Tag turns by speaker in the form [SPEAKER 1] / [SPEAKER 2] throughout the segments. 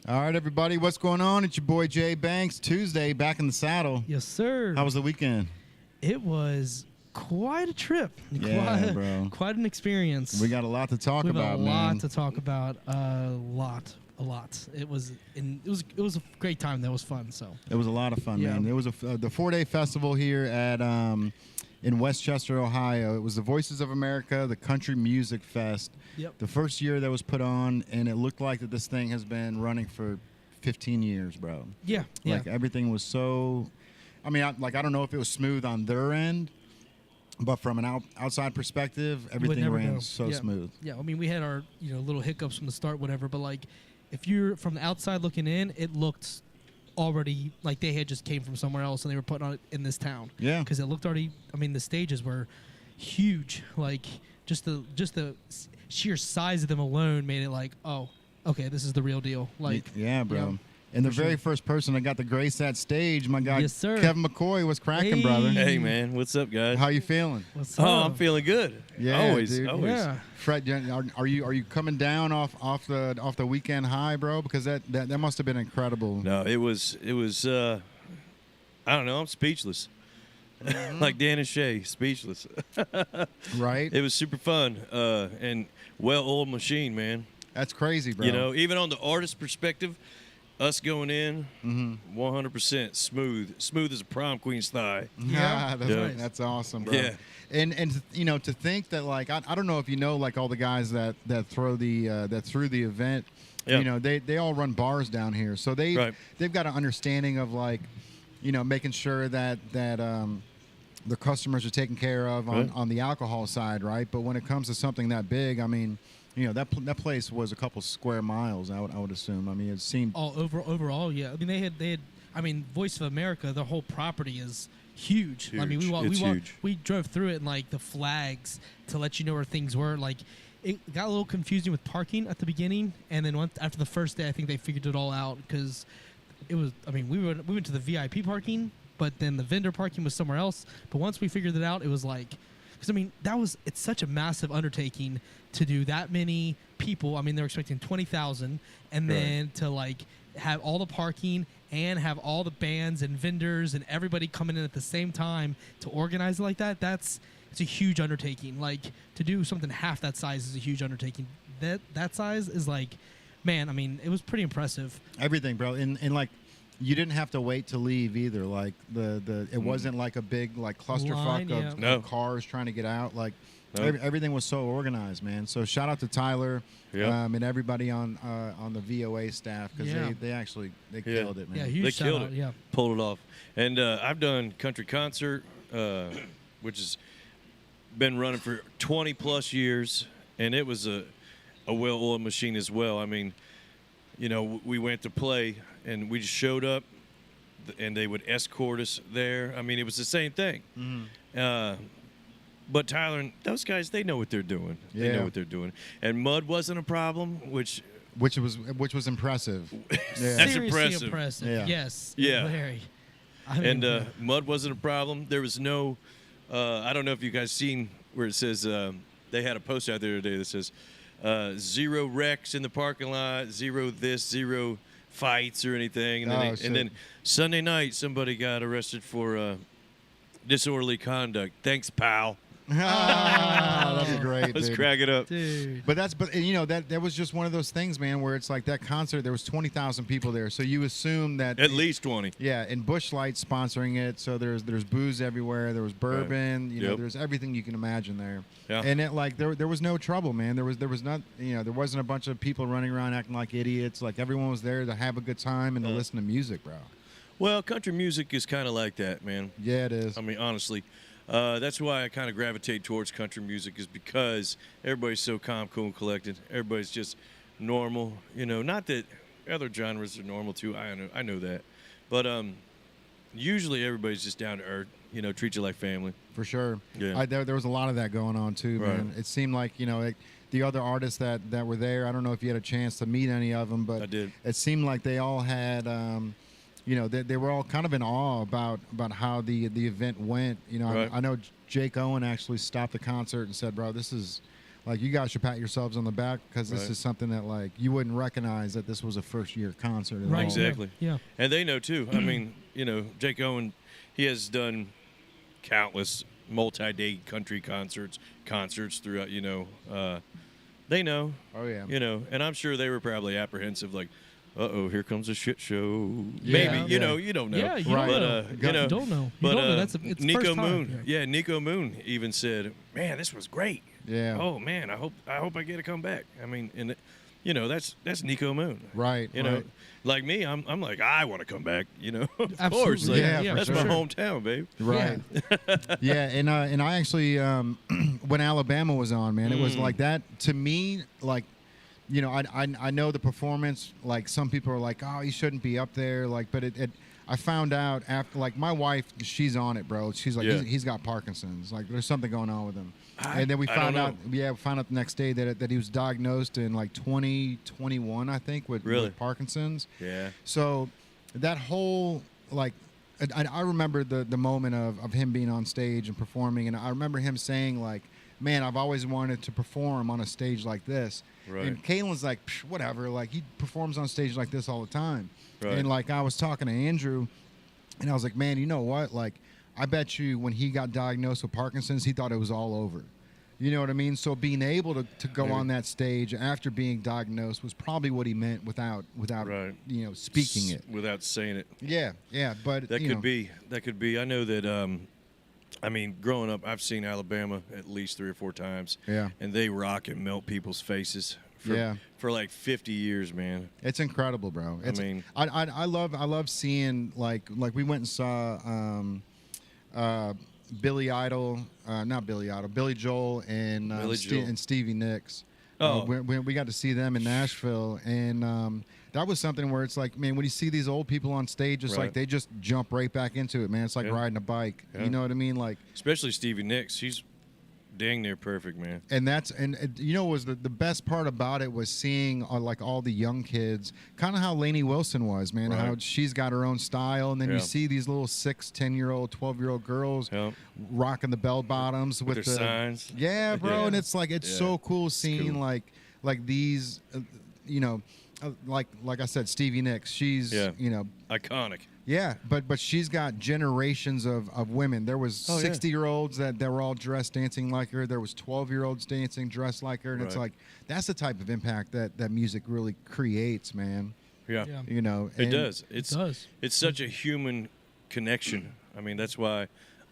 [SPEAKER 1] All right, everybody, what's going on? It's your boy Jay Banks. Tuesday, back in the saddle.
[SPEAKER 2] Yes, sir.
[SPEAKER 1] How was the weekend?
[SPEAKER 2] It was quite a trip.
[SPEAKER 1] Yeah, bro.
[SPEAKER 2] Quite an experience.
[SPEAKER 1] We got a lot to talk
[SPEAKER 2] We have
[SPEAKER 1] about,
[SPEAKER 2] a
[SPEAKER 1] man.
[SPEAKER 2] lot to talk about. A lot. It was a great time. That was fun. So
[SPEAKER 1] It was a lot of fun,
[SPEAKER 2] Yeah.
[SPEAKER 1] man. It was the 4-day festival here at in Westchester, Ohio. It was the Voices of America, the Country Music Fest.
[SPEAKER 2] Yep.
[SPEAKER 1] The first year that was put on, and it looked like that this thing has been running for 15 years, bro.
[SPEAKER 2] Yeah.
[SPEAKER 1] Like everything was so. I mean, I don't know if it was smooth on their end, but from an outside perspective, everything
[SPEAKER 2] never
[SPEAKER 1] ran
[SPEAKER 2] know.
[SPEAKER 1] so
[SPEAKER 2] Yeah.
[SPEAKER 1] smooth.
[SPEAKER 2] Yeah. I mean, we had our little hiccups from the start, whatever. But like, if you're from the outside looking in, it looked already like they had just came from somewhere else and they were putting on it in this town.
[SPEAKER 1] Yeah.
[SPEAKER 2] Because it looked already. I mean, the stages were huge. Like just the sheer size of them alone made it like, oh, okay, this is the real deal. Like,
[SPEAKER 1] yeah, bro.
[SPEAKER 2] yeah,
[SPEAKER 1] and the
[SPEAKER 2] for sure.
[SPEAKER 1] very first person that got to grace that stage, my guy,
[SPEAKER 2] Yes, sir.
[SPEAKER 1] Kevin McCoy, was cracking,
[SPEAKER 2] Hey.
[SPEAKER 1] brother.
[SPEAKER 3] Hey, man. What's up, guys?
[SPEAKER 1] How you feeling?
[SPEAKER 2] what's
[SPEAKER 3] Oh,
[SPEAKER 2] up?
[SPEAKER 3] I'm feeling good.
[SPEAKER 1] Yeah,
[SPEAKER 3] always,
[SPEAKER 1] dude.
[SPEAKER 3] always.
[SPEAKER 2] Yeah.
[SPEAKER 1] Fred, are you coming down off the weekend high, bro? Because that must have been incredible.
[SPEAKER 3] No, it was. I don't know. I'm speechless. Like Dan and Shay, speechless.
[SPEAKER 1] Right?
[SPEAKER 3] It was super fun and well-oiled machine, man.
[SPEAKER 1] That's crazy, bro.
[SPEAKER 3] You know, even on the artist perspective, us going in, 100% smooth as a prom queen's thigh.
[SPEAKER 2] Yeah,
[SPEAKER 1] that's,
[SPEAKER 3] Yeah.
[SPEAKER 1] right. That's awesome, bro.
[SPEAKER 3] Yeah.
[SPEAKER 1] And to think that, like, I don't know if you know, like, all the guys that throw the that threw the event.
[SPEAKER 3] Yeah.
[SPEAKER 1] They all run bars down here, so they've got an understanding of, like, making sure that the customers are taken care of on the alcohol side, right? But when it comes to something that big, I mean, that place was a couple square miles. I would assume. I mean, it seemed
[SPEAKER 2] Overall, yeah. I mean, they had. I mean, Voice of America. The whole property is huge. I mean,
[SPEAKER 3] Huge.
[SPEAKER 2] we drove through it and like the flags to let you know where things were. Like, it got a little confusing with parking at the beginning, and then after the first day, I think they figured it all out because it was. I mean, we went to the VIP parking, but then the vendor parking was somewhere else. But once we figured it out, it was like, because I mean, it's such a massive undertaking to do that many people. I mean, they're expecting 20,000, and then to like have all the parking and have all the bands and vendors and everybody coming in at the same time to organize it like that. It's a huge undertaking. Like, to do something half that size is a huge undertaking. That size is like, man. I mean, it was pretty impressive.
[SPEAKER 1] everything, bro. And like, you didn't have to wait to leave either. Like it wasn't like a big like clusterfuck
[SPEAKER 2] Line,
[SPEAKER 1] of,
[SPEAKER 2] yeah.
[SPEAKER 1] of cars trying to get out. Like
[SPEAKER 3] No.
[SPEAKER 1] everything was so organized, man. So shout out to Tyler
[SPEAKER 3] Yeah.
[SPEAKER 1] and everybody on the VOA staff because
[SPEAKER 2] Yeah.
[SPEAKER 1] they killed it, man.
[SPEAKER 2] Yeah, huge
[SPEAKER 3] They
[SPEAKER 2] shout
[SPEAKER 3] killed
[SPEAKER 2] out.
[SPEAKER 3] it.
[SPEAKER 2] Yeah.
[SPEAKER 3] Pulled it off. And I've done country concert, which has been running for 20 plus years, and it was a well-oiled machine as well. I mean, we went to play, and we just showed up, and they would escort us there. I mean, it was the same thing. But Tyler and those guys, they know what they're doing. They
[SPEAKER 1] Yeah.
[SPEAKER 3] know what they're doing. And mud wasn't a problem, which
[SPEAKER 1] which was impressive. Yeah.
[SPEAKER 3] That's
[SPEAKER 2] Seriously
[SPEAKER 3] impressive.
[SPEAKER 1] Yeah.
[SPEAKER 2] Yes.
[SPEAKER 3] Yeah.
[SPEAKER 2] Very. I mean,
[SPEAKER 3] And mud wasn't a problem. There was no, I don't know if you guys seen where it says, they had a post out there today that says, 0 wrecks in the parking lot, 0 this, 0 fights or anything. And then,
[SPEAKER 1] shit.
[SPEAKER 3] and then Sunday night, somebody got arrested for disorderly conduct. Thanks, pal.
[SPEAKER 1] That's great.
[SPEAKER 3] Let's
[SPEAKER 1] dude.
[SPEAKER 3] crack it up.
[SPEAKER 2] dude.
[SPEAKER 1] But that was just one of those things, man, where it's like that concert. There was 20,000 people there, so you assume that
[SPEAKER 3] At least 20.
[SPEAKER 1] Yeah, and Busch Light's sponsoring it, so there's booze everywhere. There was bourbon,
[SPEAKER 3] Yep.
[SPEAKER 1] there's everything you can imagine there.
[SPEAKER 3] Yeah.
[SPEAKER 1] And it like there was no trouble, man. There was not, there wasn't a bunch of people running around acting like idiots. Like everyone was there to have a good time and to listen to music, bro.
[SPEAKER 3] Well, country music is kind of like that, man.
[SPEAKER 1] Yeah, it is.
[SPEAKER 3] I mean, honestly, that's why I kind of gravitate towards country music is because everybody's so calm, cool, and collected. Everybody's just normal. Not that other genres are normal too. I know that, but usually everybody's just down to earth. Treat you like family.
[SPEAKER 1] For sure.
[SPEAKER 3] Yeah.
[SPEAKER 1] There was a lot of that going on too,
[SPEAKER 3] Right.
[SPEAKER 1] man. It seemed like the other artists that were there. I don't know if you had a chance to meet any of them, but
[SPEAKER 3] I did.
[SPEAKER 1] It seemed like they all had. They were all kind of in awe about how the event went.
[SPEAKER 3] Right.
[SPEAKER 1] I know Jake Owen actually stopped the concert and said, "Bro, this is like, you guys should pat yourselves on the back because this
[SPEAKER 3] Right.
[SPEAKER 1] is something that, like, you wouldn't recognize that this was a first-year concert at
[SPEAKER 2] Right.
[SPEAKER 1] all.
[SPEAKER 3] Exactly.
[SPEAKER 2] Yeah.
[SPEAKER 3] And they know too. I mean, Jake Owen, he has done countless multi-day country concerts throughout. They know.
[SPEAKER 1] Oh, yeah.
[SPEAKER 3] And I'm sure they were probably apprehensive, like, uh-oh, here comes a shit show.
[SPEAKER 1] Yeah.
[SPEAKER 3] Maybe,
[SPEAKER 1] Yeah.
[SPEAKER 3] you don't know.
[SPEAKER 2] Yeah, you
[SPEAKER 1] Right.
[SPEAKER 2] don't
[SPEAKER 3] But
[SPEAKER 2] know.
[SPEAKER 3] you
[SPEAKER 2] You don't know.
[SPEAKER 3] But
[SPEAKER 2] You don't know. It's
[SPEAKER 3] Nico
[SPEAKER 2] first time.
[SPEAKER 3] Moon, Nico Moon even said, "Man, this was great.
[SPEAKER 1] Yeah.
[SPEAKER 3] Oh man, I hope I get to come back." I mean, and that's Nico Moon.
[SPEAKER 1] Right.
[SPEAKER 3] Know, like me, I'm like, I want to come back. Of
[SPEAKER 2] Absolutely.
[SPEAKER 3] course. Like,
[SPEAKER 1] Yeah,
[SPEAKER 3] that's
[SPEAKER 1] for
[SPEAKER 3] my
[SPEAKER 1] sure.
[SPEAKER 3] hometown, babe.
[SPEAKER 1] Right. Yeah, and I actually when Alabama was on, man, it was like that to me. Like, I know the performance. Like, some people are like, oh, he shouldn't be up there. Like, but I found out after, like, my wife, she's on it, bro. She's like,
[SPEAKER 3] Yeah.
[SPEAKER 1] he's got Parkinson's. Like, there's something going on with him.
[SPEAKER 3] I
[SPEAKER 1] And then we
[SPEAKER 3] don't
[SPEAKER 1] found
[SPEAKER 3] know.
[SPEAKER 1] out. Yeah, we found out the next day that he was diagnosed in like 2021, I think, with Parkinson's.
[SPEAKER 3] Yeah.
[SPEAKER 1] So that whole, like, I remember the moment of him being on stage and performing, and I remember him saying, like, man, I've always wanted to perform on a stage like this.
[SPEAKER 3] Right.
[SPEAKER 1] And Caitlin's like, whatever, like, he performs on stage like this all the time.
[SPEAKER 3] Right.
[SPEAKER 1] And, like, I was talking to Andrew, and I was like, man, you know what? Like, I bet you when he got diagnosed with Parkinson's, he thought it was all over. You know what I mean? So being able to go on that stage after being diagnosed was probably what he meant without
[SPEAKER 3] Right.
[SPEAKER 1] speaking it.
[SPEAKER 3] Without saying it.
[SPEAKER 1] Yeah, but
[SPEAKER 3] That could be. That could be. I know that. I mean, growing up, I've seen Alabama at least 3 or 4 times.
[SPEAKER 1] Yeah.
[SPEAKER 3] And they rock and melt people's faces.
[SPEAKER 1] Yeah.
[SPEAKER 3] For like 50 years, man.
[SPEAKER 1] It's incredible, bro. I love seeing like we went and saw Billy Joel and and Stevie Nicks.
[SPEAKER 3] Oh.
[SPEAKER 1] We got to see them in Nashville, and that was something where it's like, man, when you see these old people on stage, it's like they just jump right back into it, man. It's like riding a bike.
[SPEAKER 3] Yeah.
[SPEAKER 1] You know what I mean? Like,
[SPEAKER 3] especially Stevie Nicks. She's dang near perfect, man.
[SPEAKER 1] and was the best part about it was seeing like all the young kids, kind of how Lainey Wilson was, man.
[SPEAKER 3] Right.
[SPEAKER 1] How she's got her own style, and then you see these little 6, 10-year-old, 12-year-old girls rocking the bell bottoms with
[SPEAKER 3] their
[SPEAKER 1] the
[SPEAKER 3] signs.
[SPEAKER 1] Yeah, bro,
[SPEAKER 3] Yeah.
[SPEAKER 1] and it's like so cool seeing
[SPEAKER 3] cool.
[SPEAKER 1] like these, like I said, Stevie Nicks. She's
[SPEAKER 3] Iconic.
[SPEAKER 1] yeah, but she's got generations of women. There was 60-year-olds that were all dressed dancing like her. There was 12-year-olds dancing dressed like her, and it's like that's the type of impact that music really creates, man.
[SPEAKER 3] Yeah.
[SPEAKER 1] It
[SPEAKER 3] does.
[SPEAKER 2] It does.
[SPEAKER 3] It's such a human connection. I mean, that's why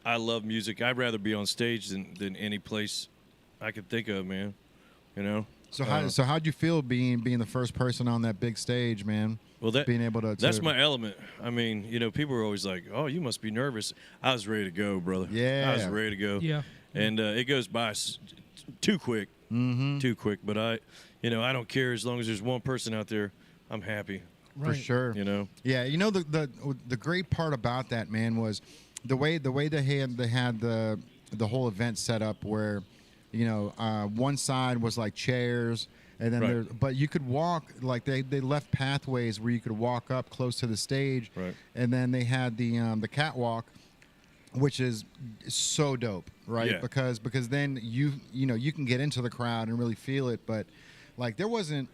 [SPEAKER 3] I love music. I'd rather be on stage than any place I could think of, man.
[SPEAKER 1] So how'd you feel being the first person on that big stage, man?
[SPEAKER 3] Well,
[SPEAKER 1] being able to
[SPEAKER 3] that's my element. I mean, people were always like, "Oh, you must be nervous." I was ready to go, brother.
[SPEAKER 1] Yeah.
[SPEAKER 3] I was ready to go.
[SPEAKER 2] Yeah.
[SPEAKER 3] And it goes by too quick.
[SPEAKER 1] Mm-hmm.
[SPEAKER 3] Too quick. But I don't care as long as there's one person out there. I'm happy.
[SPEAKER 1] For sure. Yeah, the great part about that, man, was the way they had the whole event set up where, one side was like chairs, and then but you could walk, like they left pathways where you could walk up close to the stage, and then they had the catwalk, which is so dope, right?
[SPEAKER 3] Yeah.
[SPEAKER 1] Because then you can get into the crowd and really feel it, but like there wasn't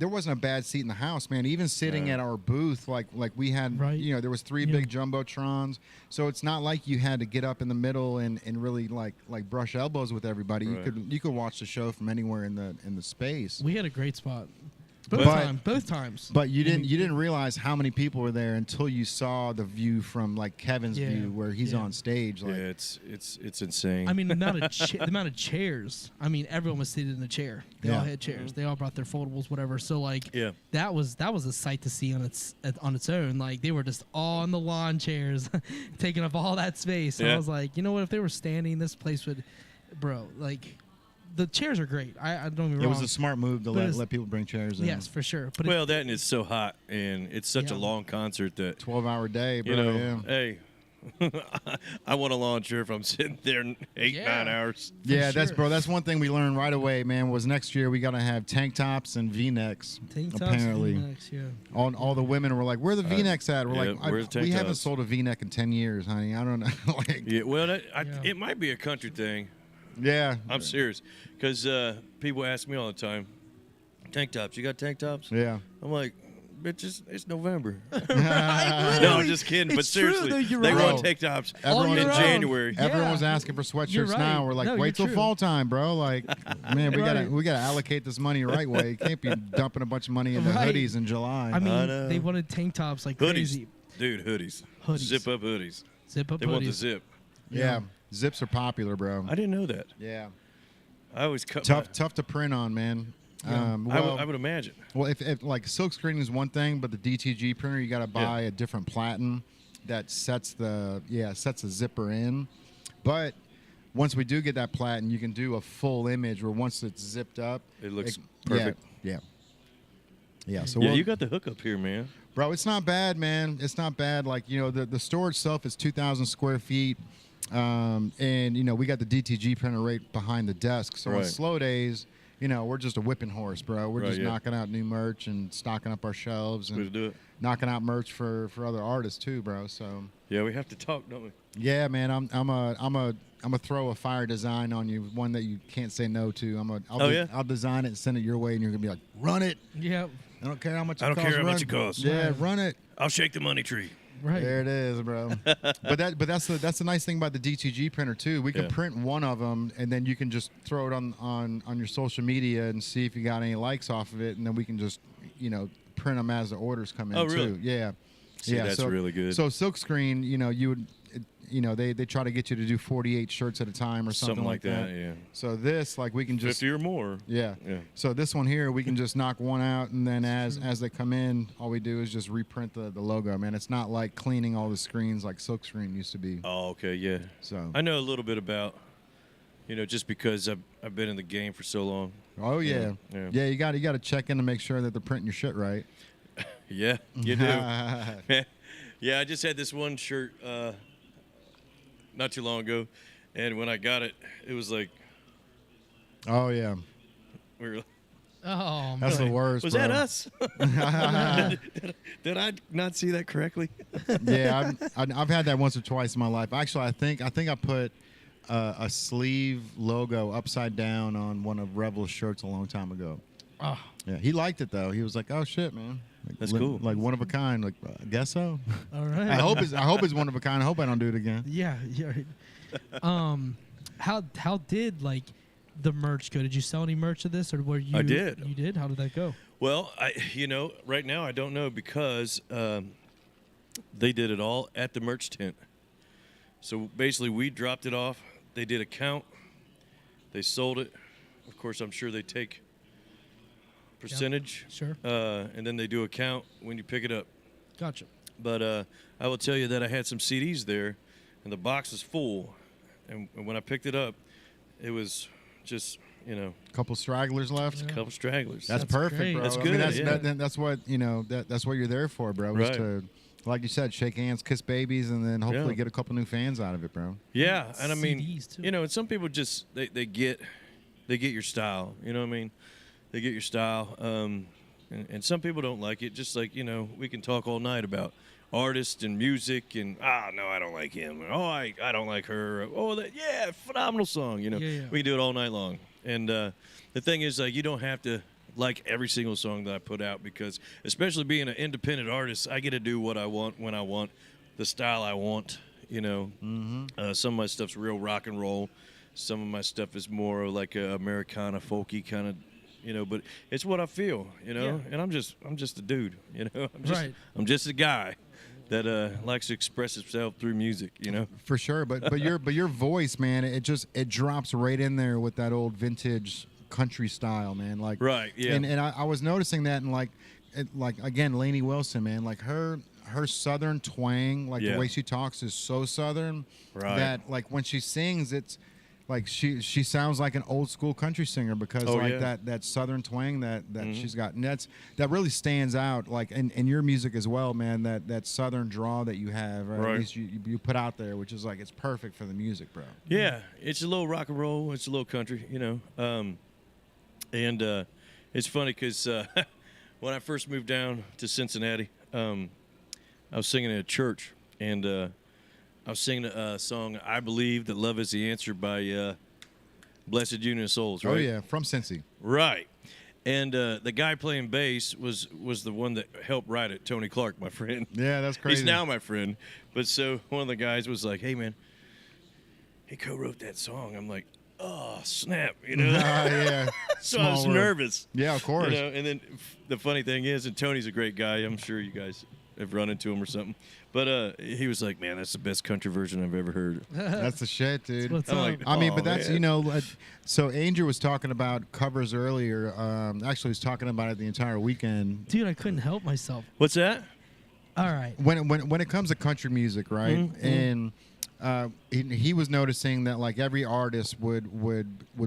[SPEAKER 1] a bad seat in the house, man. Even sitting at our booth, like we had, there was 3 big jumbotrons, so it's not like you had to get up in the middle and really like brush elbows with everybody. You could watch the show from anywhere in the space.
[SPEAKER 2] We had a great spot. Both times.
[SPEAKER 1] But you didn't realize how many people were there until you saw the view from like Kevin's view where he's on stage. Like,
[SPEAKER 3] yeah, it's insane.
[SPEAKER 2] I mean, the amount of chairs. I mean, everyone was seated in a chair. They all had chairs. They all brought their foldables, whatever. So like, that was a sight to see on its own. Like they were just all on the lawn chairs, taking up all that space. And I was like, you know what? If they were standing, this place would, bro. Like, the chairs are great. I don't get me wrong.
[SPEAKER 1] It was a smart move to let people bring chairs in.
[SPEAKER 2] Yes, for sure. But
[SPEAKER 3] that and it's so hot and it's such a long concert that
[SPEAKER 1] 12-hour day, bro.
[SPEAKER 3] Hey, I want a lawn chair if I'm sitting there 8-9 hours.
[SPEAKER 1] Yeah, that's one thing we learned right away, man. Was next year we got to have tank tops and V-necks. Apparently,
[SPEAKER 2] V-necks,
[SPEAKER 1] all the women were like, "Where are the V-necks at?" We're we haven't
[SPEAKER 3] tops?
[SPEAKER 1] sold a V-neck in 10 years, honey. I don't know.
[SPEAKER 3] It might be a country thing.
[SPEAKER 1] Yeah.
[SPEAKER 3] I'm serious. Because people ask me all the time, tank tops, you got tank tops?
[SPEAKER 1] Yeah.
[SPEAKER 3] I'm like, bitch, it's November.
[SPEAKER 2] Right,
[SPEAKER 3] No, I'm just kidding. But
[SPEAKER 2] it's true,
[SPEAKER 3] seriously,
[SPEAKER 2] though, you're
[SPEAKER 3] they
[SPEAKER 2] right.
[SPEAKER 3] want tank tops
[SPEAKER 1] Everyone
[SPEAKER 3] in
[SPEAKER 1] around.
[SPEAKER 3] January.
[SPEAKER 1] Everyone was
[SPEAKER 2] Yeah.
[SPEAKER 1] asking for
[SPEAKER 2] You're
[SPEAKER 1] sweatshirts
[SPEAKER 2] right.
[SPEAKER 1] now. We're like,
[SPEAKER 2] No,
[SPEAKER 1] wait
[SPEAKER 2] you're
[SPEAKER 1] till
[SPEAKER 2] true.
[SPEAKER 1] fall time, bro. Like, man, we
[SPEAKER 2] Right.
[SPEAKER 1] gotta allocate this money the right way. You can't be dumping a bunch of money into
[SPEAKER 2] Right.
[SPEAKER 1] hoodies in July.
[SPEAKER 2] I mean,
[SPEAKER 3] know.
[SPEAKER 2] they wanted tank tops like
[SPEAKER 3] Hoodies.
[SPEAKER 2] crazy.
[SPEAKER 3] Dude, hoodies.
[SPEAKER 2] Hoodies.
[SPEAKER 3] Zip up hoodies.
[SPEAKER 2] Zip up
[SPEAKER 3] They want the
[SPEAKER 2] hoodies.
[SPEAKER 3] zip.
[SPEAKER 1] yeah. Zips are popular, bro.
[SPEAKER 3] I didn't know that.
[SPEAKER 1] Yeah.
[SPEAKER 3] I always cut
[SPEAKER 1] Tough to print on, man.
[SPEAKER 2] Yeah.
[SPEAKER 3] I would imagine.
[SPEAKER 1] Well, if like silkscreen is one thing, but the DTG printer, you got to buy a different platen that sets the zipper in. But once we do get that platen, you can do a full image where once it's zipped up,
[SPEAKER 3] It looks perfect.
[SPEAKER 1] Yeah. So
[SPEAKER 3] Yeah, you got the hook up here, man.
[SPEAKER 1] bro, it's not bad, man. It's not bad. Like, you know, the store itself is 2,000 square feet. And, you know, we got the DTG printer right behind the desk. So on
[SPEAKER 3] Right.
[SPEAKER 1] slow days, you know, we're just a whipping horse, bro. We're
[SPEAKER 3] Right,
[SPEAKER 1] just
[SPEAKER 3] yeah.
[SPEAKER 1] knocking out new merch and stocking up our shelves
[SPEAKER 3] Way to
[SPEAKER 1] and
[SPEAKER 3] do it.
[SPEAKER 1] knocking out merch for other artists too, bro. So
[SPEAKER 3] Yeah, we have to talk, don't we?
[SPEAKER 1] yeah, man, I'm a throw a fire design on you, one that you can't say no to. I'll design it and send it your way, and you're gonna be like, run it.
[SPEAKER 2] Yeah.
[SPEAKER 1] I don't care how much.
[SPEAKER 3] I don't care how
[SPEAKER 1] run.
[SPEAKER 3] much it costs.
[SPEAKER 1] Yeah,
[SPEAKER 2] Right.
[SPEAKER 1] run it.
[SPEAKER 3] I'll shake the money tree.
[SPEAKER 2] Right.
[SPEAKER 1] There it is, bro. but that's the nice thing about the DTG printer too. We can
[SPEAKER 3] Yeah.
[SPEAKER 1] print one of them, and then you can just throw it on your social media and see if you got any likes off of it, and then we can just, you know, print them as the orders come in
[SPEAKER 3] Oh, really?
[SPEAKER 1] too. Yeah.
[SPEAKER 3] See,
[SPEAKER 1] yeah,
[SPEAKER 3] that's
[SPEAKER 1] so,
[SPEAKER 3] really good.
[SPEAKER 1] So silkscreen, you know, they try to get you to do 48 shirts at a time or something
[SPEAKER 3] like that, yeah.
[SPEAKER 1] So this, like, we can just
[SPEAKER 3] 50 or more.
[SPEAKER 1] yeah.
[SPEAKER 3] Yeah.
[SPEAKER 1] So this one here, we can just knock one out, and then as they come in, all we do is just reprint the logo. Man, it's not like cleaning all the screens like silkscreen used to be.
[SPEAKER 3] Oh, okay, yeah.
[SPEAKER 1] So
[SPEAKER 3] I know a little bit about, you know, just because I've been in the game for so long.
[SPEAKER 1] oh yeah.
[SPEAKER 3] Yeah.
[SPEAKER 1] Yeah, you got to check in to make sure that they're printing your shit right.
[SPEAKER 3] Yeah, you do. Yeah, I just had this one shirt not too long ago, and when I got it, it was like
[SPEAKER 1] Oh yeah.
[SPEAKER 3] we were.
[SPEAKER 2] Oh,
[SPEAKER 1] That's
[SPEAKER 2] man.
[SPEAKER 1] the worst.
[SPEAKER 3] Was
[SPEAKER 1] bro.
[SPEAKER 3] that us? Did I not see that correctly?
[SPEAKER 1] Yeah, I've had that once or twice in my life. Actually, I think I put a sleeve logo upside down on one of Rebel's shirts a long time ago.
[SPEAKER 2] Oh,
[SPEAKER 1] Yeah, he liked it though. He was like, "Oh shit, man, like,
[SPEAKER 3] That's cool.
[SPEAKER 1] Like one of a kind." Like, I guess so.
[SPEAKER 2] all right.
[SPEAKER 1] I hope it's one of a kind. I hope I don't do it again.
[SPEAKER 2] Yeah. Yeah. Right. How did like the merch go? Did you sell any merch of this, or were you?
[SPEAKER 3] I did.
[SPEAKER 2] You did. How did that go?
[SPEAKER 3] Well, right now I don't know because they did it all at the merch tent. So basically, we dropped it off. They did a count. They sold it. Of course, I'm sure they take percentage.
[SPEAKER 2] Sure.
[SPEAKER 3] And then they do a count when you pick it up.
[SPEAKER 2] Gotcha.
[SPEAKER 3] But I will tell you that I had some CDs there, and the box was full. And when I picked it up, it was just, you know,
[SPEAKER 1] Couple stragglers left.
[SPEAKER 3] a couple stragglers.
[SPEAKER 1] That's
[SPEAKER 2] That's
[SPEAKER 1] perfect,
[SPEAKER 2] great.
[SPEAKER 1] bro.
[SPEAKER 3] That's
[SPEAKER 1] I mean,
[SPEAKER 3] good, yeah.
[SPEAKER 1] that's what that's what you're there for, bro. Is
[SPEAKER 3] Right.
[SPEAKER 1] to, like you said, shake hands, kiss babies, and then hopefully
[SPEAKER 3] Yeah.
[SPEAKER 1] get a couple new fans out of it, bro.
[SPEAKER 3] Yeah, and I mean,
[SPEAKER 2] CDs too.
[SPEAKER 3] you know, and some people just they get your style. You know what I mean? They get your style, and some people don't like it. Just like, you know, we can talk all night about artists and music, and no, I don't like him. Or, I don't like her. Yeah, phenomenal song. You know,
[SPEAKER 2] Yeah, yeah.
[SPEAKER 3] we can do it all night long. And the thing is, like, you don't have to like every single song that I put out, because especially being an independent artist, I get to do what I want when I want, the style I want. You know, some of my stuff's real rock and roll. Some of my stuff is more like a Americana folky kind of, you know. But it's what I feel, you know.
[SPEAKER 2] Yeah.
[SPEAKER 3] And I'm just a dude, you know.
[SPEAKER 2] Right.
[SPEAKER 3] I'm just a guy that likes to express himself through music, you know.
[SPEAKER 1] For sure, but your voice, man, it drops right in there with that old vintage country style, man. Like
[SPEAKER 3] Right, yeah.
[SPEAKER 1] And I was noticing that, and like again, Lainey Wilson, man, like her southern twang, like
[SPEAKER 3] Yeah.
[SPEAKER 1] the way she talks is so southern
[SPEAKER 3] Right.
[SPEAKER 1] that like when she sings, it's like she sounds like an old school country singer, because
[SPEAKER 3] Oh,
[SPEAKER 1] like
[SPEAKER 3] yeah.
[SPEAKER 1] that southern twang that she's got, and that really stands out, like in your music as well, man. That southern draw that you have, or
[SPEAKER 3] Right.
[SPEAKER 1] at least you put out there, which is like, it's perfect for the music, bro.
[SPEAKER 3] Yeah, it's a little rock and roll. It's a little country, you know. And it's funny because when I first moved down to Cincinnati, I was singing in a church, and I was singing a song, "I Believe That Love Is the Answer" by Blessed Union of Souls, right?
[SPEAKER 1] Oh yeah, from Cincy.
[SPEAKER 3] Right. And the guy playing bass was the one that helped write it, Tony Clark, my friend.
[SPEAKER 1] Yeah, that's crazy.
[SPEAKER 3] He's now my friend. But so one of the guys was like, hey, man, he co-wrote that song. I'm like, oh, snap, you know?
[SPEAKER 1] Yeah.
[SPEAKER 3] So I was nervous.
[SPEAKER 1] Yeah, of course.
[SPEAKER 3] You know, and then the funny thing is, and Tony's a great guy. I'm sure you guys have run into him or something. But he was like, man, that's the best country version I've ever heard.
[SPEAKER 1] That's the shit, dude.
[SPEAKER 2] What's up?
[SPEAKER 3] Like,
[SPEAKER 1] I mean, but
[SPEAKER 3] man.
[SPEAKER 1] that's, you know, so Andrew was talking about covers earlier. Actually, he was talking about it the entire weekend.
[SPEAKER 2] Dude, I couldn't help myself.
[SPEAKER 3] What's that?
[SPEAKER 2] All right.
[SPEAKER 1] When it comes to country music, right?
[SPEAKER 2] Mm-hmm.
[SPEAKER 1] And he was noticing that like every artist would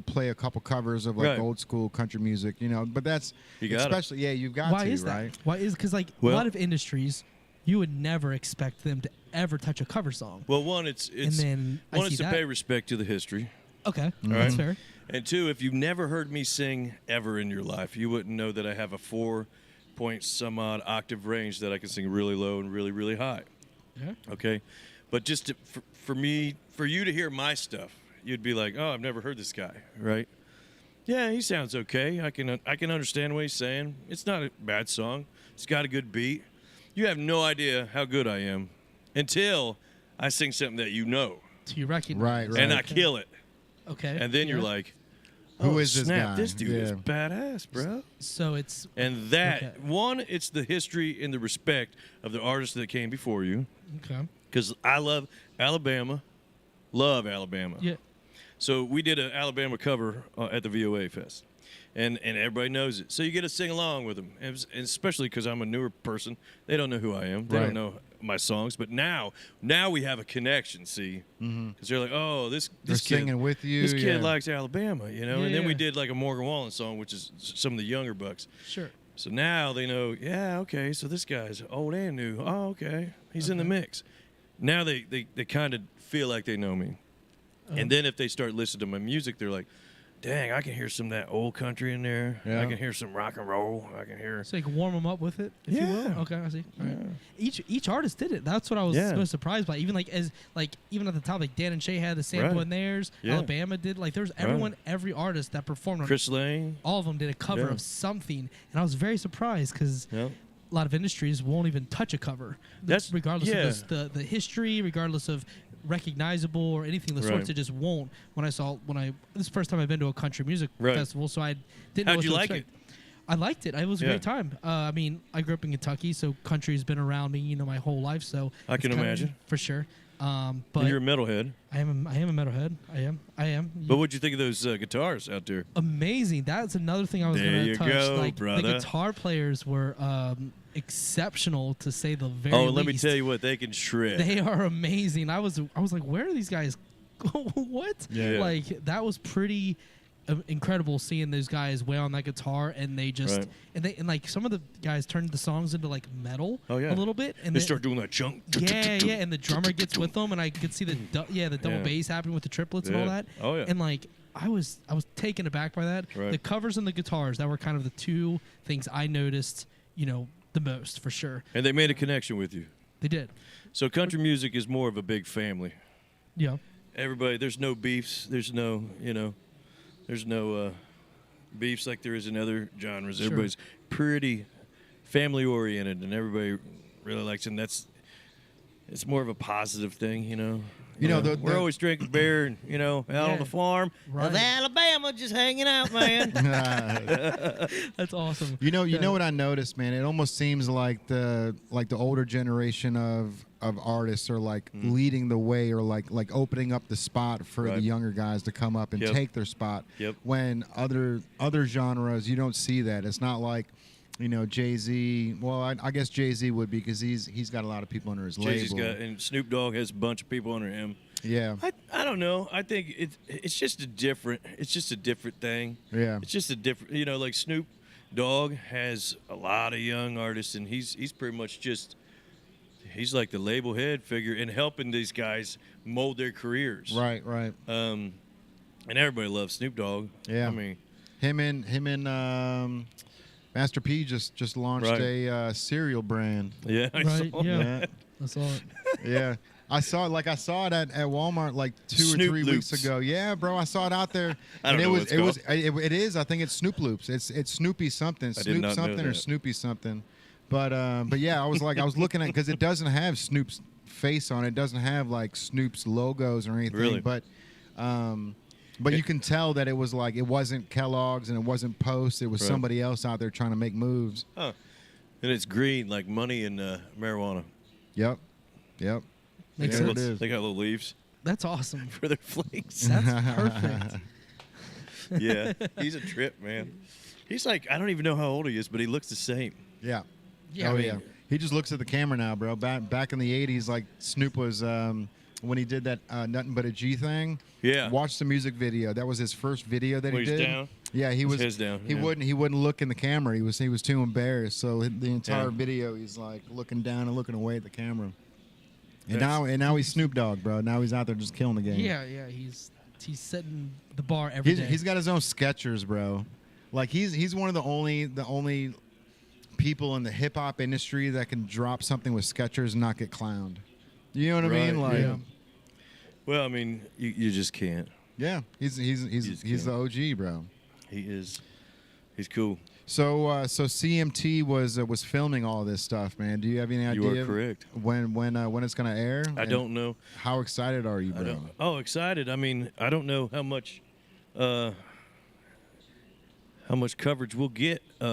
[SPEAKER 1] play a couple covers of like
[SPEAKER 3] Right.
[SPEAKER 1] old school country music, you know. But that's
[SPEAKER 3] You got it.
[SPEAKER 1] especially you've got
[SPEAKER 2] Why
[SPEAKER 1] to,
[SPEAKER 2] is
[SPEAKER 1] right?
[SPEAKER 2] that? Why is because like a
[SPEAKER 3] Well-
[SPEAKER 2] lot of industries, you would never expect them to ever touch a cover song.
[SPEAKER 3] Well, one, it's
[SPEAKER 2] then I
[SPEAKER 3] one,
[SPEAKER 2] see
[SPEAKER 3] it's to
[SPEAKER 2] that.
[SPEAKER 3] pay respect to the history.
[SPEAKER 2] Okay,
[SPEAKER 1] Mm-hmm.
[SPEAKER 2] that's fair.
[SPEAKER 3] And two, if you've never heard me sing ever in your life, you wouldn't know that I have a 4-point-some-odd octave range that I can sing really low and really, really high.
[SPEAKER 2] Yeah.
[SPEAKER 3] Okay? But just for you to hear my stuff, you'd be like, oh, I've never heard this guy, right? Yeah, he sounds okay. I can understand what he's saying. It's not a bad song. It's got a good beat. You have no idea how good I am until I sing something that you know.
[SPEAKER 2] So you recognize.
[SPEAKER 1] Right.
[SPEAKER 3] And I kill it.
[SPEAKER 2] Okay.
[SPEAKER 3] And then you're
[SPEAKER 2] Yeah.
[SPEAKER 3] like,
[SPEAKER 1] Who
[SPEAKER 3] oh,
[SPEAKER 1] is this
[SPEAKER 3] snap,
[SPEAKER 1] guy?
[SPEAKER 3] this dude is
[SPEAKER 1] Yeah.
[SPEAKER 3] badass, bro.
[SPEAKER 2] So it's
[SPEAKER 3] And that,
[SPEAKER 2] Okay.
[SPEAKER 3] one, it's the history and the respect of the artists that came before you.
[SPEAKER 2] okay.
[SPEAKER 3] Because I love Alabama. Love Alabama.
[SPEAKER 2] Yeah.
[SPEAKER 3] So we did an Alabama cover at the VOA Fest. And everybody knows it. So you get to sing along with them. And especially because I'm a newer person. They don't know who I am. They
[SPEAKER 1] Right.
[SPEAKER 3] don't know my songs. But now we have a connection, see? Because they're like, oh, this
[SPEAKER 1] They're
[SPEAKER 3] kid,
[SPEAKER 1] singing with you.
[SPEAKER 3] this kid
[SPEAKER 1] yeah.
[SPEAKER 3] likes Alabama, you know?
[SPEAKER 2] Yeah,
[SPEAKER 3] And then we
[SPEAKER 2] yeah.
[SPEAKER 3] did like a Morgan Wallen song, which is some of the younger bucks.
[SPEAKER 2] Sure.
[SPEAKER 3] So now they know, yeah, okay, so this guy's old and new. Oh, okay. He's in the mix. Now they kind of feel like they know me. And then if they start listening to my music, they're like, dang, I can hear some of that old country in there.
[SPEAKER 1] Yeah.
[SPEAKER 3] I can hear some rock and roll. I can hear.
[SPEAKER 2] So you can warm them up with it, if you will.
[SPEAKER 3] Yeah.
[SPEAKER 2] Okay, I see. All right. Each artist did it. That's what I was
[SPEAKER 3] Yeah.
[SPEAKER 2] most surprised by. Even even at the top, like Dan and Shay had the sample
[SPEAKER 3] Right.
[SPEAKER 2] in theirs.
[SPEAKER 3] Yeah.
[SPEAKER 2] Alabama did. Like there's everyone, every artist that performed on
[SPEAKER 3] Chris Lane.
[SPEAKER 2] all of them did a cover
[SPEAKER 3] Yeah.
[SPEAKER 2] of something, and I was very surprised because
[SPEAKER 3] Yeah.
[SPEAKER 2] a lot of industries won't even touch a cover.
[SPEAKER 3] That's-
[SPEAKER 2] regardless
[SPEAKER 3] yeah.
[SPEAKER 2] of the history, regardless of recognizable or anything of the
[SPEAKER 3] Right.
[SPEAKER 2] sorts. It just won't. This is the first time I've been to a country music
[SPEAKER 3] Right.
[SPEAKER 2] festival, so I didn't know
[SPEAKER 3] How'd
[SPEAKER 2] what
[SPEAKER 3] you
[SPEAKER 2] to
[SPEAKER 3] like
[SPEAKER 2] expect. I liked it. It was a
[SPEAKER 3] Yeah.
[SPEAKER 2] great time. I mean, I grew up in Kentucky, so country's been around me, my whole life. So
[SPEAKER 3] I
[SPEAKER 2] it's
[SPEAKER 3] can
[SPEAKER 2] kinda-
[SPEAKER 3] imagine.
[SPEAKER 2] for sure. But
[SPEAKER 3] And you're a metalhead.
[SPEAKER 2] I am a metalhead. I am.
[SPEAKER 3] But what'd you think of those guitars out there?
[SPEAKER 2] Amazing. That's another thing I was
[SPEAKER 3] There
[SPEAKER 2] going
[SPEAKER 3] you
[SPEAKER 2] to touch.
[SPEAKER 3] go,
[SPEAKER 2] Like
[SPEAKER 3] brother.
[SPEAKER 2] the guitar players were exceptional to say the very
[SPEAKER 3] Oh,
[SPEAKER 2] least.
[SPEAKER 3] let me tell you what, they can shred.
[SPEAKER 2] They are amazing. I was like, where are these guys? What?
[SPEAKER 3] Yeah.
[SPEAKER 2] Like that was pretty incredible seeing those guys wail on that guitar, and they just
[SPEAKER 3] Right.
[SPEAKER 2] and like some of the guys turned the songs into like metal
[SPEAKER 3] Oh, yeah.
[SPEAKER 2] a little bit, and
[SPEAKER 3] They
[SPEAKER 2] then-
[SPEAKER 3] start doing that chunk.
[SPEAKER 2] yeah, and the drummer gets with them, and I could see the double
[SPEAKER 3] Yeah.
[SPEAKER 2] bass happening with the triplets and all
[SPEAKER 3] Yeah.
[SPEAKER 2] that.
[SPEAKER 3] Oh, yeah.
[SPEAKER 2] And like I was taken aback by that.
[SPEAKER 3] Right.
[SPEAKER 2] The covers and the guitars, that were kind of the two things I noticed, the most for sure.
[SPEAKER 3] And they made a connection with you.
[SPEAKER 2] They did.
[SPEAKER 3] So country music is more of a big family.
[SPEAKER 2] Yeah.
[SPEAKER 3] Everybody, there's no beefs. There's no, there's no beefs like there is in other genres.
[SPEAKER 2] Sure.
[SPEAKER 3] Everybody's pretty family oriented, and everybody really likes it. And it's more of a positive thing, we're always drinking beer and out
[SPEAKER 2] Yeah.
[SPEAKER 3] on the farm
[SPEAKER 2] Right.
[SPEAKER 3] of Alabama, just hanging out, man.
[SPEAKER 2] That's awesome.
[SPEAKER 1] You know what I noticed, man? It almost seems like the older generation of artists are like leading the way, or like opening up the spot for
[SPEAKER 3] Right.
[SPEAKER 1] the younger guys to come up and
[SPEAKER 3] Yep.
[SPEAKER 1] take their spot.
[SPEAKER 3] Yep.
[SPEAKER 1] When other genres, you don't see that. It's not like Jay-Z. Well, I guess Jay-Z would be, because he's got a lot of people under his
[SPEAKER 3] Jay-Z's
[SPEAKER 1] label.
[SPEAKER 3] got, and Snoop Dogg has a bunch of people under him.
[SPEAKER 1] Yeah.
[SPEAKER 3] I don't know. I think it's just a different thing.
[SPEAKER 1] Yeah.
[SPEAKER 3] It's just a different, like Snoop Dogg has a lot of young artists, and he's pretty much he's like the label head figure in helping these guys mold their careers.
[SPEAKER 1] Right.
[SPEAKER 3] And everybody loves Snoop Dogg.
[SPEAKER 1] Yeah.
[SPEAKER 3] I mean,
[SPEAKER 1] Him and Master P just launched
[SPEAKER 3] Right.
[SPEAKER 1] a cereal brand.
[SPEAKER 3] yeah. I
[SPEAKER 2] Right,
[SPEAKER 3] saw
[SPEAKER 2] yeah.
[SPEAKER 1] Yeah.
[SPEAKER 2] That's all.
[SPEAKER 1] Yeah. I saw it at Walmart like 2
[SPEAKER 3] Snoop
[SPEAKER 1] or 3
[SPEAKER 3] Loops.
[SPEAKER 1] weeks ago. Yeah, bro, I saw it out there.
[SPEAKER 3] I don't know what it's called.
[SPEAKER 1] It is. I think it's Snoop Loops. It's Snoopy something.
[SPEAKER 3] I did
[SPEAKER 1] Snoop
[SPEAKER 3] not know
[SPEAKER 1] something or
[SPEAKER 3] that.
[SPEAKER 1] Snoopy something. But yeah, I was looking at, because it doesn't have Snoop's face on it. It doesn't have like Snoop's logos or anything.
[SPEAKER 3] Really?
[SPEAKER 1] But you can tell that it was like, it wasn't Kellogg's and it wasn't Post. It was
[SPEAKER 3] Right.
[SPEAKER 1] somebody else out there trying to make moves.
[SPEAKER 3] Huh. And it's green, like money and marijuana.
[SPEAKER 1] Yep.
[SPEAKER 2] Makes
[SPEAKER 1] There
[SPEAKER 2] sense.
[SPEAKER 1] it is.
[SPEAKER 3] They got little leaves
[SPEAKER 2] That's awesome.
[SPEAKER 3] for their flakes.
[SPEAKER 2] That's perfect.
[SPEAKER 3] Yeah, he's a trip, man. He's like, I don't even know how old he is, but he looks the same.
[SPEAKER 1] Yeah.
[SPEAKER 2] Yeah,
[SPEAKER 1] Oh
[SPEAKER 2] I mean-
[SPEAKER 1] yeah. He just looks at the camera now, bro. Back in the '80s, like Snoop was when he did that Nothing But a G thing.
[SPEAKER 3] Yeah.
[SPEAKER 1] Watch the music video. That was his first video that
[SPEAKER 3] When
[SPEAKER 1] he
[SPEAKER 3] he's
[SPEAKER 1] did.
[SPEAKER 3] down?
[SPEAKER 1] Yeah, he was.
[SPEAKER 3] He's down,
[SPEAKER 1] He
[SPEAKER 3] yeah.
[SPEAKER 1] wouldn't look in the camera. He was too embarrassed. So the entire
[SPEAKER 3] Yeah.
[SPEAKER 1] video, he's like looking down and looking away at the camera. And
[SPEAKER 3] That's-
[SPEAKER 1] now he's Snoop Dogg, bro. Now he's out there just killing the game.
[SPEAKER 2] Yeah, he's setting the bar every day.
[SPEAKER 1] He's got his own Skechers, bro. Like he's one of the only people in the hip hop industry that can drop something with Skechers and not get clowned. You know what I mean?
[SPEAKER 3] Right,
[SPEAKER 1] Like,
[SPEAKER 3] yeah. Well, I mean, you just can't.
[SPEAKER 1] yeah, he's
[SPEAKER 3] just
[SPEAKER 1] the OG, bro.
[SPEAKER 3] He is. He's cool.
[SPEAKER 1] So CMT was filming all this stuff, man. Do you have any
[SPEAKER 3] You
[SPEAKER 1] idea
[SPEAKER 3] are correct.
[SPEAKER 1] when it's gonna air?
[SPEAKER 3] I
[SPEAKER 1] And
[SPEAKER 3] don't know.
[SPEAKER 1] How excited are you,
[SPEAKER 3] I
[SPEAKER 1] bro?
[SPEAKER 3] don't. Oh, excited. I mean, I don't know how much coverage we'll get. You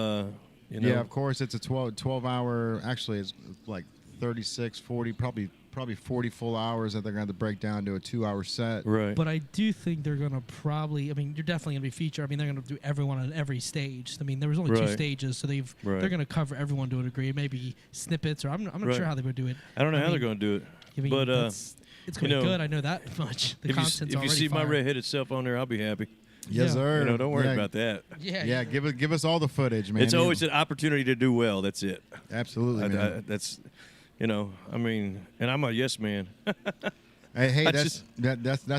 [SPEAKER 3] know.
[SPEAKER 1] Yeah, of course. It's a 12 hour. Actually, it's like 36, 40, probably 40 full hours that they're going to break down to a 2-hour set.
[SPEAKER 3] Right.
[SPEAKER 2] But I do think they're going to probably, I mean, you're definitely going to be featured. I mean, they're going to do everyone on every stage. I mean, there was only 2
[SPEAKER 3] Right.
[SPEAKER 2] stages, so
[SPEAKER 3] Right.
[SPEAKER 2] they're going to cover everyone to a degree. Maybe snippets, or I'm not
[SPEAKER 3] Right.
[SPEAKER 2] sure how they would do it.
[SPEAKER 3] I don't know how
[SPEAKER 2] mean,
[SPEAKER 3] they're going to do it.
[SPEAKER 2] I mean,
[SPEAKER 3] but
[SPEAKER 2] it's going to
[SPEAKER 3] you
[SPEAKER 2] be
[SPEAKER 3] know,
[SPEAKER 2] good. I know that much. The
[SPEAKER 3] if
[SPEAKER 2] content's
[SPEAKER 3] you
[SPEAKER 2] already
[SPEAKER 3] see my
[SPEAKER 2] fire.
[SPEAKER 3] redheaded self on there, I'll be happy.
[SPEAKER 1] Yes,
[SPEAKER 2] Yeah.
[SPEAKER 1] sir.
[SPEAKER 3] You know, don't worry
[SPEAKER 1] Yeah.
[SPEAKER 3] about that.
[SPEAKER 2] Yeah.
[SPEAKER 1] Give us all the footage, man.
[SPEAKER 3] It's always an opportunity to do well. That's it.
[SPEAKER 1] Absolutely, man.
[SPEAKER 3] That's, you know, I mean, and I'm a yes man.
[SPEAKER 1] Hey,
[SPEAKER 3] I
[SPEAKER 1] that's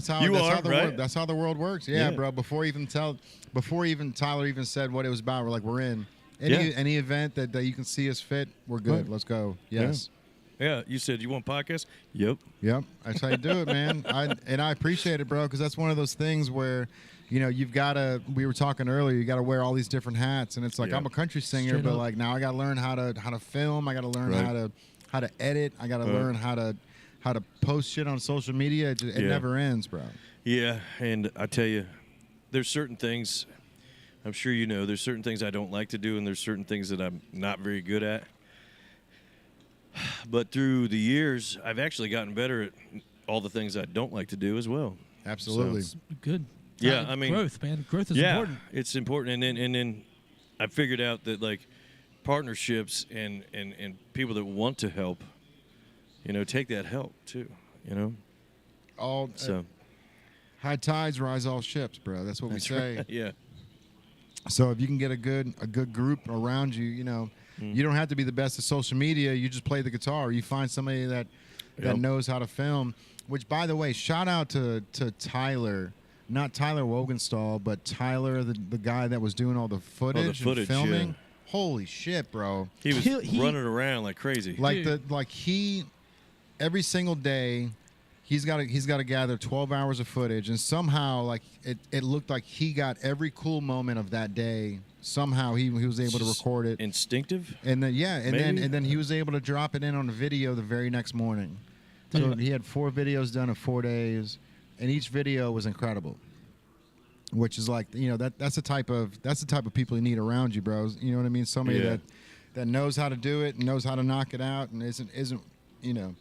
[SPEAKER 1] how
[SPEAKER 3] You
[SPEAKER 1] that's
[SPEAKER 3] are,
[SPEAKER 1] how the
[SPEAKER 3] right?
[SPEAKER 1] world, that's how the world works. Yeah,
[SPEAKER 3] Yeah.
[SPEAKER 1] bro. Before even Tyler even said what it was about, we're like, we're in.
[SPEAKER 3] Yeah.
[SPEAKER 1] Any event that you can see us fit, we're good.
[SPEAKER 3] Right.
[SPEAKER 1] Let's go. Yes.
[SPEAKER 3] Yeah, you said you want podcast? Yep.
[SPEAKER 1] Yep. That's how you do it, man. I appreciate it, bro, because that's one of those things where, you know, you've got to. We were talking earlier. You got to wear all these different hats, and it's like
[SPEAKER 3] Yeah.
[SPEAKER 1] I'm a country singer,
[SPEAKER 2] Straight
[SPEAKER 1] but
[SPEAKER 2] up.
[SPEAKER 1] like now I got to learn how to film. I got to learn
[SPEAKER 3] Right.
[SPEAKER 1] how to edit. I got to
[SPEAKER 3] Right.
[SPEAKER 1] learn how to post shit on social media. It
[SPEAKER 3] Yeah.
[SPEAKER 1] never ends, bro.
[SPEAKER 3] Yeah, and I tell you, there's certain things. I'm sure you know. There's certain things I don't like to do, and there's certain things that I'm not very good at. But through the years, I've actually gotten better at all the things I don't like to do as well.
[SPEAKER 1] Absolutely.
[SPEAKER 2] It's good.
[SPEAKER 3] Yeah, I mean,
[SPEAKER 2] growth, man. Growth is
[SPEAKER 3] yeah,
[SPEAKER 2] important.
[SPEAKER 3] it's important. And then I figured out that like partnerships and people that want to help, you know, take that help too. You know,
[SPEAKER 1] All
[SPEAKER 3] so
[SPEAKER 1] high tides rise all ships, bro. That's what we say.
[SPEAKER 3] yeah,
[SPEAKER 1] So if you can get a good group around you, you know, you don't have to be the best at social media. You just play the guitar. You find somebody that
[SPEAKER 3] Yep.
[SPEAKER 1] knows how to film. Which, by the way, shout out to Tyler, not Tyler Wogenstall, but Tyler, the guy that was doing all the footage,
[SPEAKER 3] footage,
[SPEAKER 1] and filming.
[SPEAKER 3] yeah.
[SPEAKER 1] Holy shit, bro!
[SPEAKER 3] he was
[SPEAKER 2] He-
[SPEAKER 3] running around like crazy.
[SPEAKER 1] He every single day. He's got to gather 12 hours of footage, and somehow, like it looked like he got every cool moment of that day. Somehow he was able to record it,
[SPEAKER 3] Instinctive.
[SPEAKER 1] and then
[SPEAKER 3] Maybe?
[SPEAKER 1] and then he was able to drop it in on a video the very next morning. So
[SPEAKER 2] Dude.
[SPEAKER 1] he had 4 videos done in 4 days, and each video was incredible. Which is like, you know, that's the type of people you need around you, bros. You know what I mean? Somebody
[SPEAKER 3] Yeah.
[SPEAKER 1] that knows how to do it, and knows how to knock it out, and isn't you know.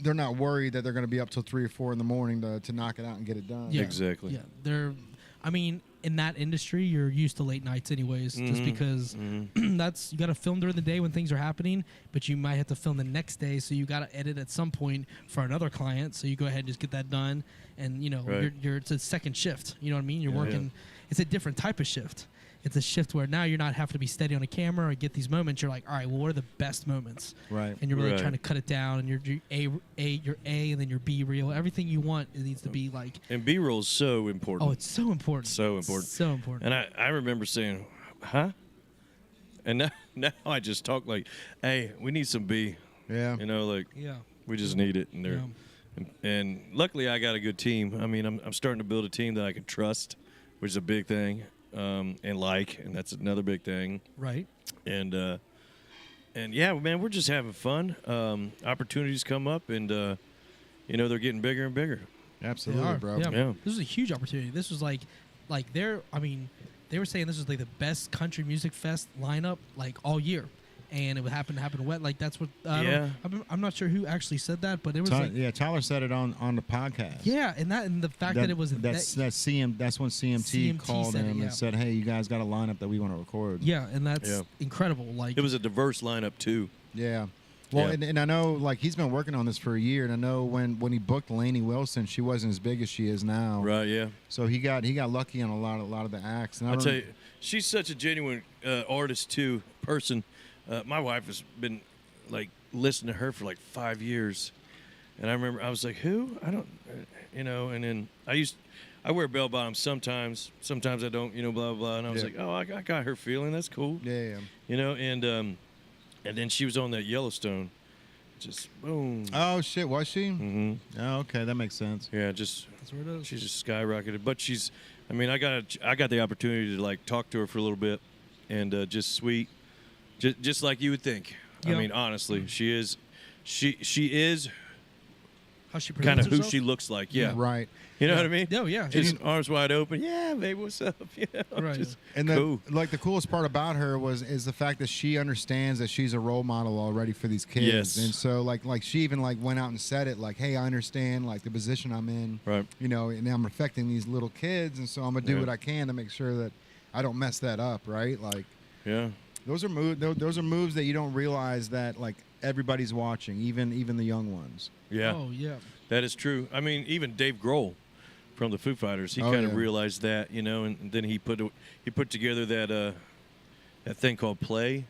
[SPEAKER 1] They're not worried that they're going to be up till 3 or 4 in the morning to knock it out and get it done.
[SPEAKER 2] Yeah.
[SPEAKER 3] Exactly.
[SPEAKER 2] Yeah, they're. I mean, in that industry, you're used to late nights anyways, just because that's you got to film during the day when things are happening, but you might have to film the next day, so you got to edit at some point for another client. So you go ahead and just get that done, and you know,
[SPEAKER 3] Right.
[SPEAKER 2] you're it's a second shift. You know what I mean? You're
[SPEAKER 3] Yeah,
[SPEAKER 2] working.
[SPEAKER 3] yeah.
[SPEAKER 2] It's a different type of shift. It's a shift where now you're not having to be steady on a camera or get these moments. You're like, all right, well, what are the best moments?
[SPEAKER 1] Right.
[SPEAKER 2] And you're really
[SPEAKER 3] Right.
[SPEAKER 2] trying to cut it down, and your A, and then your B reel. Everything you want, it needs to be like.
[SPEAKER 3] And B-roll is so important.
[SPEAKER 2] Oh, it's so important.
[SPEAKER 3] So important.
[SPEAKER 2] So important.
[SPEAKER 3] And I remember saying, huh? And now I just talk like, hey, we need some B.
[SPEAKER 1] Yeah.
[SPEAKER 3] You know, like,
[SPEAKER 2] Yeah.
[SPEAKER 3] We just need it, and and luckily I got a good team. I mean, I'm starting to build a team that I can trust, which is a big thing, and that's another big thing.
[SPEAKER 2] Right.
[SPEAKER 3] And yeah, man, we're just having fun. Opportunities come up, and they're getting bigger and bigger.
[SPEAKER 1] Absolutely, bro.
[SPEAKER 2] Yeah. This was a huge opportunity. This was like they were saying this was like the best country music fest lineup like all year, and it would happen wet. Like that's what. I'm not sure who actually said that, but it was
[SPEAKER 1] Tyler said it on the podcast.
[SPEAKER 2] Yeah, and the fact that it was
[SPEAKER 1] that's when CMT called him and said, "Hey, you guys got a lineup that we want to record."
[SPEAKER 2] Yeah, and that's incredible. Like
[SPEAKER 3] it was a diverse lineup too.
[SPEAKER 1] Yeah. Well, and I know like he's been working on this for a year, and I know when he booked Lainey Wilson, she wasn't as big as she is now.
[SPEAKER 3] Right. Yeah.
[SPEAKER 1] So he got lucky on a lot of the acts. And
[SPEAKER 3] I'll tell you, she's such a genuine artist too, person. My wife has been like listening to her for like 5 years, and I remember I was like, "Who? I don't, And then I wear bell bottoms sometimes I don't, blah blah blah. And I was like, "Oh, I got her feeling. That's cool."
[SPEAKER 1] Yeah.
[SPEAKER 3] And then she was on that Yellowstone, just boom.
[SPEAKER 1] Oh shit, was she?
[SPEAKER 3] Mm-hmm.
[SPEAKER 1] Oh, okay, that makes sense.
[SPEAKER 3] Yeah,
[SPEAKER 2] that's where it is.
[SPEAKER 3] She's just skyrocketed. But I got the opportunity to like talk to her for a little bit, and just sweet, just like you would think. Yep. I mean, honestly, she is
[SPEAKER 2] how she
[SPEAKER 3] kind of who
[SPEAKER 2] herself?
[SPEAKER 3] she looks like. Yeah,
[SPEAKER 1] right.
[SPEAKER 3] You know what I mean?
[SPEAKER 2] Oh, yeah.
[SPEAKER 3] Just arms wide open. Yeah, babe, what's up?
[SPEAKER 2] Right.
[SPEAKER 3] Just
[SPEAKER 1] and
[SPEAKER 3] cool.
[SPEAKER 1] The coolest part about her is the fact that she understands that she's a role model already for these kids.
[SPEAKER 3] Yes.
[SPEAKER 1] And so like she even like went out and said it like, hey, I understand like the position I'm in.
[SPEAKER 3] Right.
[SPEAKER 1] And I'm affecting these little kids, and so I'm gonna do what I can to make sure that I don't mess that up. Right. Like.
[SPEAKER 3] Yeah.
[SPEAKER 1] Those are moves that you don't realize that like everybody's watching, even the young ones.
[SPEAKER 3] Yeah.
[SPEAKER 2] Oh yeah.
[SPEAKER 3] That is true. I mean, even Dave Grohl from the Foo Fighters, he kind of realized that, and then he put together that thing called Play,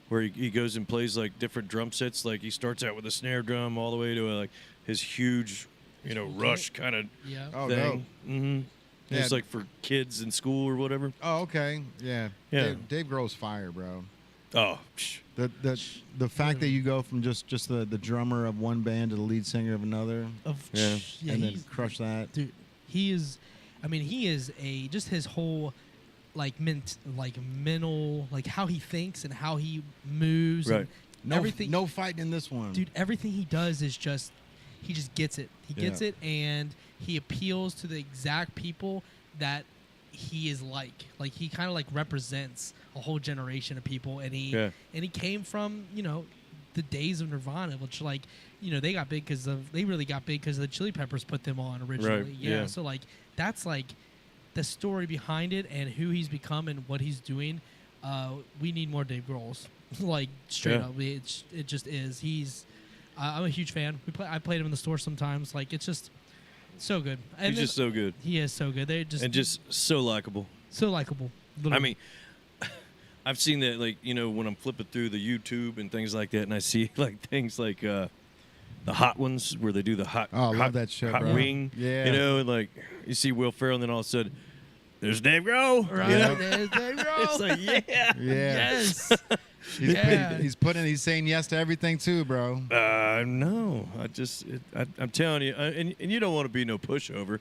[SPEAKER 3] where he goes and plays like different drum sets. Like he starts out with a snare drum all the way to like his huge, Rush kind of thing. Mm-hmm. Yeah. It's like for kids in school or whatever.
[SPEAKER 1] Oh, okay. Yeah.
[SPEAKER 3] Yeah.
[SPEAKER 1] Dave Grohl's fire, bro.
[SPEAKER 3] Oh.
[SPEAKER 1] The fact that you go from just the drummer of one band to the lead singer of another, and then crush that,
[SPEAKER 2] dude. He is just his whole mental, like how he thinks and how he moves,
[SPEAKER 3] right?
[SPEAKER 2] Everything.
[SPEAKER 1] No fighting in this one,
[SPEAKER 2] dude. Everything he does is he just gets it. He gets it, and he appeals to the exact people that he is like he kind of like represents a whole generation of people, and he came from the days of Nirvana, which they got big they really got big because the Chili Peppers put them on originally.
[SPEAKER 3] Right.
[SPEAKER 2] Yeah, so like that's like the story behind it and who he's become and what he's doing. We need more Dave Grohls, like straight up. It just is. I'm a huge fan. I played him in the store sometimes. Like it's just so good. And
[SPEAKER 3] he's just so good.
[SPEAKER 2] He is so good.
[SPEAKER 3] Just so likable.
[SPEAKER 2] So likable.
[SPEAKER 3] I mean, I've seen that when I'm flipping through the YouTube and things like that, and I see like things like the hot ones where they do the hot.
[SPEAKER 1] Oh, I love that shit,
[SPEAKER 3] hot
[SPEAKER 1] bro.
[SPEAKER 3] wing.
[SPEAKER 1] Yeah.
[SPEAKER 3] And like you see Will Ferrell, and then all of a sudden, there's Dave Grohl.
[SPEAKER 2] Right. There's Dave Grohl.
[SPEAKER 3] It's like
[SPEAKER 2] yes.
[SPEAKER 1] He's saying yes to everything too, bro.
[SPEAKER 3] No, I'm telling you, and you don't want to be no pushover.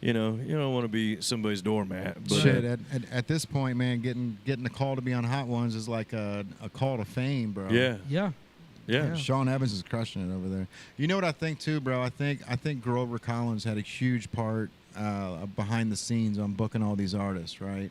[SPEAKER 3] You don't want to be somebody's doormat. But
[SPEAKER 1] shit, at this point, man, getting the call to be on Hot Ones is like a call to fame, bro.
[SPEAKER 3] Yeah.
[SPEAKER 1] Sean Evans is crushing it over there. You know what I think too, bro? I think Grover Collins had a huge part behind the scenes on booking all these artists, right?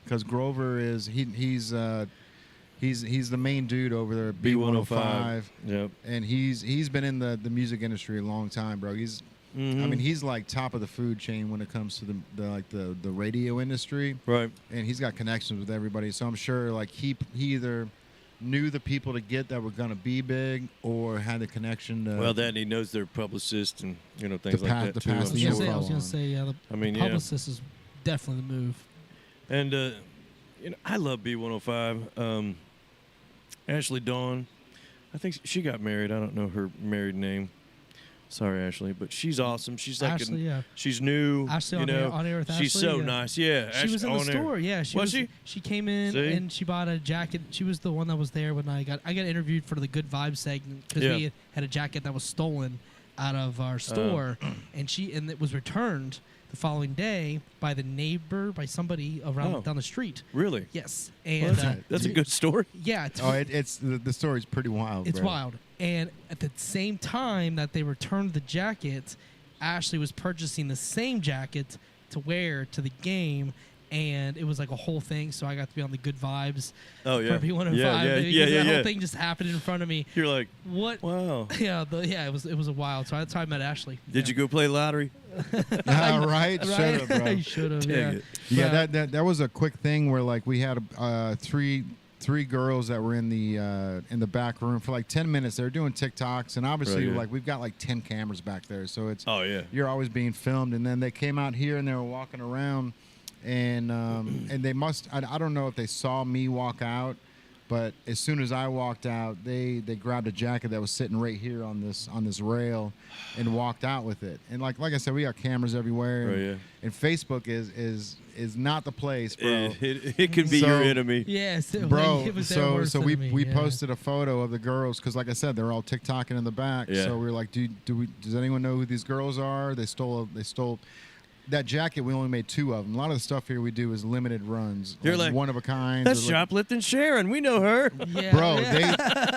[SPEAKER 1] Because Grover is he's the main dude over there at B105.
[SPEAKER 3] Yep.
[SPEAKER 1] And he's been in the music industry a long time, bro. He's he's like top of the food chain when it comes to the radio industry.
[SPEAKER 3] Right.
[SPEAKER 1] And he's got connections with everybody. So I'm sure like he either knew the people to get that were going to be big or had the connection to
[SPEAKER 3] that and he knows their publicist and things like that too.
[SPEAKER 2] I was going to say the publicist is definitely the move.
[SPEAKER 3] And I love B105. Ashley Dawn, I think she got married. I don't know her married name. Sorry, Ashley, but she's awesome. She's like,
[SPEAKER 2] Ashley,
[SPEAKER 3] she's new.
[SPEAKER 2] Ashley
[SPEAKER 3] you know,
[SPEAKER 2] on air with
[SPEAKER 3] she's
[SPEAKER 2] Ashley,
[SPEAKER 3] so nice. Yeah,
[SPEAKER 2] she was in the store. Yeah,
[SPEAKER 3] was she?
[SPEAKER 2] She came in and she bought a jacket. She was the one that was there when I got interviewed for the Good Vibes segment because we had a jacket that was stolen out of our store, and it was returned the following day by by somebody around down the street.
[SPEAKER 3] Really?
[SPEAKER 2] Yes. And
[SPEAKER 3] that's a good story.
[SPEAKER 2] Yeah.
[SPEAKER 1] It's the story's pretty wild.
[SPEAKER 2] It's wild. And at the same time that they returned the jacket, Ashley was purchasing the same jacket to wear to the game, and it was like a whole thing. So I got to be on the Good Vibes.
[SPEAKER 3] Oh yeah.
[SPEAKER 2] For B105.
[SPEAKER 3] Yeah.
[SPEAKER 2] That whole thing just happened in front of me.
[SPEAKER 3] You're like,
[SPEAKER 2] what?
[SPEAKER 3] Wow.
[SPEAKER 2] It was a wild. So that's how I met Ashley.
[SPEAKER 3] Did you go play lottery?
[SPEAKER 1] Right. Should have, bro.
[SPEAKER 2] I should have. Yeah.
[SPEAKER 1] Yeah. That was a quick thing where like we had three girls that were in the back room for like 10 minutes. They were doing TikToks, and obviously like we've got like 10 cameras back there, so it's you're always being filmed. And then they came out here and they were walking around, and they must I don't know if they saw me walk out, but as soon as I walked out, they grabbed a jacket that was sitting right here on this rail and walked out with it. And like I said, we got cameras everywhere, and Facebook is not the place, bro.
[SPEAKER 3] It can be your enemy.
[SPEAKER 2] Yes,
[SPEAKER 1] bro.
[SPEAKER 2] It was
[SPEAKER 1] so we posted a photo of the girls because, like I said, they're all TikToking in the back.
[SPEAKER 3] Yeah.
[SPEAKER 1] So we were like, does anyone know who these girls are? They stole that jacket. We only made 2 of them. A lot of the stuff here we do is limited runs.
[SPEAKER 3] You're like
[SPEAKER 1] one of a kind.
[SPEAKER 3] That's shoplifting Sharon. We know her.
[SPEAKER 2] Yeah,
[SPEAKER 1] bro,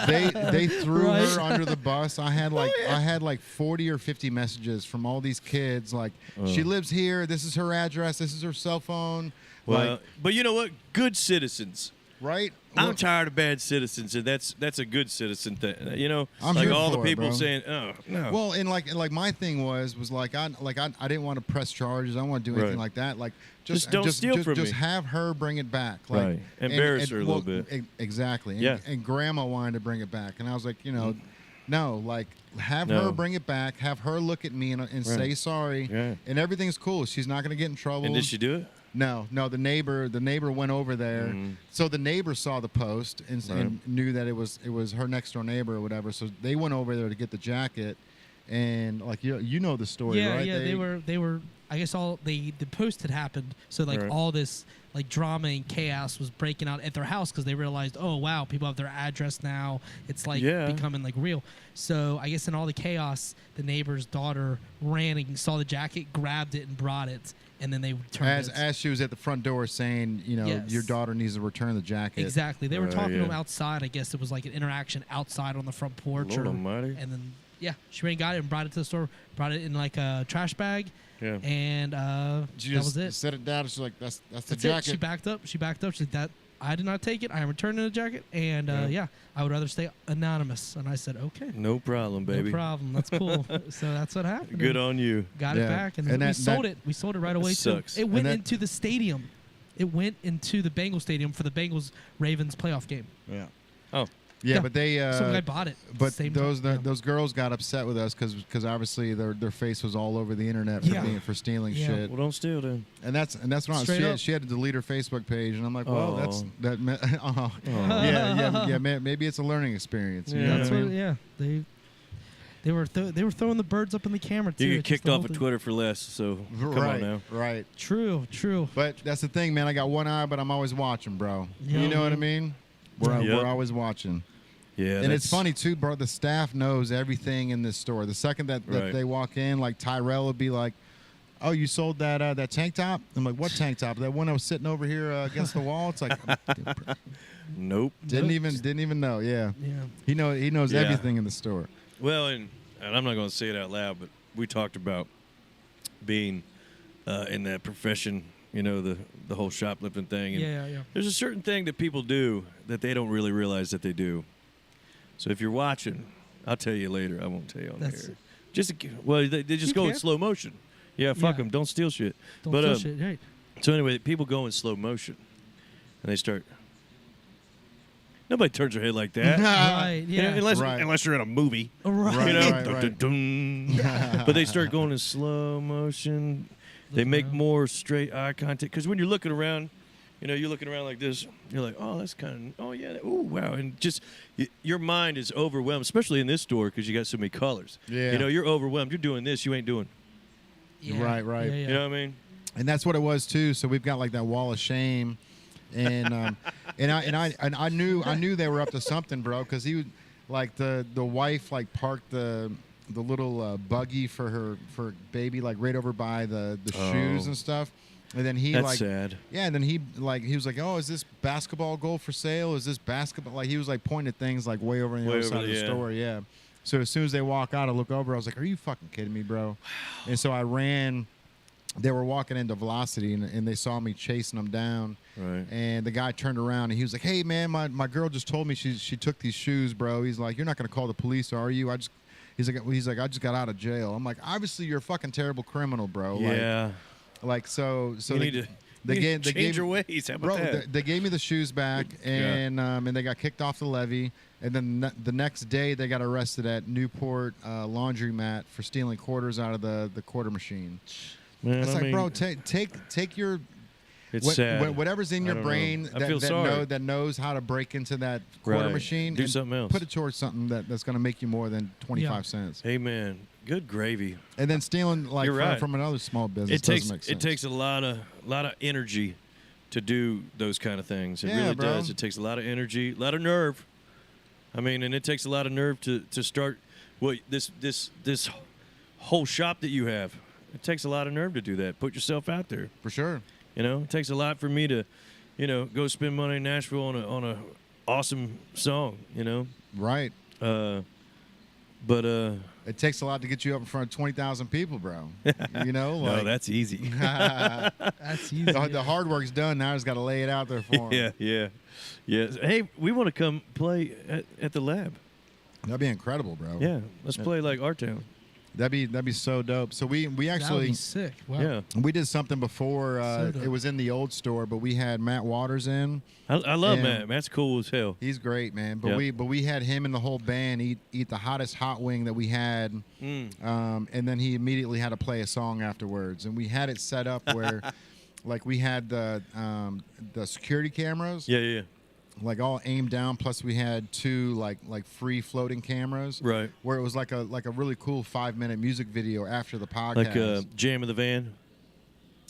[SPEAKER 1] they threw her under the bus. I had like 40 or 50 messages from all these kids like, she lives here, this is her address, this is her cell phone.
[SPEAKER 3] Well, but you know what? Good citizens.
[SPEAKER 1] Right?
[SPEAKER 3] I'm tired of bad citizens, and that's a good citizen thing. You know,
[SPEAKER 1] I'm
[SPEAKER 3] like
[SPEAKER 1] here
[SPEAKER 3] all the
[SPEAKER 1] for it,
[SPEAKER 3] people
[SPEAKER 1] bro.
[SPEAKER 3] saying, "Oh no."
[SPEAKER 1] Well, and like my thing was I didn't want to press charges. I don't want to do anything like that. Like
[SPEAKER 3] just don't steal from me.
[SPEAKER 1] Just have her bring it back. Like,
[SPEAKER 3] right. Embarrass her a little bit.
[SPEAKER 1] Exactly.
[SPEAKER 3] Yeah.
[SPEAKER 1] And Grandma wanted to bring it back, and I was like, no, like have her bring it back. Have her look at me and say sorry, and everything's cool. She's not going to get in trouble.
[SPEAKER 3] And did she do it?
[SPEAKER 1] No. The neighbor went over there. So the neighbor saw the post and knew that it was her next door neighbor or whatever. So they went over there to get the jacket, and like you know the story, right?
[SPEAKER 2] Yeah, they were. I guess the post had happened, so like all this like drama and chaos was breaking out at their house because they realized, oh wow, people have their address now. It's like becoming like real. So I guess in all the chaos, the neighbor's daughter ran and saw the jacket, grabbed it, and brought it. And then they turned
[SPEAKER 1] as she was at the front door saying, your daughter needs to return the jacket.
[SPEAKER 2] Exactly. They were talking to him outside. I guess it was like an interaction outside on the front porch.
[SPEAKER 3] Lord almighty.
[SPEAKER 2] And then, she ran and got it and brought it to the store, brought it in like a trash bag. Yeah. And that was it.
[SPEAKER 1] Set it down. She's like, that's the jacket.
[SPEAKER 2] She backed up. She said, that I did not take it. I am returning the jacket. And I would rather stay anonymous. And I said, okay.
[SPEAKER 3] No problem, baby.
[SPEAKER 2] No problem. That's cool. So that's what happened.
[SPEAKER 3] Good on you.
[SPEAKER 2] Got it back. And we sold it. We sold it right away, too.
[SPEAKER 3] Sucks.
[SPEAKER 2] It went into the stadium. It went into the Bengals stadium for the Bengals-Ravens playoff game.
[SPEAKER 1] Yeah.
[SPEAKER 3] Oh.
[SPEAKER 1] Yeah, but they.
[SPEAKER 2] Some guy bought it.
[SPEAKER 1] But those girls got upset with us because obviously their face was all over the internet for stealing shit.
[SPEAKER 3] Well, don't steal then.
[SPEAKER 1] And that's wrong. She had to delete her Facebook page, and I'm like, well, maybe it's a learning experience. You know what I mean?
[SPEAKER 2] They were throwing the birds up in the camera too.
[SPEAKER 3] You get kicked off of Twitter for less, so come on now.
[SPEAKER 1] Right.
[SPEAKER 2] True.
[SPEAKER 1] But that's the thing, man. I got one eye, but I'm always watching, bro. You know what I mean? We're always watching.
[SPEAKER 3] Yeah,
[SPEAKER 1] and it's funny too, bro. The staff knows everything in this store. The second that they walk in, like Tyrell would be like, "Oh, you sold that tank top?" I'm like, "What tank top? That one that was sitting over here against the wall?" It's like,
[SPEAKER 3] nope.
[SPEAKER 1] Didn't even know. Yeah. He knows everything in the store.
[SPEAKER 3] Well, and I'm not going to say it out loud, but we talked about being in that profession. You know, the whole shoplifting thing. And there's a certain thing that people do that they don't really realize that they do. So if you're watching, I'll tell you later. I won't tell you on here. They just go in slow motion. Yeah, fuck them. Don't steal shit.
[SPEAKER 2] Don't steal shit, right.
[SPEAKER 3] So anyway, people go in slow motion, and they start. Nobody turns their head like that.
[SPEAKER 2] Right, yeah.
[SPEAKER 3] Unless you're in a movie.
[SPEAKER 2] Right.
[SPEAKER 3] You know?
[SPEAKER 1] Right.
[SPEAKER 3] But they start going in slow motion. They make more straight eye contact. Because when you're looking around, you're looking around like this. You're like, oh, that's kind of, oh yeah, oh wow, and just your mind is overwhelmed, especially in this store because you got so many colors.
[SPEAKER 1] Yeah.
[SPEAKER 3] You're overwhelmed. You're doing this, you ain't doing.
[SPEAKER 2] Yeah.
[SPEAKER 1] Right.
[SPEAKER 2] Yeah, yeah.
[SPEAKER 3] You know what I mean?
[SPEAKER 1] And that's what it was too. So we've got like that wall of shame, and I knew they were up to something, bro, because he would, like the wife like parked the little buggy for baby like right over by the shoes and stuff. And then he
[SPEAKER 3] That's sad.
[SPEAKER 1] Yeah, and then he was like, oh, is this basketball goal for sale? Is this basketball? Like he was like pointing at things like way over on the other side of the store. Yeah. So as soon as they walk out, I look over. I was like, are you fucking kidding me, bro? Wow. And so I ran. They were walking into Velocity, and they saw me chasing them down.
[SPEAKER 3] Right.
[SPEAKER 1] And the guy turned around, and he was like, hey, man, my girl just told me she took these shoes, bro. He's like, you're not going to call the police, are you? He's like, I just got out of jail. I'm like, obviously, you're a fucking terrible criminal, bro.
[SPEAKER 3] Yeah.
[SPEAKER 1] So
[SPEAKER 3] you
[SPEAKER 1] they
[SPEAKER 3] need to
[SPEAKER 1] gave
[SPEAKER 3] change your ways. How about that?
[SPEAKER 1] They gave me the shoes back, and they got kicked off the levee. And then the next day, they got arrested at Newport Laundromat for stealing quarters out of the quarter machine.
[SPEAKER 3] Man,
[SPEAKER 1] It's like, bro, take your
[SPEAKER 3] sad.
[SPEAKER 1] Whatever's in your brain that knows how to break into that quarter machine.
[SPEAKER 3] Do
[SPEAKER 1] and
[SPEAKER 3] something else.
[SPEAKER 1] Put it towards something that's going to make you more than 25 cents.
[SPEAKER 3] Hey, man, good gravy.
[SPEAKER 1] And then stealing from another small business doesn't make sense.
[SPEAKER 3] It takes a lot of energy to do those kind of things. It really does. It takes a lot of energy, a lot of nerve. I mean, and it takes a lot of nerve to start this whole shop that you have. It takes a lot of nerve to do that. Put yourself out there.
[SPEAKER 1] For sure.
[SPEAKER 3] It takes a lot for me to, go spend money in Nashville on a awesome song.
[SPEAKER 1] Right.
[SPEAKER 3] But
[SPEAKER 1] it takes a lot to get you up in front of 20,000 people, bro.
[SPEAKER 3] No, that's easy.
[SPEAKER 2] That's easy.
[SPEAKER 1] The hard work's done. Now I just got to lay it out there for them.
[SPEAKER 3] Yeah. Hey, we want to come play at the lab.
[SPEAKER 1] That'd be incredible, bro.
[SPEAKER 3] Yeah, let's play like our town.
[SPEAKER 1] That'd be so dope. So we actually
[SPEAKER 2] that would be sick. Wow.
[SPEAKER 3] Yeah.
[SPEAKER 1] We did something before. It was in the old store, but we had Matt Waters in.
[SPEAKER 3] I love Matt. Matt's cool as hell.
[SPEAKER 1] He's great, man. But we had him and the whole band eat the hottest hot wing that we had, and then he immediately had to play a song afterwards. And we had it set up where, like, we had the security cameras.
[SPEAKER 3] Yeah.
[SPEAKER 1] Like all aimed down. Plus, we had two like free floating cameras.
[SPEAKER 3] Right.
[SPEAKER 1] Where it was like a really cool 5-minute music video after the podcast.
[SPEAKER 3] Like Jam of the Van.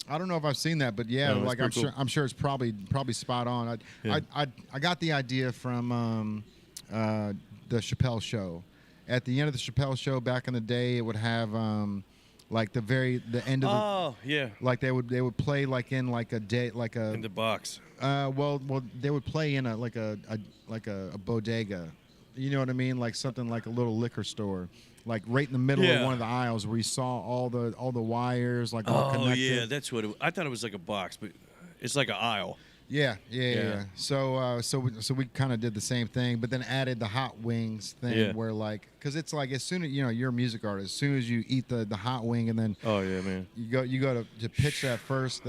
[SPEAKER 1] I don't know if I've seen that, but yeah, like I'm sure it's probably spot on. I got the idea from the Chappelle Show. At the end of the Chappelle Show back in the day, it would have like the end of the.
[SPEAKER 3] Oh yeah.
[SPEAKER 1] Like they would play like in like a day like a
[SPEAKER 3] in the box.
[SPEAKER 1] Well, they would play in a bodega, you know what I mean, like something like a little liquor store, like right in the middle of one of the aisles where you saw all the wires like all connected.
[SPEAKER 3] Oh yeah, that's what I thought it was like a box, but it's like an aisle.
[SPEAKER 1] Yeah. So we kind of did the same thing, but then added the hot wings thing where like, because it's like as soon as you're a music artist, as soon as you eat the hot wing and then
[SPEAKER 3] man,
[SPEAKER 1] you go to pitch that first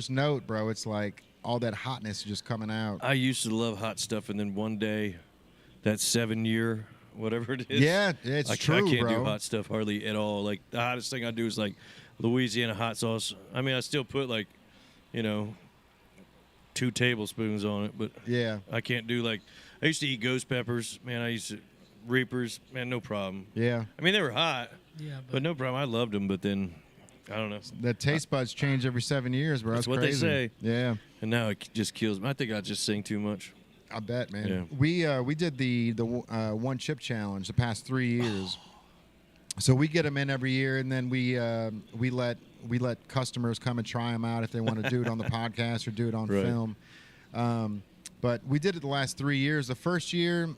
[SPEAKER 1] note, bro, it's like all that hotness is just coming out.
[SPEAKER 3] I used to love hot stuff, and then one day, that 7-year, whatever it is.
[SPEAKER 1] Yeah, it's true, bro.
[SPEAKER 3] I can't do hot stuff hardly at all. Like, the hottest thing I do is, like, Louisiana hot sauce. I mean, I still put, like, 2 tablespoons on it, but I can't do, like, I used to eat ghost peppers. Man, Reapers. Man, no problem.
[SPEAKER 1] Yeah.
[SPEAKER 3] I mean, they were hot,
[SPEAKER 2] but
[SPEAKER 3] no problem. I loved them, but then... I don't know.
[SPEAKER 1] The taste buds change every 7 years, bro.
[SPEAKER 3] That's what
[SPEAKER 1] crazy.
[SPEAKER 3] they say.
[SPEAKER 1] Yeah.
[SPEAKER 3] And now it just kills me. I think I just sing too much.
[SPEAKER 1] I bet, man. Yeah. We did the one chip challenge the past 3 years. So we get them in every year, and then we let customers come and try them out if they want to do it on the podcast or do it on film. But we did it the last 3 years. The first year,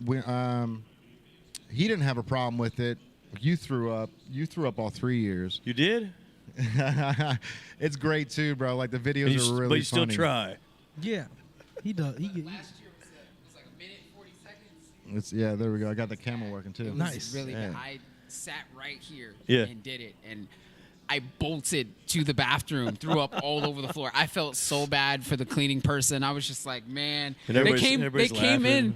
[SPEAKER 1] he didn't have a problem with it. You threw up all 3 years.
[SPEAKER 3] You did?
[SPEAKER 1] It's great too, bro. Like the videos are really funny.
[SPEAKER 3] But you still try.
[SPEAKER 2] Yeah, he does.
[SPEAKER 4] Last year was like a minute 40 seconds.
[SPEAKER 1] There we go. I got the camera working too.
[SPEAKER 2] Nice.
[SPEAKER 4] Really
[SPEAKER 1] yeah.
[SPEAKER 4] good. I sat right here
[SPEAKER 3] Yeah.
[SPEAKER 4] and did it, and
[SPEAKER 5] I bolted to the bathroom, threw up all over the floor. I felt so bad for the cleaning person. I was just like, man.
[SPEAKER 3] And
[SPEAKER 5] They came
[SPEAKER 3] laughing.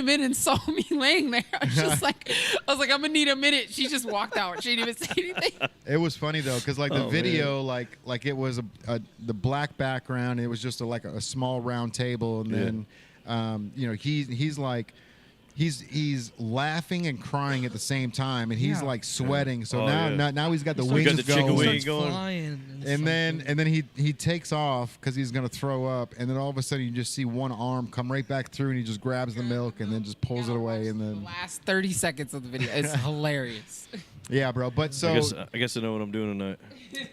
[SPEAKER 5] in and saw me laying there. I was just like, I'm gonna need a minute. She just walked out. She didn't even say anything.
[SPEAKER 1] It was funny though, because like the video, like it was the black background. It was just like a small round table, and then you know, he's like. He's laughing and crying at the same time, and he's like sweating. So now he's got the wings
[SPEAKER 3] got the chicken
[SPEAKER 1] going.
[SPEAKER 3] wing going.
[SPEAKER 1] And then he takes off because he's gonna throw up, and then all of a sudden you just see one arm come right back through, and he just grabs the milk and then just pulls it away, and then
[SPEAKER 5] the last 30 seconds of the video, it's hilarious.
[SPEAKER 1] Yeah, bro. But so
[SPEAKER 3] I guess I know what I'm doing tonight.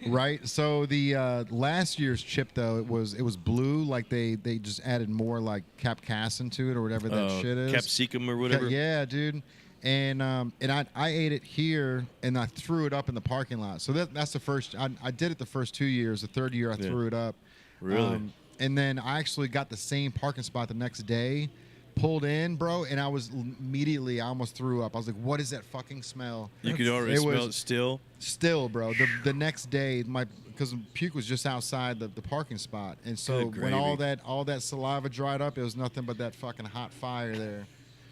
[SPEAKER 1] Right. So the last year's chip though, it was blue. Like they just added more like capsaicin to it or whatever that shit is.
[SPEAKER 3] Capsicum or whatever.
[SPEAKER 1] Yeah, dude. And I ate it here and I threw it up in the parking lot. So that's the first. I did it the first 2 years. The third year I threw it up.
[SPEAKER 3] Really.
[SPEAKER 1] And then I actually got the same parking spot the next day. Pulled in, bro, and I was immediately, I almost threw up. I was like, what is that fucking smell?
[SPEAKER 3] You could already smell it still?
[SPEAKER 1] Still, bro. The next day, because puke was just outside the parking spot. And so when all that saliva dried up, it was nothing but that fucking hot fire there.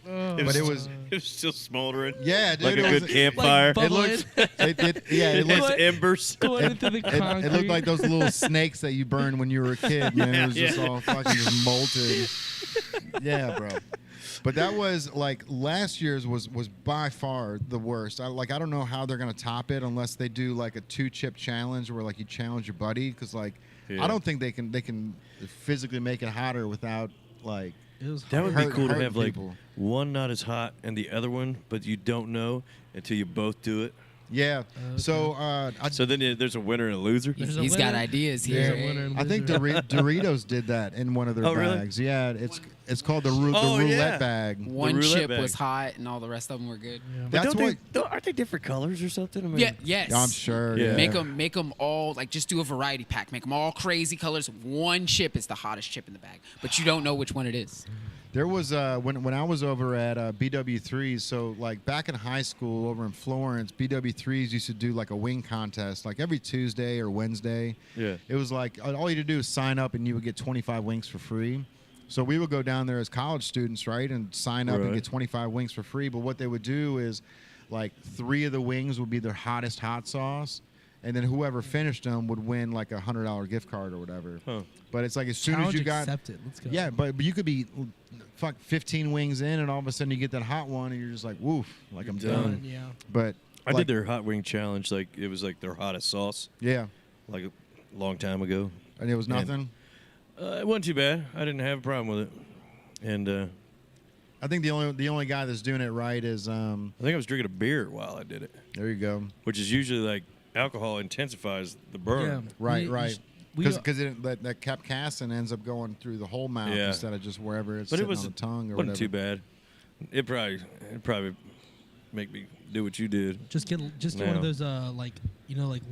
[SPEAKER 1] But it was
[SPEAKER 3] still smoldering.
[SPEAKER 1] Yeah, dude.
[SPEAKER 3] Like a good campfire.
[SPEAKER 2] Like
[SPEAKER 1] it looked, it
[SPEAKER 3] It's embers.
[SPEAKER 2] Going into the concrete.
[SPEAKER 1] it looked like those little snakes that you burned when you were a kid, man. It was just all fucking just molted. Yeah, bro. But that was like last year's was by far the worst. I don't know how they're gonna top it unless they do like a 2-chip challenge where like you challenge your buddy, because like I don't think they can physically make it hotter without like.
[SPEAKER 3] That would be cool to have like
[SPEAKER 1] people.
[SPEAKER 3] one not as hot and the other one, but you don't know until you both do it.
[SPEAKER 1] Yeah.
[SPEAKER 2] Okay.
[SPEAKER 3] So then there's a winner and a loser.
[SPEAKER 5] He's got ideas here.
[SPEAKER 1] I think Doritos did that in one of their bags.
[SPEAKER 3] Really?
[SPEAKER 1] Yeah, it's called the roulette bag.
[SPEAKER 5] One chip
[SPEAKER 3] bag.
[SPEAKER 5] was hot, and all the rest of them were good.
[SPEAKER 2] Yeah.
[SPEAKER 1] That's what.
[SPEAKER 3] Aren't they different colors or something? I mean,
[SPEAKER 5] Yeah, yes.
[SPEAKER 1] I'm sure.
[SPEAKER 3] Yeah.
[SPEAKER 1] Yeah.
[SPEAKER 5] Make them all like just do a variety pack. Make them all crazy colors. One chip is the hottest chip in the bag, but you don't know which one it is.
[SPEAKER 1] There was when I was over at BW3s, so like back in high school over in Florence, BW3s used to do like a wing contest like every Tuesday or Wednesday. Yeah. It was like all you had to do is sign up and you would get 25 wings for free. So we would go down there as college students, right, and sign up and get 25 wings for free. But what they would do is like 3 of the wings would be their hottest hot sauce. And then whoever finished them would win like a $100 gift card or whatever. Huh. But it's like as soon as you got
[SPEAKER 2] accepted. Let's go.
[SPEAKER 1] Yeah, but you could be 15 wings in, and all of a sudden you get that hot one, and you're just like, woof, like I'm done.
[SPEAKER 2] Yeah.
[SPEAKER 1] But
[SPEAKER 3] I did their hot wing challenge. Like it was like their hottest sauce.
[SPEAKER 1] Yeah.
[SPEAKER 3] Like a long time ago.
[SPEAKER 1] And it was nothing.
[SPEAKER 3] It wasn't too bad. I didn't have a problem with it. And
[SPEAKER 1] I think the only guy that's doing it right is
[SPEAKER 3] I think I was drinking a beer while I did it.
[SPEAKER 1] There you go.
[SPEAKER 3] Which is usually like alcohol intensifies the burn.
[SPEAKER 2] Yeah.
[SPEAKER 1] Right. Because that capsaicin ends up going through the whole mouth instead of just wherever it's sitting on the tongue or whatever.
[SPEAKER 3] Wasn't too bad. It probably make me do what you did.
[SPEAKER 2] Just get one of those like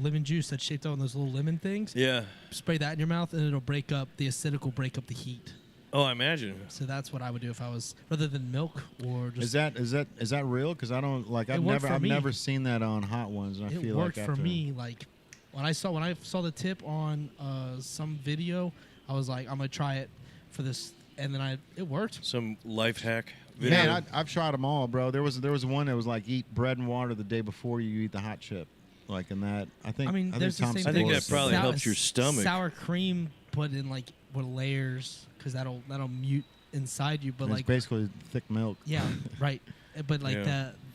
[SPEAKER 2] lemon juice that's shaped on those little lemon things.
[SPEAKER 3] Yeah.
[SPEAKER 2] Spray that in your mouth and it'll break up the acidic will break up the heat.
[SPEAKER 3] Oh, I imagine.
[SPEAKER 2] So that's what I would do if I was rather than milk or just.
[SPEAKER 1] Is that real? Because I don't like I've never seen that on hot ones. And I feel
[SPEAKER 2] worked
[SPEAKER 1] like
[SPEAKER 2] for me. Like when I saw the tip on some video, I was like, I'm gonna try it for this, and then it worked.
[SPEAKER 3] Some life hack video.
[SPEAKER 1] Man, I've tried them all, bro. There was one that was like eat bread and water the day before you eat the hot chip, like in that. I think
[SPEAKER 2] there's the same
[SPEAKER 3] I think that probably helps your stomach.
[SPEAKER 2] Sour cream, but in like with layers, because that'll mute inside you. But
[SPEAKER 1] it's basically thick milk.
[SPEAKER 2] Yeah, right. But like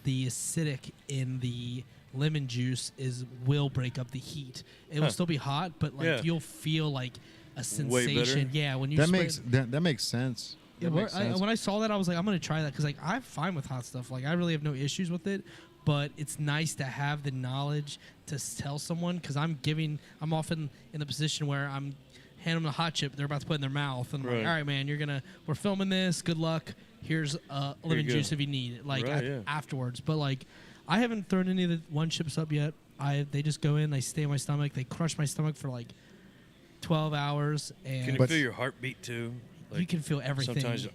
[SPEAKER 2] the acidic in the lemon juice will break up the heat. It will still be hot, but like you'll feel like a sensation. Yeah, when you
[SPEAKER 1] that makes sense.
[SPEAKER 2] When I saw that, I was like, I'm gonna try that because like I'm fine with hot stuff. Like I really have no issues with it, but it's nice to have the knowledge to tell someone because I'm often in the position where I'm handing them the hot chip they're about to put in their mouth, and I'm like, all right, man, we're filming this. Good luck. Here's lemon juice if you need it. Like afterwards, but like. I haven't thrown any of the one chips up yet. They just go in, they stay in my stomach, they crush my stomach for like 12 hours. And
[SPEAKER 3] can you feel your heartbeat too?
[SPEAKER 2] Like you can feel everything.
[SPEAKER 3] Sometimes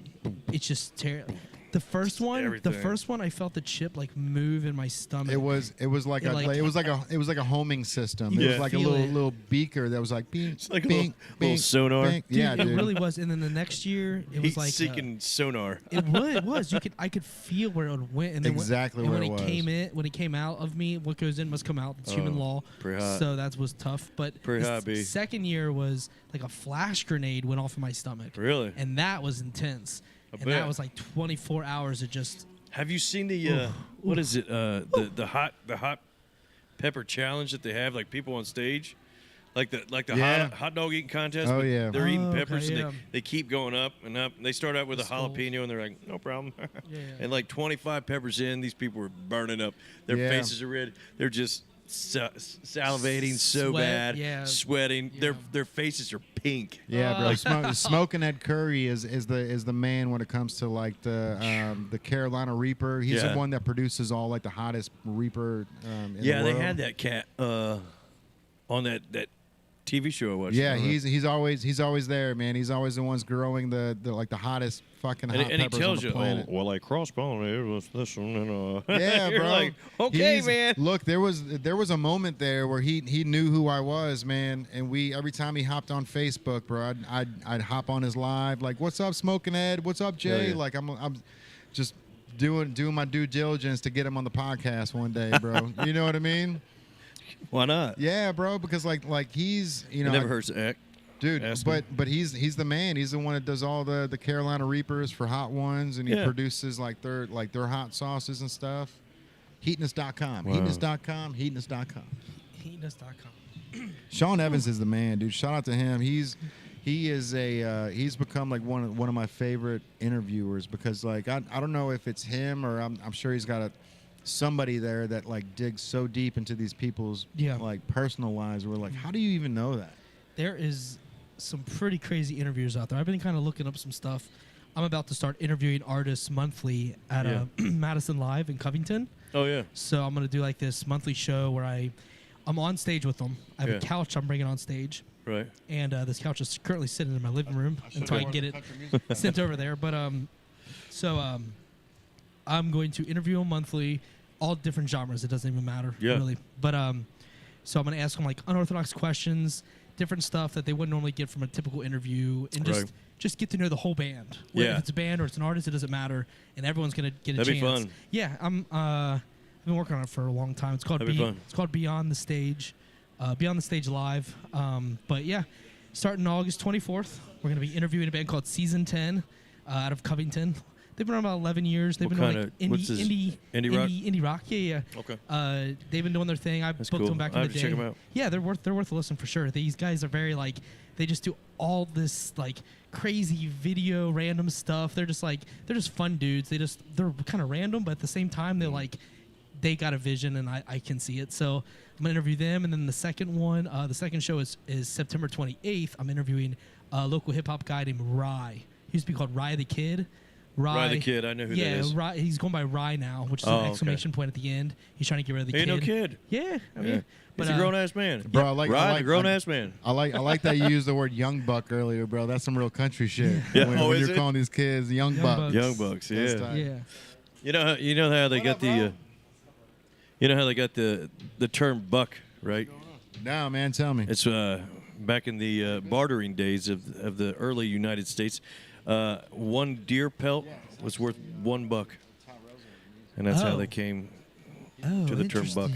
[SPEAKER 2] it's just terrible. The first one,
[SPEAKER 3] everything.
[SPEAKER 2] I felt the chip like move in my stomach.
[SPEAKER 1] It was like it was like a homing system. It
[SPEAKER 3] Yeah.
[SPEAKER 1] was like a
[SPEAKER 2] Feel
[SPEAKER 1] little
[SPEAKER 2] it.
[SPEAKER 1] beaker that was like bing,
[SPEAKER 3] It's like a
[SPEAKER 1] bing,
[SPEAKER 3] little
[SPEAKER 1] bing,
[SPEAKER 3] sonar.
[SPEAKER 1] bing.
[SPEAKER 2] Dude,
[SPEAKER 1] Yeah,
[SPEAKER 2] it
[SPEAKER 1] dude.
[SPEAKER 2] really was. And then the next year, it was like
[SPEAKER 3] Heat-seeking sonar.
[SPEAKER 2] it was. I could feel where it went, and then
[SPEAKER 1] Exactly
[SPEAKER 2] when
[SPEAKER 1] where
[SPEAKER 2] it
[SPEAKER 1] it was.
[SPEAKER 2] came in, when it came out of me, what goes in must come out. It's human law.
[SPEAKER 3] pretty hot.
[SPEAKER 2] So that was tough. But
[SPEAKER 3] Pretty
[SPEAKER 2] the
[SPEAKER 3] hot, B.
[SPEAKER 2] second year was like a flash grenade went off in my stomach.
[SPEAKER 3] Really?
[SPEAKER 2] And that was intense. And
[SPEAKER 3] bet.
[SPEAKER 2] that was like 24 hours of just.
[SPEAKER 3] Have you seen the what is it? The hot pepper challenge that they have, like people on stage, like the
[SPEAKER 1] Yeah.
[SPEAKER 3] hot dog eating contest.
[SPEAKER 1] Oh,
[SPEAKER 3] but
[SPEAKER 1] yeah.
[SPEAKER 3] they're eating
[SPEAKER 2] Oh,
[SPEAKER 3] peppers
[SPEAKER 2] okay,
[SPEAKER 3] and
[SPEAKER 2] yeah.
[SPEAKER 3] they keep going up and up. They start out with a
[SPEAKER 2] skulls.
[SPEAKER 3] jalapeno and they're like, no problem.
[SPEAKER 2] Yeah.
[SPEAKER 3] And like 25 peppers in, these people were burning up. Their
[SPEAKER 1] Yeah.
[SPEAKER 3] faces are red. They're just salivating so
[SPEAKER 2] Sweat,
[SPEAKER 3] bad,
[SPEAKER 2] yeah.
[SPEAKER 3] sweating.
[SPEAKER 2] Yeah.
[SPEAKER 3] Their faces are pink.
[SPEAKER 1] Yeah, bro. Smoking Ed Curry is the man when it comes to like the Carolina Reaper. He's
[SPEAKER 3] Yeah.
[SPEAKER 1] the one that produces all like the hottest Reaper. In
[SPEAKER 3] Yeah,
[SPEAKER 1] the
[SPEAKER 3] they
[SPEAKER 1] world.
[SPEAKER 3] had that cat on that TV show I watched.
[SPEAKER 1] Yeah, he's always there, man. He's always the ones growing the like the hottest fucking hot
[SPEAKER 3] and he
[SPEAKER 1] peppers
[SPEAKER 3] tells
[SPEAKER 1] on the
[SPEAKER 3] you,
[SPEAKER 1] planet.
[SPEAKER 3] well, I cross-pollinated with this one, and
[SPEAKER 1] Yeah,
[SPEAKER 3] you're
[SPEAKER 1] bro.
[SPEAKER 3] like, okay,
[SPEAKER 1] He's-
[SPEAKER 3] man.
[SPEAKER 1] Look, there was a moment there where he knew who I was, man, and we every time he hopped on Facebook, bro, I'd hop on his live, like, what's up, Smoking Ed? What's up, Jay?
[SPEAKER 3] Yeah.
[SPEAKER 1] Like I'm just doing my due diligence to get him on the podcast one day, bro. You know what I mean?
[SPEAKER 3] Why not?
[SPEAKER 1] Yeah, bro, because like he's
[SPEAKER 3] It never hurts to act.
[SPEAKER 1] Dude,
[SPEAKER 3] Ask
[SPEAKER 1] but he's the man. He's the one that does all the Carolina Reapers for Hot Ones, and he
[SPEAKER 3] Yeah.
[SPEAKER 1] produces like their hot sauces and stuff. Heatness.com,
[SPEAKER 3] Wow.
[SPEAKER 1] Heatness.com, Heatness.com.
[SPEAKER 2] Heatness.com.
[SPEAKER 1] Sean Evans is the man, dude. Shout out to him. He's become like one of my favorite interviewers because like I don't know if it's him or I'm sure he's got somebody there that like digs so deep into these people's like personal lives. We're like, how do you even know that?
[SPEAKER 2] There is some pretty crazy interviewers out there. I've been kind of looking up some stuff. I'm about to start interviewing artists monthly at Madison Live in Covington.
[SPEAKER 3] Oh yeah.
[SPEAKER 2] So I'm going to do like this monthly show where I'm on stage with them. I have a couch I'm bringing on stage.
[SPEAKER 3] Right.
[SPEAKER 2] And this couch is currently sitting in my living room until I can get it sent over there. But I'm going to interview them monthly, all different genres. It doesn't even matter really. But so I'm going to ask them like unorthodox questions, different stuff that they wouldn't normally get from a typical interview, and just get to know the whole band. If it's a band or it's an artist, it doesn't matter, and everyone's going to get a
[SPEAKER 3] That'd
[SPEAKER 2] chance.
[SPEAKER 3] be fun.
[SPEAKER 2] Yeah, I've been working on it for a long time. It's called It's called Beyond the Stage. Beyond the Stage Live. But yeah, starting August 24th, we're going to be interviewing a band called Season 10 out of Covington. They've been around about 11 years. They've been doing like indie rock. Yeah.
[SPEAKER 3] Okay.
[SPEAKER 2] They've been doing their thing. I booked them back in the day.
[SPEAKER 3] Check them out.
[SPEAKER 2] Yeah, they're worth a listen for sure. These guys are very like they just do all this like crazy video random stuff. They're just fun dudes. They're kind of random, but at the same time they got a vision and I can see it. So I'm gonna interview them, and then the second show is September 28th. I'm interviewing a local hip hop guy named Rye. He used to be called Rye the Kid.
[SPEAKER 3] Rye the Kid, I know who that is.
[SPEAKER 2] Yeah, he's going by Rye now, which is an exclamation point at the end. He's trying to get rid of the kid.
[SPEAKER 3] Ain't no kid.
[SPEAKER 2] Yeah, I mean,
[SPEAKER 3] He's a grown ass man,
[SPEAKER 1] bro. I like
[SPEAKER 3] a grown ass man.
[SPEAKER 1] I like that you used the word young buck earlier, bro. That's some real country shit.
[SPEAKER 3] Yeah.
[SPEAKER 1] When
[SPEAKER 3] Is
[SPEAKER 1] you're
[SPEAKER 3] it?
[SPEAKER 1] calling these kids young bucks.
[SPEAKER 3] Young bucks,
[SPEAKER 1] That's
[SPEAKER 3] yeah.
[SPEAKER 1] tight.
[SPEAKER 2] Yeah.
[SPEAKER 3] You know how they got the the term buck, right?
[SPEAKER 1] No, man, tell me.
[SPEAKER 3] It's back in the bartering days of the early United States. One deer pelt was worth $1, and that's how they came to the term buck.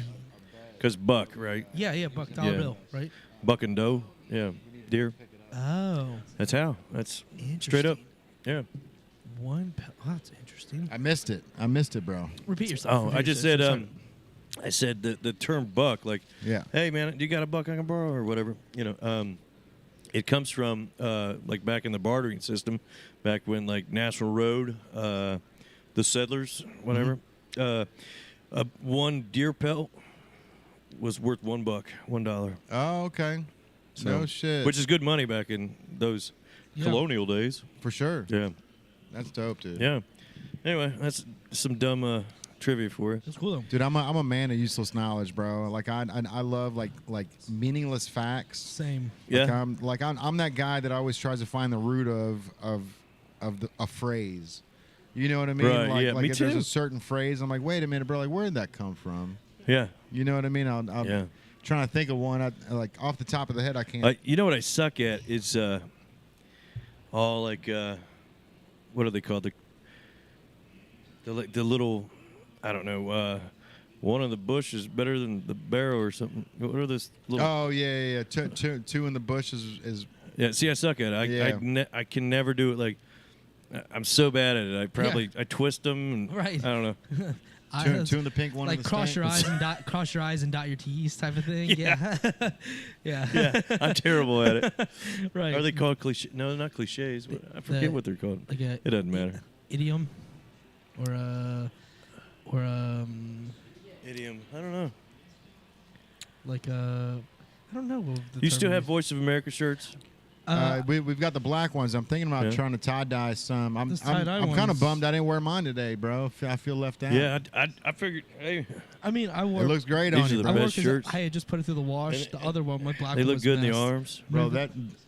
[SPEAKER 3] Because buck, right?
[SPEAKER 2] Yeah, buck dollar bill, right?
[SPEAKER 3] Buck and doe, yeah, deer.
[SPEAKER 2] Oh,
[SPEAKER 3] That's how. That's straight up. Yeah.
[SPEAKER 2] Oh, that's interesting.
[SPEAKER 1] I missed it, bro.
[SPEAKER 2] Repeat yourself.
[SPEAKER 3] Oh, I just said I said the term buck, like,
[SPEAKER 1] Yeah.
[SPEAKER 3] hey man, you got a buck I can borrow or whatever, it comes from like back in the bartering system, back when like National Road, the settlers, whatever, one deer pelt was worth $1, $1.
[SPEAKER 1] Oh, okay. No shit.
[SPEAKER 3] Which is good money back in those colonial days.
[SPEAKER 1] for sure.
[SPEAKER 3] Yeah,
[SPEAKER 1] That's dope, dude.
[SPEAKER 3] yeah. Anyway, that's some dumb trivia for you.
[SPEAKER 2] That's cool though.
[SPEAKER 1] Dude, I'm a man of useless knowledge, bro. Like I love like meaningless facts.
[SPEAKER 2] Same.
[SPEAKER 3] Yeah.
[SPEAKER 1] I'm that guy that always tries to find the root of a phrase. You know what I mean?
[SPEAKER 3] Right,
[SPEAKER 1] Like,
[SPEAKER 3] yeah,
[SPEAKER 1] like
[SPEAKER 3] me
[SPEAKER 1] if there's
[SPEAKER 3] too.
[SPEAKER 1] a certain phrase, I'm like, wait a minute, bro. Like, where did that come from?
[SPEAKER 3] Yeah.
[SPEAKER 1] You know what I mean? I'm
[SPEAKER 3] Yeah.
[SPEAKER 1] trying to think of one. Like off the top of the head, I can't.
[SPEAKER 3] You know what I suck at is all like what are they called? The little, I don't know. One of the bush is better than the barrel or something. What are this little?
[SPEAKER 1] Oh yeah. Two in the bush is
[SPEAKER 3] Yeah. See, I suck at it.
[SPEAKER 1] Yeah.
[SPEAKER 3] I can never do it. Like I'm so bad at it. I twist them. And
[SPEAKER 2] Right.
[SPEAKER 3] I don't know.
[SPEAKER 1] two in the pink, one
[SPEAKER 2] like
[SPEAKER 1] in the
[SPEAKER 2] cross
[SPEAKER 1] stank.
[SPEAKER 2] your eyes and dot your T's type of thing. Yeah. Yeah.
[SPEAKER 3] Yeah, I'm terrible at it.
[SPEAKER 2] Right.
[SPEAKER 3] Are they called cliche? No, they're not cliches. I forget what they're called.
[SPEAKER 2] Like a
[SPEAKER 3] It doesn't matter.
[SPEAKER 2] Idiom, or
[SPEAKER 3] Idiom. I don't know.
[SPEAKER 2] like I don't know. What the
[SPEAKER 3] You still
[SPEAKER 2] term
[SPEAKER 3] have
[SPEAKER 2] is.
[SPEAKER 3] Voice of America shirts?
[SPEAKER 1] We've got the black ones. I'm thinking about
[SPEAKER 3] Yeah.
[SPEAKER 1] trying to tie dye some. I'm
[SPEAKER 2] Those tie-dye
[SPEAKER 1] kind of
[SPEAKER 2] ones-
[SPEAKER 1] bummed I didn't wear mine today, bro. I feel left out.
[SPEAKER 3] Yeah, I figured. Hey,
[SPEAKER 2] I mean, I wore.
[SPEAKER 1] It looks great
[SPEAKER 3] These
[SPEAKER 1] on
[SPEAKER 3] are
[SPEAKER 1] you,
[SPEAKER 3] the
[SPEAKER 1] bro.
[SPEAKER 2] I wore
[SPEAKER 3] best
[SPEAKER 2] 'cause
[SPEAKER 3] shirts.
[SPEAKER 2] I had just put it through the wash.
[SPEAKER 3] And-
[SPEAKER 2] The other one, my black
[SPEAKER 3] they
[SPEAKER 2] one
[SPEAKER 3] look
[SPEAKER 2] was
[SPEAKER 3] good in the
[SPEAKER 2] best.
[SPEAKER 3] arms.
[SPEAKER 1] Bro,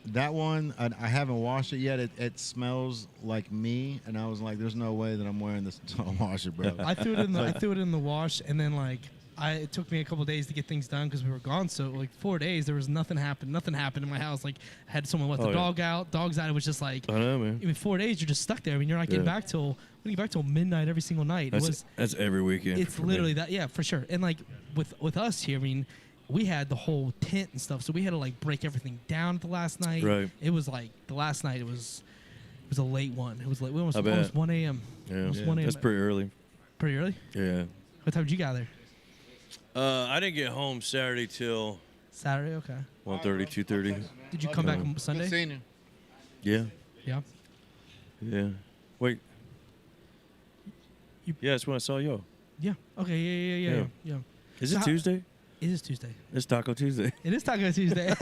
[SPEAKER 1] that one I haven't washed it yet. It smells like me, and I was like, "There's no way that I'm wearing this until I wash it, bro."
[SPEAKER 2] I threw it in the wash, and then it took me a couple days to get things done because we were gone. So like 4 days, there was nothing happened. Nothing happened in my house. Like I had someone let the
[SPEAKER 3] yeah.
[SPEAKER 2] dog out. Dogs out. It was just like.
[SPEAKER 3] I know, man.
[SPEAKER 2] I mean, 4 days, you're just stuck there. I mean, you're not getting
[SPEAKER 3] Yeah.
[SPEAKER 2] back till midnight every single night.
[SPEAKER 3] That's every weekend.
[SPEAKER 2] It's
[SPEAKER 3] for me.
[SPEAKER 2] literally that, yeah, for sure. And like with us here, I mean, we had the whole tent and stuff, so we had to like break everything down at the last night.
[SPEAKER 3] Right.
[SPEAKER 2] It was like the last night. It was a late one. It was like
[SPEAKER 3] I bet.
[SPEAKER 2] almost 1 a.m.
[SPEAKER 3] Yeah,
[SPEAKER 2] Almost 1 a.m.
[SPEAKER 3] that's pretty early.
[SPEAKER 2] Pretty early.
[SPEAKER 3] Yeah.
[SPEAKER 2] What time did you gather?
[SPEAKER 3] I didn't get home Saturday till
[SPEAKER 2] Saturday. Okay.
[SPEAKER 3] 1:30, 2:30.
[SPEAKER 2] Did you come back on
[SPEAKER 1] Good
[SPEAKER 2] Sunday?
[SPEAKER 1] seeing you.
[SPEAKER 3] Yeah.
[SPEAKER 2] Yeah.
[SPEAKER 3] Yeah. Wait. Yeah, that's when I saw you.
[SPEAKER 2] Yeah. Okay. Yeah.
[SPEAKER 3] Is
[SPEAKER 2] So
[SPEAKER 3] it
[SPEAKER 2] how-
[SPEAKER 3] Tuesday?
[SPEAKER 2] It is Tuesday.
[SPEAKER 3] It's Taco Tuesday.
[SPEAKER 2] It is Taco Tuesday.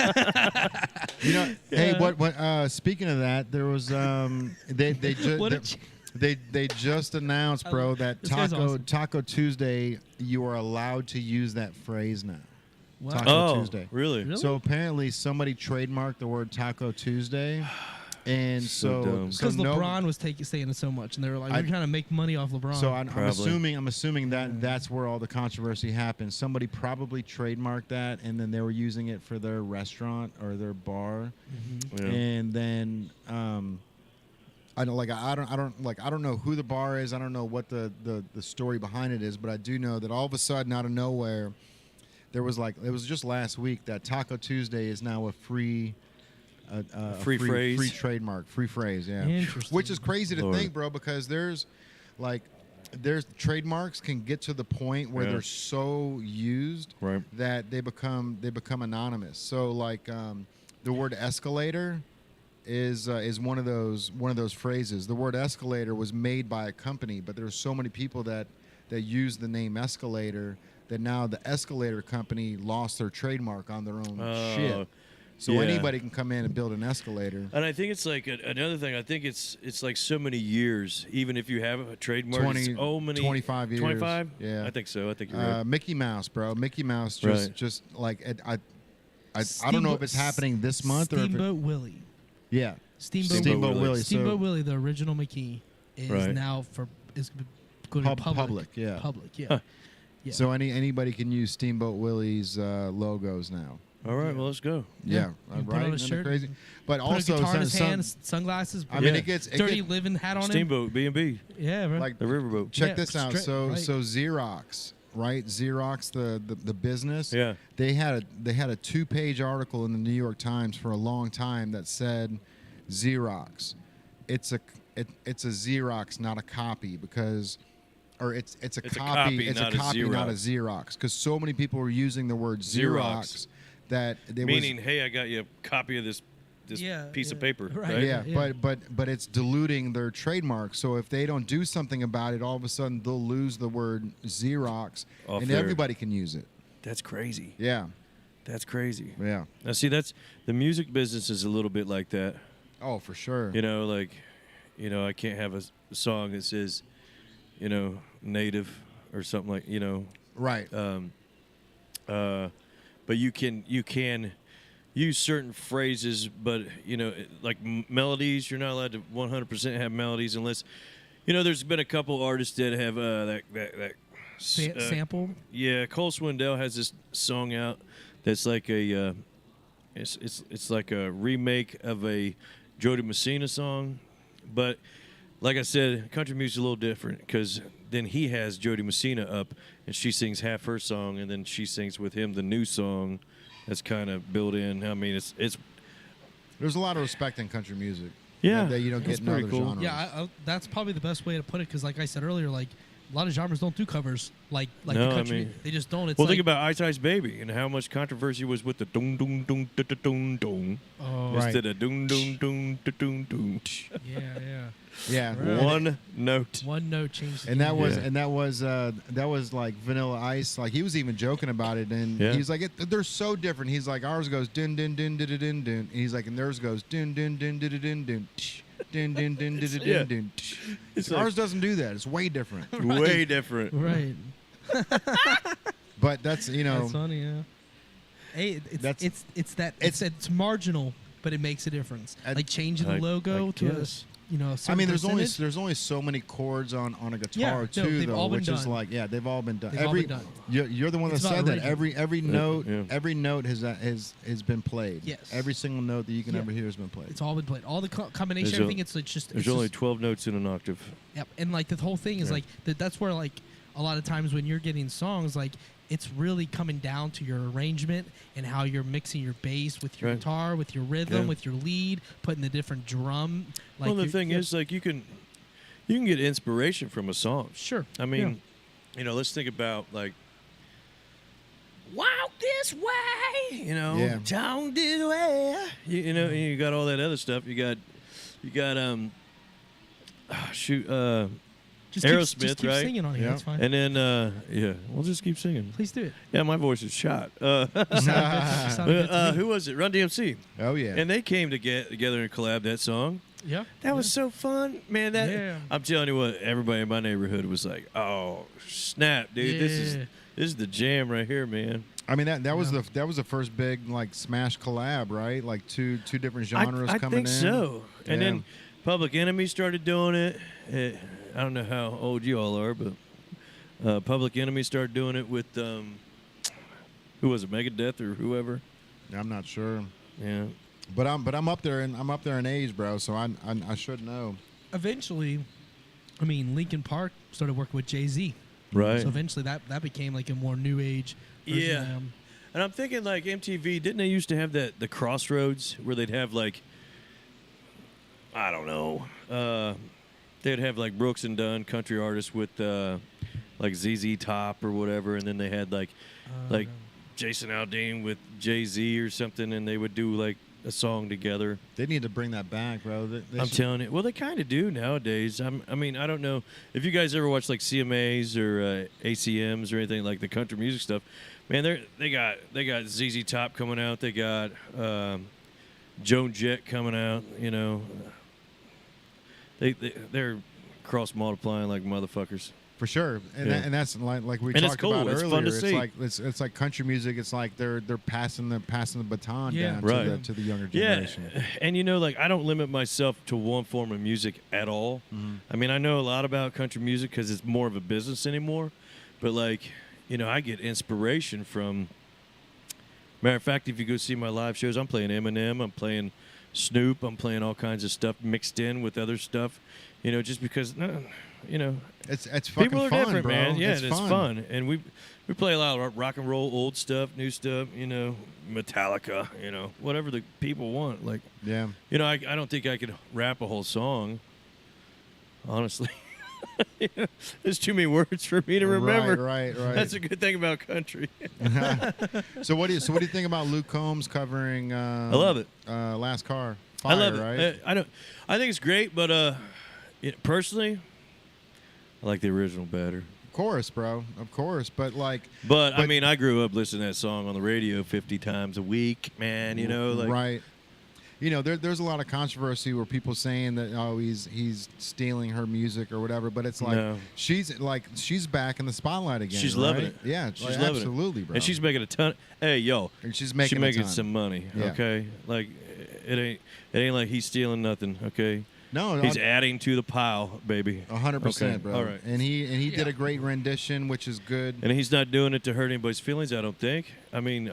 [SPEAKER 1] You know, hey, what? Speaking of that, there was
[SPEAKER 2] What did
[SPEAKER 1] they just announced, bro, that
[SPEAKER 2] This guy's awesome.
[SPEAKER 1] Taco Tuesday, you are allowed to use that phrase now.
[SPEAKER 2] Wow.
[SPEAKER 1] Taco Tuesday.
[SPEAKER 3] Really?
[SPEAKER 2] Really?
[SPEAKER 1] So apparently somebody trademarked the word Taco Tuesday, and
[SPEAKER 3] So dumb.
[SPEAKER 1] so
[SPEAKER 2] Because
[SPEAKER 1] no,
[SPEAKER 2] LeBron was saying it so much, and they were like,
[SPEAKER 1] I-
[SPEAKER 2] "We're trying to make money off LeBron."
[SPEAKER 1] So I'm
[SPEAKER 3] Probably.
[SPEAKER 1] assuming that that's where all the controversy happened. Somebody probably trademarked that, and then they were using it for their restaurant or their bar,
[SPEAKER 3] Yeah.
[SPEAKER 1] and then I don't know who the bar is. I don't know what the story behind it is, but I do know that all of a sudden, out of nowhere, there was it was just last week that Taco Tuesday is now a free.
[SPEAKER 3] Free phrase?
[SPEAKER 1] free trademark, free phrase, yeah.
[SPEAKER 2] Interesting.
[SPEAKER 1] Which is crazy to
[SPEAKER 3] Lord.
[SPEAKER 1] think, bro, because there's trademarks can get to the point where
[SPEAKER 3] Yeah.
[SPEAKER 1] they're so used
[SPEAKER 3] Right.
[SPEAKER 1] that they become anonymous. So the word escalator is one of those phrases. The word escalator was made by a company, but there's so many people that use the name escalator that now the escalator company lost their trademark on their own shit. So
[SPEAKER 3] yeah.
[SPEAKER 1] anybody can come in and build an escalator.
[SPEAKER 3] And I think it's like another thing. I think it's like so many years. Even if you have a trademark,
[SPEAKER 1] 20,
[SPEAKER 3] it's so many
[SPEAKER 1] 25 years.
[SPEAKER 3] 25.
[SPEAKER 1] Yeah.
[SPEAKER 3] I think so. I think you're right.
[SPEAKER 1] Mickey Mouse, bro. Mickey Mouse
[SPEAKER 3] Right.
[SPEAKER 1] just like I don't know if it's happening this month or if
[SPEAKER 2] Steamboat Willie.
[SPEAKER 1] yeah.
[SPEAKER 2] Steamboat
[SPEAKER 3] Willie.
[SPEAKER 1] Willie.
[SPEAKER 2] Steamboat Willie, the original McKee, is
[SPEAKER 3] Right.
[SPEAKER 2] now is going to
[SPEAKER 1] Public, yeah.
[SPEAKER 2] Public, yeah.
[SPEAKER 3] Huh.
[SPEAKER 2] Yeah.
[SPEAKER 1] So anybody can use Steamboat Willie's logos now.
[SPEAKER 3] All right. Well, let's go.
[SPEAKER 1] Yeah,
[SPEAKER 2] You put
[SPEAKER 1] right.
[SPEAKER 2] on a
[SPEAKER 1] Isn't it
[SPEAKER 2] shirt,
[SPEAKER 1] crazy. But
[SPEAKER 2] Put
[SPEAKER 1] also
[SPEAKER 2] a guitar in his
[SPEAKER 1] some-
[SPEAKER 2] hand, sunglasses.
[SPEAKER 1] I mean,
[SPEAKER 3] Yeah.
[SPEAKER 1] it gets
[SPEAKER 2] dirty living hat on him.
[SPEAKER 3] Steamboat B&B,
[SPEAKER 2] Yeah, bro.
[SPEAKER 1] like
[SPEAKER 3] the riverboat.
[SPEAKER 1] check
[SPEAKER 2] Yeah,
[SPEAKER 1] this out.
[SPEAKER 2] straight-
[SPEAKER 1] So
[SPEAKER 2] right.
[SPEAKER 1] so Xerox, right? Xerox, the business.
[SPEAKER 3] Yeah.
[SPEAKER 1] They had a 2-page article in the New York Times for a long time that said Xerox. It's a Xerox, not a copy, because or it's a
[SPEAKER 3] It's a
[SPEAKER 1] copy,
[SPEAKER 3] copy,
[SPEAKER 1] it's
[SPEAKER 3] not
[SPEAKER 1] a
[SPEAKER 3] a
[SPEAKER 1] copy, not a Xerox, because so many people were using the word Xerox, that they
[SPEAKER 3] Meaning, hey, I got you a copy of this
[SPEAKER 2] Yeah,
[SPEAKER 3] piece of
[SPEAKER 2] yeah.
[SPEAKER 3] paper.
[SPEAKER 2] Right.
[SPEAKER 3] Right.
[SPEAKER 1] yeah,
[SPEAKER 2] Yeah.
[SPEAKER 1] but it's diluting their trademark. So if they don't do something about it, all of a sudden they'll lose the word Xerox,
[SPEAKER 3] Off
[SPEAKER 1] and
[SPEAKER 3] their-
[SPEAKER 1] everybody can use it.
[SPEAKER 3] That's crazy.
[SPEAKER 1] Yeah,
[SPEAKER 3] That's crazy.
[SPEAKER 1] yeah.
[SPEAKER 3] Now, see, that's the music business is a little bit like that.
[SPEAKER 1] Oh, for sure.
[SPEAKER 3] You know, like, I can't have a song that says, native or something like,
[SPEAKER 1] Right.
[SPEAKER 3] but you can use certain phrases, but like melodies, you're not allowed to 100% have melodies unless there's been a couple artists that have that
[SPEAKER 2] sample.
[SPEAKER 3] Yeah, Cole Swindell has this song out that's like a it's like a remake of a Jody Messina song, but like I said, country music's a little different because then he has Jody Messina up and she sings half her song and then she sings with him the new song that's kind of built in. I mean, it's
[SPEAKER 1] there's a lot of respect in country music.
[SPEAKER 3] Yeah,
[SPEAKER 1] that you don't get in other genres.
[SPEAKER 2] Yeah, that's probably the best way to put it because, like I said earlier, like a lot of genres don't do covers like
[SPEAKER 3] No,
[SPEAKER 2] the country.
[SPEAKER 3] I mean-
[SPEAKER 2] they just don't. It's
[SPEAKER 3] well,
[SPEAKER 2] like,
[SPEAKER 3] think about Ice Ice Baby and how much controversy was with the dong dong dong da da dong dong
[SPEAKER 2] Oh,
[SPEAKER 1] Right.
[SPEAKER 3] instead of dong dong dong da dong dong.
[SPEAKER 2] yeah.
[SPEAKER 1] Yeah,
[SPEAKER 2] Right.
[SPEAKER 3] One note.
[SPEAKER 2] One note changed. the
[SPEAKER 1] and that
[SPEAKER 2] game.
[SPEAKER 1] was that was like Vanilla Ice. Like he was even joking about it, and
[SPEAKER 3] Yeah.
[SPEAKER 1] he's like, they're so different. He's like, ours goes dun dun dun dun dun dun, dun. And he's like, and theirs goes dun dun dun dun dun dun dun. Dun, dun, dun, dun, dun,
[SPEAKER 3] Yeah.
[SPEAKER 1] dun, dun.
[SPEAKER 3] It's
[SPEAKER 1] Ours
[SPEAKER 3] like
[SPEAKER 1] doesn't do that. It's way different.
[SPEAKER 3] way different.
[SPEAKER 2] Right.
[SPEAKER 1] But that's
[SPEAKER 2] That's funny. Yeah. Hey, it's marginal, but it makes a difference. Like changing the logo to
[SPEAKER 3] guess.
[SPEAKER 2] a
[SPEAKER 1] I mean, there's
[SPEAKER 2] percentage.
[SPEAKER 1] only so many chords on a guitar
[SPEAKER 2] Yeah, no,
[SPEAKER 1] too,
[SPEAKER 2] they've
[SPEAKER 1] though,
[SPEAKER 2] all been
[SPEAKER 1] which is
[SPEAKER 2] done.
[SPEAKER 1] like, yeah, they've all been done.
[SPEAKER 2] They've all been done.
[SPEAKER 1] You're the one that
[SPEAKER 2] It's not
[SPEAKER 1] said that.
[SPEAKER 2] original.
[SPEAKER 1] Every note,
[SPEAKER 3] yeah.
[SPEAKER 1] every note has been played.
[SPEAKER 2] Yes.
[SPEAKER 1] Every single note that you can
[SPEAKER 2] Yeah.
[SPEAKER 1] ever hear has been played.
[SPEAKER 2] It's all been played. All the combination,
[SPEAKER 3] There's
[SPEAKER 2] everything. It's like just.
[SPEAKER 3] There's
[SPEAKER 2] it's
[SPEAKER 3] only
[SPEAKER 2] just,
[SPEAKER 3] 12 notes in an octave.
[SPEAKER 2] Yep. And like the whole thing is
[SPEAKER 3] Yeah.
[SPEAKER 2] like that's where like a lot of times when you're getting songs like it's really coming down to your arrangement and how you're mixing your bass with your
[SPEAKER 3] Right.
[SPEAKER 2] guitar, with your rhythm,
[SPEAKER 3] Yeah.
[SPEAKER 2] with your lead, putting the different drum. Like
[SPEAKER 3] Well, the
[SPEAKER 2] you-
[SPEAKER 3] thing
[SPEAKER 2] yeah,
[SPEAKER 3] is, like you can get inspiration from a song.
[SPEAKER 2] sure.
[SPEAKER 3] I mean, let's think about like walk this way,
[SPEAKER 1] Yeah.
[SPEAKER 3] down this way. You got all that other stuff. You got
[SPEAKER 2] Just
[SPEAKER 3] Aerosmith,
[SPEAKER 2] keep
[SPEAKER 3] right?
[SPEAKER 2] singing on here.
[SPEAKER 1] Yeah.
[SPEAKER 2] That's fine.
[SPEAKER 3] and then we'll just keep singing.
[SPEAKER 2] Please do it.
[SPEAKER 3] Yeah, my voice is shot.
[SPEAKER 2] Sounded good to me.
[SPEAKER 3] Who was it? Run DMC.
[SPEAKER 1] Oh yeah.
[SPEAKER 3] And they came together and collabed that song.
[SPEAKER 2] Yeah.
[SPEAKER 3] That was so fun, man.
[SPEAKER 2] Yeah.
[SPEAKER 3] I'm telling you what, everybody in my neighborhood was like, "Oh, snap, dude! This
[SPEAKER 2] Yeah.
[SPEAKER 3] is the jam right here, man."
[SPEAKER 1] I mean that was the first big like smash collab, right? Like two different genres
[SPEAKER 3] I
[SPEAKER 1] coming
[SPEAKER 3] think
[SPEAKER 1] in.
[SPEAKER 3] so. And
[SPEAKER 1] Yeah.
[SPEAKER 3] then Public Enemy started doing it. I don't know how old you all are, but Public Enemy started doing it with who was it, Megadeth or whoever?
[SPEAKER 1] I'm not sure,
[SPEAKER 3] Yeah.
[SPEAKER 1] but I'm up there in age, bro. So I should know.
[SPEAKER 2] Eventually, I mean, Linkin Park started working with Jay-Z.
[SPEAKER 3] Right.
[SPEAKER 2] So eventually that became like a more new age version
[SPEAKER 3] Yeah.
[SPEAKER 2] of them.
[SPEAKER 3] And I'm thinking like MTV, didn't they used to have the Crossroads where they'd have like, I don't know, they'd have like Brooks and Dunn country artists with like ZZ Top or whatever, and then they had like Jason Aldean with Jay-Z or something, and they would do like a song together.
[SPEAKER 1] They need to bring that back, bro. They
[SPEAKER 3] I'm
[SPEAKER 1] should-
[SPEAKER 3] telling you. Well, they kind of do nowadays. I mean, I don't know if you guys ever watch like CMAs or ACMs or anything like the country music stuff. Man, they got ZZ Top coming out. They got Joan Jett coming out. They're cross multiplying like motherfuckers.
[SPEAKER 1] For sure, and,
[SPEAKER 3] Yeah.
[SPEAKER 1] and that's like we
[SPEAKER 3] And it's
[SPEAKER 1] talked
[SPEAKER 3] cool.
[SPEAKER 1] about
[SPEAKER 3] It's
[SPEAKER 1] earlier.
[SPEAKER 3] fun to
[SPEAKER 1] it's
[SPEAKER 3] see.
[SPEAKER 1] like it's like country music. It's like they're passing the baton
[SPEAKER 2] Yeah.
[SPEAKER 1] down
[SPEAKER 3] Right.
[SPEAKER 1] to the younger
[SPEAKER 3] Yeah,
[SPEAKER 1] generation.
[SPEAKER 3] and like I don't limit myself to one form of music at all. I mean, I know a lot about country music because it's more of a business anymore. But like, I get inspiration from. Matter of fact, if you go see my live shows, I'm playing Eminem, I'm playing Snoop, I'm playing all kinds of stuff mixed in with other stuff. Just because,
[SPEAKER 1] It's fucking
[SPEAKER 3] people are
[SPEAKER 1] fun,
[SPEAKER 3] different,
[SPEAKER 1] bro.
[SPEAKER 3] man. Yeah,
[SPEAKER 1] it's
[SPEAKER 3] it's fun, and we play a lot of rock and roll, old stuff, new stuff. Metallica. Whatever the people want. Like,
[SPEAKER 1] Yeah,
[SPEAKER 3] I don't think I could rap a whole song. Honestly, there's too many words for me to remember.
[SPEAKER 1] Right.
[SPEAKER 3] That's a good thing about country.
[SPEAKER 1] So what do you think about Luke Combs covering? I
[SPEAKER 3] love it.
[SPEAKER 1] Last Car. Fire,
[SPEAKER 3] I love
[SPEAKER 1] right?
[SPEAKER 3] it. I think it's great, but personally, I like the original better.
[SPEAKER 1] Of course, bro. Of course, but like.
[SPEAKER 3] But I mean, I grew up listening to that song on the radio 50 times a week, man. Like
[SPEAKER 1] right. There's a lot of controversy where people saying that he's stealing her music or whatever, but it's like
[SPEAKER 3] No.
[SPEAKER 1] she's back in the spotlight again.
[SPEAKER 3] She's loving
[SPEAKER 1] right?
[SPEAKER 3] it.
[SPEAKER 1] Yeah,
[SPEAKER 3] She's
[SPEAKER 1] like,
[SPEAKER 3] loving
[SPEAKER 1] absolutely,
[SPEAKER 3] it.
[SPEAKER 1] bro.
[SPEAKER 3] And she's making a ton. Hey, yo,
[SPEAKER 1] And she's
[SPEAKER 3] she's
[SPEAKER 1] making a ton.
[SPEAKER 3] some money.
[SPEAKER 1] Yeah.
[SPEAKER 3] Okay, like it ain't like he's stealing nothing. Okay.
[SPEAKER 1] No,
[SPEAKER 3] he's adding to the pile, baby.
[SPEAKER 1] 100%, bro.
[SPEAKER 3] All right.
[SPEAKER 1] And he did a great rendition, which is good.
[SPEAKER 3] And he's not doing it to hurt anybody's feelings, I don't think. I mean,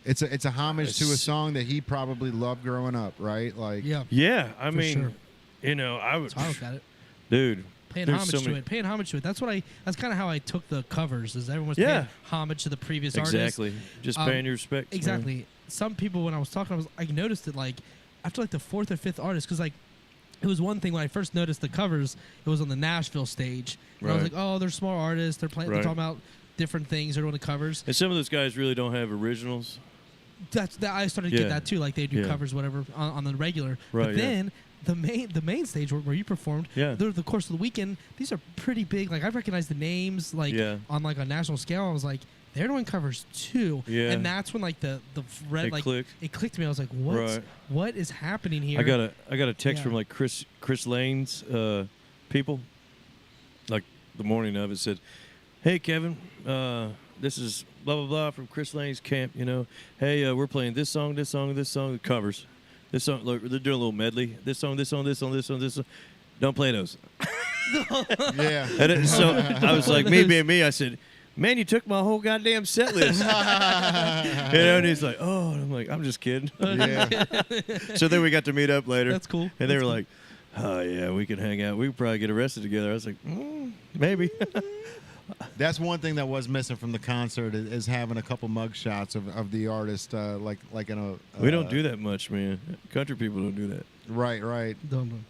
[SPEAKER 1] it's a homage to a song that he probably loved growing up, right? Like,
[SPEAKER 3] yeah. I mean,
[SPEAKER 2] sure.
[SPEAKER 3] you know, I would.
[SPEAKER 2] That's how I look at it.
[SPEAKER 3] Dude,
[SPEAKER 2] Paying homage to it. Paying homage to it. That's kind of how I took the covers. Is everyone's paying homage to the previous artist.
[SPEAKER 3] Exactly. Just paying your respects.
[SPEAKER 2] Exactly.
[SPEAKER 3] Man.
[SPEAKER 2] Some people, when I was talking, I noticed it like after like the fourth or fifth artist, because like it was one thing when I first noticed the covers. It was on the Nashville stage. And I was like, oh, they're small artists. They're playing. They're talking about different things. They're doing the covers.
[SPEAKER 3] And some of those guys really don't have originals.
[SPEAKER 2] That I started to get that too. Like they do covers, whatever, on the regular.
[SPEAKER 3] Right.
[SPEAKER 2] But then the main stage where you performed, through the course of the weekend, ththese are pretty big. Like I recognized the names, like on like a national scale. I was like, they're doing covers too. Yeah. And that's when like the red it clicked to me. I was like, what is happening here?
[SPEAKER 3] I got a text from like Chris Lane's people, like the morning of it said, "Hey Kevin, this is blah blah blah from Chris Lane's camp. You know, hey, we're playing this song, covers. This song, look, they're doing a little medley. This song. Don't play those."
[SPEAKER 1] Yeah.
[SPEAKER 3] And so I was like, me being me, I said, "Man, you took my whole goddamn set list." And he's like, "Oh," and I'm like, "I'm just kidding."
[SPEAKER 1] Yeah.
[SPEAKER 3] So then we got to meet up later.
[SPEAKER 2] That's cool.
[SPEAKER 3] And they were like, "Oh yeah, we can hang out. We could probably get arrested together." I was like, maybe.
[SPEAKER 1] That's one thing that was missing from the concert is having a couple mug shots of the artist, like in a.
[SPEAKER 3] We don't do that much, man. Country people don't do that.
[SPEAKER 1] Right.
[SPEAKER 2] Don't.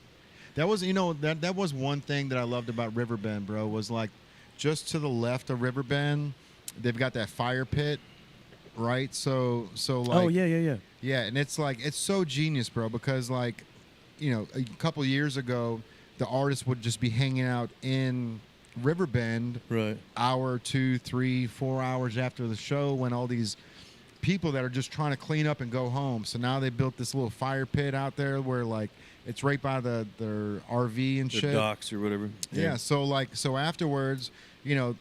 [SPEAKER 1] That was, that was one thing that I loved about Riverbend, bro. Was like, just to the left of Riverbend, they've got that fire pit, right? So like.
[SPEAKER 3] Oh yeah.
[SPEAKER 1] Yeah, and it's like it's so genius, bro, because like, a couple years ago, the artist would just be hanging out in Riverbend,
[SPEAKER 3] right?
[SPEAKER 1] Hour, 2, 3, 4 hours after the show, when all these people that are just trying to clean up and go home. So now they built this little fire pit out there where like it's right by their RV and shit,
[SPEAKER 3] docks or whatever.
[SPEAKER 1] Yeah. So afterwards,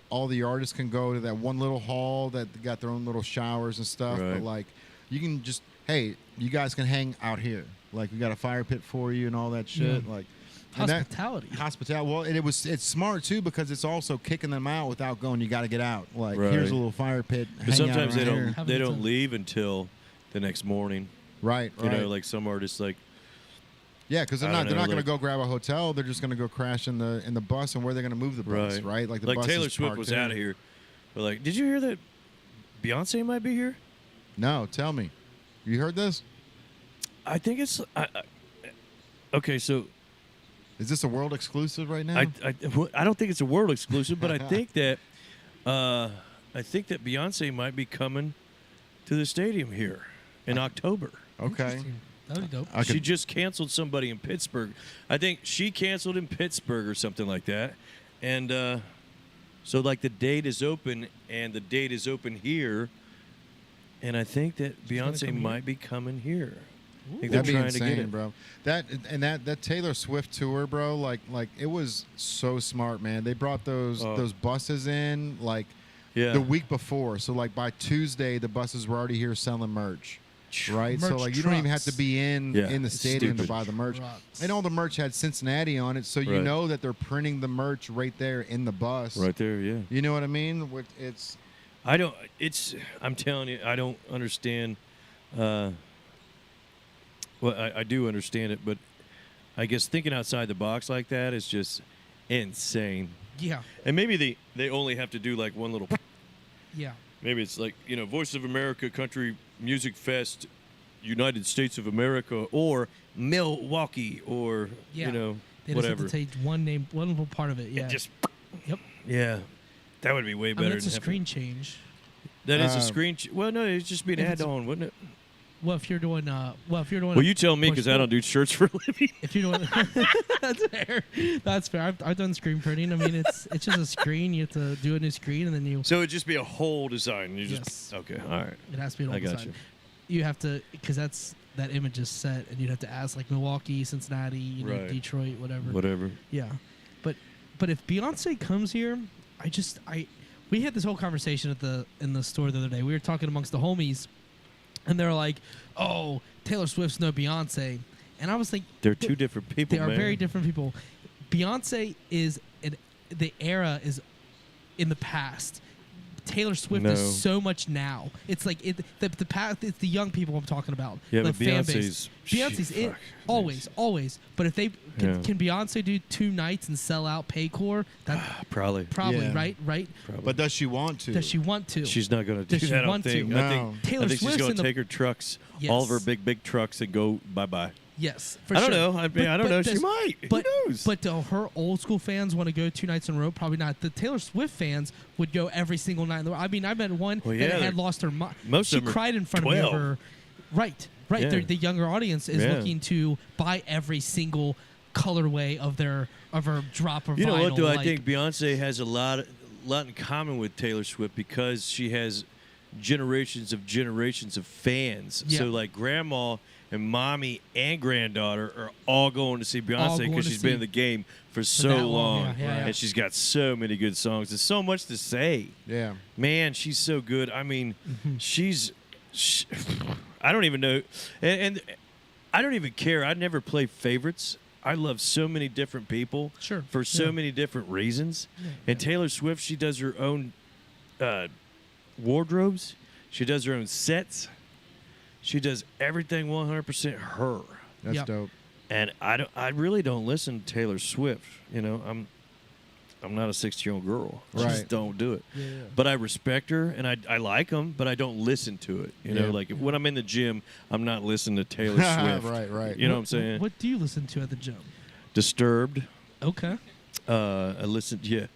[SPEAKER 1] all the artists can go to that one little hall that got their own little showers and stuff.
[SPEAKER 3] Right.
[SPEAKER 1] But like, you can just, hey, you guys can hang out here. Like, we got a fire pit for you and all that shit.
[SPEAKER 2] Yeah.
[SPEAKER 1] Like.
[SPEAKER 2] Hospitality.
[SPEAKER 1] Well, and it's smart too, because it's also kicking them out without going, you got to get out. Like,
[SPEAKER 3] right.
[SPEAKER 1] Here's a little fire pit.
[SPEAKER 3] But sometimes they
[SPEAKER 1] here.
[SPEAKER 3] don't leave until the next morning.
[SPEAKER 1] Right.
[SPEAKER 3] Like some artists, like.
[SPEAKER 1] Yeah, because they're not going to go grab a hotel. They're just going to go crash in the bus, and where they're going to move the bus, right? Like the bus
[SPEAKER 3] Taylor Swift was out of here. But like, did you hear that Beyonce might be here?
[SPEAKER 1] No, tell me. You heard this?
[SPEAKER 3] I think it's. Okay, so.
[SPEAKER 1] Is this a world exclusive right now?
[SPEAKER 3] I don't think it's a world exclusive, but I think that Beyonce might be coming to the stadium here in October.
[SPEAKER 1] Okay.
[SPEAKER 2] That would be dope.
[SPEAKER 3] She just canceled somebody in Pittsburgh. I think she canceled in Pittsburgh or something like that. And so like the date is open, and the date is open here. And I think that Beyonce might be coming here. I think
[SPEAKER 1] That'd be
[SPEAKER 3] trying
[SPEAKER 1] insane,
[SPEAKER 3] to get it.
[SPEAKER 1] bro. That Taylor Swift tour, bro. Like it was so smart, man. They brought those buses in the week before. So like by Tuesday, the buses were already here selling merch, right?
[SPEAKER 2] Merch
[SPEAKER 1] so like you don't even have to be in the stadium to buy the merch. And all the merch had Cincinnati on it, so you know that they're printing the merch right there in the bus.
[SPEAKER 3] Right there, yeah.
[SPEAKER 1] You know what I mean?
[SPEAKER 3] I'm telling you, I don't understand. Well, I do understand it, but I guess thinking outside the box like that is just insane.
[SPEAKER 2] Yeah.
[SPEAKER 3] And maybe they only have to do like one little.
[SPEAKER 2] Yeah.
[SPEAKER 3] Maybe it's like, Voice of America Country Music Fest, United States of America, or Milwaukee, or
[SPEAKER 2] they
[SPEAKER 3] whatever.
[SPEAKER 2] Just have to take one little part of it. Yeah. Yep.
[SPEAKER 3] Yeah, that would be way better.
[SPEAKER 2] That's a screen change.
[SPEAKER 3] That is a screen. Well, no, it'd just be an add-on, wouldn't it?
[SPEAKER 2] Well, if you're doing,
[SPEAKER 3] well, you tell me, because I don't do shirts for a living.
[SPEAKER 2] If you're doing, that's fair. That's fair. I've done screen printing. I mean, it's just a screen. You have to do a new screen, and then you.
[SPEAKER 3] So it'd just be a whole design. You just okay. All right.
[SPEAKER 2] It has to be a whole design. I got you. You have to, because that image is set, and you'd have to ask like Milwaukee, Cincinnati, Detroit, whatever.
[SPEAKER 3] Whatever.
[SPEAKER 2] Yeah, but if Beyonce comes here, we had this whole conversation in the store the other day. We were talking amongst the homies. And they're like, "Oh, Taylor Swift's no Beyonce," And I was like,
[SPEAKER 3] They're two different people,
[SPEAKER 2] they are
[SPEAKER 3] man.
[SPEAKER 2] very different people. Beyonce is the era is in the past. Taylor Swift
[SPEAKER 3] No.
[SPEAKER 2] is so much now. It's like the past. It's the young people I'm talking about.
[SPEAKER 3] Yeah,
[SPEAKER 2] like
[SPEAKER 3] but Beyonce's
[SPEAKER 2] always. But if they
[SPEAKER 3] Yeah.
[SPEAKER 2] can Beyonce do 2 nights and sell out Paycor? That
[SPEAKER 3] Probably.
[SPEAKER 2] probably
[SPEAKER 1] Yeah.
[SPEAKER 2] right.
[SPEAKER 3] Probably.
[SPEAKER 1] But does she want to?
[SPEAKER 2] Does she want to?
[SPEAKER 3] She's not going to do
[SPEAKER 2] Does she
[SPEAKER 3] that, I don't
[SPEAKER 2] want to?
[SPEAKER 3] think.
[SPEAKER 1] No.
[SPEAKER 3] I think,
[SPEAKER 2] Taylor
[SPEAKER 3] I think she's
[SPEAKER 2] Swift's
[SPEAKER 3] going
[SPEAKER 2] in
[SPEAKER 3] to
[SPEAKER 2] the-
[SPEAKER 3] take her trucks,
[SPEAKER 2] Yes.
[SPEAKER 3] all of her big trucks, and go bye-bye.
[SPEAKER 2] Yes, for
[SPEAKER 3] I don't
[SPEAKER 2] sure.
[SPEAKER 3] know. I mean, I don't know. She
[SPEAKER 2] does-
[SPEAKER 3] might.
[SPEAKER 2] But,
[SPEAKER 3] Who knows?
[SPEAKER 2] But do her old school fans want to go 2 nights in a row? Probably not. The Taylor Swift fans would go every single night. I mean, I met one
[SPEAKER 3] Well,
[SPEAKER 2] that
[SPEAKER 3] yeah,
[SPEAKER 2] had
[SPEAKER 3] they're-
[SPEAKER 2] lost her mind.
[SPEAKER 3] most
[SPEAKER 2] She
[SPEAKER 3] of them are
[SPEAKER 2] cried in front
[SPEAKER 3] 12.
[SPEAKER 2] of me over. Right.
[SPEAKER 3] Yeah.
[SPEAKER 2] The younger audience is
[SPEAKER 3] Yeah.
[SPEAKER 2] looking to buy every single colorway of her drop of
[SPEAKER 3] You know
[SPEAKER 2] vinyl.
[SPEAKER 3] what, though? I
[SPEAKER 2] like-
[SPEAKER 3] think Beyonce has a lot in common with Taylor Swift because she has generations of fans.
[SPEAKER 2] Yeah.
[SPEAKER 3] So, like, grandma and mommy and granddaughter are all going to see Beyonce
[SPEAKER 2] going
[SPEAKER 3] because
[SPEAKER 2] to
[SPEAKER 3] she's been
[SPEAKER 2] see
[SPEAKER 3] in the game for
[SPEAKER 2] that
[SPEAKER 3] so
[SPEAKER 2] long,
[SPEAKER 3] long.
[SPEAKER 2] yeah.
[SPEAKER 3] And she's got so many good songs. There's so much to say.
[SPEAKER 1] Yeah.
[SPEAKER 3] Man, she's so good. I mean, I don't even know. And I don't even care. I never play favorites. I love so many different people
[SPEAKER 2] Sure.
[SPEAKER 3] for so
[SPEAKER 2] Yeah.
[SPEAKER 3] many different reasons.
[SPEAKER 2] Yeah,
[SPEAKER 3] And Taylor Swift, she does her own wardrobes. She does her own sets. She does everything 100% her.
[SPEAKER 1] That's
[SPEAKER 2] Yep.
[SPEAKER 1] dope.
[SPEAKER 3] And I really don't listen to Taylor Swift. You know, I'm not a 60-year-old girl. I
[SPEAKER 1] Right.
[SPEAKER 3] just don't do it.
[SPEAKER 2] Yeah.
[SPEAKER 3] But I respect her, and I like them, but I don't listen to it. You know,
[SPEAKER 1] Yeah.
[SPEAKER 3] like when I'm in the gym, I'm not listening to Taylor Swift.
[SPEAKER 1] Right.
[SPEAKER 3] You know what I'm saying?
[SPEAKER 2] What do you listen to at the gym?
[SPEAKER 3] Disturbed.
[SPEAKER 2] Okay.
[SPEAKER 3] I listen to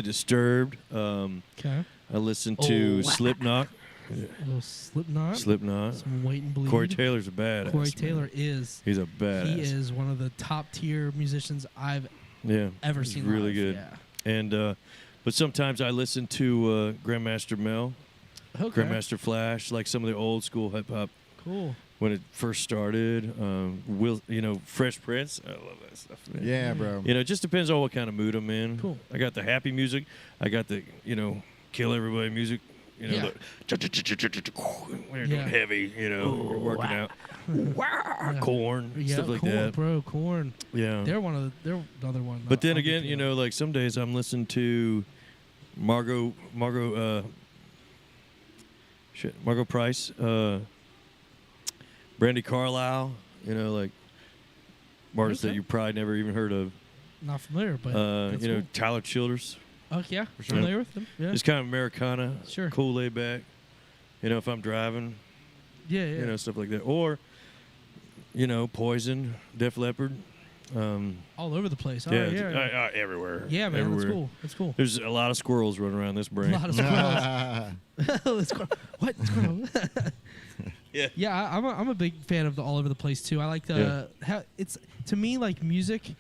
[SPEAKER 3] Disturbed.
[SPEAKER 2] Okay.
[SPEAKER 3] I listen to
[SPEAKER 5] Oh.
[SPEAKER 3] Slipknot.
[SPEAKER 2] A little Slipknot.
[SPEAKER 3] Slipknot.
[SPEAKER 2] Wait and Bleed.
[SPEAKER 3] Corey Taylor's a badass.
[SPEAKER 2] Corey
[SPEAKER 3] man.
[SPEAKER 2] Taylor is.
[SPEAKER 3] He's a badass.
[SPEAKER 2] He is one of the top tier musicians I've
[SPEAKER 3] Yeah.
[SPEAKER 2] ever
[SPEAKER 3] he's
[SPEAKER 2] seen.
[SPEAKER 3] really
[SPEAKER 2] live.
[SPEAKER 3] good.
[SPEAKER 2] Yeah.
[SPEAKER 3] And but sometimes I listen to Grandmaster Mel,
[SPEAKER 2] Okay.
[SPEAKER 3] Grandmaster Flash, like some of the old school hip hop
[SPEAKER 2] Cool.
[SPEAKER 3] when it first started. Fresh Prince. I love that stuff, man.
[SPEAKER 1] Yeah, bro.
[SPEAKER 3] You know, it just depends on what kind of mood I'm in.
[SPEAKER 2] Cool.
[SPEAKER 3] I got the happy music. I got the, kill everybody music. You know, when you're doing
[SPEAKER 2] Yeah.
[SPEAKER 3] heavy, you're working out. Corn,
[SPEAKER 2] Yeah,
[SPEAKER 3] stuff like
[SPEAKER 2] Korn,
[SPEAKER 3] that.
[SPEAKER 2] bro. Corn.
[SPEAKER 3] Yeah.
[SPEAKER 2] They're another one.
[SPEAKER 3] But then
[SPEAKER 2] I'll
[SPEAKER 3] again,
[SPEAKER 2] give you
[SPEAKER 3] like some days I'm listening to Margot Price, Brandy Carlisle, like artists that
[SPEAKER 2] Okay.
[SPEAKER 3] you probably never even heard of.
[SPEAKER 2] not familiar, but that's cool.
[SPEAKER 3] Tyler Childers.
[SPEAKER 2] Oh yeah,
[SPEAKER 3] sure.
[SPEAKER 2] familiar with them. Yeah.
[SPEAKER 3] It's kind of Americana,
[SPEAKER 2] Sure.
[SPEAKER 3] cool, laid back. If I'm driving,
[SPEAKER 2] Yeah.
[SPEAKER 3] stuff like that. Or, Poison, Def Leppard.
[SPEAKER 2] All over the place.
[SPEAKER 3] Yeah,
[SPEAKER 2] Yeah.
[SPEAKER 3] everywhere.
[SPEAKER 2] Yeah, man.
[SPEAKER 3] everywhere.
[SPEAKER 2] That's cool. That's cool.
[SPEAKER 3] There's a lot of squirrels running around this
[SPEAKER 2] A
[SPEAKER 3] brain.
[SPEAKER 2] lot of squirrels. What? Squirrel?
[SPEAKER 3] Yeah.
[SPEAKER 2] Yeah, I'm a big fan of the all over the place too. I like the how it's to me like music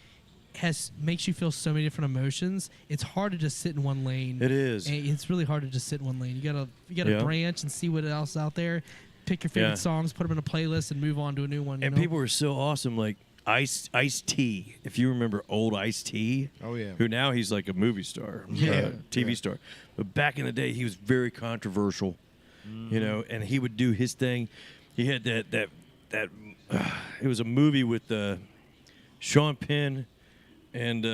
[SPEAKER 2] makes you feel so many different emotions. It's hard to just sit in one lane.
[SPEAKER 3] It is.
[SPEAKER 2] And it's really hard to just sit in one lane. You gotta
[SPEAKER 3] Yeah.
[SPEAKER 2] branch and see what else is out there. Pick your favorite
[SPEAKER 3] Yeah.
[SPEAKER 2] songs, put them in a playlist, and move on to a new one.
[SPEAKER 3] And people are so awesome, like Ice-T. If you remember old Ice-T,
[SPEAKER 1] Oh, yeah.
[SPEAKER 3] who now he's like a movie star,
[SPEAKER 2] Yeah.
[SPEAKER 3] TV
[SPEAKER 1] Yeah.
[SPEAKER 3] star. But back in the day, he was very controversial, and he would do his thing. He had that it was a movie with Sean Penn and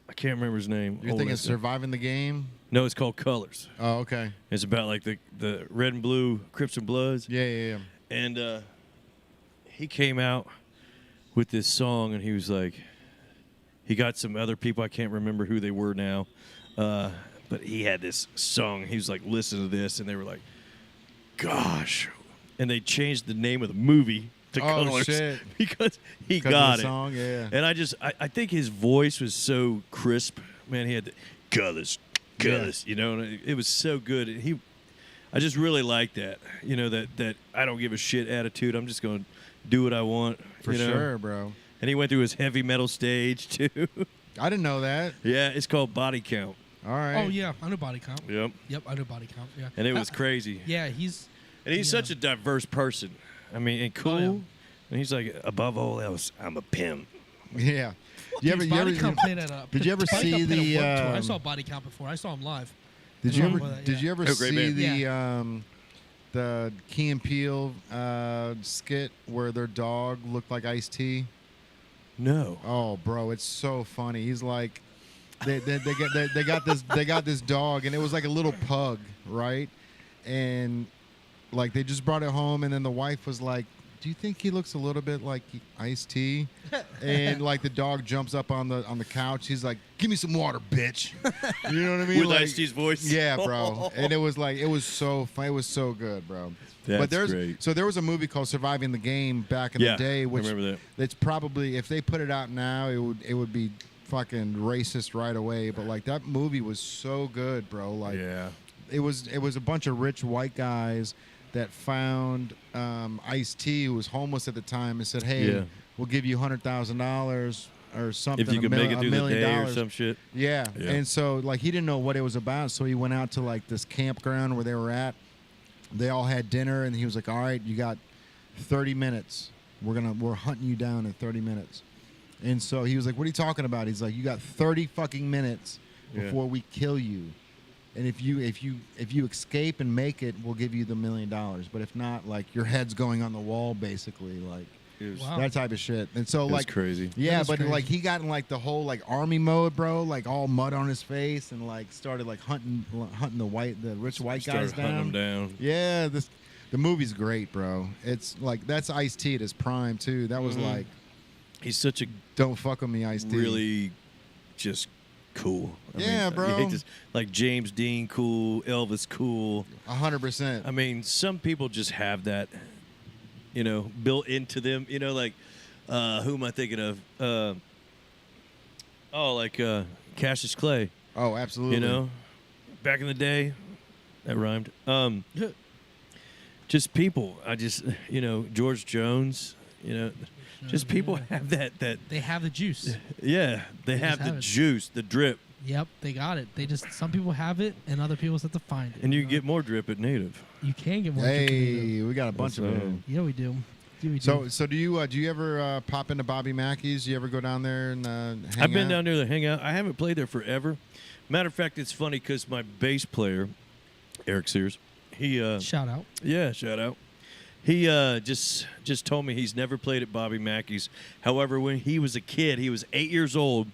[SPEAKER 3] I can't remember his name.
[SPEAKER 1] You're thinking Surviving the Game?
[SPEAKER 3] No, it's called Colors.
[SPEAKER 1] Oh, okay.
[SPEAKER 3] It's about like the red and blue Crips and Bloods.
[SPEAKER 1] Yeah.
[SPEAKER 3] And he came out with this song, and he was like, he got some other people, I can't remember who they were now, but he had this song. He was like, listen to this, and they were like, gosh. And they changed the name of the movie to
[SPEAKER 1] Oh,
[SPEAKER 3] Colors
[SPEAKER 1] shit.
[SPEAKER 3] because he
[SPEAKER 1] 'Cause of
[SPEAKER 3] got
[SPEAKER 1] the
[SPEAKER 3] it.
[SPEAKER 1] song, yeah.
[SPEAKER 3] And I think his voice was so crisp. Man, he had the colors, and it was so good. And I just really like that, that I don't give a shit attitude. I'm just going to do what I want.
[SPEAKER 1] For sure, bro.
[SPEAKER 3] And he went through his heavy metal stage, too.
[SPEAKER 1] I didn't know that.
[SPEAKER 3] Yeah, it's called Body Count.
[SPEAKER 1] All right.
[SPEAKER 2] Oh yeah, I know Body Count.
[SPEAKER 3] Yep.
[SPEAKER 2] Yep, I know Body Count. Yeah.
[SPEAKER 3] And it was crazy.
[SPEAKER 2] Yeah, he's
[SPEAKER 3] Such a diverse person. I mean, and cool.
[SPEAKER 2] Oh, yeah.
[SPEAKER 3] And he's like, above all else, I'm a pimp.
[SPEAKER 1] Yeah.
[SPEAKER 2] Dude, Body Count played at a.
[SPEAKER 1] Did you ever
[SPEAKER 2] Body
[SPEAKER 1] see
[SPEAKER 2] Count played
[SPEAKER 1] the,
[SPEAKER 2] a Warped Tour. I
[SPEAKER 1] um,
[SPEAKER 2] saw Body Count before. I saw him live.
[SPEAKER 1] Did you
[SPEAKER 2] I
[SPEAKER 1] ever
[SPEAKER 2] remember that,
[SPEAKER 1] did
[SPEAKER 2] yeah.
[SPEAKER 1] you ever
[SPEAKER 3] Oh, great
[SPEAKER 1] see
[SPEAKER 3] band.
[SPEAKER 1] the the Key and Peele skit where their dog looked like Ice-T?
[SPEAKER 3] No.
[SPEAKER 1] Oh, bro, it's so funny. He's like, they got this dog, and it was like a little pug, right? And like they just brought it home, and then the wife was like, "Do you think he looks a little bit like Ice-T?" And like the dog jumps up on the couch. He's like, "Give me some water, bitch." You know what I mean?
[SPEAKER 3] With
[SPEAKER 1] like,
[SPEAKER 3] Ice-T's voice.
[SPEAKER 1] Yeah, bro. And it was like it was so fun. It was so good, bro.
[SPEAKER 3] That's great.
[SPEAKER 1] So there was a movie called Surviving the Game back in the day, which
[SPEAKER 3] I remember that.
[SPEAKER 1] it's probably, if they put it out now, it would be fucking racist right away. But like that movie was so good, bro. Like it was a bunch of rich white guys that found Ice-T, who was homeless at the time, and said, "Hey, we'll give you $100,000 or something.
[SPEAKER 3] If you could make it through the day or some shit."
[SPEAKER 1] Yeah. And so like he didn't know what it was about, so he went out to like this campground where they were at. They all had dinner, and he was like, "All right, you got 30 minutes. We're hunting you down in 30 minutes." And so he was like, "What are you talking about?" He's like, "You got 30 fucking minutes before we kill you. And if you escape and make it, we'll give you the $1 million. But if not, like your head's going on the wall, basically, like that type of shit." And so like
[SPEAKER 3] crazy.
[SPEAKER 1] Yeah, but
[SPEAKER 2] crazy.
[SPEAKER 1] like he got in like the whole like army mode, bro, like all mud on his face, and like started like hunting the rich white guys down.
[SPEAKER 3] Hunting them down.
[SPEAKER 1] Yeah, the movie's great, bro. It's like that's Ice-T at his prime too. That was like
[SPEAKER 3] He's such a
[SPEAKER 1] don't fuck with me, Ice-T.
[SPEAKER 3] really just cool. I mean,
[SPEAKER 1] bro.
[SPEAKER 3] you hate this, like James Dean cool, Elvis cool.
[SPEAKER 1] 100%.
[SPEAKER 3] I mean, some people just have that, built into them. Like who am I thinking of? Cassius Clay.
[SPEAKER 1] Oh, absolutely.
[SPEAKER 3] Back in the day, that rhymed. Just people. I just George Jones. Just people have that.
[SPEAKER 2] They have the juice.
[SPEAKER 3] Yeah, they have the juice, the drip.
[SPEAKER 2] Yep, they got it. Some people have it, and other people have to find it.
[SPEAKER 3] And you can get more drip at Native.
[SPEAKER 2] You can get more.
[SPEAKER 1] Hey, we got a bunch of them.
[SPEAKER 2] Yeah, we do.
[SPEAKER 1] So do you ever pop into Bobby Mackey's? Do you ever go down there and hang out?
[SPEAKER 3] I've been down there to hang out. I haven't played there forever. Matter of fact, it's funny because my bass player, Eric Sears, he
[SPEAKER 2] shout out.
[SPEAKER 3] Yeah, shout out. He just told me he's never played at Bobby Mackey's. However, when he was a kid, he was 8 years old.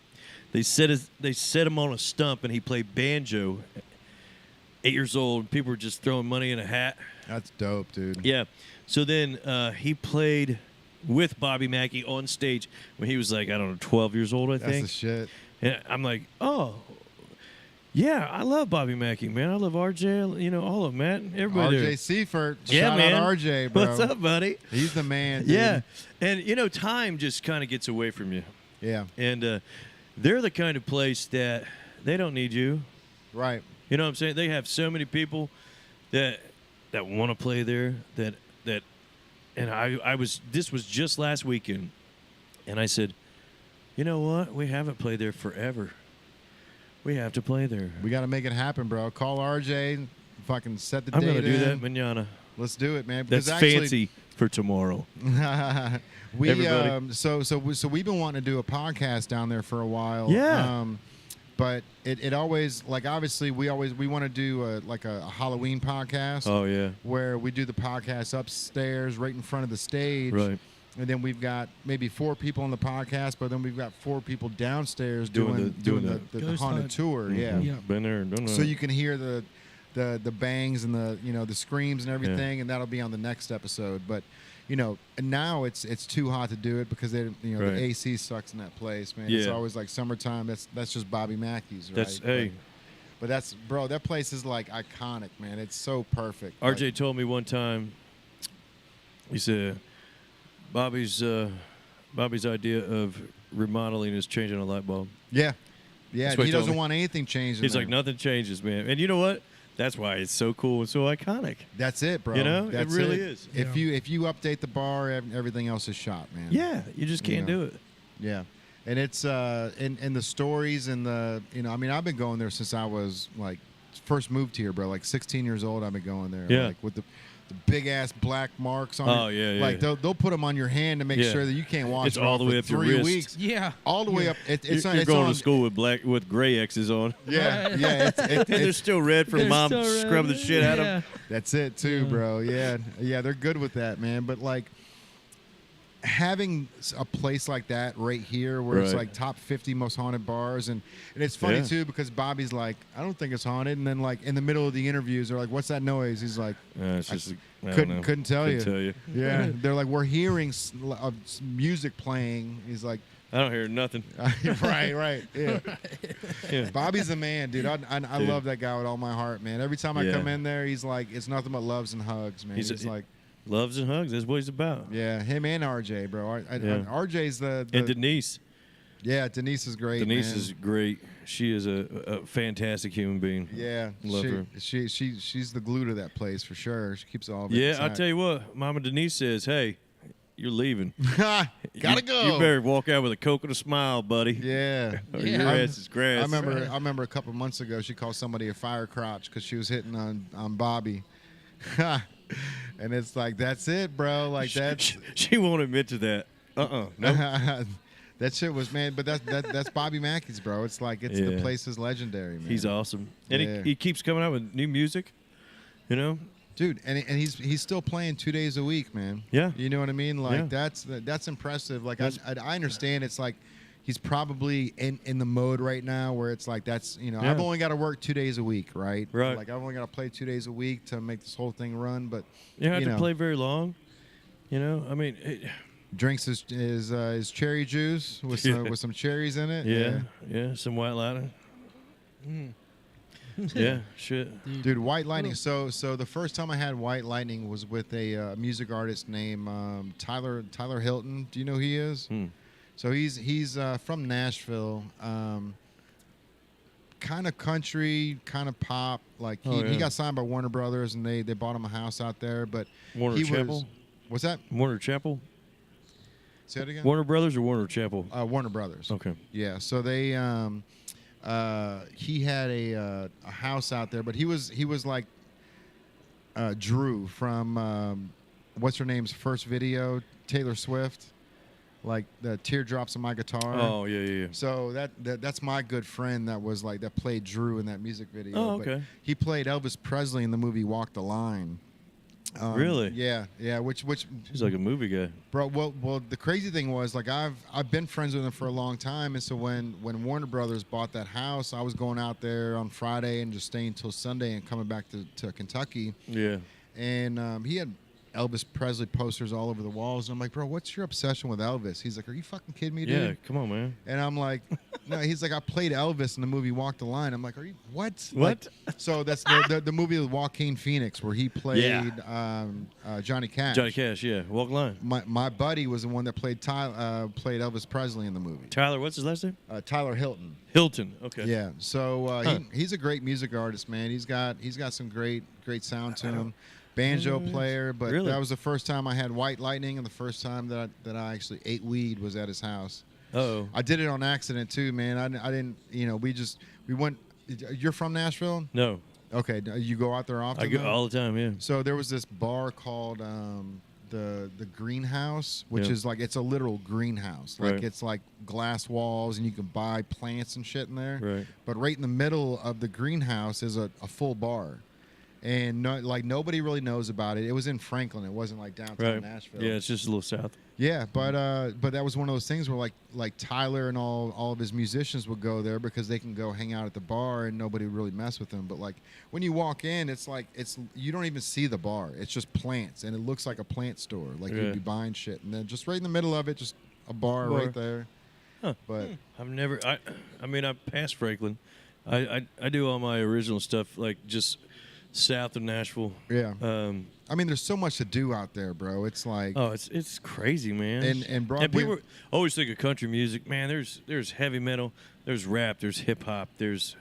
[SPEAKER 3] They set him on a stump and he played banjo. 8 years old. People were just throwing money in a hat.
[SPEAKER 1] That's dope, dude.
[SPEAKER 3] Yeah. So then he played with Bobby Mackey on stage when he was like, I don't know, 12 years old, I think.
[SPEAKER 1] That's the shit.
[SPEAKER 3] And I'm like, oh, yeah, I love Bobby Mackey, man. I love RJ, all of them, man. Everybody
[SPEAKER 1] RJ
[SPEAKER 3] there.
[SPEAKER 1] Seifert.
[SPEAKER 3] Yeah,
[SPEAKER 1] Shout
[SPEAKER 3] man.
[SPEAKER 1] out RJ, bro.
[SPEAKER 3] What's up, buddy?
[SPEAKER 1] He's the man, dude.
[SPEAKER 3] Yeah. And, time just kind of gets away from you.
[SPEAKER 1] Yeah.
[SPEAKER 3] And they're the kind of place that they don't need you.
[SPEAKER 1] Right.
[SPEAKER 3] You know what I'm saying? They have so many people that want to play there and this was just last weekend. And I said, you know what? We haven't played there forever. We have to play there.
[SPEAKER 1] We got to make it happen, bro. Call RJ, fucking set the
[SPEAKER 3] I'm
[SPEAKER 1] date.
[SPEAKER 3] going to do that manana.
[SPEAKER 1] Let's do it, man.
[SPEAKER 3] That's fancy for tomorrow.
[SPEAKER 1] We so we've been wanting to do a podcast down there for a while.
[SPEAKER 3] Yeah.
[SPEAKER 1] But it always, like, obviously we want to do a Halloween podcast.
[SPEAKER 3] Oh yeah.
[SPEAKER 1] Where we do the podcast upstairs, right in front of the stage.
[SPEAKER 3] Right.
[SPEAKER 1] And then we've got maybe 4 people on the podcast, but then we've got 4 people downstairs doing the haunted tour.
[SPEAKER 3] Mm-hmm.
[SPEAKER 1] Yeah.
[SPEAKER 3] Been there and done that.
[SPEAKER 1] So you can hear the bangs and the screams and everything, and that'll be on the next episode. But and now it's too hot to do it because the AC sucks in that place, man.
[SPEAKER 3] Yeah.
[SPEAKER 1] It's always like summertime. That's just Bobby Mackey's, right? But that's, bro, that place is like iconic, man. It's so perfect.
[SPEAKER 3] RJ told me one time, he said Bobby's idea of remodeling is changing a light bulb.
[SPEAKER 1] Yeah. Yeah,
[SPEAKER 3] That's what
[SPEAKER 1] he
[SPEAKER 3] told
[SPEAKER 1] doesn't
[SPEAKER 3] me.
[SPEAKER 1] want anything changed.
[SPEAKER 3] He's like, nothing changes, man. And you know what? That's why it's so cool and so iconic.
[SPEAKER 1] That's it, bro.
[SPEAKER 3] It really is.
[SPEAKER 1] If you update the bar, everything else is shot, man.
[SPEAKER 3] Yeah, you just can't do it.
[SPEAKER 1] Yeah, and it's and the stories and the I mean, I've been going there since I was like first moved here, bro. Like 16 years old, I've been going there.
[SPEAKER 3] Yeah.
[SPEAKER 1] Like with the big ass black marks on.
[SPEAKER 3] Oh, yeah.
[SPEAKER 1] Like they'll put them on your hand to make
[SPEAKER 3] Yeah.
[SPEAKER 1] sure that you can't wash
[SPEAKER 3] It's
[SPEAKER 1] it
[SPEAKER 3] all
[SPEAKER 1] off
[SPEAKER 3] the way
[SPEAKER 1] for
[SPEAKER 3] up your
[SPEAKER 1] 3
[SPEAKER 3] wrist.
[SPEAKER 1] weeks.
[SPEAKER 2] Yeah.
[SPEAKER 1] All the way up. It's
[SPEAKER 3] You're
[SPEAKER 1] it's
[SPEAKER 3] going
[SPEAKER 1] on,
[SPEAKER 3] to school with gray X's on.
[SPEAKER 1] Yeah,
[SPEAKER 2] Right.
[SPEAKER 1] yeah.
[SPEAKER 3] And they're still red from
[SPEAKER 2] They're
[SPEAKER 3] mom
[SPEAKER 2] still red.
[SPEAKER 3] scrubbing the shit out of
[SPEAKER 2] Yeah.
[SPEAKER 3] them.
[SPEAKER 1] That's it too, bro. Yeah, yeah. They're good with that, man. But like having a place like that right here, where it's
[SPEAKER 3] Right.
[SPEAKER 1] like top 50 most haunted bars, and it's funny
[SPEAKER 3] Yeah.
[SPEAKER 1] too because Bobby's like, I don't think it's haunted, and then like in the middle of the interviews, they're like, "What's that noise?" He's like,
[SPEAKER 3] It's just I don't
[SPEAKER 1] couldn't
[SPEAKER 3] know.
[SPEAKER 1] couldn't tell you.
[SPEAKER 3] you.
[SPEAKER 1] Yeah, they're like, we're hearing music playing. He's like,
[SPEAKER 3] I don't hear nothing.
[SPEAKER 1] right, yeah.
[SPEAKER 3] Yeah.
[SPEAKER 1] Bobby's the man, dude. I
[SPEAKER 3] Dude.
[SPEAKER 1] love that guy with all my heart, man. Every time I
[SPEAKER 3] Yeah.
[SPEAKER 1] come in there, he's like, it's nothing but loves and hugs, man.
[SPEAKER 3] He's
[SPEAKER 1] He's,
[SPEAKER 3] a-
[SPEAKER 1] like,
[SPEAKER 3] Loves and hugs. That's what he's about.
[SPEAKER 1] yeah, him and RJ, bro.
[SPEAKER 3] Yeah.
[SPEAKER 1] RJ's the
[SPEAKER 3] And Denise.
[SPEAKER 1] yeah, Denise is great.
[SPEAKER 3] Denise
[SPEAKER 1] man.
[SPEAKER 3] is great. She is a fantastic human being.
[SPEAKER 1] yeah,
[SPEAKER 3] Love her.
[SPEAKER 1] She's the glue to that place for sure. She keeps all of it.
[SPEAKER 3] Yeah, I'll tell you what. Mama Denise says, "Hey, you're leaving.
[SPEAKER 1] Gotta
[SPEAKER 3] You
[SPEAKER 1] go.
[SPEAKER 3] better walk out with a Coke and a smile, buddy.
[SPEAKER 1] Yeah.
[SPEAKER 3] Or
[SPEAKER 2] Yeah.
[SPEAKER 3] your ass is grass."
[SPEAKER 1] I remember a couple months ago she called somebody a fire crotch because she was hitting on Bobby. And it's like, that's it, bro. Like that's
[SPEAKER 3] She won't admit to that. No.
[SPEAKER 1] that shit was, man. But that's Bobby Mackey's, bro. It's like the
[SPEAKER 3] Yeah.
[SPEAKER 1] place is legendary, man.
[SPEAKER 3] He's awesome, and
[SPEAKER 1] Yeah.
[SPEAKER 3] he keeps coming out with new music. You know,
[SPEAKER 1] Dude, and he's still playing 2 days a week, man.
[SPEAKER 3] Yeah.
[SPEAKER 1] You know what I mean? Like
[SPEAKER 3] Yeah.
[SPEAKER 1] that's impressive. Like
[SPEAKER 3] That's-
[SPEAKER 1] I understand it's like he's probably in the mode right now where it's like that's
[SPEAKER 3] Yeah.
[SPEAKER 1] I've only got to work 2 days a week, right?
[SPEAKER 3] Right.
[SPEAKER 1] Like I've only got to play 2 days a week to make this whole thing run, but
[SPEAKER 3] you don't have
[SPEAKER 1] you
[SPEAKER 3] to
[SPEAKER 1] know,
[SPEAKER 3] play very long. You know, I mean,
[SPEAKER 1] drinks his cherry juice with some cherries in it.
[SPEAKER 3] yeah, some white lightning. Yeah, shit.
[SPEAKER 1] Dude, White Lightning. So the first time I had White Lightning was with a music artist named Tyler Hilton. Do you know who he is? So he's from Nashville. Kind of country, kind of pop. Like he got signed by Warner Brothers, and they bought him a house out there. But
[SPEAKER 3] Warner
[SPEAKER 1] he
[SPEAKER 3] Chapel?
[SPEAKER 1] What's that?
[SPEAKER 3] Warner Chapel?
[SPEAKER 1] Say it again.
[SPEAKER 3] Warner Brothers or Warner Chapel?
[SPEAKER 1] Warner Brothers.
[SPEAKER 3] Okay.
[SPEAKER 1] Yeah. So they he had a house out there, but he was like Drew from what's her name's first video, Taylor Swift, like the Teardrops on My Guitar.
[SPEAKER 3] Oh, yeah.
[SPEAKER 1] So that's my good friend that was like that played Drew in that music video.
[SPEAKER 3] Oh,
[SPEAKER 1] But
[SPEAKER 3] okay.
[SPEAKER 1] he played Elvis Presley in the movie Walk the Line.
[SPEAKER 3] Really?
[SPEAKER 1] Yeah. Which
[SPEAKER 3] He's like a movie guy.
[SPEAKER 1] bro? Well, the crazy thing was like I've been friends with him for a long time, and so when Warner Brothers bought that house, I was going out there on Friday and just staying till Sunday and coming back to Kentucky,
[SPEAKER 3] Yeah.
[SPEAKER 1] and he had Elvis Presley posters all over the walls, and I'm like, bro, what's your obsession with Elvis? He's like, are you fucking kidding me, dude?
[SPEAKER 3] Yeah, come on, man.
[SPEAKER 1] And I'm like, no. He's like, I played Elvis in the movie Walk the Line. I'm like, are you what?
[SPEAKER 3] What?
[SPEAKER 1] Like, so that's the movie with Joaquin Phoenix where he played Johnny Cash.
[SPEAKER 3] Johnny Cash, yeah. Walk line.
[SPEAKER 1] My buddy was the one that played played Elvis Presley in the movie.
[SPEAKER 3] Tyler, what's his last name?
[SPEAKER 1] Tyler Hilton.
[SPEAKER 3] Hilton. Okay.
[SPEAKER 1] Yeah. So he's a great music artist, man. He's got some great sound to him. Banjo player, but
[SPEAKER 3] Really?
[SPEAKER 1] that was the first time I had White Lightning, and the first time that I actually ate weed was at his house.
[SPEAKER 3] Uh-oh.
[SPEAKER 1] I did it on accident too, man. I didn't, we went. You're from Nashville?
[SPEAKER 3] No.
[SPEAKER 1] Okay, you go out there often?
[SPEAKER 3] I go
[SPEAKER 1] though?
[SPEAKER 3] all the time, yeah.
[SPEAKER 1] So there was this bar called the Greenhouse, which
[SPEAKER 3] Yeah.
[SPEAKER 1] is like it's a literal greenhouse. Like
[SPEAKER 3] Right.
[SPEAKER 1] it's like glass walls, and you can buy plants and shit in there.
[SPEAKER 3] Right.
[SPEAKER 1] But right in the middle of the greenhouse is a full bar, and nobody really knows about it. It was in Franklin. It wasn't like downtown
[SPEAKER 3] Right.
[SPEAKER 1] Nashville.
[SPEAKER 3] Yeah, it's just a little south.
[SPEAKER 1] Yeah, but that was one of those things where like Tyler and all of his musicians would go there because they can go hang out at the bar and nobody would really mess with them. But like when you walk in, it's like you don't even see the bar. It's just plants, and it looks like a plant store. Like
[SPEAKER 3] Yeah.
[SPEAKER 1] you'd be buying shit, and then just right in the middle of it, just a bar right there.
[SPEAKER 3] Huh.
[SPEAKER 1] But
[SPEAKER 3] I've never. I mean, I passed Franklin. I do all my original stuff like just south of Nashville.
[SPEAKER 1] yeah,
[SPEAKER 3] Um,
[SPEAKER 1] I mean, there's so much to do out there, bro. It's like
[SPEAKER 3] oh, it's crazy, man.
[SPEAKER 1] And bro,
[SPEAKER 3] and people always think of country music, man. There's heavy metal, there's rap, there's hip hop, there's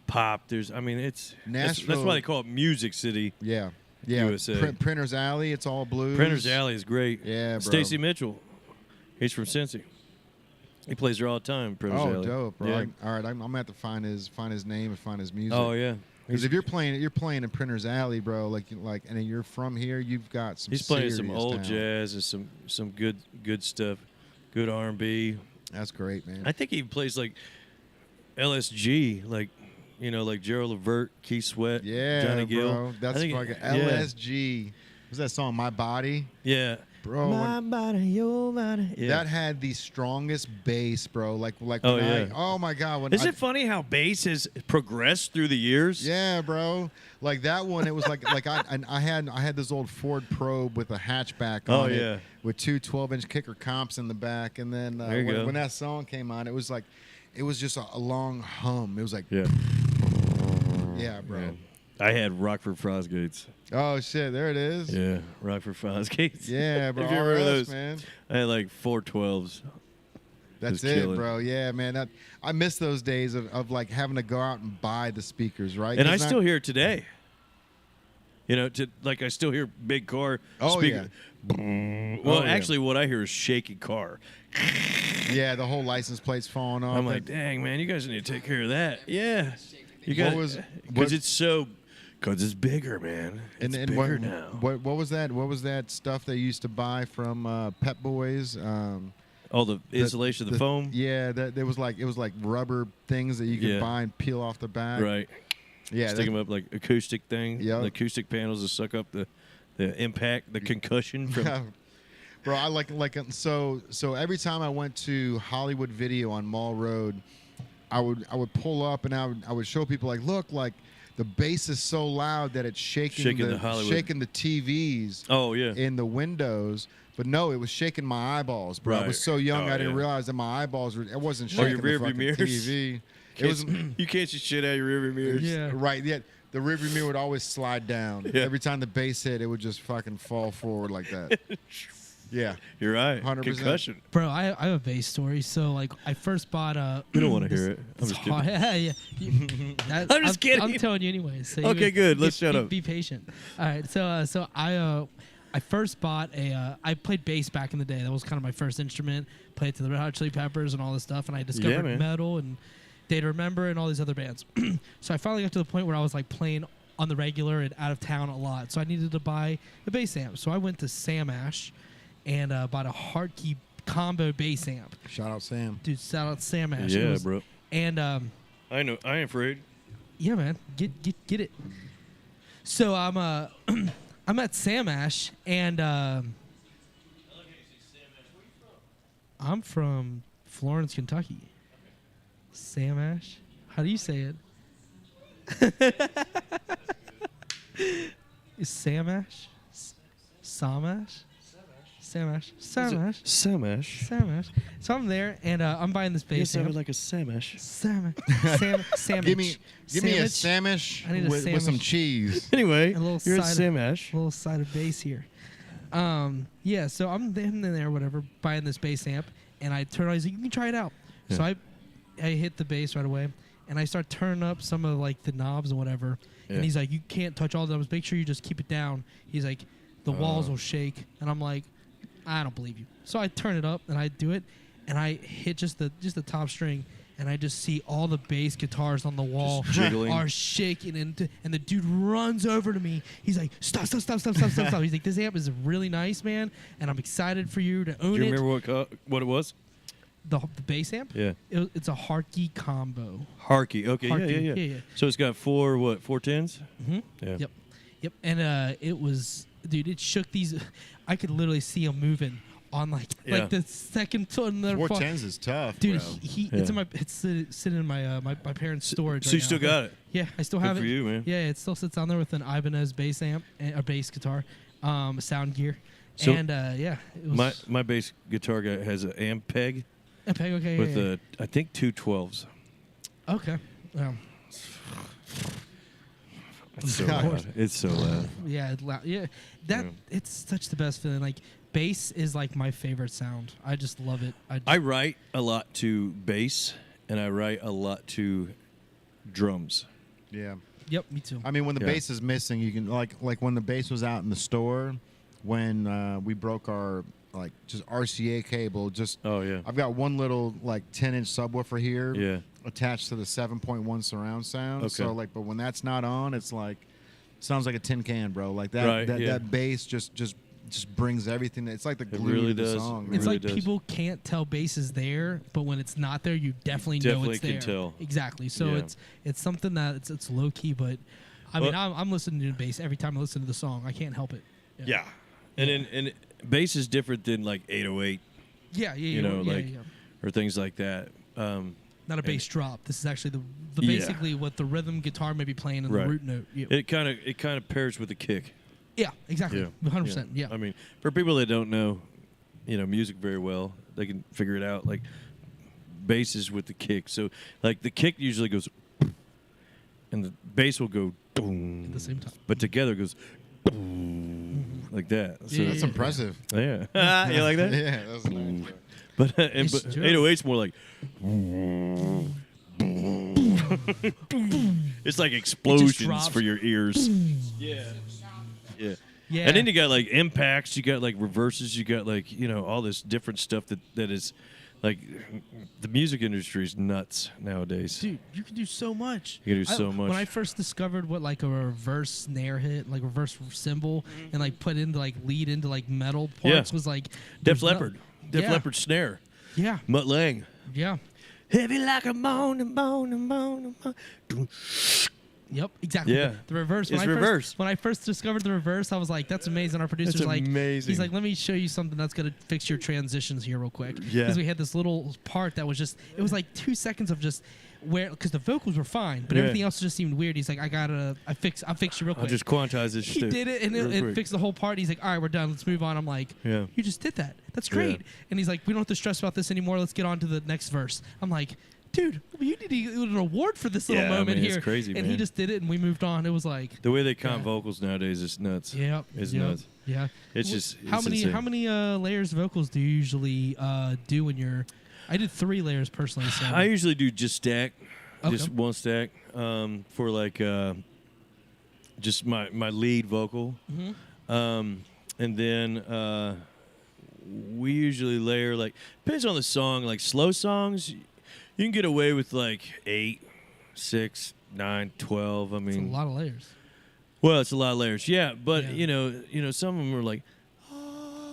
[SPEAKER 3] pop. There's that's
[SPEAKER 1] Nashville-
[SPEAKER 3] why they call it Music City.
[SPEAKER 1] yeah.
[SPEAKER 3] USA.
[SPEAKER 1] Printer's Alley, it's all blues.
[SPEAKER 3] Printer's Alley is great.
[SPEAKER 1] Yeah, bro.
[SPEAKER 3] Stacy Mitchell, he's from Cincy. He plays there all the time. Printer's
[SPEAKER 1] Oh,
[SPEAKER 3] Alley.
[SPEAKER 1] dope, bro.
[SPEAKER 3] Yeah.
[SPEAKER 1] All right, I'm gonna have to find his name and find his music.
[SPEAKER 3] Oh yeah.
[SPEAKER 1] Because if you're playing in Printer's Alley, bro, and then you're from here, you've got some.
[SPEAKER 3] He's playing some
[SPEAKER 1] serious
[SPEAKER 3] old
[SPEAKER 1] talent.
[SPEAKER 3] jazz and some good stuff, good R&B.
[SPEAKER 1] That's great, man.
[SPEAKER 3] I think he plays like LSG, like Gerald Levert, Keith Sweat,
[SPEAKER 1] Yeah,
[SPEAKER 3] Johnny Gill.
[SPEAKER 1] bro. That's fucking LSG. What's that song? My Body,
[SPEAKER 3] Yeah.
[SPEAKER 1] bro.
[SPEAKER 3] My body, your body. Yeah.
[SPEAKER 1] That had the strongest bass, bro.
[SPEAKER 3] Oh,
[SPEAKER 1] when
[SPEAKER 3] yeah.
[SPEAKER 1] oh my god.
[SPEAKER 3] Isn't it funny how bass has progressed through the years?
[SPEAKER 1] Yeah, bro. Like that one, it was like I had this old Ford Probe with a hatchback on
[SPEAKER 3] yeah.
[SPEAKER 1] it with two 12-inch kicker comps in the back, and then
[SPEAKER 3] There you go.
[SPEAKER 1] when that song came on, it was just a long hum. It was like,
[SPEAKER 3] Yeah.
[SPEAKER 1] yeah, bro.
[SPEAKER 3] Man. I had Rockford Fosgates.
[SPEAKER 1] Oh shit, there it is.
[SPEAKER 3] Yeah, Rockford Fosgates.
[SPEAKER 1] Yeah, bro.
[SPEAKER 3] If you remember
[SPEAKER 1] RS,
[SPEAKER 3] those,
[SPEAKER 1] man.
[SPEAKER 3] I had like 412s.
[SPEAKER 1] That's
[SPEAKER 3] Just
[SPEAKER 1] it,
[SPEAKER 3] killing.
[SPEAKER 1] bro. Yeah, man. I miss those days of like having to go out and buy the speakers, right?
[SPEAKER 3] And I still hear it today. I still hear big car speaker.
[SPEAKER 1] Yeah.
[SPEAKER 3] Well,
[SPEAKER 1] Oh, yeah.
[SPEAKER 3] actually, what I hear is shaky car.
[SPEAKER 1] Yeah, the whole license plate's falling off.
[SPEAKER 3] I'm like, dang, man, you guys need to take care of that. Yeah. You
[SPEAKER 1] What
[SPEAKER 3] got
[SPEAKER 1] was-
[SPEAKER 3] because it's bigger, man. It's
[SPEAKER 1] and
[SPEAKER 3] bigger
[SPEAKER 1] what,
[SPEAKER 3] now.
[SPEAKER 1] What was that? What was that stuff they used to buy from Pep Boys?
[SPEAKER 3] Oh, the insulation of the foam.
[SPEAKER 1] Yeah, it was like rubber things that you could
[SPEAKER 3] Yeah.
[SPEAKER 1] buy and peel off the back.
[SPEAKER 3] Right.
[SPEAKER 1] Yeah.
[SPEAKER 3] Stick them up like acoustic thing.
[SPEAKER 1] Yep.
[SPEAKER 3] The acoustic panels to suck up the impact, the concussion from.
[SPEAKER 1] Bro, I like so every time I went to Hollywood Video on Mall Road, I would pull up and I would show people like, look, like the bass is so loud that it's shaking
[SPEAKER 3] the Hollywood.
[SPEAKER 1] shaking the TVs
[SPEAKER 3] Oh yeah.
[SPEAKER 1] in the windows. But no, it was shaking my eyeballs, bro. I was
[SPEAKER 3] Right.
[SPEAKER 1] so young,
[SPEAKER 3] Oh,
[SPEAKER 1] I didn't
[SPEAKER 3] yeah.
[SPEAKER 1] realize that my eyeballs were. It wasn't
[SPEAKER 3] Or
[SPEAKER 1] shaking
[SPEAKER 3] your
[SPEAKER 1] the
[SPEAKER 3] rearview
[SPEAKER 1] fucking
[SPEAKER 3] mirrors.
[SPEAKER 1] TV. It was
[SPEAKER 3] You can't see shit out of your rearview mirrors.
[SPEAKER 2] Yeah.
[SPEAKER 1] right. Yeah, the rearview mirror would always slide down.
[SPEAKER 3] Yeah.
[SPEAKER 1] Every time the bass hit, it would just fucking fall forward like that. Yeah.
[SPEAKER 3] You're right.
[SPEAKER 1] 100%.
[SPEAKER 3] Concussion.
[SPEAKER 2] Bro, I have a bass story. So like, I first bought a.
[SPEAKER 3] We don't want to hear it. I'm
[SPEAKER 2] It's
[SPEAKER 3] just kidding.
[SPEAKER 2] hard. Yeah,
[SPEAKER 3] I'm just kidding.
[SPEAKER 2] I'm telling you anyway. So
[SPEAKER 3] Okay, good. Let's shut up.
[SPEAKER 2] Be patient. All right. So I first bought I played bass back in the day. That was kind of my first instrument. Played to the Red Hot Chili Peppers and all this stuff. And I discovered
[SPEAKER 3] man.
[SPEAKER 2] metal and Day to Remember and all these other bands. So I finally got to the point where I was like playing on the regular and out of town a lot. So I needed to buy a bass amp. So I went to Sam Ash and bought a Hardkey combo bass amp.
[SPEAKER 1] Shout out Sam.
[SPEAKER 2] Dude, shout out Sam Ash.
[SPEAKER 3] Yeah, bro.
[SPEAKER 2] And
[SPEAKER 3] I know. I ain't afraid.
[SPEAKER 2] yeah, man, get it. So I'm I'm at Sam Ash and I'm from Florence, Kentucky. Sam Ash? How do you say it? Is Sam Ash? Sam Ash? Sam Ash. Sam Ash.
[SPEAKER 3] Samash.
[SPEAKER 2] Sam Ash. So I'm there and I'm buying this
[SPEAKER 3] You
[SPEAKER 2] bass
[SPEAKER 3] sounded
[SPEAKER 2] amp.
[SPEAKER 3] like a Samash.
[SPEAKER 2] Sandwich.
[SPEAKER 1] Give me a
[SPEAKER 2] Sandwich.
[SPEAKER 1] sandwich
[SPEAKER 2] I need a
[SPEAKER 1] with some
[SPEAKER 2] sandwich.
[SPEAKER 1] cheese.
[SPEAKER 3] Anyway,
[SPEAKER 2] A little
[SPEAKER 3] you're at
[SPEAKER 2] side of-
[SPEAKER 3] Samash.
[SPEAKER 2] little side of bass here. Yeah, so I'm in there, whatever, buying this bass amp, and I turn on. He's like, "You can try it out." So
[SPEAKER 3] Yeah.
[SPEAKER 2] I hit the bass right away, and I start turning up some of like the knobs and whatever.
[SPEAKER 3] Yeah.
[SPEAKER 2] And he's like, "You can't touch all the knobs. Make sure you just keep it down." He's like, "The walls will shake," and I'm like, "I don't believe you." So I turn it up and I do it, and I hit just the top string. And I just see all the bass guitars on the wall
[SPEAKER 3] Just jiggling.
[SPEAKER 2] are shaking, and the dude runs over to me. He's like, "Stop! He's like, "This amp is really nice, man, and I'm excited for you to own
[SPEAKER 3] Do you
[SPEAKER 2] it."
[SPEAKER 3] remember what it was?
[SPEAKER 2] The bass amp?
[SPEAKER 3] Yeah.
[SPEAKER 2] It's a Hardkey combo.
[SPEAKER 3] Harkey. Okay.
[SPEAKER 2] Hardkey,
[SPEAKER 3] Yeah.
[SPEAKER 2] yeah.
[SPEAKER 3] So it's got four tens?
[SPEAKER 2] Mm-hmm.
[SPEAKER 3] Yeah.
[SPEAKER 2] Yep. And it was, dude, it shook these. I could literally see him moving on like the second ton.
[SPEAKER 1] 410s is tough,
[SPEAKER 2] Dude,
[SPEAKER 1] bro.
[SPEAKER 2] it's sitting in my parents' storage.
[SPEAKER 3] So
[SPEAKER 2] right
[SPEAKER 3] you still
[SPEAKER 2] now.
[SPEAKER 3] got it?
[SPEAKER 2] Yeah, I still
[SPEAKER 3] Good
[SPEAKER 2] have
[SPEAKER 3] for
[SPEAKER 2] it.
[SPEAKER 3] you, man.
[SPEAKER 2] Yeah, it still sits on there with an Ibanez bass amp, a bass guitar, sound gear,
[SPEAKER 3] So
[SPEAKER 2] and yeah, it was
[SPEAKER 3] My bass guitar guy has an amp peg
[SPEAKER 2] okay,
[SPEAKER 3] with I think 2 12s.
[SPEAKER 2] okay,
[SPEAKER 3] It's so loud. It's so loud.
[SPEAKER 2] yeah, it's such the best feeling. Like bass is like my favorite sound. I just love it.
[SPEAKER 3] I write a lot to bass, and I write a lot to drums.
[SPEAKER 1] Yeah.
[SPEAKER 2] Yep, me too.
[SPEAKER 1] I mean, when the
[SPEAKER 3] Yeah.
[SPEAKER 1] bass is missing, you can like when the bass was out in the store, when we broke our like just RCA cable. Just
[SPEAKER 3] Oh yeah.
[SPEAKER 1] I've got one little like 10-inch subwoofer here.
[SPEAKER 3] Yeah.
[SPEAKER 1] Attached to the 7.1 surround sound.
[SPEAKER 3] Okay.
[SPEAKER 1] So like, but when that's not on, it's like sounds like a tin can, bro. Like that
[SPEAKER 3] Right, yeah.
[SPEAKER 1] that bass just brings everything. It's like the glue
[SPEAKER 3] really
[SPEAKER 1] to the
[SPEAKER 3] does.
[SPEAKER 1] song.
[SPEAKER 3] It
[SPEAKER 1] man.
[SPEAKER 2] It's
[SPEAKER 3] really
[SPEAKER 2] like
[SPEAKER 3] does.
[SPEAKER 2] people can't tell bass is there, but when it's not there, you definitely know
[SPEAKER 3] definitely
[SPEAKER 2] it's
[SPEAKER 3] can
[SPEAKER 2] there.
[SPEAKER 3] tell.
[SPEAKER 2] Exactly. So
[SPEAKER 3] Yeah.
[SPEAKER 2] it's something that it's low key, but I mean I'm listening to bass every time I listen to the song. I can't help it.
[SPEAKER 3] Yeah. And bass is different than like 808,
[SPEAKER 2] Yeah,
[SPEAKER 3] you know, like or things like that.
[SPEAKER 2] Not a bass drop. This is actually the
[SPEAKER 3] Yeah.
[SPEAKER 2] basically what the rhythm guitar may be playing in
[SPEAKER 3] Right.
[SPEAKER 2] the root note. Yeah,
[SPEAKER 3] It kind of pairs with the kick.
[SPEAKER 2] yeah exactly. 100%. Yeah.
[SPEAKER 3] I mean, for people that don't know, music very well, they can figure it out. Like bass is with the kick. So like the kick usually goes, and the bass will go boom
[SPEAKER 2] At the same time.
[SPEAKER 3] but together it goes boom, like that. So
[SPEAKER 1] That's impressive.
[SPEAKER 3] yeah, you like that?
[SPEAKER 1] Yeah, that's nice. Bro.
[SPEAKER 3] But
[SPEAKER 2] It's
[SPEAKER 3] but
[SPEAKER 2] true.
[SPEAKER 3] 808's more like. It's like explosions
[SPEAKER 2] drops.
[SPEAKER 3] for your ears. Yeah. Yeah.
[SPEAKER 2] Yeah.
[SPEAKER 3] And then you got like impacts, you got like reverses, you got like, all this different stuff that is like the music industry is nuts nowadays.
[SPEAKER 2] Dude, you can do so much.
[SPEAKER 3] You can do so much.
[SPEAKER 2] When I first discovered what like a reverse snare hit, like reverse cymbal, and like put into like lead into like metal parts
[SPEAKER 3] Yeah.
[SPEAKER 2] was like
[SPEAKER 3] Def
[SPEAKER 2] there's no-
[SPEAKER 3] Leppard. Def
[SPEAKER 2] Yeah.
[SPEAKER 3] Leppard snare.
[SPEAKER 2] Yeah,
[SPEAKER 3] Mutt Lang.
[SPEAKER 2] yeah.
[SPEAKER 3] Heavy like a bone and bone and bone and bone.
[SPEAKER 2] Yep, exactly.
[SPEAKER 3] Yeah.
[SPEAKER 2] The reverse.
[SPEAKER 3] It's reverse.
[SPEAKER 2] When I first discovered the reverse, I was like, "That's amazing." Our producer's
[SPEAKER 3] That's
[SPEAKER 2] like,
[SPEAKER 3] amazing.
[SPEAKER 2] he's like, "Let me show you something that's gonna fix your transitions here real quick."
[SPEAKER 3] Yeah.
[SPEAKER 2] Because we had this little part that was just, it was like 2 seconds of just where, because the vocals were fine, but
[SPEAKER 3] Yeah.
[SPEAKER 2] everything else just seemed weird. He's like, I'll fix you real quick.
[SPEAKER 3] I'll just quantize this
[SPEAKER 2] he
[SPEAKER 3] shit.
[SPEAKER 2] did it, and
[SPEAKER 3] real
[SPEAKER 2] it
[SPEAKER 3] quick.
[SPEAKER 2] fixed the whole part. He's like, "All right, we're done. Let's move on." I'm like,
[SPEAKER 3] Yeah.
[SPEAKER 2] "You just did that. That's great."
[SPEAKER 3] Yeah.
[SPEAKER 2] And he's like, "We don't have to stress about this anymore. Let's get on to the next verse." I'm like, "Dude, you need to get an award for this little
[SPEAKER 3] Yeah, I
[SPEAKER 2] moment
[SPEAKER 3] mean, it's
[SPEAKER 2] here."
[SPEAKER 3] crazy,
[SPEAKER 2] and he
[SPEAKER 3] man.
[SPEAKER 2] just did it, and we moved on. It was like,
[SPEAKER 3] The way they count
[SPEAKER 2] Yeah.
[SPEAKER 3] vocals nowadays is nuts.
[SPEAKER 2] yeah,
[SPEAKER 3] It's
[SPEAKER 2] yep,
[SPEAKER 3] nuts.
[SPEAKER 2] yeah.
[SPEAKER 3] It's
[SPEAKER 2] Wh-
[SPEAKER 3] just
[SPEAKER 2] how
[SPEAKER 3] it's
[SPEAKER 2] many
[SPEAKER 3] insane.
[SPEAKER 2] how many layers of vocals do you usually do when you're? I did 3 layers personally. So
[SPEAKER 3] I usually do just stack, just
[SPEAKER 2] Okay.
[SPEAKER 3] one stack for like just my lead vocal, and then we usually layer like depends on the song. Like slow songs, you can get away with like 8, 6, 9, 12. I
[SPEAKER 2] it's a
[SPEAKER 3] mean,
[SPEAKER 2] lot of layers.
[SPEAKER 3] well, it's a lot of layers. Yeah, but
[SPEAKER 2] Yeah.
[SPEAKER 3] some of them are like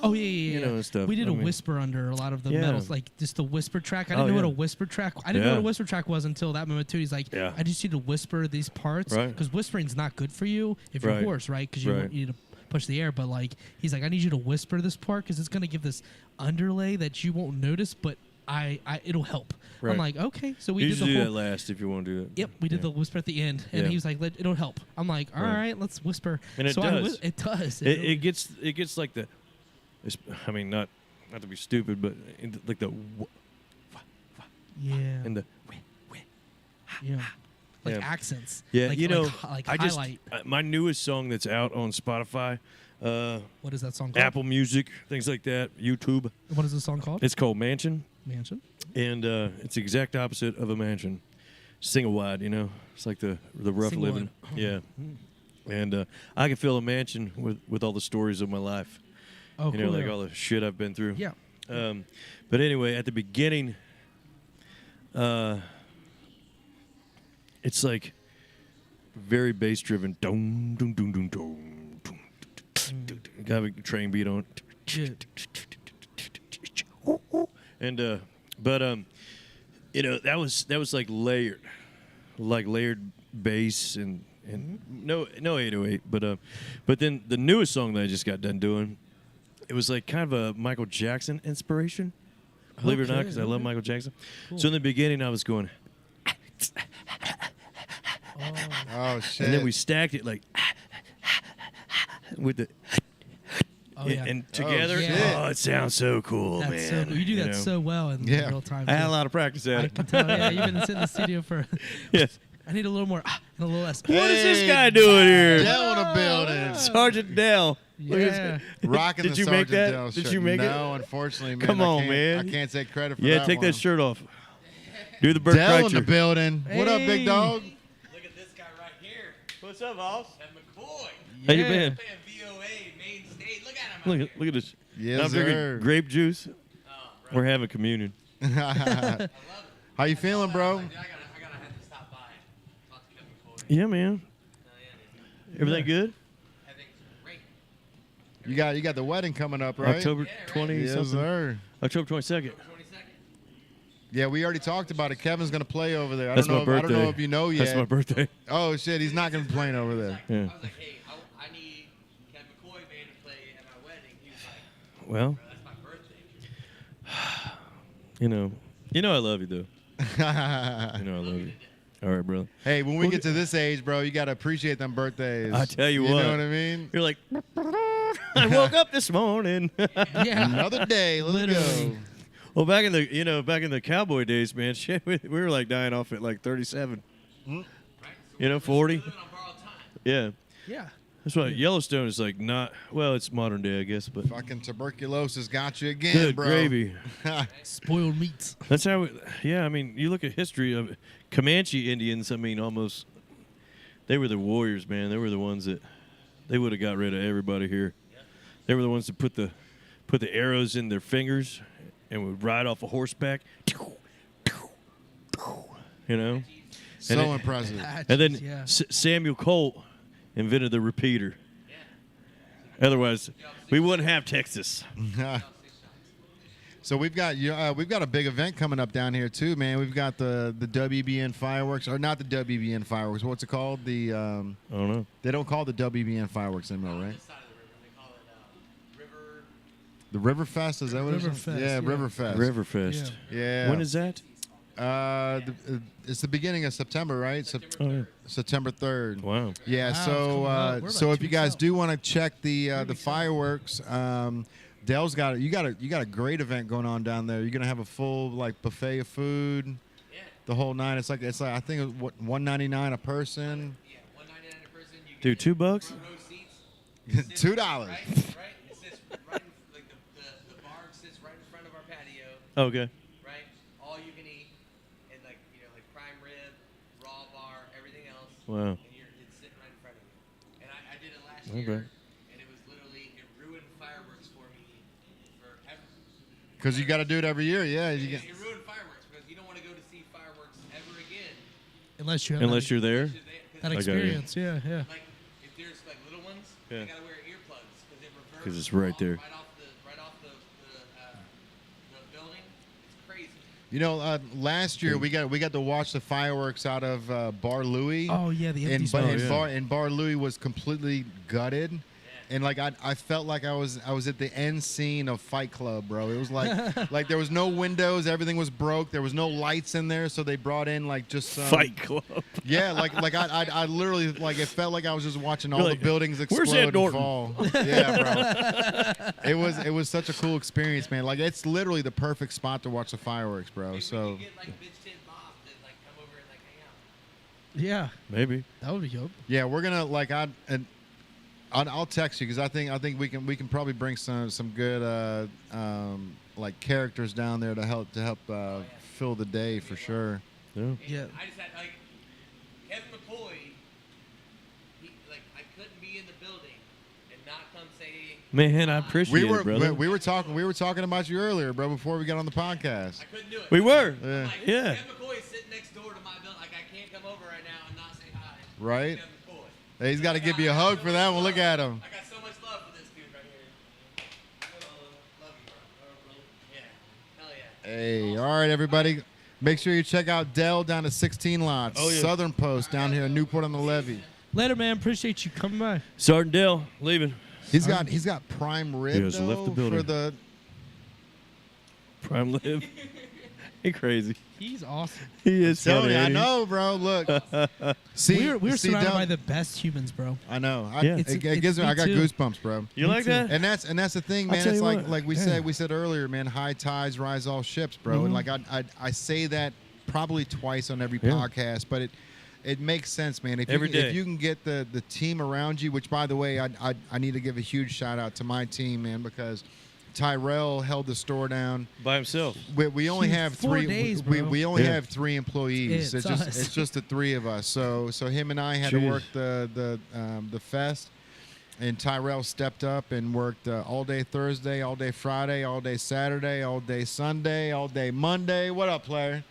[SPEAKER 2] Oh yeah.
[SPEAKER 3] and stuff.
[SPEAKER 2] We did
[SPEAKER 3] I
[SPEAKER 2] a
[SPEAKER 3] mean-
[SPEAKER 2] whisper under a lot of the
[SPEAKER 3] Yeah.
[SPEAKER 2] metals, like just the whisper track. I didn't
[SPEAKER 3] Oh,
[SPEAKER 2] know what
[SPEAKER 3] yeah.
[SPEAKER 2] a whisper track. I didn't know
[SPEAKER 3] Yeah.
[SPEAKER 2] what a whisper track was until that moment too. He's like,
[SPEAKER 3] Yeah.
[SPEAKER 2] I just need to whisper these parts
[SPEAKER 3] Right.
[SPEAKER 2] because whispering's not good for you if you're
[SPEAKER 3] Right.
[SPEAKER 2] hoarse, right? Because
[SPEAKER 3] Right.
[SPEAKER 2] you need to push the air. But like, he's like, I need you to whisper this part because it's gonna give this underlay that you won't notice, but it'll help. I'm
[SPEAKER 3] Right.
[SPEAKER 2] like, okay, so we
[SPEAKER 3] You
[SPEAKER 2] did
[SPEAKER 3] usually
[SPEAKER 2] the
[SPEAKER 3] do
[SPEAKER 2] whole.
[SPEAKER 3] that last if you want to do it.
[SPEAKER 2] Yep, we did
[SPEAKER 3] Yeah.
[SPEAKER 2] the whisper at the end, and
[SPEAKER 3] Yeah.
[SPEAKER 2] he was like, "It'll help." I'm like, "All
[SPEAKER 3] Right.
[SPEAKER 2] right, let's whisper."
[SPEAKER 3] And it
[SPEAKER 2] so
[SPEAKER 3] does.
[SPEAKER 2] It does.
[SPEAKER 3] It gets like the, I mean not to be stupid, but like the
[SPEAKER 2] yeah.
[SPEAKER 3] and the
[SPEAKER 2] Yeah. Like
[SPEAKER 3] Yeah.
[SPEAKER 2] accents.
[SPEAKER 3] yeah,
[SPEAKER 2] Like, like
[SPEAKER 3] I just
[SPEAKER 2] highlight.
[SPEAKER 3] my newest song that's out on Spotify,
[SPEAKER 2] What is that song called?
[SPEAKER 3] Apple Music, things like that, YouTube.
[SPEAKER 2] What is the song called?
[SPEAKER 3] It's called Mansion,
[SPEAKER 2] Mansion.
[SPEAKER 3] and it's the exact opposite of a mansion. Single wide, it's like the rough
[SPEAKER 2] Single
[SPEAKER 3] living.
[SPEAKER 2] wide.
[SPEAKER 3] Yeah, and I can feel a mansion with all the stories of my life.
[SPEAKER 2] Oh, cool.
[SPEAKER 3] Like all the shit I've been through.
[SPEAKER 2] Yeah.
[SPEAKER 3] But anyway, at the beginning, it's like very bass driven. Dum dum dum dum dum. Got a train beat on.
[SPEAKER 2] Yeah.
[SPEAKER 3] And that was like layered bass and no 808, but then the newest song that I just got done doing, it was like kind of a Michael Jackson inspiration. Believe it or not, because I love Michael Jackson.
[SPEAKER 2] Cool.
[SPEAKER 3] So in the beginning, I was going,
[SPEAKER 1] Oh shit!
[SPEAKER 3] and then we stacked it like with the
[SPEAKER 2] Oh, yeah.
[SPEAKER 3] and together.
[SPEAKER 2] yeah.
[SPEAKER 3] It sounds so cool,
[SPEAKER 2] That's
[SPEAKER 3] man.
[SPEAKER 2] so cool. You do that
[SPEAKER 3] know?
[SPEAKER 2] so well in
[SPEAKER 1] Yeah.
[SPEAKER 2] real time.
[SPEAKER 3] I had
[SPEAKER 2] too.
[SPEAKER 3] a lot of practice at
[SPEAKER 2] I
[SPEAKER 3] it.
[SPEAKER 2] can tell. Yeah, you've been sitting in the studio for.
[SPEAKER 3] Yes.
[SPEAKER 2] I need a little more and a little less.
[SPEAKER 3] What is this
[SPEAKER 1] Hey,
[SPEAKER 3] guy doing here?
[SPEAKER 1] Dell in the building.
[SPEAKER 3] Sergeant Dell. Look at
[SPEAKER 2] Yeah.
[SPEAKER 3] this-
[SPEAKER 1] Rocking
[SPEAKER 3] Did
[SPEAKER 1] the
[SPEAKER 3] you make
[SPEAKER 1] Sergeant
[SPEAKER 3] that?
[SPEAKER 1] Dell
[SPEAKER 3] Did
[SPEAKER 1] shirt.
[SPEAKER 3] you make it?
[SPEAKER 1] No, unfortunately, man.
[SPEAKER 3] Come
[SPEAKER 1] I
[SPEAKER 3] on,
[SPEAKER 1] can't-
[SPEAKER 3] man.
[SPEAKER 1] I can't take credit for
[SPEAKER 3] Yeah,
[SPEAKER 1] that
[SPEAKER 3] take
[SPEAKER 1] one.
[SPEAKER 3] that shirt off. Do the Burt
[SPEAKER 1] Dell in the
[SPEAKER 3] Kreischer.
[SPEAKER 1] building. What up, big
[SPEAKER 2] Hey.
[SPEAKER 1] dog?
[SPEAKER 4] Look at this guy right here.
[SPEAKER 3] What's up, boss?
[SPEAKER 4] Kevin McCoy.
[SPEAKER 3] How you
[SPEAKER 2] Yeah.
[SPEAKER 3] been?
[SPEAKER 4] Playing VOA, main stage. Look at him. out
[SPEAKER 3] Look at this.
[SPEAKER 1] Yes,
[SPEAKER 3] I'm drinking
[SPEAKER 1] sir.
[SPEAKER 3] grape juice. We're having communion.
[SPEAKER 1] How you feeling, bro?
[SPEAKER 4] I gotta have to stop by and talk to Kevin McCoy.
[SPEAKER 3] Yeah, man.
[SPEAKER 4] Yeah.
[SPEAKER 3] Everything good?
[SPEAKER 4] Everything's great.
[SPEAKER 1] You got the wedding coming up, right?
[SPEAKER 3] October 20
[SPEAKER 1] Yes,
[SPEAKER 3] something.
[SPEAKER 1] sir.
[SPEAKER 3] October 22nd.
[SPEAKER 4] 22nd.
[SPEAKER 1] Yeah, we already talked about it. Kevin's gonna play over there.
[SPEAKER 3] That's my
[SPEAKER 1] I
[SPEAKER 3] birthday.
[SPEAKER 1] don't know if you know yet.
[SPEAKER 3] That's my birthday.
[SPEAKER 1] Oh shit, he's not gonna be playing over there.
[SPEAKER 3] Yeah.
[SPEAKER 4] I was like, hey, I need Kevin McCoy band to play at my wedding. He was like,
[SPEAKER 3] Well,
[SPEAKER 4] bro, that's my birthday.
[SPEAKER 3] you know I love you, though. You know I love you. All right, brother.
[SPEAKER 1] Hey, when we get to this age, bro, you gotta appreciate them birthdays.
[SPEAKER 3] I tell you
[SPEAKER 1] You
[SPEAKER 3] what.
[SPEAKER 1] know what I mean?
[SPEAKER 3] You're like, I woke up this morning.
[SPEAKER 2] Yeah.
[SPEAKER 1] Another day. Let's
[SPEAKER 2] Literally.
[SPEAKER 1] go.
[SPEAKER 3] Well, back in the cowboy days, man, shit, we were like dying off at like 37.
[SPEAKER 4] Right? So
[SPEAKER 3] 40.
[SPEAKER 4] living on borrowed time.
[SPEAKER 3] Yeah.
[SPEAKER 2] Yeah.
[SPEAKER 3] That's why Yellowstone is like not, well, it's modern day, I guess, but
[SPEAKER 1] Fucking tuberculosis got you again,
[SPEAKER 3] good
[SPEAKER 1] bro.
[SPEAKER 3] gravy.
[SPEAKER 2] Spoiled meats.
[SPEAKER 3] That's how, I mean, you look at history of Comanche Indians, I mean, almost, they were the warriors, man. They were the ones that, they would have got rid of everybody here. They were the ones that put the arrows in their fingers and would ride off a horseback. You know?
[SPEAKER 1] So
[SPEAKER 3] And it-
[SPEAKER 1] impressive.
[SPEAKER 3] And then
[SPEAKER 2] Yeah.
[SPEAKER 3] Samuel Colt invented the repeater. Otherwise, we wouldn't have Texas.
[SPEAKER 1] So we've got a big event coming up down here too, man. We've got the WBN fireworks, or not the WBN fireworks. What's it called?
[SPEAKER 3] I don't know.
[SPEAKER 1] They don't call it the WBN fireworks anymore, right?
[SPEAKER 4] This side of the river, they call it River.
[SPEAKER 1] The River Fest, is that what it is?
[SPEAKER 2] Riverfest,
[SPEAKER 1] Yeah,
[SPEAKER 2] yeah.
[SPEAKER 1] River Fest.
[SPEAKER 3] Riverfest.
[SPEAKER 1] Yeah.
[SPEAKER 3] When is that?
[SPEAKER 1] It's the beginning of September, right?
[SPEAKER 3] Oh, yeah.
[SPEAKER 1] September 3rd.
[SPEAKER 3] Wow.
[SPEAKER 1] Yeah.
[SPEAKER 2] Wow, it's coming up. We're
[SPEAKER 1] So
[SPEAKER 2] about
[SPEAKER 1] if you
[SPEAKER 2] 2
[SPEAKER 1] guys
[SPEAKER 2] weeks out.
[SPEAKER 1] do want to check the fireworks, Dell's got it. You got a great event going on down there. You're gonna have a full like buffet of food,
[SPEAKER 4] Yeah.
[SPEAKER 1] the whole night. It's like I think it was, what, $1.99 a person.
[SPEAKER 4] Yeah, $1.99 a person. You
[SPEAKER 3] Dude,
[SPEAKER 4] get
[SPEAKER 3] $2?
[SPEAKER 4] front row seats.
[SPEAKER 1] $2.
[SPEAKER 4] Right? Right? It sits right in, like the bar sits right in front of our patio,
[SPEAKER 3] Okay.
[SPEAKER 4] right? All you can eat, and like prime rib, raw bar, everything else.
[SPEAKER 3] Wow.
[SPEAKER 4] And it's sitting right in front of you. And I did it last
[SPEAKER 3] Okay.
[SPEAKER 4] year, and it was literally it ruined fireworks for me forever.
[SPEAKER 1] Because you got to do it every year. Yeah. You get,
[SPEAKER 4] It ruined fireworks because you don't want to go to see fireworks ever again.
[SPEAKER 2] Unless you have
[SPEAKER 3] Unless you're there.
[SPEAKER 2] that
[SPEAKER 3] Okay.
[SPEAKER 2] experience. Yeah, yeah.
[SPEAKER 4] Like if there's like little ones,
[SPEAKER 3] Yeah.
[SPEAKER 4] they gotta wear earplugs because it reverses.
[SPEAKER 3] 'Cause it's right there.
[SPEAKER 4] Right off the building. It's crazy.
[SPEAKER 1] you know, last year we got to watch the fireworks out of Bar Louie.
[SPEAKER 2] Oh yeah, the empty
[SPEAKER 1] and,
[SPEAKER 2] space.
[SPEAKER 1] and Bar Louie was completely gutted. And like I felt like I was at the end scene of Fight Club, bro. It was like there was no windows, everything was broke, there was no lights in there, so they brought in like just some
[SPEAKER 3] Fight Club.
[SPEAKER 1] Yeah, like I literally like it felt like I was just watching all
[SPEAKER 3] You're
[SPEAKER 1] the
[SPEAKER 3] like,
[SPEAKER 1] buildings
[SPEAKER 3] "Where's
[SPEAKER 1] explode
[SPEAKER 3] Ed
[SPEAKER 1] and
[SPEAKER 3] Norton?"
[SPEAKER 1] fall. Yeah, bro. It was such a cool experience, man. Like it's literally the perfect spot to watch the fireworks, bro.
[SPEAKER 4] Maybe we
[SPEAKER 1] So
[SPEAKER 4] could get like Bitch Tin Bob to like come over and like hang out.
[SPEAKER 2] Yeah,
[SPEAKER 3] Maybe.
[SPEAKER 2] that would be dope.
[SPEAKER 1] yeah, we're gonna like I'll text you because I think we can probably bring some good like characters down there to help fill the day for sure.
[SPEAKER 3] Yeah.
[SPEAKER 4] And
[SPEAKER 2] Yeah.
[SPEAKER 4] I just had like Kevin McCoy. I couldn't be in the building and not come say.
[SPEAKER 3] Man, I appreciate
[SPEAKER 1] We
[SPEAKER 3] it, brother.
[SPEAKER 1] we were talking about you earlier, bro, before we got on the podcast.
[SPEAKER 4] I couldn't do it.
[SPEAKER 3] We were.
[SPEAKER 1] Yeah.
[SPEAKER 4] I'm like,
[SPEAKER 3] Yeah.
[SPEAKER 4] Kevin McCoy is sitting next door to my building. Like I can't come over right now and not say hi.
[SPEAKER 1] Right?
[SPEAKER 4] Kevin McCoy.
[SPEAKER 1] Hey, he's got to give you a hug for that one. Look at him.
[SPEAKER 4] I got so much love for this dude right here. Love you, bro. Yeah. Hell yeah.
[SPEAKER 1] Hey, all right, everybody. Make sure you check out Dell down to 16 lots.
[SPEAKER 3] Oh, yeah.
[SPEAKER 1] Southern Post down here in Newport on the Levee.
[SPEAKER 2] Later, man. Appreciate you coming by.
[SPEAKER 3] Sergeant Dell leaving.
[SPEAKER 1] He's got prime
[SPEAKER 3] He
[SPEAKER 1] rib
[SPEAKER 3] has left the
[SPEAKER 1] though,
[SPEAKER 3] building.
[SPEAKER 1] for the.
[SPEAKER 3] Prime live. He crazy.
[SPEAKER 2] He's awesome.
[SPEAKER 3] He is
[SPEAKER 1] Tell
[SPEAKER 3] funny.
[SPEAKER 1] me, I
[SPEAKER 3] ain't he?
[SPEAKER 1] know, bro. Look, see,
[SPEAKER 2] We're
[SPEAKER 1] see,
[SPEAKER 2] surrounded
[SPEAKER 1] Dell-
[SPEAKER 2] by the best humans, bro.
[SPEAKER 1] I know.
[SPEAKER 3] Yeah.
[SPEAKER 1] It
[SPEAKER 2] It's
[SPEAKER 1] gives me.
[SPEAKER 2] me
[SPEAKER 1] I got
[SPEAKER 2] too.
[SPEAKER 1] goosebumps, bro.
[SPEAKER 3] You
[SPEAKER 2] Me
[SPEAKER 3] like
[SPEAKER 2] too.
[SPEAKER 3] that?
[SPEAKER 1] And that's the thing,
[SPEAKER 3] I'll
[SPEAKER 1] man.
[SPEAKER 3] tell
[SPEAKER 1] It's
[SPEAKER 3] you
[SPEAKER 1] like
[SPEAKER 3] what,
[SPEAKER 1] like
[SPEAKER 3] yeah.
[SPEAKER 1] we said earlier, man. High tides rise all ships, bro. And like I say that probably twice on every
[SPEAKER 3] Yeah.
[SPEAKER 1] podcast, but it makes sense, man. If
[SPEAKER 3] Every
[SPEAKER 1] you,
[SPEAKER 3] day.
[SPEAKER 1] if you can get the team around you, which by the way, I need to give a huge shout out to my team, man, because Tyrell held the store down.
[SPEAKER 3] By himself.
[SPEAKER 1] We only
[SPEAKER 2] Dude,
[SPEAKER 1] have
[SPEAKER 2] 4
[SPEAKER 1] three.
[SPEAKER 2] days,
[SPEAKER 1] we
[SPEAKER 2] bro.
[SPEAKER 1] only
[SPEAKER 3] Yeah.
[SPEAKER 1] have 3 employees.
[SPEAKER 2] It's
[SPEAKER 1] just
[SPEAKER 2] us.
[SPEAKER 1] it's just the 3 of us. So him and I had to
[SPEAKER 3] Jeez.
[SPEAKER 1] work the fest. and Tyrell stepped up and worked all day Thursday, all day Friday, all day Saturday, all day Sunday, all day Monday. What up, player?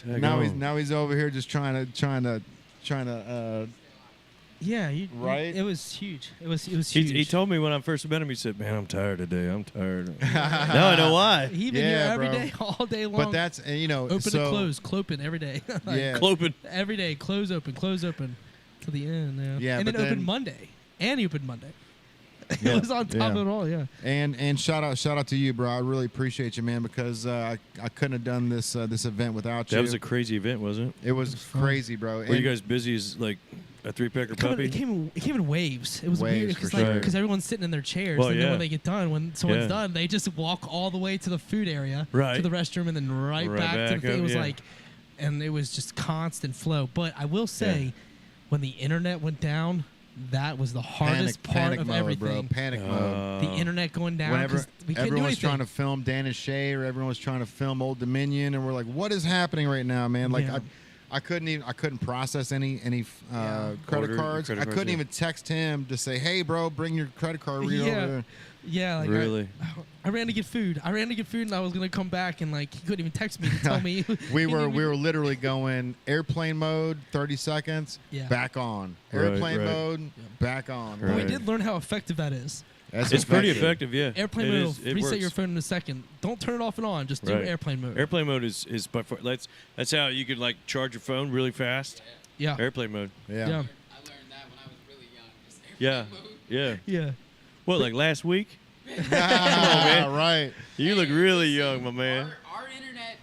[SPEAKER 1] Now he's over here just trying to.
[SPEAKER 2] Yeah,
[SPEAKER 1] right.
[SPEAKER 2] It was huge. It was huge.
[SPEAKER 3] He told me when I first met him. He said, "Man, I'm tired today. I'm tired." Now I know why.
[SPEAKER 2] He been here every day, all day long.
[SPEAKER 1] But that's
[SPEAKER 2] open and close, cloping every day.
[SPEAKER 1] Yeah,
[SPEAKER 3] cloping
[SPEAKER 2] every day, close open to the end.
[SPEAKER 1] Yeah,
[SPEAKER 2] and
[SPEAKER 1] but
[SPEAKER 2] then open Monday, and he opened Monday.
[SPEAKER 1] Yeah,
[SPEAKER 2] it was on top of it all. Yeah.
[SPEAKER 1] And shout out to you, bro. I really appreciate you, man, because I couldn't have done this event without you.
[SPEAKER 3] That was a crazy event, wasn't it?
[SPEAKER 1] It was crazy, bro.
[SPEAKER 3] Were you guys busy as like a 3-pecker puppy?
[SPEAKER 2] It came in waves. It was
[SPEAKER 1] waves,
[SPEAKER 2] weird because
[SPEAKER 1] sure.
[SPEAKER 2] everyone's sitting in their chairs,
[SPEAKER 3] well,
[SPEAKER 2] and
[SPEAKER 3] yeah.
[SPEAKER 2] then when they get done, when someone's done, they just walk all the way to the food area,
[SPEAKER 3] right.
[SPEAKER 2] to the restroom, and then right back to the thing. It was like, and it was just constant flow. But I will say, when the internet went down, that was the hardest part of
[SPEAKER 1] mode,
[SPEAKER 2] everything.
[SPEAKER 1] Bro. Panic mode.
[SPEAKER 2] The internet going down.
[SPEAKER 1] Whenever
[SPEAKER 2] we
[SPEAKER 1] everyone was trying to film Dan and Shay, or everyone was trying to film Old Dominion, and we're like, "What is happening right now, man?" Like, I couldn't process any credit cards. I couldn't even text him to say, "Hey, bro, bring your credit card reader over there."
[SPEAKER 2] Yeah, like
[SPEAKER 3] really.
[SPEAKER 2] I ran to get food. And I was gonna come back, and like he couldn't even text me to tell me.
[SPEAKER 1] we were literally going airplane mode, 30 seconds, back on. Airplane mode, back on.
[SPEAKER 2] But we did learn how effective that is.
[SPEAKER 3] It's pretty effective, yeah.
[SPEAKER 2] Airplane mode will reset your phone in a second. Don't turn it off and on. Just do airplane mode.
[SPEAKER 3] Airplane mode is by far, that's how you could like charge your phone really fast.
[SPEAKER 2] Yeah.
[SPEAKER 3] Airplane mode.
[SPEAKER 2] Yeah.
[SPEAKER 5] I learned that when I was really young. Just airplane mode.
[SPEAKER 3] Yeah. What, like last week?
[SPEAKER 1] Come on, man. Right.
[SPEAKER 3] You look really young, my man.
[SPEAKER 5] Our internet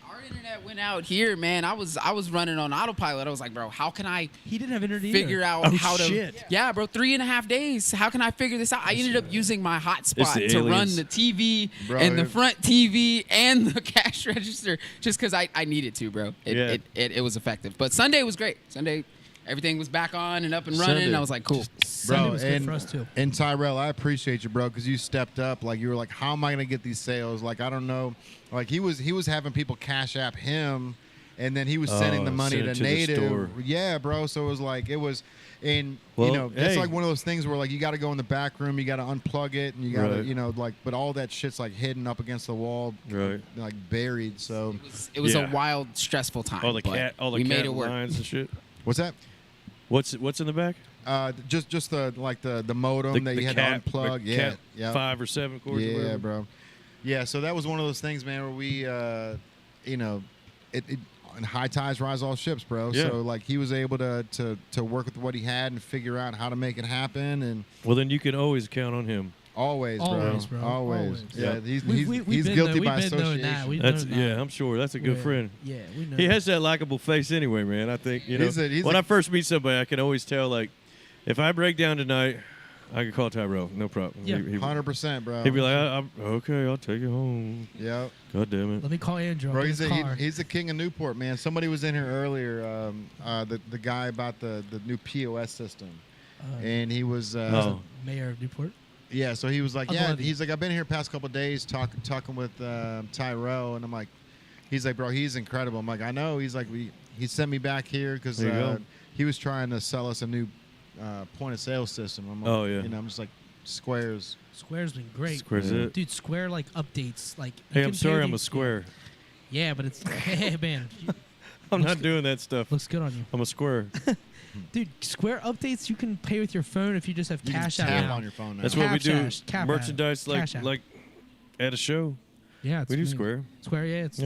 [SPEAKER 5] went out here, man. I was running on autopilot. I was like, bro, how can I
[SPEAKER 2] He didn't have internet
[SPEAKER 5] figure
[SPEAKER 2] either.
[SPEAKER 5] out how
[SPEAKER 3] shit.
[SPEAKER 5] to Yeah, bro, 3.5 days. How can I figure this out? I ended up using my hotspot to run the TV and the front TV and the cash register just because I needed to, bro. It was effective. But Sunday was great. Sunday, everything was back on and up and running. And I was like, cool.
[SPEAKER 2] Sunday was good for us too.
[SPEAKER 1] And Tyrell, I appreciate you, bro, because you stepped up. Like, you were like, how am I going to get these sales? Like, I don't know. Like, he was having people cash app him, and then he was sending the money to Native. Yeah, bro. So it was like, it's like one of those things where, like, you got to go in the back room, you got to unplug it, and you got to, but all that shit's, like, hidden up against the wall, like, buried. So
[SPEAKER 5] it was a wild, stressful time.
[SPEAKER 3] All the cat lines and shit.
[SPEAKER 1] What's that?
[SPEAKER 3] What's in the back?
[SPEAKER 1] Just the modem that you had to unplug. Yeah,
[SPEAKER 3] 5 or 7 cords.
[SPEAKER 1] Yeah, bro. Yeah, so that was one of those things, man, where we, and high tides rise all ships, bro.
[SPEAKER 3] Yeah.
[SPEAKER 1] So like he was able to work with what he had and figure out how to make it happen. And
[SPEAKER 3] well, then you can always count on him.
[SPEAKER 1] Always, bro. Always. Yeah, he's guilty by association.
[SPEAKER 3] I'm sure that's a good friend.
[SPEAKER 2] Yeah, we know.
[SPEAKER 3] He has that likable face anyway, man. I think when I first meet somebody, I can always tell. Like, if I break down tonight, I can call Tyrell, no problem.
[SPEAKER 2] Yeah,
[SPEAKER 1] 100%, bro.
[SPEAKER 3] He'd be like, okay, I'll take you home.
[SPEAKER 1] Yeah.
[SPEAKER 3] God damn it.
[SPEAKER 2] Let me call Andrew.
[SPEAKER 1] Bro, he's the king of Newport, man. Somebody was in here earlier, the guy about the new POS system, and he was
[SPEAKER 2] mayor of Newport.
[SPEAKER 1] Yeah, so he was like, he's like, I've been here past couple of days talking with Tyrell, and I'm like, he's like, bro, he's incredible. I'm like, I know. He's like, he sent me back here because he was trying to sell us a new point of sale system. I'm like, I'm just like, Square's
[SPEAKER 2] been great.
[SPEAKER 3] Square's it.
[SPEAKER 2] Dude, Square like updates like.
[SPEAKER 3] Hey, I'm sorry, I'm a Square.
[SPEAKER 2] Yeah, but it's hey man.
[SPEAKER 3] I'm not doing that stuff.
[SPEAKER 2] Looks good on you.
[SPEAKER 3] I'm a Square.
[SPEAKER 2] Dude, Square updates you can pay with your phone if you just have cash out
[SPEAKER 1] on your phone now.
[SPEAKER 3] That's what we do. Merchandise like at a show.
[SPEAKER 2] Yeah,
[SPEAKER 3] we do Square.
[SPEAKER 2] Square, it's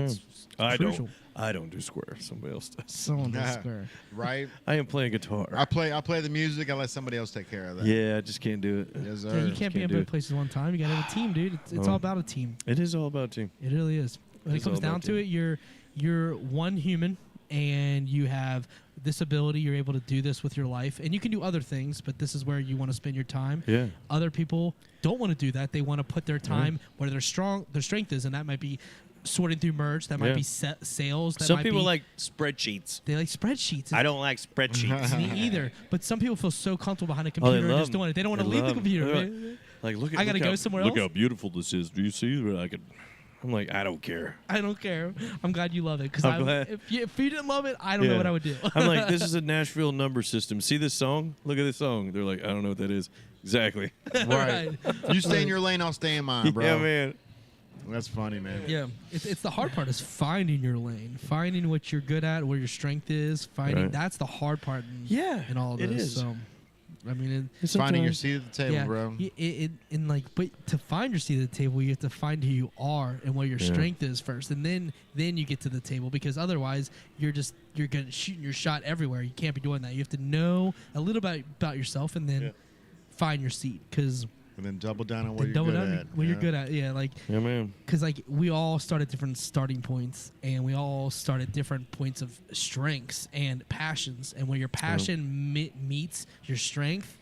[SPEAKER 2] crucial.
[SPEAKER 3] I don't do Square. Somebody else does.
[SPEAKER 2] Someone does Square.
[SPEAKER 1] Right?
[SPEAKER 3] I am playing guitar.
[SPEAKER 1] I play the music. I let somebody else take care of that.
[SPEAKER 3] Yeah, I just can't do it.
[SPEAKER 1] Yes, sir.
[SPEAKER 2] Yeah, you can't be in both places at one time. You got to have a team, dude. It's all about a team.
[SPEAKER 3] It is all about a team.
[SPEAKER 2] It really is. When it comes down to it, you're one human, and you have this ability. You're able to do this with your life, and you can do other things, but this is where you want to spend your time.
[SPEAKER 3] Yeah.
[SPEAKER 2] Other people don't want to do that. They want to put their time where their strength is, and that might be sorting through merch. That might be sales. That
[SPEAKER 3] some people like spreadsheets.
[SPEAKER 2] They like spreadsheets.
[SPEAKER 3] I don't like spreadsheets.
[SPEAKER 2] Me either. But some people feel so comfortable behind a computer and just doing it. They don't want to leave the computer.
[SPEAKER 3] Like,
[SPEAKER 2] I gotta go somewhere else.
[SPEAKER 3] Look how beautiful this is. Do you see? I'm like, I don't care.
[SPEAKER 2] I don't care. I'm glad you love it. Because if you didn't love it, I don't know what I would do.
[SPEAKER 3] I'm like, this is a Nashville number system. See this song? Look at this song. They're like, I don't know what that is. Exactly.
[SPEAKER 1] Right. You stay in your lane, I'll stay in mine, bro.
[SPEAKER 3] Yeah, man.
[SPEAKER 1] That's funny, man.
[SPEAKER 2] Yeah, it's the hard part is finding your lane, finding what you're good at, where your strength is. Finding that's the hard part. In all of this.
[SPEAKER 3] It is.
[SPEAKER 2] So, I mean,
[SPEAKER 3] It's
[SPEAKER 1] Finding your seat at the table,
[SPEAKER 2] yeah,
[SPEAKER 1] bro.
[SPEAKER 2] But to find your seat at the table, you have to find who you are and what your strength is first, and then you get to the table, because otherwise you're gonna shoot your shot everywhere. You can't be doing that. You have to know a little bit about yourself, and then find your seat, because.
[SPEAKER 1] And then double down on what you're good at.
[SPEAKER 2] What you're good at, like.
[SPEAKER 3] Yeah, man.
[SPEAKER 2] Because we all start at different starting points, and we all start at different points of strengths and passions. And when your passion meets your strength,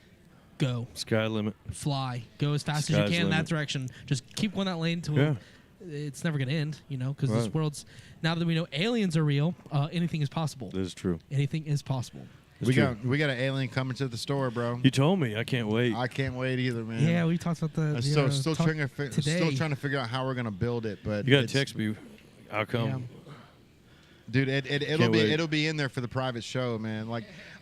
[SPEAKER 2] go.
[SPEAKER 3] Sky limit.
[SPEAKER 2] Fly. Go as fast as you can in that direction. Just keep going that lane till it's never going to end, because this world's, now that we know aliens are real, anything is possible.
[SPEAKER 3] That is true.
[SPEAKER 2] Anything is possible.
[SPEAKER 1] We got an alien coming to the store, bro.
[SPEAKER 3] You told me. I can't wait.
[SPEAKER 1] I can't wait either, man.
[SPEAKER 2] Yeah, we talked about the.
[SPEAKER 1] I'm still trying to figure out how we're gonna build it, but
[SPEAKER 3] you gotta text me. I'll come.
[SPEAKER 2] Yeah.
[SPEAKER 1] Dude, it'll be in there for the private show, man.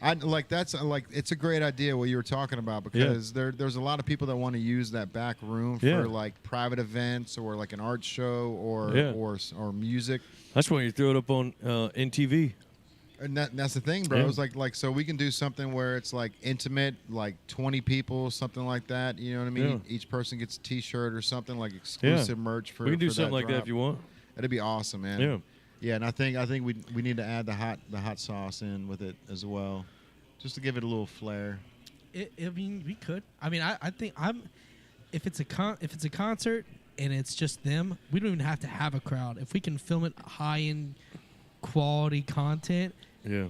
[SPEAKER 1] It's a great idea what you were talking about, because there's a lot of people that want to use that back room for like private events or like an art show or music.
[SPEAKER 3] That's why you throw it up on NTV.
[SPEAKER 1] And that's the thing, bro. It's like so we can do something where it's like intimate, like 20 people, something like that. You know what I mean? Yeah. Each person gets a T-shirt or something, like exclusive merch for.
[SPEAKER 3] We can do something like that if you want.
[SPEAKER 1] It'd be awesome, man.
[SPEAKER 3] Yeah.
[SPEAKER 1] Yeah, and I think we need to add the hot sauce in with it as well, just to give it a little flair.
[SPEAKER 2] I mean, we could. I mean, I think if it's a concert and it's just them, we don't even have to have a crowd. If we can film it high end quality content.
[SPEAKER 3] Yeah.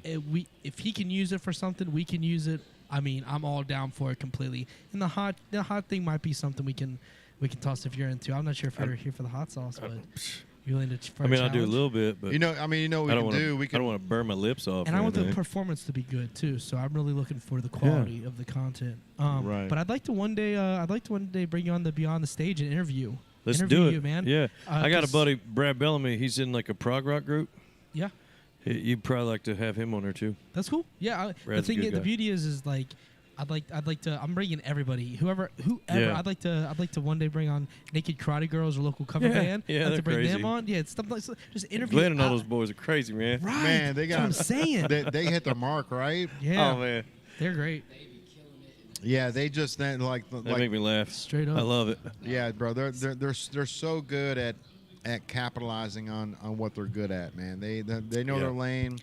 [SPEAKER 2] If he can use it for something, we can use it. I mean, I'm all down for it completely. And the hot thing might be something we can toss if you're into. I'm not sure if you're here for the hot sauce, but you're willing to.
[SPEAKER 3] I'll do a little bit, but
[SPEAKER 1] what we can do.
[SPEAKER 3] I don't want to burn my lips off.
[SPEAKER 2] And I want the performance to be good too. So I'm really looking for the quality of the content.
[SPEAKER 1] Right.
[SPEAKER 2] But I'd like to one day bring you on the Beyond the Stage and interview.
[SPEAKER 3] Let's do it,
[SPEAKER 2] you, man.
[SPEAKER 3] Yeah. I got a buddy, Brad Bellamy. He's in like a prog rock group.
[SPEAKER 2] Yeah.
[SPEAKER 3] You'd probably like to have him on there too.
[SPEAKER 2] That's cool. Yeah. The beauty is like, I'd like to. I'm bringing everybody, whoever.
[SPEAKER 3] Yeah.
[SPEAKER 2] I'd like to one day bring on Naked Karate Girls or local cover band.
[SPEAKER 3] Yeah,
[SPEAKER 2] I'd like
[SPEAKER 3] they're
[SPEAKER 2] to bring
[SPEAKER 3] crazy.
[SPEAKER 2] them on. Yeah, it's stuff like just interview.
[SPEAKER 3] Glenn and all those boys are crazy, man.
[SPEAKER 2] Right.
[SPEAKER 1] Man, they got.
[SPEAKER 2] That's what I'm saying.
[SPEAKER 1] They hit the mark, right?
[SPEAKER 2] Yeah.
[SPEAKER 3] Oh man,
[SPEAKER 2] they're great.
[SPEAKER 1] Yeah, they just
[SPEAKER 3] they make me laugh.
[SPEAKER 2] Straight up.
[SPEAKER 3] I love it.
[SPEAKER 1] Yeah, bro, they're so good at capitalizing on what they're good at, man. They know their lane.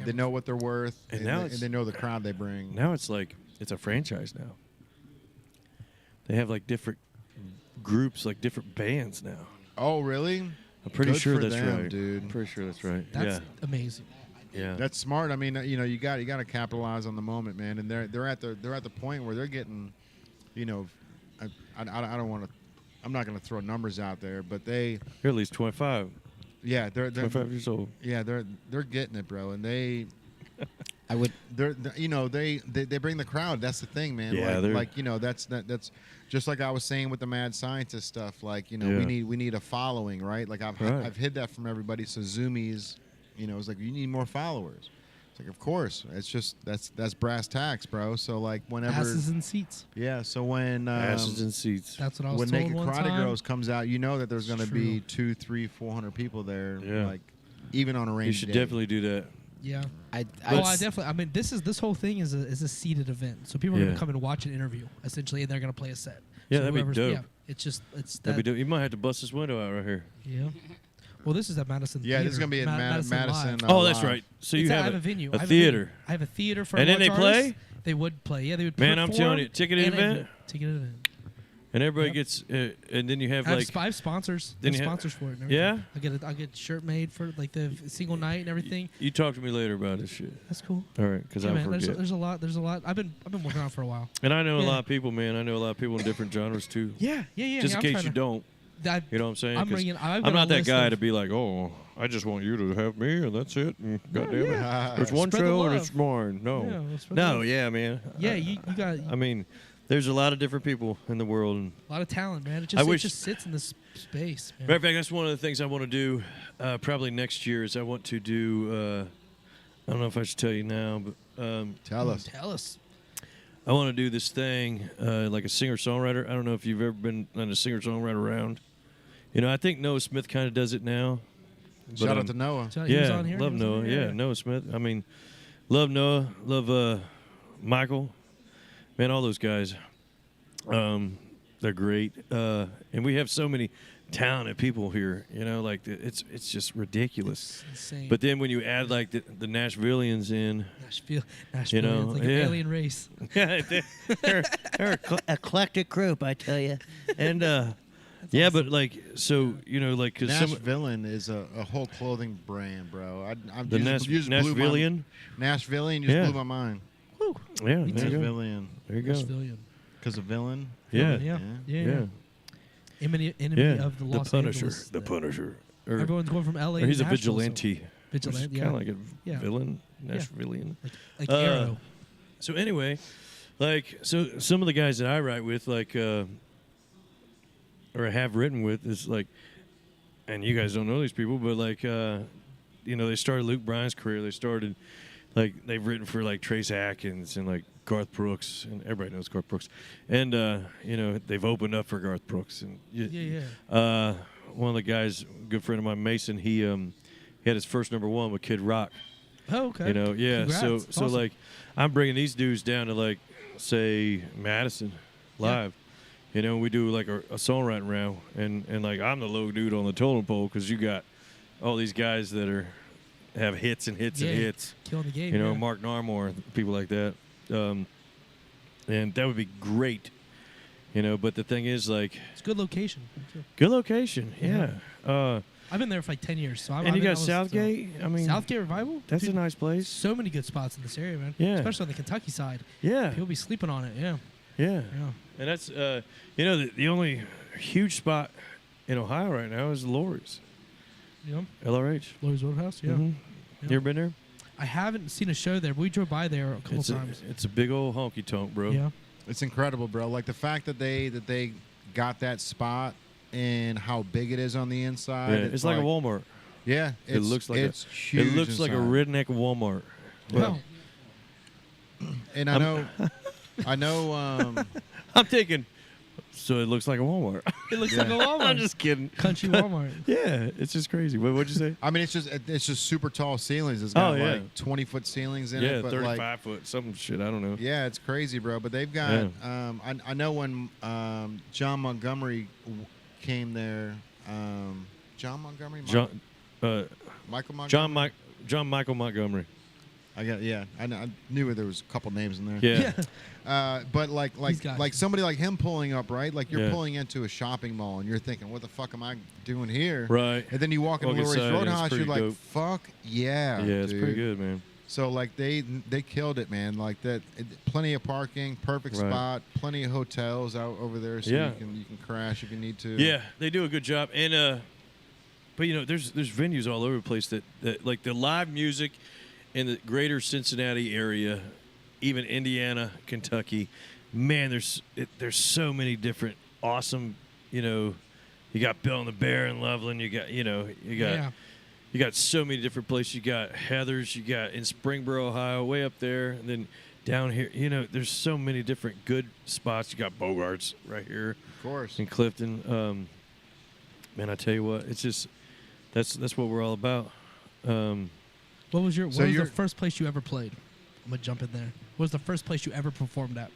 [SPEAKER 1] They know what they're worth, and they know the crowd they bring.
[SPEAKER 3] Now it's like it's a franchise now. They have like different groups, like different bands now.
[SPEAKER 1] Oh, really?
[SPEAKER 3] I'm pretty
[SPEAKER 1] Good
[SPEAKER 3] sure
[SPEAKER 1] for
[SPEAKER 3] that's
[SPEAKER 1] them,
[SPEAKER 3] right,
[SPEAKER 1] dude.
[SPEAKER 3] I'm pretty sure that's right.
[SPEAKER 2] That's amazing.
[SPEAKER 3] Yeah.
[SPEAKER 1] That's smart. I mean, you got to capitalize on the moment, man. And they're at the point where they're getting, I don't want to. I'm not going to throw numbers out there, but
[SPEAKER 3] they're at least 25.
[SPEAKER 1] Yeah, they're
[SPEAKER 3] 25 years old.
[SPEAKER 1] Yeah, they're getting it, bro, and they they bring the crowd. That's the thing, man.
[SPEAKER 3] Yeah,
[SPEAKER 1] that's just like I was saying with the mad scientist stuff. Like we need a following, right? Like I've hid that from everybody. So Zoomies, it's like you need more followers. It's like, of course, it's just that's brass tacks, bro. So like whenever
[SPEAKER 2] asses in seats.
[SPEAKER 1] Yeah. So when
[SPEAKER 3] asses in seats.
[SPEAKER 2] That's what I was
[SPEAKER 1] when
[SPEAKER 2] told
[SPEAKER 1] Naked
[SPEAKER 2] one
[SPEAKER 1] Karate
[SPEAKER 2] time.
[SPEAKER 1] Girls comes out, you know that there's going to be 200, 300, 400 people there.
[SPEAKER 3] Yeah.
[SPEAKER 1] Like even on a rainy
[SPEAKER 3] You should
[SPEAKER 1] day.
[SPEAKER 3] definitely do that.
[SPEAKER 2] Yeah.
[SPEAKER 5] I
[SPEAKER 2] definitely. I mean, this whole thing is a seated event, so people are gonna come and watch an interview essentially, and they're gonna play a set.
[SPEAKER 3] Yeah,
[SPEAKER 2] so
[SPEAKER 3] that'd be dope.
[SPEAKER 2] Yeah, it's
[SPEAKER 3] That'd be dope. You might have to bust this window out right here.
[SPEAKER 2] Yeah. Well, this is at Madison.
[SPEAKER 1] Yeah, this is gonna be at Madison.
[SPEAKER 2] Live.
[SPEAKER 3] Oh, that's
[SPEAKER 1] Live.
[SPEAKER 3] right. So you
[SPEAKER 2] I
[SPEAKER 3] have
[SPEAKER 2] have a venue.
[SPEAKER 3] a theater.
[SPEAKER 2] I have a theater for.
[SPEAKER 3] And then they play?
[SPEAKER 2] Artists. They would play. Yeah, they would.
[SPEAKER 3] Man, I'm
[SPEAKER 2] perform
[SPEAKER 3] telling you, ticketed
[SPEAKER 2] and
[SPEAKER 3] event.
[SPEAKER 2] Ticketed event.
[SPEAKER 3] And everybody gets, and then you have
[SPEAKER 2] I have
[SPEAKER 3] like
[SPEAKER 2] 5 sponsors.
[SPEAKER 3] then
[SPEAKER 2] Then
[SPEAKER 3] you
[SPEAKER 2] sponsors for it. And
[SPEAKER 3] Yeah?
[SPEAKER 2] everything. I get shirt made for like the single night and everything.
[SPEAKER 3] You talk to me later about this shit.
[SPEAKER 2] That's cool.
[SPEAKER 3] All right, because
[SPEAKER 2] Yeah,
[SPEAKER 3] I
[SPEAKER 2] man,
[SPEAKER 3] forget.
[SPEAKER 2] there's a lot. I've been working on it for a while.
[SPEAKER 3] And I know a
[SPEAKER 2] Yeah.
[SPEAKER 3] lot of people, man. I know a lot of people in different genres too.
[SPEAKER 2] Yeah.
[SPEAKER 3] Just in case you don't. You know what I'm saying?
[SPEAKER 2] I'm
[SPEAKER 3] 'Cause
[SPEAKER 2] bringing. I've
[SPEAKER 3] I'm
[SPEAKER 2] got a
[SPEAKER 3] not that
[SPEAKER 2] list
[SPEAKER 3] guy
[SPEAKER 2] of-
[SPEAKER 3] to be like, oh, I just want you to have me and that's it. And goddamn it, there's one
[SPEAKER 2] Spread the
[SPEAKER 3] show and
[SPEAKER 2] love.
[SPEAKER 3] it's mine. No,
[SPEAKER 2] Yeah, well, spread the
[SPEAKER 3] no,
[SPEAKER 2] love.
[SPEAKER 3] yeah, man.
[SPEAKER 2] Yeah, you got
[SPEAKER 3] I mean, there's a lot of different people in the world. And
[SPEAKER 2] a lot of talent, man. It
[SPEAKER 3] I wish-
[SPEAKER 2] just sits in this space, man.
[SPEAKER 3] matter of fact, that's one of the things I want to do. Probably next year is I want to do. I don't know if I should tell you now, but
[SPEAKER 1] Tell us.
[SPEAKER 2] Tell us.
[SPEAKER 3] I want to do this thing like a singer-songwriter. I don't know if you've ever been on a singer-songwriter round. You know, I think Noah Smith kind of does it now.
[SPEAKER 1] Shout out to Noah.
[SPEAKER 2] He was
[SPEAKER 3] Yeah,
[SPEAKER 2] on here?
[SPEAKER 3] love
[SPEAKER 2] He was on
[SPEAKER 3] Noah.
[SPEAKER 2] here?
[SPEAKER 3] Yeah, Noah Smith. I mean, love Noah. Love Michael. Man, all those guys. They're great. And we have so many talented people here. You know, like it's just ridiculous.
[SPEAKER 2] It's insane.
[SPEAKER 3] But then when you add like the Nashvillians in,
[SPEAKER 2] Nashville,
[SPEAKER 3] you know,
[SPEAKER 2] it's like an alien race.
[SPEAKER 3] yeah, they're an eclectic group, I tell you. And yeah, but like, so you know, like because
[SPEAKER 1] Nashvillian is a whole clothing brand, bro. I'm
[SPEAKER 3] the Nashvillian,
[SPEAKER 1] Nashvillian, you just
[SPEAKER 3] Yeah.
[SPEAKER 1] blew my mind.
[SPEAKER 2] Woo.
[SPEAKER 3] yeah, there you go.
[SPEAKER 1] Nashvillian,
[SPEAKER 3] There you go.
[SPEAKER 2] Nashvillian.
[SPEAKER 1] because of villain.
[SPEAKER 3] Yeah,
[SPEAKER 2] Yeah.
[SPEAKER 3] yeah.
[SPEAKER 2] Enemy
[SPEAKER 3] Yeah,
[SPEAKER 2] of the Los
[SPEAKER 3] Punisher,
[SPEAKER 2] Angeles.
[SPEAKER 3] the Punisher. Or,
[SPEAKER 2] Everyone's going from LA
[SPEAKER 3] or he's
[SPEAKER 2] to
[SPEAKER 3] a
[SPEAKER 2] Nashville, so-
[SPEAKER 3] vigilante.
[SPEAKER 2] Vigilante,
[SPEAKER 3] Kind
[SPEAKER 2] yeah.
[SPEAKER 3] of like a
[SPEAKER 2] Yeah.
[SPEAKER 3] villain, Nashvillian.
[SPEAKER 2] Like Arrow.
[SPEAKER 3] So anyway, like so some of the guys that I write with, like or have written with, is like, and you guys don't know these people, but like you know, they started Luke Bryan's career. They started like they've written for like Trace Atkins and like Garth Brooks, and everybody knows Garth Brooks, and you know, they've opened up for Garth Brooks, and one of the guys, a good friend of mine, Mason, he had his first #1 with Kid Rock.
[SPEAKER 2] Oh, okay.
[SPEAKER 3] You know, yeah.
[SPEAKER 2] Congrats.
[SPEAKER 3] So
[SPEAKER 2] That's awesome.
[SPEAKER 3] like, I'm bringing these dudes down to like, say, Madison, live. You know, we do like a songwriting round, and like I'm the low dude on the totem pole because you got all these guys that have hits and hits and hits.
[SPEAKER 2] Killing the game.
[SPEAKER 3] You know,
[SPEAKER 2] yeah.
[SPEAKER 3] Mark Narmore, people like that, and that would be great. You know, but the thing is, like,
[SPEAKER 2] It's a good location. too.
[SPEAKER 3] good location, yeah.
[SPEAKER 2] I've been there for like 10 years. So
[SPEAKER 3] And you got Southgate. I mean,
[SPEAKER 2] Southgate Revival?
[SPEAKER 3] that's a
[SPEAKER 2] Dude,
[SPEAKER 3] nice place.
[SPEAKER 2] So many good spots in this area, man.
[SPEAKER 3] Yeah.
[SPEAKER 2] Especially on the Kentucky side.
[SPEAKER 3] Yeah,
[SPEAKER 2] People be sleeping on it. Yeah.
[SPEAKER 3] yeah.
[SPEAKER 2] Yeah.
[SPEAKER 3] And that's, you know, the only huge spot in Ohio right now is Lori's,
[SPEAKER 2] You know?
[SPEAKER 3] LRH.
[SPEAKER 2] Lori's Roadhouse. Yeah.
[SPEAKER 3] Mhm.
[SPEAKER 2] Yeah.
[SPEAKER 3] You ever been there?
[SPEAKER 2] I haven't seen a show there, but we drove by there a couple
[SPEAKER 3] It's
[SPEAKER 2] times.
[SPEAKER 3] it's a big old honky tonk, bro.
[SPEAKER 2] Yeah.
[SPEAKER 1] It's incredible, bro. Like the fact that they got that spot and how big it is on the inside.
[SPEAKER 3] Yeah, it's like a Walmart.
[SPEAKER 1] Yeah,
[SPEAKER 3] It looks like
[SPEAKER 1] it's huge.
[SPEAKER 3] It looks like a
[SPEAKER 1] inside.
[SPEAKER 3] redneck Walmart.
[SPEAKER 2] Well,
[SPEAKER 1] And I know.
[SPEAKER 3] I'm thinking, so it looks like a Walmart.
[SPEAKER 2] it looks like a Walmart.
[SPEAKER 3] I'm just kidding.
[SPEAKER 2] Country Walmart.
[SPEAKER 3] Yeah, it's just crazy. What'd you say?
[SPEAKER 1] I mean, it's just super tall ceilings. It's got
[SPEAKER 3] yeah.
[SPEAKER 1] like 20-foot ceilings in
[SPEAKER 3] Yeah,
[SPEAKER 1] it. But
[SPEAKER 3] 35
[SPEAKER 1] like,
[SPEAKER 3] foot, some shit. I don't know.
[SPEAKER 1] yeah, it's crazy, bro. But they've got. I know when John Montgomery came there. John Montgomery. Michael Montgomery.
[SPEAKER 3] John Michael Montgomery.
[SPEAKER 1] I knew there was a couple names in there.
[SPEAKER 3] Yeah.
[SPEAKER 1] But
[SPEAKER 2] These guys.
[SPEAKER 1] like somebody like him pulling up, right? Like you're
[SPEAKER 3] Yeah.
[SPEAKER 1] pulling into a shopping mall and you're thinking, what the fuck am I doing here?
[SPEAKER 3] Right.
[SPEAKER 1] And then you walk into
[SPEAKER 3] Walk
[SPEAKER 1] Lori's
[SPEAKER 3] inside, and it's
[SPEAKER 1] Roadhouse, you're
[SPEAKER 3] pretty
[SPEAKER 1] like,
[SPEAKER 3] dope.
[SPEAKER 1] fuck yeah.
[SPEAKER 3] Yeah, it's pretty
[SPEAKER 1] dude.
[SPEAKER 3] good, man.
[SPEAKER 1] So like they killed it, man. Like that, plenty of parking, perfect
[SPEAKER 3] Right.
[SPEAKER 1] spot, plenty of hotels out over there, so
[SPEAKER 3] Yeah.
[SPEAKER 1] you can crash if you need to.
[SPEAKER 3] Yeah, they do a good job. And but you know, there's venues all over the place that like the live music in the greater Cincinnati area, even Indiana, Kentucky. Man, there's so many different awesome, you know, you got Bill and the Bear in Loveland, you got you got so many different places. You got Heather's, you got in Springboro, Ohio, way up there, and then down here, you know, there's so many different good spots. You got Bogart's right here.
[SPEAKER 1] Of course.
[SPEAKER 3] In Clifton. Man, I tell you what, it's just that's what we're all about.
[SPEAKER 2] What was the first place you ever played? I'm gonna jump in there. What was the first place you ever performed at?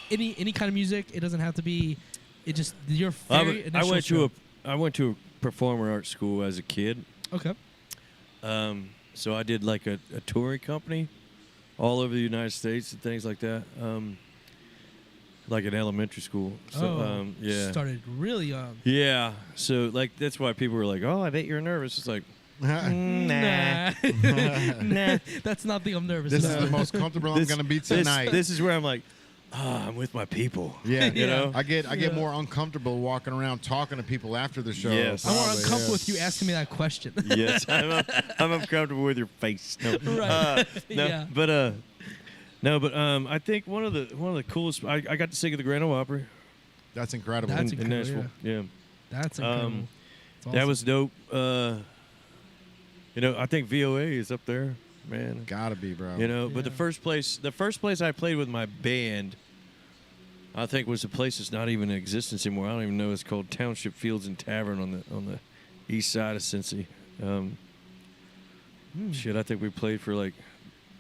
[SPEAKER 2] Any kind of music. It doesn't have to be. It just your very
[SPEAKER 3] I
[SPEAKER 2] initial
[SPEAKER 3] went
[SPEAKER 2] show.
[SPEAKER 3] I went to a performer art school as a kid.
[SPEAKER 2] Okay.
[SPEAKER 3] So I did like a touring company all over the United States and things like that. Like in elementary school. So yeah.
[SPEAKER 2] Started really young.
[SPEAKER 3] Yeah. So like that's why people were like, "Oh, I bet you're nervous." It's like, nah.
[SPEAKER 2] Nah. That's not the I'm nervous.
[SPEAKER 1] This
[SPEAKER 2] about.
[SPEAKER 1] is the most comfortable I'm gonna be tonight.
[SPEAKER 3] This is where I'm like, I'm with my people.
[SPEAKER 1] Yeah,
[SPEAKER 3] You know?
[SPEAKER 1] I get more uncomfortable walking around talking to people after the show.
[SPEAKER 3] Yes.
[SPEAKER 2] I'm more
[SPEAKER 1] probably,
[SPEAKER 2] uncomfortable
[SPEAKER 1] yeah.
[SPEAKER 2] with you asking me that question.
[SPEAKER 3] Yes, I'm uncomfortable with your face. No,
[SPEAKER 2] Right.
[SPEAKER 3] no,
[SPEAKER 2] Yeah.
[SPEAKER 3] but I think one of the coolest. I got to sing at the Grand Ole Opry
[SPEAKER 1] That's incredible.
[SPEAKER 2] That's
[SPEAKER 3] in
[SPEAKER 2] incredible,
[SPEAKER 3] Nashville. Yeah,
[SPEAKER 2] That's incredible. That's
[SPEAKER 3] that
[SPEAKER 2] awesome.
[SPEAKER 3] was dope. You know, I think VOA is up there. man.
[SPEAKER 1] Gotta be, bro.
[SPEAKER 3] You know, but the first place I played with my band, I think was a place that's not even in existence anymore. I don't even know. It's called Township Fields and Tavern on the east side of Cincy. Shit, I think we played for like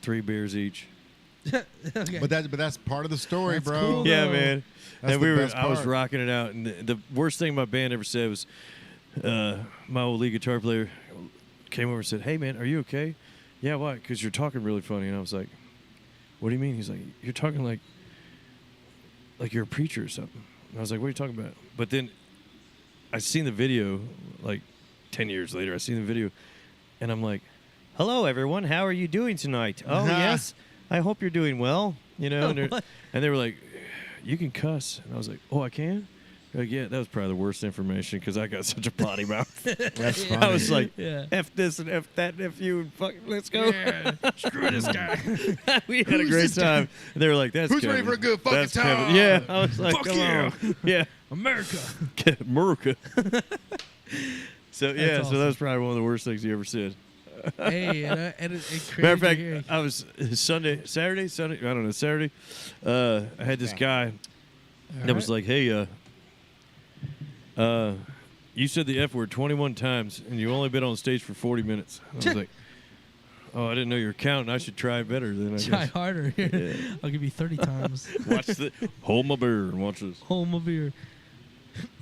[SPEAKER 3] 3 beers each.
[SPEAKER 2] Okay.
[SPEAKER 1] But that's part of the story,
[SPEAKER 2] That's
[SPEAKER 1] bro.
[SPEAKER 2] cool,
[SPEAKER 3] Yeah,
[SPEAKER 2] though.
[SPEAKER 3] man.
[SPEAKER 1] That's
[SPEAKER 3] And
[SPEAKER 1] the
[SPEAKER 3] we were.
[SPEAKER 1] best
[SPEAKER 3] I was
[SPEAKER 1] part.
[SPEAKER 3] rocking it out, and the worst thing my band ever said was, my old lead guitar player came over and said, "Hey, man, are you okay?" "Yeah, why?" "Because you're talking really funny." And I was like, "What do you mean?" He's like, "You're talking like you're a preacher or something." And I was like, "What are you talking about?" But then I seen the video like 10 years later. I seen the video, and I'm like, "Hello, everyone. How are you doing tonight?" "Oh, yes. I hope you're doing well." You know, and they were like, "You can cuss." And I was like, "Oh, I can?" They're like, "Yeah, that was probably the worst information because I got such a potty mouth."
[SPEAKER 1] That's funny.
[SPEAKER 3] I was like,
[SPEAKER 2] Yeah.
[SPEAKER 3] F this and F that and F you and fuck, let's go.
[SPEAKER 2] Yeah, screw this guy.
[SPEAKER 3] We had a great time. And they were like, "That's
[SPEAKER 1] Who's
[SPEAKER 3] Kevin.
[SPEAKER 1] ready for a good fucking
[SPEAKER 3] That's
[SPEAKER 1] time?"
[SPEAKER 3] Kevin." Yeah, I was like,
[SPEAKER 2] Fuck
[SPEAKER 3] "Come
[SPEAKER 2] yeah.
[SPEAKER 3] on." Yeah,
[SPEAKER 2] America.
[SPEAKER 3] America. So yeah,
[SPEAKER 2] That's
[SPEAKER 3] so that was
[SPEAKER 2] awesome.
[SPEAKER 3] probably one of the worst things he ever said.
[SPEAKER 2] Hey, and it's crazy.
[SPEAKER 3] Matter of fact,
[SPEAKER 2] to hear.
[SPEAKER 3] I was Saturday. I don't know, Saturday. I had this guy that was like, "Hey, you said the F word 21 times, and you only been on stage for 40 minutes." I was like, "Oh, I didn't know you were counting. I should try better then, I
[SPEAKER 2] Try
[SPEAKER 3] guess."
[SPEAKER 2] harder. I'll give you 30 times.
[SPEAKER 3] Watch the hold my beer and watch this.
[SPEAKER 2] Home of beer.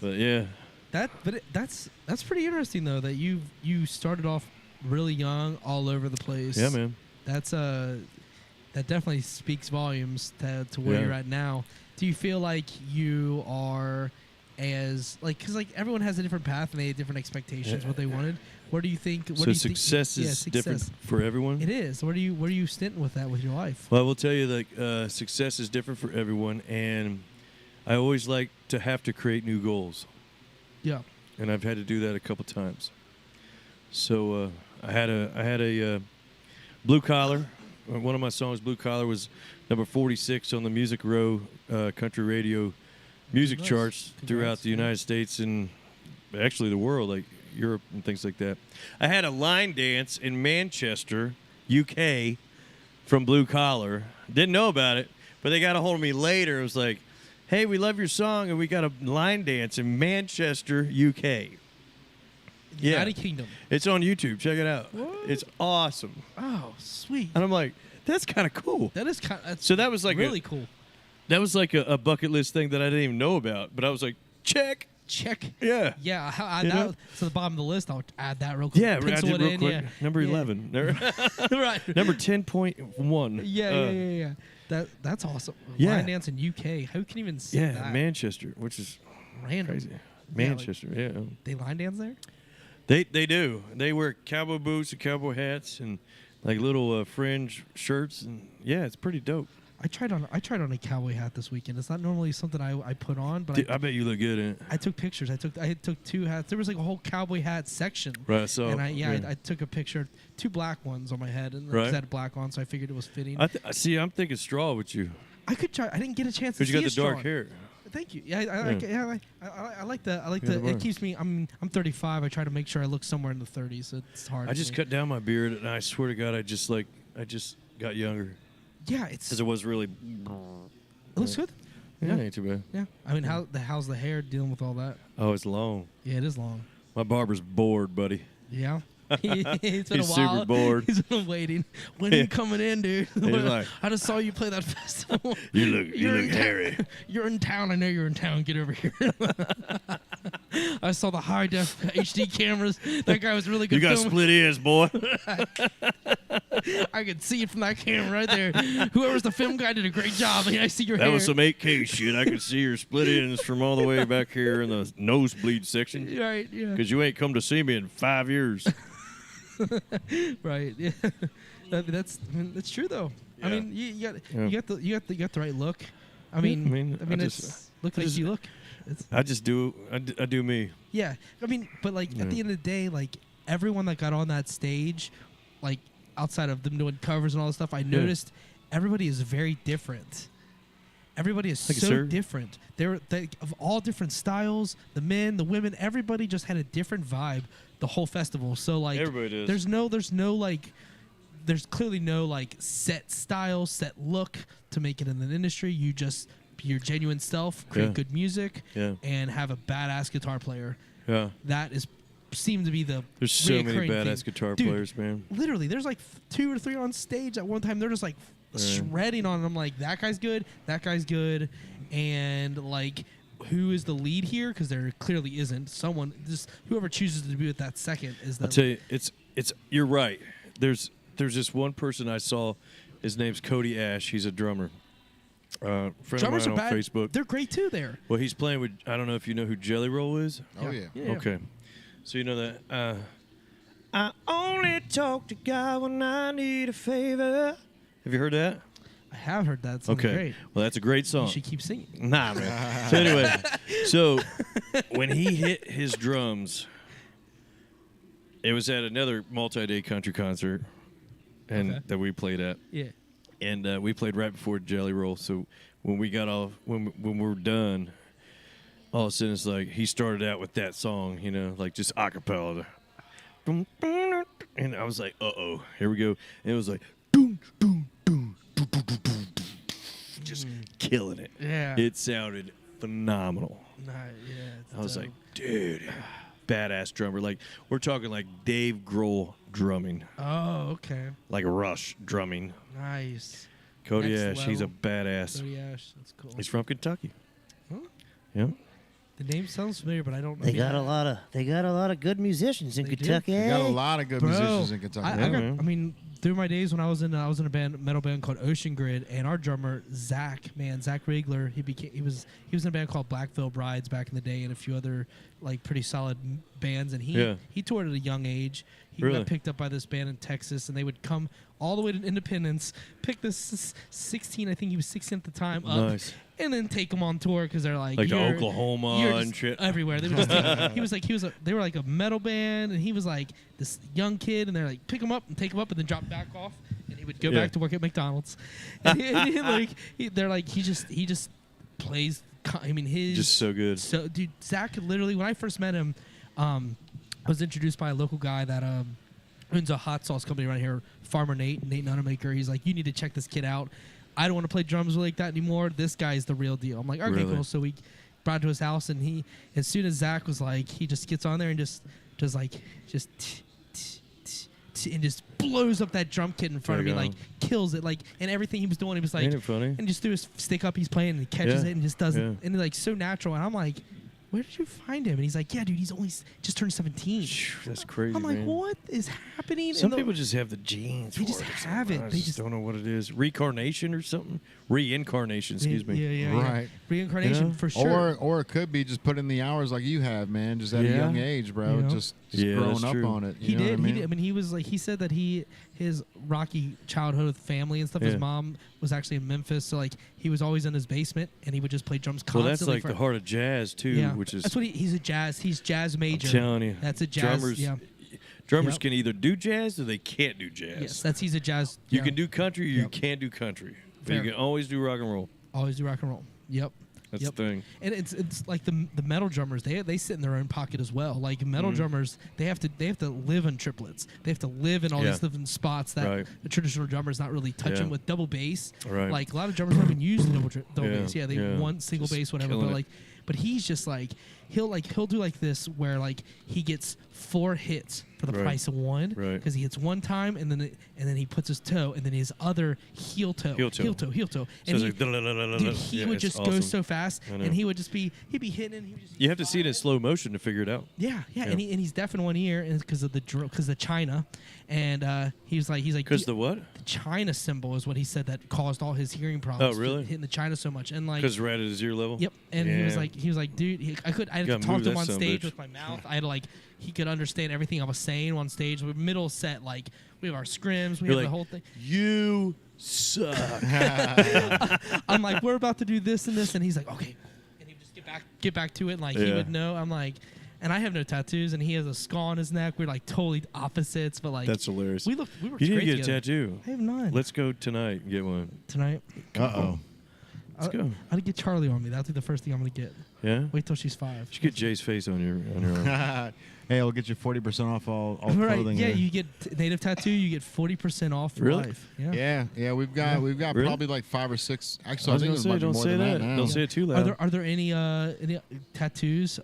[SPEAKER 3] But yeah,
[SPEAKER 2] That's pretty interesting though that you started off really young, all over the place.
[SPEAKER 3] yeah, man.
[SPEAKER 2] That's that definitely speaks volumes to where
[SPEAKER 3] Yeah.
[SPEAKER 2] you're at now. Do you feel like you are because everyone has a different path and they have different expectations what they wanted? Where do you think? What
[SPEAKER 3] So
[SPEAKER 2] do you
[SPEAKER 3] success
[SPEAKER 2] think,
[SPEAKER 3] is
[SPEAKER 2] success.
[SPEAKER 3] different for everyone.
[SPEAKER 2] It is. Where do you stint with that with your life?
[SPEAKER 3] Well, I will tell you that success is different for everyone, and I always like to have to create new goals,
[SPEAKER 2] Yeah.
[SPEAKER 3] and I've had to do that a couple times. So I had a Blue Collar. One of my songs, Blue Collar, was number 46 on the Music Row country radio music
[SPEAKER 2] Nice.
[SPEAKER 3] charts throughout
[SPEAKER 2] Congrats,
[SPEAKER 3] the
[SPEAKER 2] yeah.
[SPEAKER 3] United States and actually the world, like Europe and things like that. I had a line dance in Manchester, UK, from Blue Collar. Didn't know about it, but they got a hold of me later. It was like, "Hey, we love your song, and we got a line dance in Manchester, UK." Yeah.
[SPEAKER 2] United Kingdom.
[SPEAKER 3] It's on YouTube. Check it out.
[SPEAKER 2] What?
[SPEAKER 3] It's awesome.
[SPEAKER 2] Oh, sweet.
[SPEAKER 3] And I'm like, that's kind of cool.
[SPEAKER 2] That is kind of
[SPEAKER 3] So that was like
[SPEAKER 2] really cool.
[SPEAKER 3] That was like a bucket list thing that I didn't even know about. But I was like, check.
[SPEAKER 2] Check.
[SPEAKER 3] Yeah.
[SPEAKER 2] Yeah, I'll add
[SPEAKER 3] You
[SPEAKER 2] that
[SPEAKER 3] know?
[SPEAKER 2] to the bottom of the list. I'll add that real quick.
[SPEAKER 3] Yeah, I
[SPEAKER 2] Pencil
[SPEAKER 3] did
[SPEAKER 2] it
[SPEAKER 3] real
[SPEAKER 2] in,
[SPEAKER 3] quick.
[SPEAKER 2] yeah.
[SPEAKER 3] Number
[SPEAKER 2] Yeah.
[SPEAKER 3] 11.
[SPEAKER 2] Right.
[SPEAKER 3] Number 10.1.
[SPEAKER 2] Yeah. That's awesome.
[SPEAKER 3] Yeah.
[SPEAKER 2] Line dance in UK. Who can even see
[SPEAKER 3] Yeah,
[SPEAKER 2] that?
[SPEAKER 3] Manchester, which is
[SPEAKER 2] Random.
[SPEAKER 3] crazy.
[SPEAKER 2] Yeah,
[SPEAKER 3] Manchester, yeah.
[SPEAKER 2] They line dance there?
[SPEAKER 3] They do. They wear cowboy boots and cowboy hats and like little fringe shirts, and yeah, it's pretty dope.
[SPEAKER 2] I tried on a cowboy hat this weekend. It's not normally something I put on, but
[SPEAKER 3] Dude, I bet you look good in it.
[SPEAKER 2] I took pictures. I took 2 hats. There was like a whole cowboy hat section.
[SPEAKER 3] Right, so
[SPEAKER 2] And I took a picture, 2 black ones on my head, and
[SPEAKER 3] Right.
[SPEAKER 2] I had black on, so I figured it was fitting.
[SPEAKER 3] See, I'm thinking straw with you
[SPEAKER 2] I could try. I didn't get a chance to
[SPEAKER 3] because
[SPEAKER 2] see
[SPEAKER 3] you got
[SPEAKER 2] a
[SPEAKER 3] the dark
[SPEAKER 2] straw.
[SPEAKER 3] hair.
[SPEAKER 2] Thank you. Yeah, I like the.
[SPEAKER 3] Yeah,
[SPEAKER 2] It
[SPEAKER 3] right.
[SPEAKER 2] keeps me. I'm 35. I try to make sure I look somewhere in the 30s. So it's hard.
[SPEAKER 3] I just cut down my beard, and I swear to God, I just got younger.
[SPEAKER 2] Yeah, it's.
[SPEAKER 3] Because it was really.
[SPEAKER 2] It looks good.
[SPEAKER 3] Yeah,
[SPEAKER 2] Yeah.
[SPEAKER 3] ain't too bad.
[SPEAKER 2] Yeah. I mean, how's the hair dealing with all that?
[SPEAKER 3] Oh, it's long.
[SPEAKER 2] Yeah, it is long.
[SPEAKER 3] My barber's bored, buddy.
[SPEAKER 2] Yeah. It's been
[SPEAKER 3] He's
[SPEAKER 2] a while.
[SPEAKER 3] super bored.
[SPEAKER 2] He's been waiting. When are you coming in, dude?
[SPEAKER 3] He's like,
[SPEAKER 2] I just saw you play that festival.
[SPEAKER 3] You look
[SPEAKER 2] in town.
[SPEAKER 3] hairy.
[SPEAKER 2] You're in town. I know you're in town. Get over here. I saw the high def HD cameras. That guy was really good.
[SPEAKER 3] You got
[SPEAKER 2] filming.
[SPEAKER 3] split ears, boy.
[SPEAKER 2] I could see it from that camera right there. Whoever's the film guy did a great job. I mean, I see your
[SPEAKER 3] That
[SPEAKER 2] hair.
[SPEAKER 3] was some 8K shit. I could see your split ends from all the way back here in the nosebleed section.
[SPEAKER 2] Right. Yeah.
[SPEAKER 3] Because you ain't come to see me in 5 years.
[SPEAKER 2] Right. Yeah. That's true thoh. I
[SPEAKER 3] Yeah.
[SPEAKER 2] mean, you
[SPEAKER 3] Yeah.
[SPEAKER 2] got the right look. I mean,
[SPEAKER 3] I
[SPEAKER 2] it's
[SPEAKER 3] just-
[SPEAKER 2] look
[SPEAKER 3] I
[SPEAKER 2] like
[SPEAKER 3] just-
[SPEAKER 2] you look. It's,
[SPEAKER 3] I do me.
[SPEAKER 2] yeah. I mean, but like at the end of the day, like everyone that got on that stage, like outside of them doing covers and all this stuff, I noticed everybody is very different. Everybody is
[SPEAKER 3] Thank you,
[SPEAKER 2] so
[SPEAKER 3] sir.
[SPEAKER 2] different. They're of all different styles. The men, the women, everybody just had a different vibe the whole festival. So like,
[SPEAKER 3] Everybody does.
[SPEAKER 2] There's no like there's clearly no like set style, set look to make it in the industry. You just be your genuine self, create good music, and have a badass guitar player. Yeah, that is seemed to be the
[SPEAKER 3] there's so many badass
[SPEAKER 2] thing.
[SPEAKER 3] guitar
[SPEAKER 2] Dude,
[SPEAKER 3] players, man.
[SPEAKER 2] Literally, there's like 2 or 3 on stage at one time. They're just like shredding on. And I'm like, that guy's good, and like, who is the lead here? Because there clearly isn't. Someone, just whoever chooses to be with that second is the.
[SPEAKER 3] I'll tell you, it's. You're right. There's this one person I saw. His name's Cody Ash. He's a drummer. Friend
[SPEAKER 2] Drummers
[SPEAKER 3] of mine
[SPEAKER 2] are
[SPEAKER 3] on
[SPEAKER 2] bad.
[SPEAKER 3] Facebook.
[SPEAKER 2] They're great too. There.
[SPEAKER 3] Well, he's playing with. I don't know if you know who Jelly Roll is.
[SPEAKER 1] Oh yeah.
[SPEAKER 3] Okay. So you know that. I only talk to God when I need a favor. Have you heard that?
[SPEAKER 2] I have heard that. It's great.
[SPEAKER 3] Well, that's a great song.
[SPEAKER 2] You should keep singing.
[SPEAKER 3] Nah, man. So anyway, so when he hit his drums, it was at another multi-day country concert, and that we played at.
[SPEAKER 2] Yeah.
[SPEAKER 3] And we played right before Jelly Roll. So when we got off, when we were done, all of a sudden it's like he started out with that song, you know, like just a cappella. And I was like, uh-oh, here we go. And it was like, doom, doom, doom, doom, doom, doom, doom, doom. Just killing it.
[SPEAKER 2] Yeah.
[SPEAKER 3] It sounded phenomenal.
[SPEAKER 2] Yeah.
[SPEAKER 3] I was like, dude, badass drummer. Like, we're talking like Dave Grohl drumming.
[SPEAKER 2] Oh, okay.
[SPEAKER 3] Like Rush drumming.
[SPEAKER 2] Nice.
[SPEAKER 3] Cody
[SPEAKER 2] Next
[SPEAKER 3] Ash,
[SPEAKER 2] level.
[SPEAKER 3] he's a badass.
[SPEAKER 2] Cody Ash, that's cool.
[SPEAKER 3] He's from Kentucky.
[SPEAKER 2] Huh?
[SPEAKER 3] Yeah.
[SPEAKER 2] The name sounds familiar, but I don't know.
[SPEAKER 4] They got a lot of good musicians in
[SPEAKER 2] They do.
[SPEAKER 4] Kentucky.
[SPEAKER 1] You got a lot of good
[SPEAKER 2] Bro,
[SPEAKER 1] musicians in Kentucky.
[SPEAKER 2] I mean, through my days when I was in a metal band called Ocean Grid, and our drummer Zach Riegler, he was in a band called Black Veil Brides back in the day, and a few other like pretty solid bands, and he toured at a young age. He got picked up by this band in Texas, and they would come all the way to Independence, pick this 16, I think he was 16 at the time, up, and then take him on tour because they're like
[SPEAKER 3] to Oklahoma and shit
[SPEAKER 2] everywhere. They would just they were like a metal band, and he was like this young kid, and they're like pick him up and take him up, and then drop back off, and he would go back to work at McDonald's. And they're like he just plays. I mean, his
[SPEAKER 3] just so good.
[SPEAKER 2] So, dude, Zach literally, when I first met him, I was introduced by a local guy that owns a hot sauce company around here, Farmer Nate Nunemaker. He's like, you need to check this kid out. I don't want to play drums like that anymore. This guy's the real deal. I'm like, okay, cool. So we brought him to his house, and as soon as Zach was like, he just gets on there and just and just blows up that drum kit in front of me, like kills it, like, and everything he was doing, he was like,
[SPEAKER 3] ain't it funny?
[SPEAKER 2] And just threw his stick up, he's playing, and he catches it and just does it, and it's like so natural. And I'm like, where did you find him? And he's like, yeah, dude, he's only just turned 17.
[SPEAKER 3] That's crazy.
[SPEAKER 2] I'm like,
[SPEAKER 3] man.
[SPEAKER 2] what is happening?
[SPEAKER 3] Some people just have the genes.
[SPEAKER 2] They just have it.
[SPEAKER 3] I
[SPEAKER 2] They
[SPEAKER 3] just don't know what it is. Reincarnation or something? Reincarnation, excuse me.
[SPEAKER 2] Yeah.
[SPEAKER 1] Right.
[SPEAKER 2] Reincarnation for sure.
[SPEAKER 1] Or it could be just put in the hours like you have, man, just at a young age, bro. Just growing up on it.
[SPEAKER 2] He did. I mean, he was like, he said that his rocky childhood with family and stuff. His mom was actually in Memphis, so like he was always in his basement, and he would just play drums constantly.
[SPEAKER 3] Well, that's like the heart of jazz too, which is
[SPEAKER 2] that's what he's jazz major.
[SPEAKER 3] I'm telling you,
[SPEAKER 2] that's a jazz.
[SPEAKER 3] Drummers can either do jazz or they can't do jazz.
[SPEAKER 2] Yes, he's a jazz.
[SPEAKER 3] You can do country or you can't do country. But you can always do rock and roll.
[SPEAKER 2] Always do rock and roll. Yep.
[SPEAKER 3] That's the thing.
[SPEAKER 2] And it's like the metal drummers, they sit in their own pocket as well. Like metal drummers, they have to live in triplets. They have to live in all these different spots that the traditional drummer's not really touching. With double bass. Right. Like a lot of drummers don't even use double bass. Yeah, they want single bass, whatever. But he's just like he'll do like this where like he gets 4 hits for the price of one, because he hits one time and then he puts his toe and then his other heel toe. And he would just go so fast, and he'd be hitting, and
[SPEAKER 3] you have to see it in slow motion to figure it out.
[SPEAKER 2] Yeah. And he's deaf in one ear because of the China, and he's like
[SPEAKER 3] because the what?
[SPEAKER 2] The China symbol is what he said that caused all his hearing problems.
[SPEAKER 3] Oh, really?
[SPEAKER 2] Hitting the China so much, and like
[SPEAKER 3] because right at his ear level.
[SPEAKER 2] Yep. And he was like, dude, I had to talk to him on stage with my mouth. I had to he could understand everything I was saying on stage. We're middle set, like we have our scrims, we have the whole thing.
[SPEAKER 3] You suck.
[SPEAKER 2] I'm like, we're about to do this and this, and he's like, okay, and he would just get back to it, and like he would know. I'm like, and I have no tattoos, and he has a skull on his neck. We're like totally opposites, but like
[SPEAKER 3] that's hilarious.
[SPEAKER 2] We were
[SPEAKER 3] you
[SPEAKER 2] great
[SPEAKER 3] need to get
[SPEAKER 2] together.
[SPEAKER 3] a tattoo.
[SPEAKER 2] I have none.
[SPEAKER 3] Let's go tonight and get one.
[SPEAKER 2] Tonight.
[SPEAKER 3] Let's go.
[SPEAKER 2] I'm gonna get Charlie on me. That'll be the first thing I'm gonna get.
[SPEAKER 3] Yeah.
[SPEAKER 2] Wait till she's 5.
[SPEAKER 3] You should get Jay's face on your arm.
[SPEAKER 1] Hey, I'll get you 40% off all
[SPEAKER 2] Right,
[SPEAKER 1] clothing.
[SPEAKER 2] yeah,
[SPEAKER 1] here.
[SPEAKER 2] you get native tattoo, you get 40% off for
[SPEAKER 3] Really?
[SPEAKER 2] life. Yeah.
[SPEAKER 1] Yeah, we've got
[SPEAKER 3] Really?
[SPEAKER 1] probably like 5 or 6. Actually,
[SPEAKER 3] I
[SPEAKER 1] I think
[SPEAKER 3] was
[SPEAKER 1] it's
[SPEAKER 3] gonna
[SPEAKER 1] much
[SPEAKER 3] say, don't
[SPEAKER 1] more
[SPEAKER 3] say
[SPEAKER 1] than
[SPEAKER 3] that.
[SPEAKER 1] now.
[SPEAKER 3] Don't say it too loud.
[SPEAKER 2] Are there any tattoos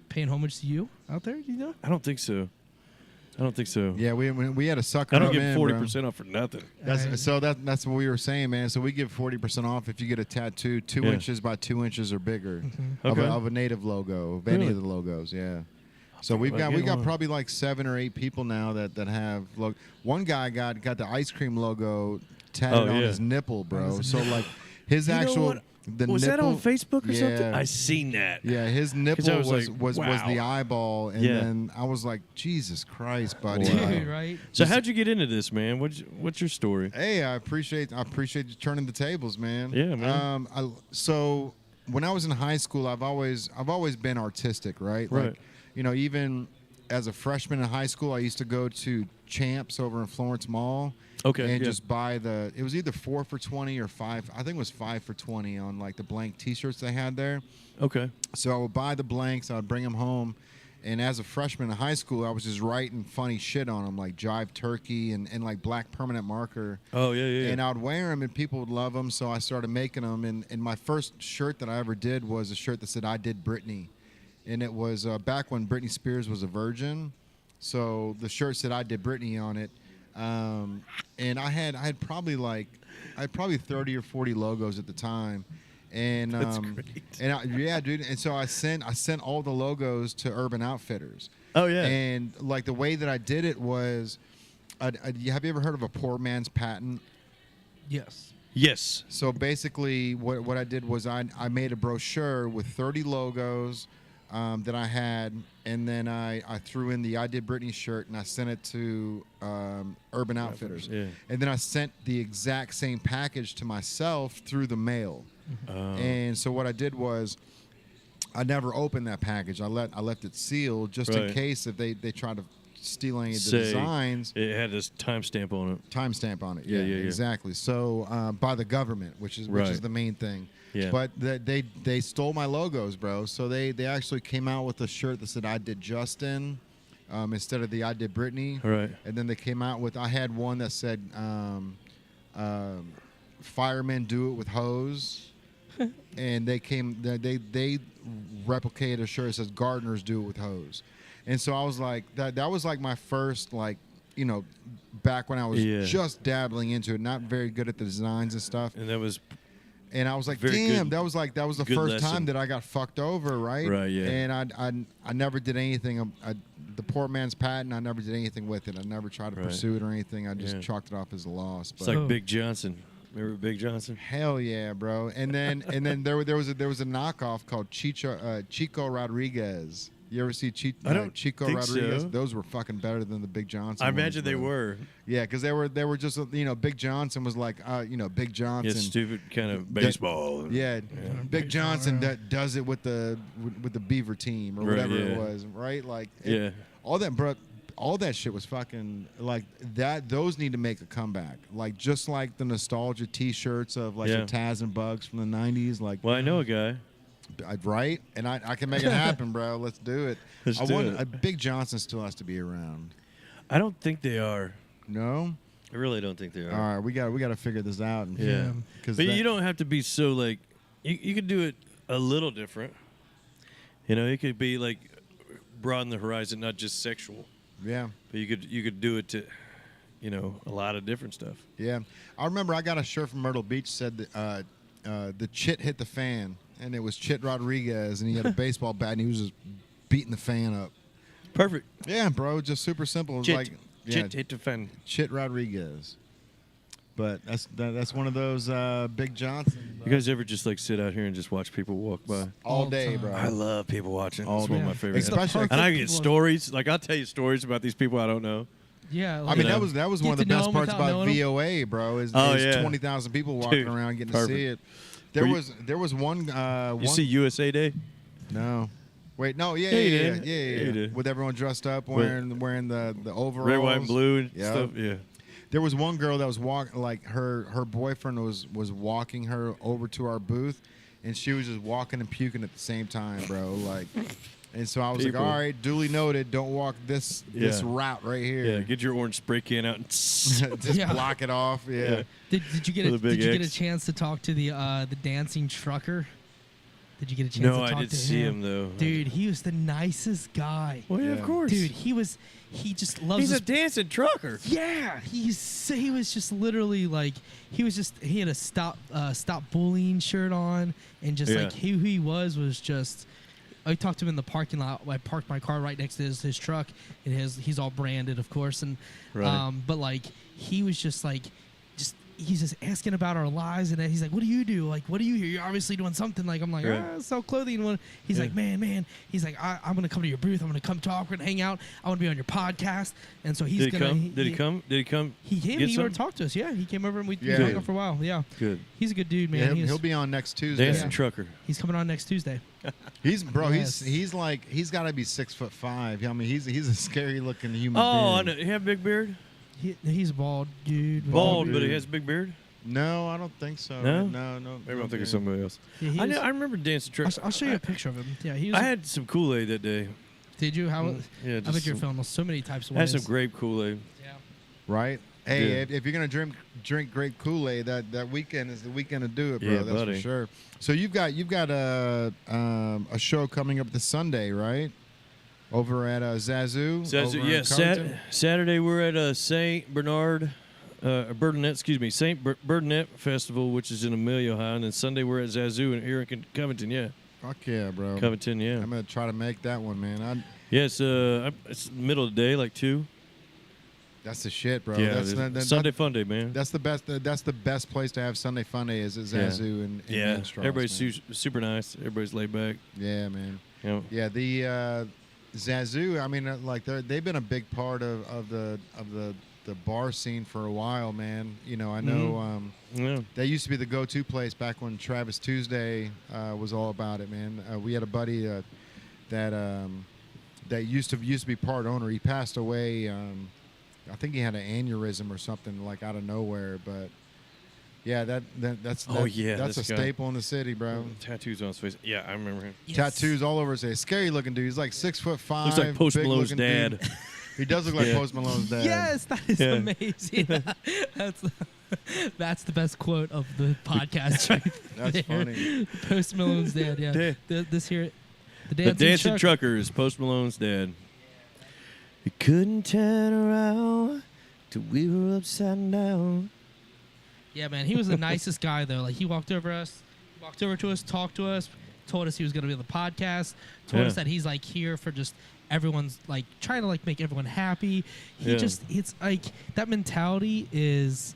[SPEAKER 2] paying homage to you out there? Do you know?
[SPEAKER 3] I don't think so.
[SPEAKER 1] Yeah, we had a sucker.
[SPEAKER 3] I don't
[SPEAKER 1] come
[SPEAKER 3] get
[SPEAKER 1] in,
[SPEAKER 3] 40% off for nothing.
[SPEAKER 1] That's what we were saying, man. So we give 40% off if you get a tattoo 2
[SPEAKER 3] Yeah.
[SPEAKER 1] inches by 2 inches or bigger
[SPEAKER 3] Okay.
[SPEAKER 1] of a native logo, of any
[SPEAKER 3] Really?
[SPEAKER 1] of the logos. Yeah. So we
[SPEAKER 3] might
[SPEAKER 1] got
[SPEAKER 3] get one.
[SPEAKER 1] probably like 7 or 8 people now that have one guy got the ice cream logo tatted on
[SPEAKER 3] yeah.
[SPEAKER 1] his nipple, bro. So like his
[SPEAKER 3] You know
[SPEAKER 1] actual
[SPEAKER 3] what?
[SPEAKER 1] the
[SPEAKER 3] Was
[SPEAKER 1] nipple,
[SPEAKER 3] that on Facebook or something?
[SPEAKER 1] Yeah.
[SPEAKER 3] I seen that.
[SPEAKER 1] Yeah, his nipple
[SPEAKER 3] I
[SPEAKER 1] was
[SPEAKER 3] was like, wow.
[SPEAKER 1] the eyeball, and
[SPEAKER 3] Yeah.
[SPEAKER 1] then I was like, Jesus Christ, buddy.
[SPEAKER 3] Wow.
[SPEAKER 2] Dude, right?
[SPEAKER 3] So how'd you get into this, man? What's your story?
[SPEAKER 1] Hey, I appreciate you turning the tables, man.
[SPEAKER 3] Yeah, man.
[SPEAKER 1] So when I was in high school, I've always been artistic, right?
[SPEAKER 3] Right.
[SPEAKER 1] Like, even as a freshman in high school, I used to go to Champs over in Florence Mall.
[SPEAKER 3] Okay,
[SPEAKER 1] And
[SPEAKER 3] yeah.
[SPEAKER 1] just buy it was either 4 for $20 or 5. I think it was 5 for $20 on like the blank T-shirts they had there.
[SPEAKER 3] Okay.
[SPEAKER 1] So I would buy the blanks, I would bring them home, and as a freshman in high school, I was just writing funny shit on them, like Jive Turkey and like black permanent marker.
[SPEAKER 3] Oh yeah.
[SPEAKER 1] And I'd wear them, and people would love them, so I started making them. And my first shirt that I ever did was a shirt that said "I did Britney," and it was back when Britney Spears was a virgin. So the shirt said "I did Britney" on it, and I had probably 30 or 40 logos at the time. And
[SPEAKER 3] That's great.
[SPEAKER 1] Yeah, dude. And so I sent all the logos to Urban Outfitters.
[SPEAKER 3] Oh yeah.
[SPEAKER 1] And like the way that I did it was, have you ever heard of a poor man's patent?
[SPEAKER 2] Yes.
[SPEAKER 3] Yes.
[SPEAKER 1] So basically, what I did was I made a brochure with 30 logos that I had, and then I threw in the "I Did Britney" shirt, and I sent it to Urban Outfitters.
[SPEAKER 3] Yeah.
[SPEAKER 1] And then I sent the exact same package to myself through the mail. And so what I did was, I never opened that package. I left it sealed just in
[SPEAKER 3] Right.
[SPEAKER 1] case if they tried to steal any of the
[SPEAKER 3] Say
[SPEAKER 1] designs.
[SPEAKER 3] It had this timestamp on it.
[SPEAKER 1] Timestamp on it.
[SPEAKER 3] Yeah, yeah.
[SPEAKER 1] Exactly. So by the government, which is
[SPEAKER 3] Right.
[SPEAKER 1] the main thing.
[SPEAKER 3] Yeah.
[SPEAKER 1] But they stole my logos, bro. So they actually came out with a shirt that said "I did Justin" instead of the "I did Britney."
[SPEAKER 3] Right.
[SPEAKER 1] And then they came out with, I had one that said "Firemen do it with hose." And they replicated a shirt that says "Gardeners do it with hose." And so I was like, that was like my first, like, back when I was just dabbling into it, not very good at the designs and stuff.
[SPEAKER 3] And that was
[SPEAKER 1] And I was like,
[SPEAKER 3] Very
[SPEAKER 1] damn,
[SPEAKER 3] good-
[SPEAKER 1] that was the
[SPEAKER 3] good
[SPEAKER 1] first
[SPEAKER 3] lesson.
[SPEAKER 1] time that I got fucked over, right?
[SPEAKER 3] Right, yeah.
[SPEAKER 1] And I never did anything. The poor man's patent, I never did anything with it. I never tried to
[SPEAKER 3] Right.
[SPEAKER 1] pursue it or anything. I just
[SPEAKER 3] Yeah.
[SPEAKER 1] chalked it off as a loss.
[SPEAKER 3] it's
[SPEAKER 1] But
[SPEAKER 3] like Big Johnson. Remember Big Johnson?
[SPEAKER 1] hell yeah, bro. And then there was a knockoff called Chico Rodriguez. You ever see
[SPEAKER 3] I don't
[SPEAKER 1] Chico
[SPEAKER 3] think
[SPEAKER 1] Rodriguez?
[SPEAKER 3] so.
[SPEAKER 1] Those were fucking better than the Big Johnson.
[SPEAKER 3] I
[SPEAKER 1] ones,
[SPEAKER 3] imagine they
[SPEAKER 1] bro.
[SPEAKER 3] were.
[SPEAKER 1] Yeah, because they were just Big Johnson was like Big Johnson.
[SPEAKER 3] Yeah, stupid kind of baseball.
[SPEAKER 1] Yeah, Big Johnson does it with the Beaver team or
[SPEAKER 3] Right,
[SPEAKER 1] whatever it
[SPEAKER 3] yeah.
[SPEAKER 1] was, right? Like
[SPEAKER 3] Yeah.
[SPEAKER 1] all that, bro. All that shit was fucking like that. Those need to make a comeback, like just like the nostalgia T-shirts of like
[SPEAKER 3] Yeah.
[SPEAKER 1] the Taz and Bugs from the '90s, like
[SPEAKER 3] Well, I know a guy.
[SPEAKER 1] right. And I can make it happen, bro. Let's do it.
[SPEAKER 3] Let's do it.
[SPEAKER 1] Big Johnson still has to be around.
[SPEAKER 3] I don't think they are.
[SPEAKER 1] No.
[SPEAKER 3] I really don't think they are.
[SPEAKER 1] All right, we got to figure this out. And,
[SPEAKER 3] Yeah.
[SPEAKER 1] because
[SPEAKER 3] But you don't have to be so like you could do it a little different. It could be like broaden the horizon, not just sexual.
[SPEAKER 1] Yeah.
[SPEAKER 3] But you could do it to a lot of different stuff.
[SPEAKER 1] Yeah, I remember I got a shirt from Myrtle Beach said that the chit hit the fan, and it was Chit Rodriguez, and he had a baseball bat, and he was just beating the fan up.
[SPEAKER 3] Perfect.
[SPEAKER 1] Yeah, bro, just super simple. It was
[SPEAKER 3] Chit,
[SPEAKER 1] like
[SPEAKER 3] chit hit the fan.
[SPEAKER 1] Chit Rodriguez. But that's one of those Big Johnson.
[SPEAKER 3] You guys ever just like sit out here and just watch people walk by?
[SPEAKER 1] all
[SPEAKER 2] All the
[SPEAKER 1] day,
[SPEAKER 2] time.
[SPEAKER 1] bro.
[SPEAKER 3] I love people watching.
[SPEAKER 1] All
[SPEAKER 3] It's one of
[SPEAKER 2] day.
[SPEAKER 3] my favorite.
[SPEAKER 1] Especially-
[SPEAKER 3] and I get
[SPEAKER 2] People-
[SPEAKER 3] stories. Like I'll tell you stories about these people I don't know.
[SPEAKER 2] Yeah.
[SPEAKER 1] I
[SPEAKER 2] Like,
[SPEAKER 1] mean,
[SPEAKER 3] You know?
[SPEAKER 1] that was
[SPEAKER 2] Get
[SPEAKER 1] one of the
[SPEAKER 2] to know
[SPEAKER 1] best
[SPEAKER 2] him
[SPEAKER 1] parts
[SPEAKER 2] without
[SPEAKER 1] about
[SPEAKER 2] knowing him.
[SPEAKER 1] VOA, bro. Is
[SPEAKER 3] Oh, yeah.
[SPEAKER 1] 20,000 people walking
[SPEAKER 3] Dude,
[SPEAKER 1] around getting
[SPEAKER 3] perfect.
[SPEAKER 1] to see it.
[SPEAKER 3] Were
[SPEAKER 1] There was one.
[SPEAKER 3] You see USA Day?
[SPEAKER 1] No. Wait, no,
[SPEAKER 3] Yeah, you did.
[SPEAKER 1] yeah.
[SPEAKER 3] Yeah, you did.
[SPEAKER 1] With everyone dressed up, wearing the overalls.
[SPEAKER 3] Red, white, and blue and
[SPEAKER 1] Yeah.
[SPEAKER 3] stuff. Yeah.
[SPEAKER 1] There was one girl that was walking, like her boyfriend was walking her over to our booth, and she was just walking and puking at the same time, bro. Like, And so I was like, all right, duly noted. Don't walk this route right here.
[SPEAKER 3] Yeah, get your orange spray can out and
[SPEAKER 1] just block it off. Yeah.
[SPEAKER 2] Did you get a chance to talk to the dancing trucker? Did you get a chance to talk to him?
[SPEAKER 3] No, I didn't see him though.
[SPEAKER 2] Dude, he was the nicest guy.
[SPEAKER 3] Well, yeah, of course.
[SPEAKER 2] Dude, he just loves.
[SPEAKER 3] He's a dancing trucker.
[SPEAKER 2] Yeah, he was just literally like he had a stop bullying shirt on, and just like who he was just. I talked to him in the parking lot. I parked my car right next to his truck, and he's all branded, of course, and but like he was just like he's just asking about our lives, and then he's like, "What do you do? Like, what do you here? You're obviously doing something." Like, I'm like, "Sell clothing." He's like, "Man." He's like, "I'm gonna come to your booth. I'm gonna come talk. We're gonna hang out. I want to be on your podcast." And so he's gonna.
[SPEAKER 3] Did he come? He came.
[SPEAKER 2] He over to talk to us. Yeah, he came over and we talked for a while. Yeah,
[SPEAKER 3] good.
[SPEAKER 2] He's a good dude, man.
[SPEAKER 1] Yeah, he'll be on next Tuesday.
[SPEAKER 3] Dancing trucker.
[SPEAKER 2] He's coming on next Tuesday.
[SPEAKER 1] He's like he's got to be 6'5". I mean, he's a scary looking human.
[SPEAKER 3] I
[SPEAKER 1] being.
[SPEAKER 3] know. He have a big beard.
[SPEAKER 2] He's a bald dude.
[SPEAKER 3] Bald, but he has a big beard.
[SPEAKER 1] No, I don't think so.
[SPEAKER 3] No.
[SPEAKER 1] Maybe
[SPEAKER 3] I'm thinking of somebody else.
[SPEAKER 2] Yeah,
[SPEAKER 3] I remember dancing truck.
[SPEAKER 2] I'll show you a picture of him. Yeah,
[SPEAKER 3] I had some Kool-Aid that day.
[SPEAKER 2] Did you? How?
[SPEAKER 3] Yeah,
[SPEAKER 2] I bet you're feeling so many types of
[SPEAKER 3] I
[SPEAKER 2] ways.
[SPEAKER 3] had some grape Kool-Aid.
[SPEAKER 2] Yeah.
[SPEAKER 1] Right. Hey, if you're gonna drink grape Kool-Aid, that weekend is the weekend to do it, bro.
[SPEAKER 3] Yeah,
[SPEAKER 1] that's
[SPEAKER 3] buddy.
[SPEAKER 1] for sure. So you've got a show coming up this Sunday, right? Over at Zazu.
[SPEAKER 3] Zazu, yeah. Saturday we're at St. Bernard. St. Bernadette Festival, which is in Amelia, Ohio, and then Sunday we're at Zazu here in Covington. Yeah.
[SPEAKER 1] Fuck yeah, bro.
[SPEAKER 3] Covington, yeah.
[SPEAKER 1] I'm gonna try to make that one, man.
[SPEAKER 3] It's middle of the day, like 2.
[SPEAKER 1] That's the shit, bro.
[SPEAKER 3] Yeah, Sunday Fun Day, man.
[SPEAKER 1] That's the best. That's the best place to have Sunday Fun Day is at Zazu and
[SPEAKER 3] everybody's super nice. Everybody's laid back.
[SPEAKER 1] Yeah, man.
[SPEAKER 3] Yeah.
[SPEAKER 1] The Zazu. I mean, like they've been a big part of the bar scene for a while, man. You know, I know that used to be the go-to place back when Travis Tuesday was all about it, man. We had a buddy that used to be part owner. He passed away. I think he had an aneurysm or something like out of nowhere, but yeah, that's a staple in the city, bro.
[SPEAKER 3] Tattoos on his face. Yeah, I remember him.
[SPEAKER 1] Yes. Tattoos all over his face. Scary looking dude. He's like 6'5".
[SPEAKER 3] Looks like Post Malone's dad.
[SPEAKER 1] He does look like Post Malone's dad.
[SPEAKER 2] Yes, that is amazing. That's the best quote of the podcast. Right
[SPEAKER 1] That's
[SPEAKER 2] there.
[SPEAKER 1] funny.
[SPEAKER 2] Post Malone's dad. Yeah.
[SPEAKER 3] The dancing trucker is Post Malone's dad. We couldn't turn around till we were upside down.
[SPEAKER 2] Yeah, man, he was the nicest guy though. Like he walked over to us, talked to us, told us he was going to be on the podcast, told us that he's like here for just everyone's like trying to like make everyone happy. It's like that mentality is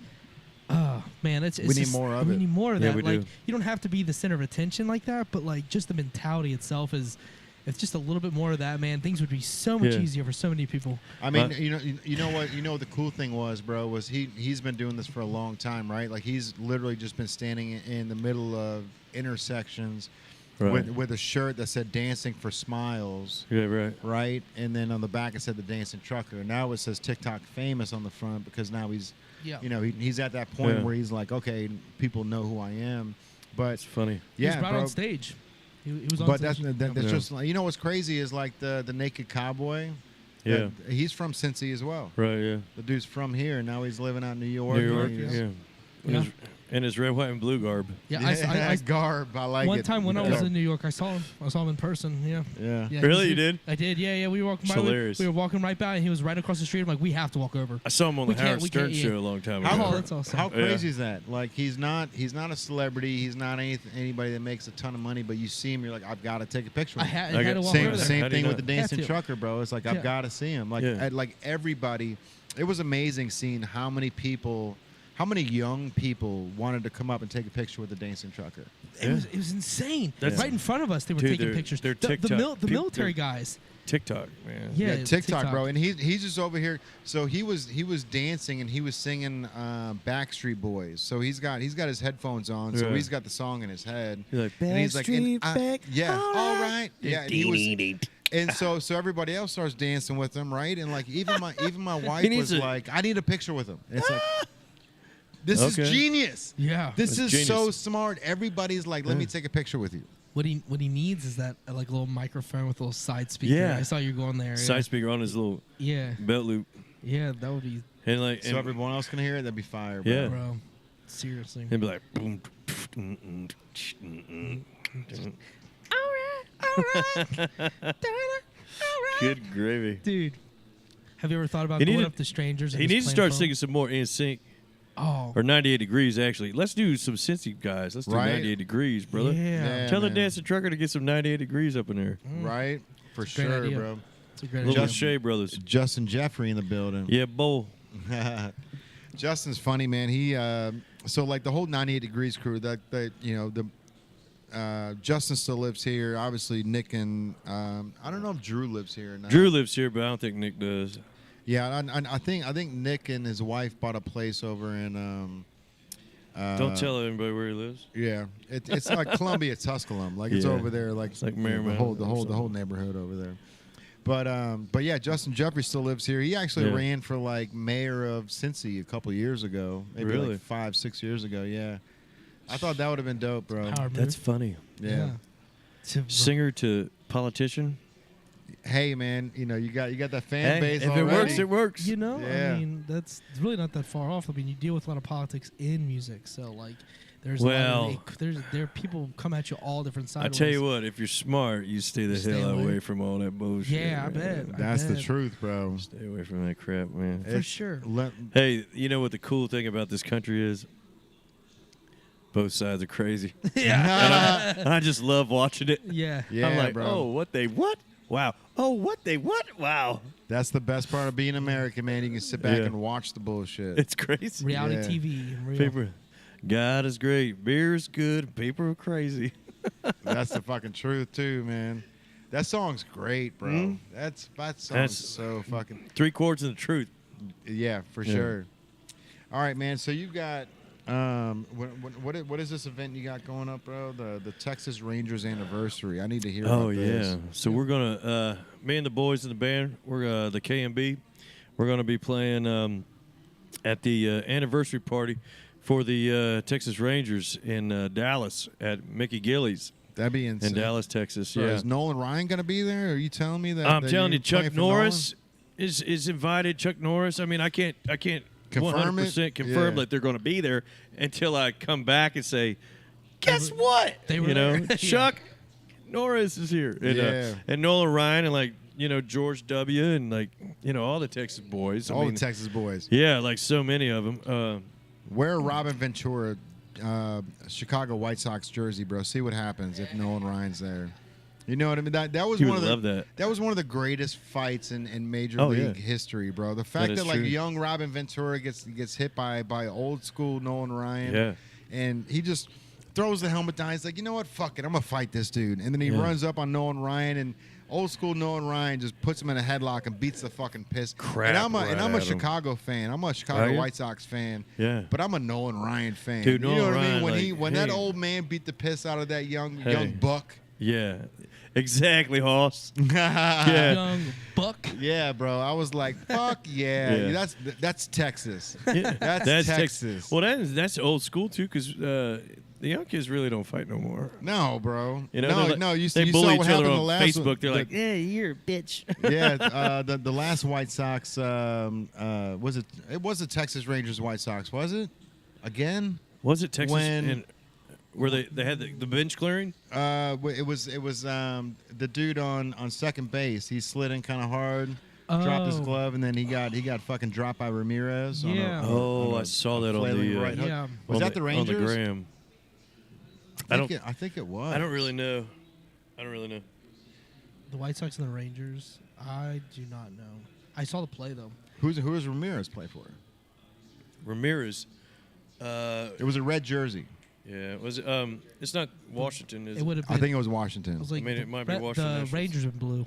[SPEAKER 2] man, it's
[SPEAKER 1] we need
[SPEAKER 2] just,
[SPEAKER 1] more of
[SPEAKER 2] we
[SPEAKER 1] it.
[SPEAKER 2] need more of that.
[SPEAKER 3] We
[SPEAKER 2] like
[SPEAKER 3] do.
[SPEAKER 2] you don't have to be the center of attention like that, but like just the mentality itself is if just a little bit more of that, man, things would be so much easier for so many people.
[SPEAKER 1] I mean, you know what the cool thing was, bro, was he's been doing this for a long time, right? Like he's literally just been standing in the middle of intersections with a shirt that said "Dancing for Smiles."
[SPEAKER 3] Yeah, right.
[SPEAKER 1] Right, and then on the back it said "The Dancing Trucker." Now it says TikTok Famous on the front because now he's he's at that point where he's like, okay, people know who I am. But
[SPEAKER 3] it's funny.
[SPEAKER 2] Yeah, he was right on stage. He was on
[SPEAKER 1] but
[SPEAKER 2] stage.
[SPEAKER 1] that's just like, you know what's crazy is like the Naked Cowboy.
[SPEAKER 3] Yeah,
[SPEAKER 1] he's from Cincy as well.
[SPEAKER 3] Right. Yeah.
[SPEAKER 1] The dude's from here. Now he's living out in New York.
[SPEAKER 3] Yeah. And his red, white, and blue garb.
[SPEAKER 2] Yeah, I
[SPEAKER 1] garb. I like it.
[SPEAKER 2] One time when I was in New York, I saw him in person. Yeah.
[SPEAKER 3] Really, you did?
[SPEAKER 2] I did. Yeah. We were walking by.
[SPEAKER 3] Hilarious.
[SPEAKER 2] We were walking right by, and he was right across the street. I'm like, we have to walk over.
[SPEAKER 3] I saw him on the Howard Stern show a long time ago.
[SPEAKER 2] That's awesome.
[SPEAKER 1] How crazy is that? Like he's not a celebrity. He's not anybody that makes a ton of money. But you see him, you're like, I've got to take a picture.
[SPEAKER 2] I had to walk over there.
[SPEAKER 1] Same thing with the Dancing Trucker, bro. It's like I've got to see him. Like everybody. It was amazing seeing how many young people wanted to come up and take a picture with the Dancing Trucker.
[SPEAKER 2] It was insane. Right in front of us, they were taking pictures.
[SPEAKER 3] They're TikTok.
[SPEAKER 2] The military guys.
[SPEAKER 3] TikTok, man.
[SPEAKER 1] Yeah, TikTok, bro. And he's just over here. So he was dancing and he was singing Backstreet Boys. So he's got his headphones on. So he's got the song in his head.
[SPEAKER 3] You're like,
[SPEAKER 1] and he's like,
[SPEAKER 3] back.
[SPEAKER 1] Yeah, all right. Yeah, and he was. And so everybody else starts dancing with him, right? And like even my wife was like, I need a picture with him. And it's like. This is genius.
[SPEAKER 2] Yeah.
[SPEAKER 1] This is genius. So smart. Everybody's like, let me take a picture with you.
[SPEAKER 2] What he needs is that like little microphone with a little side speaker.
[SPEAKER 3] Yeah.
[SPEAKER 2] I saw you going there.
[SPEAKER 3] Side speaker on his little belt loop.
[SPEAKER 2] Yeah, that would be.
[SPEAKER 3] And like,
[SPEAKER 1] so everyone else can hear it. That'd be fire, bro.
[SPEAKER 3] Yeah.
[SPEAKER 2] Bro, seriously.
[SPEAKER 3] He'd be like, boom.
[SPEAKER 2] All right.
[SPEAKER 3] Good gravy.
[SPEAKER 2] Dude, have you ever thought about
[SPEAKER 3] He
[SPEAKER 2] going
[SPEAKER 3] needed-
[SPEAKER 2] up to strangers? And
[SPEAKER 3] He
[SPEAKER 2] just
[SPEAKER 3] needs to
[SPEAKER 2] playing
[SPEAKER 3] start
[SPEAKER 2] phone?
[SPEAKER 3] singing some more In Sync
[SPEAKER 2] Oh,
[SPEAKER 3] or 98 Degrees. Actually, let's do some Cincy guys. Let's do
[SPEAKER 1] Right.
[SPEAKER 3] 98 Degrees, brother.
[SPEAKER 2] yeah.
[SPEAKER 3] Tell the
[SPEAKER 1] man.
[SPEAKER 3] dancing trucker to get some 98 Degrees up in there.
[SPEAKER 1] Right? For
[SPEAKER 2] It's a great
[SPEAKER 1] sure,
[SPEAKER 2] idea.
[SPEAKER 1] bro.
[SPEAKER 2] It's a great
[SPEAKER 3] Little
[SPEAKER 2] idea.
[SPEAKER 3] Shea Brothers.
[SPEAKER 1] Justin Jeffrey in the building.
[SPEAKER 3] Yeah, bowl.
[SPEAKER 1] Justin's funny, man. He so like the whole 98 Degrees crew. That you know the Justin still lives here. Obviously, Nick and I don't know if Drew lives here or not.
[SPEAKER 3] Drew lives here, but I don't think Nick does.
[SPEAKER 1] Yeah, I think Nick and his wife bought a place over in.
[SPEAKER 3] Don't tell anybody where he lives.
[SPEAKER 1] Yeah, it's like Columbia, Tusculum. Like it's
[SPEAKER 3] Yeah.
[SPEAKER 1] over there. Like
[SPEAKER 3] It's like
[SPEAKER 1] you know,
[SPEAKER 3] Marymount
[SPEAKER 1] the
[SPEAKER 3] or
[SPEAKER 1] whole
[SPEAKER 3] something.
[SPEAKER 1] neighborhood over there. But yeah, Justin Jeffrey still lives here. He actually
[SPEAKER 3] Yeah.
[SPEAKER 1] ran for like mayor of Cincy a couple years ago, maybe
[SPEAKER 3] Really?
[SPEAKER 1] like 5-6 years ago. Yeah, I thought that would have been dope, bro.
[SPEAKER 2] Power move.
[SPEAKER 3] That's funny.
[SPEAKER 1] Yeah.
[SPEAKER 3] Singer to politician.
[SPEAKER 1] Hey, man, you know you got that fan base.
[SPEAKER 3] if
[SPEAKER 1] already.
[SPEAKER 3] it works, it works.
[SPEAKER 2] You know,
[SPEAKER 1] Yeah.
[SPEAKER 2] I mean, it's really not that far off. I mean, you deal with a lot of politics in music, so like, there's
[SPEAKER 3] Well-
[SPEAKER 2] a lot of, there people come at you all different
[SPEAKER 3] I
[SPEAKER 2] sides.
[SPEAKER 3] tell you what, if you're smart, you stay the
[SPEAKER 2] Stay
[SPEAKER 3] hell
[SPEAKER 2] away.
[SPEAKER 3] away from all that bullshit.
[SPEAKER 2] Yeah, I
[SPEAKER 3] man.
[SPEAKER 2] bet.
[SPEAKER 1] That's the
[SPEAKER 2] bet.
[SPEAKER 1] truth, bro.
[SPEAKER 3] Stay away from that crap, man.
[SPEAKER 2] For sure.
[SPEAKER 3] Hey, you know what the cool thing about this country is? Both sides are crazy.
[SPEAKER 2] Yeah.
[SPEAKER 3] And I just love watching it.
[SPEAKER 2] Yeah.
[SPEAKER 1] Yeah,
[SPEAKER 3] I'm like,
[SPEAKER 1] bro.
[SPEAKER 3] oh, what they what? Wow. Oh, what they what? Wow.
[SPEAKER 1] That's the best part of being American, man. You can sit back
[SPEAKER 3] Yeah.
[SPEAKER 1] and watch the bullshit.
[SPEAKER 3] It's crazy.
[SPEAKER 2] Reality
[SPEAKER 1] Yeah.
[SPEAKER 2] TV. Real.
[SPEAKER 3] People, God is great. Beer is good. People are crazy.
[SPEAKER 1] That's the fucking truth too, man. That song's great, bro.
[SPEAKER 3] Mhm.
[SPEAKER 1] That song's
[SPEAKER 3] That's-
[SPEAKER 1] so fucking
[SPEAKER 3] 3 quarts of the truth.
[SPEAKER 1] yeah, for
[SPEAKER 3] Yeah.
[SPEAKER 1] sure. All right, man. So you've got what is this event you got going up, bro? The Texas Rangers anniversary. I need to hear.
[SPEAKER 3] Oh
[SPEAKER 1] about this.
[SPEAKER 3] yeah. So we're gonna me and the boys in the band. We're the KMB. We're gonna be playing at the anniversary party for the Texas Rangers in Dallas at Mickey Gillies
[SPEAKER 1] That'd be insane.
[SPEAKER 3] in Dallas, Texas.
[SPEAKER 1] So
[SPEAKER 3] Yeah.
[SPEAKER 1] is Nolan Ryan gonna be there? Are you telling me that?
[SPEAKER 3] I'm
[SPEAKER 1] that
[SPEAKER 3] telling
[SPEAKER 1] you're
[SPEAKER 3] you, Chuck
[SPEAKER 1] playing for
[SPEAKER 3] Norris is invited. Chuck Norris. I mean, I can't
[SPEAKER 1] Confirm it?
[SPEAKER 3] 100% confirm
[SPEAKER 1] Yeah.
[SPEAKER 3] that they're going to be there until I come back and say, guess what?
[SPEAKER 2] They were
[SPEAKER 3] you know,
[SPEAKER 2] there.
[SPEAKER 3] Chuck Norris is here, and,
[SPEAKER 1] Yeah.
[SPEAKER 3] and Nolan Ryan, and like George W. and like all the Texas boys. I
[SPEAKER 1] All
[SPEAKER 3] mean,
[SPEAKER 1] the Texas boys.
[SPEAKER 3] yeah, like so many of them.
[SPEAKER 1] Wear Robin Ventura, Chicago White Sox jersey, bro. See what happens if Nolan Ryan's there. You know what I mean? That was
[SPEAKER 3] He
[SPEAKER 1] one
[SPEAKER 3] would
[SPEAKER 1] of the
[SPEAKER 3] love that.
[SPEAKER 1] That was one of the greatest fights in Major
[SPEAKER 3] Oh,
[SPEAKER 1] League
[SPEAKER 3] yeah.
[SPEAKER 1] history, bro. The fact
[SPEAKER 3] is
[SPEAKER 1] that like
[SPEAKER 3] true.
[SPEAKER 1] young Robin Ventura gets hit by old school Nolan Ryan,
[SPEAKER 3] Yeah.
[SPEAKER 1] and he just throws the helmet down. He's like, you know what? Fuck it, I'm gonna fight this dude. And then he
[SPEAKER 3] Yeah.
[SPEAKER 1] runs up on Nolan Ryan, and old school Nolan Ryan just puts him in a headlock and beats the fucking piss.
[SPEAKER 3] Crap
[SPEAKER 1] And I'm a
[SPEAKER 3] right
[SPEAKER 1] and I'm a
[SPEAKER 3] at him.
[SPEAKER 1] Chicago fan. I'm a
[SPEAKER 3] Are
[SPEAKER 1] Chicago
[SPEAKER 3] you?
[SPEAKER 1] White Sox fan.
[SPEAKER 3] Yeah.
[SPEAKER 1] But I'm a Nolan Ryan fan.
[SPEAKER 3] Dude,
[SPEAKER 1] you know
[SPEAKER 3] Nolan
[SPEAKER 1] what I mean?
[SPEAKER 3] Ryan,
[SPEAKER 1] When
[SPEAKER 3] like,
[SPEAKER 1] that
[SPEAKER 3] hey.
[SPEAKER 1] old man beat the piss out of that young
[SPEAKER 3] Hey.
[SPEAKER 1] buck.
[SPEAKER 3] Yeah, exactly, Hoss. Yeah.
[SPEAKER 2] Young buck.
[SPEAKER 1] Yeah, bro. I was like, fuck yeah.
[SPEAKER 3] Yeah.
[SPEAKER 1] That's Texas.
[SPEAKER 3] Yeah.
[SPEAKER 1] That's Texas.
[SPEAKER 3] Well, that's old school too, because the young kids really don't fight no more.
[SPEAKER 1] No, bro.
[SPEAKER 3] You know,
[SPEAKER 1] no,
[SPEAKER 3] they're like-
[SPEAKER 1] no. You
[SPEAKER 3] they
[SPEAKER 1] saw
[SPEAKER 3] bully
[SPEAKER 1] what
[SPEAKER 3] each other
[SPEAKER 1] happened
[SPEAKER 3] on
[SPEAKER 1] the last
[SPEAKER 3] Facebook.
[SPEAKER 1] one.
[SPEAKER 3] They're like, "Yeah, you're a bitch."
[SPEAKER 1] the last White Sox was it? It was the Texas Rangers White Sox, was it? Again?
[SPEAKER 3] Was it Texas?
[SPEAKER 1] When-
[SPEAKER 3] and where they had the bench clearing?
[SPEAKER 1] It was the dude on second base. He slid in kind of hard, dropped his
[SPEAKER 2] Oh.
[SPEAKER 1] glove, and then he got fucking dropped by Ramirez.
[SPEAKER 2] Yeah.
[SPEAKER 3] Oh, I saw that on
[SPEAKER 1] flailing
[SPEAKER 3] the
[SPEAKER 1] right hook.
[SPEAKER 2] Yeah.
[SPEAKER 1] Was
[SPEAKER 3] on
[SPEAKER 1] that the Rangers?
[SPEAKER 3] on the gram?
[SPEAKER 1] I think it was.
[SPEAKER 3] I don't really know.
[SPEAKER 2] The White Sox and the Rangers. I do not know. I saw the play though.
[SPEAKER 1] Who does Ramirez play for?
[SPEAKER 3] Ramirez.
[SPEAKER 1] It was a red jersey.
[SPEAKER 3] Yeah, was it? It's not Washington, is
[SPEAKER 2] It
[SPEAKER 3] it?
[SPEAKER 2] would have
[SPEAKER 1] I
[SPEAKER 2] been.
[SPEAKER 1] think it was Washington.
[SPEAKER 2] It was like
[SPEAKER 3] I mean,
[SPEAKER 2] the
[SPEAKER 3] it might be
[SPEAKER 2] Red-
[SPEAKER 3] Washington
[SPEAKER 2] The
[SPEAKER 3] Nationals.
[SPEAKER 2] Rangers in blue.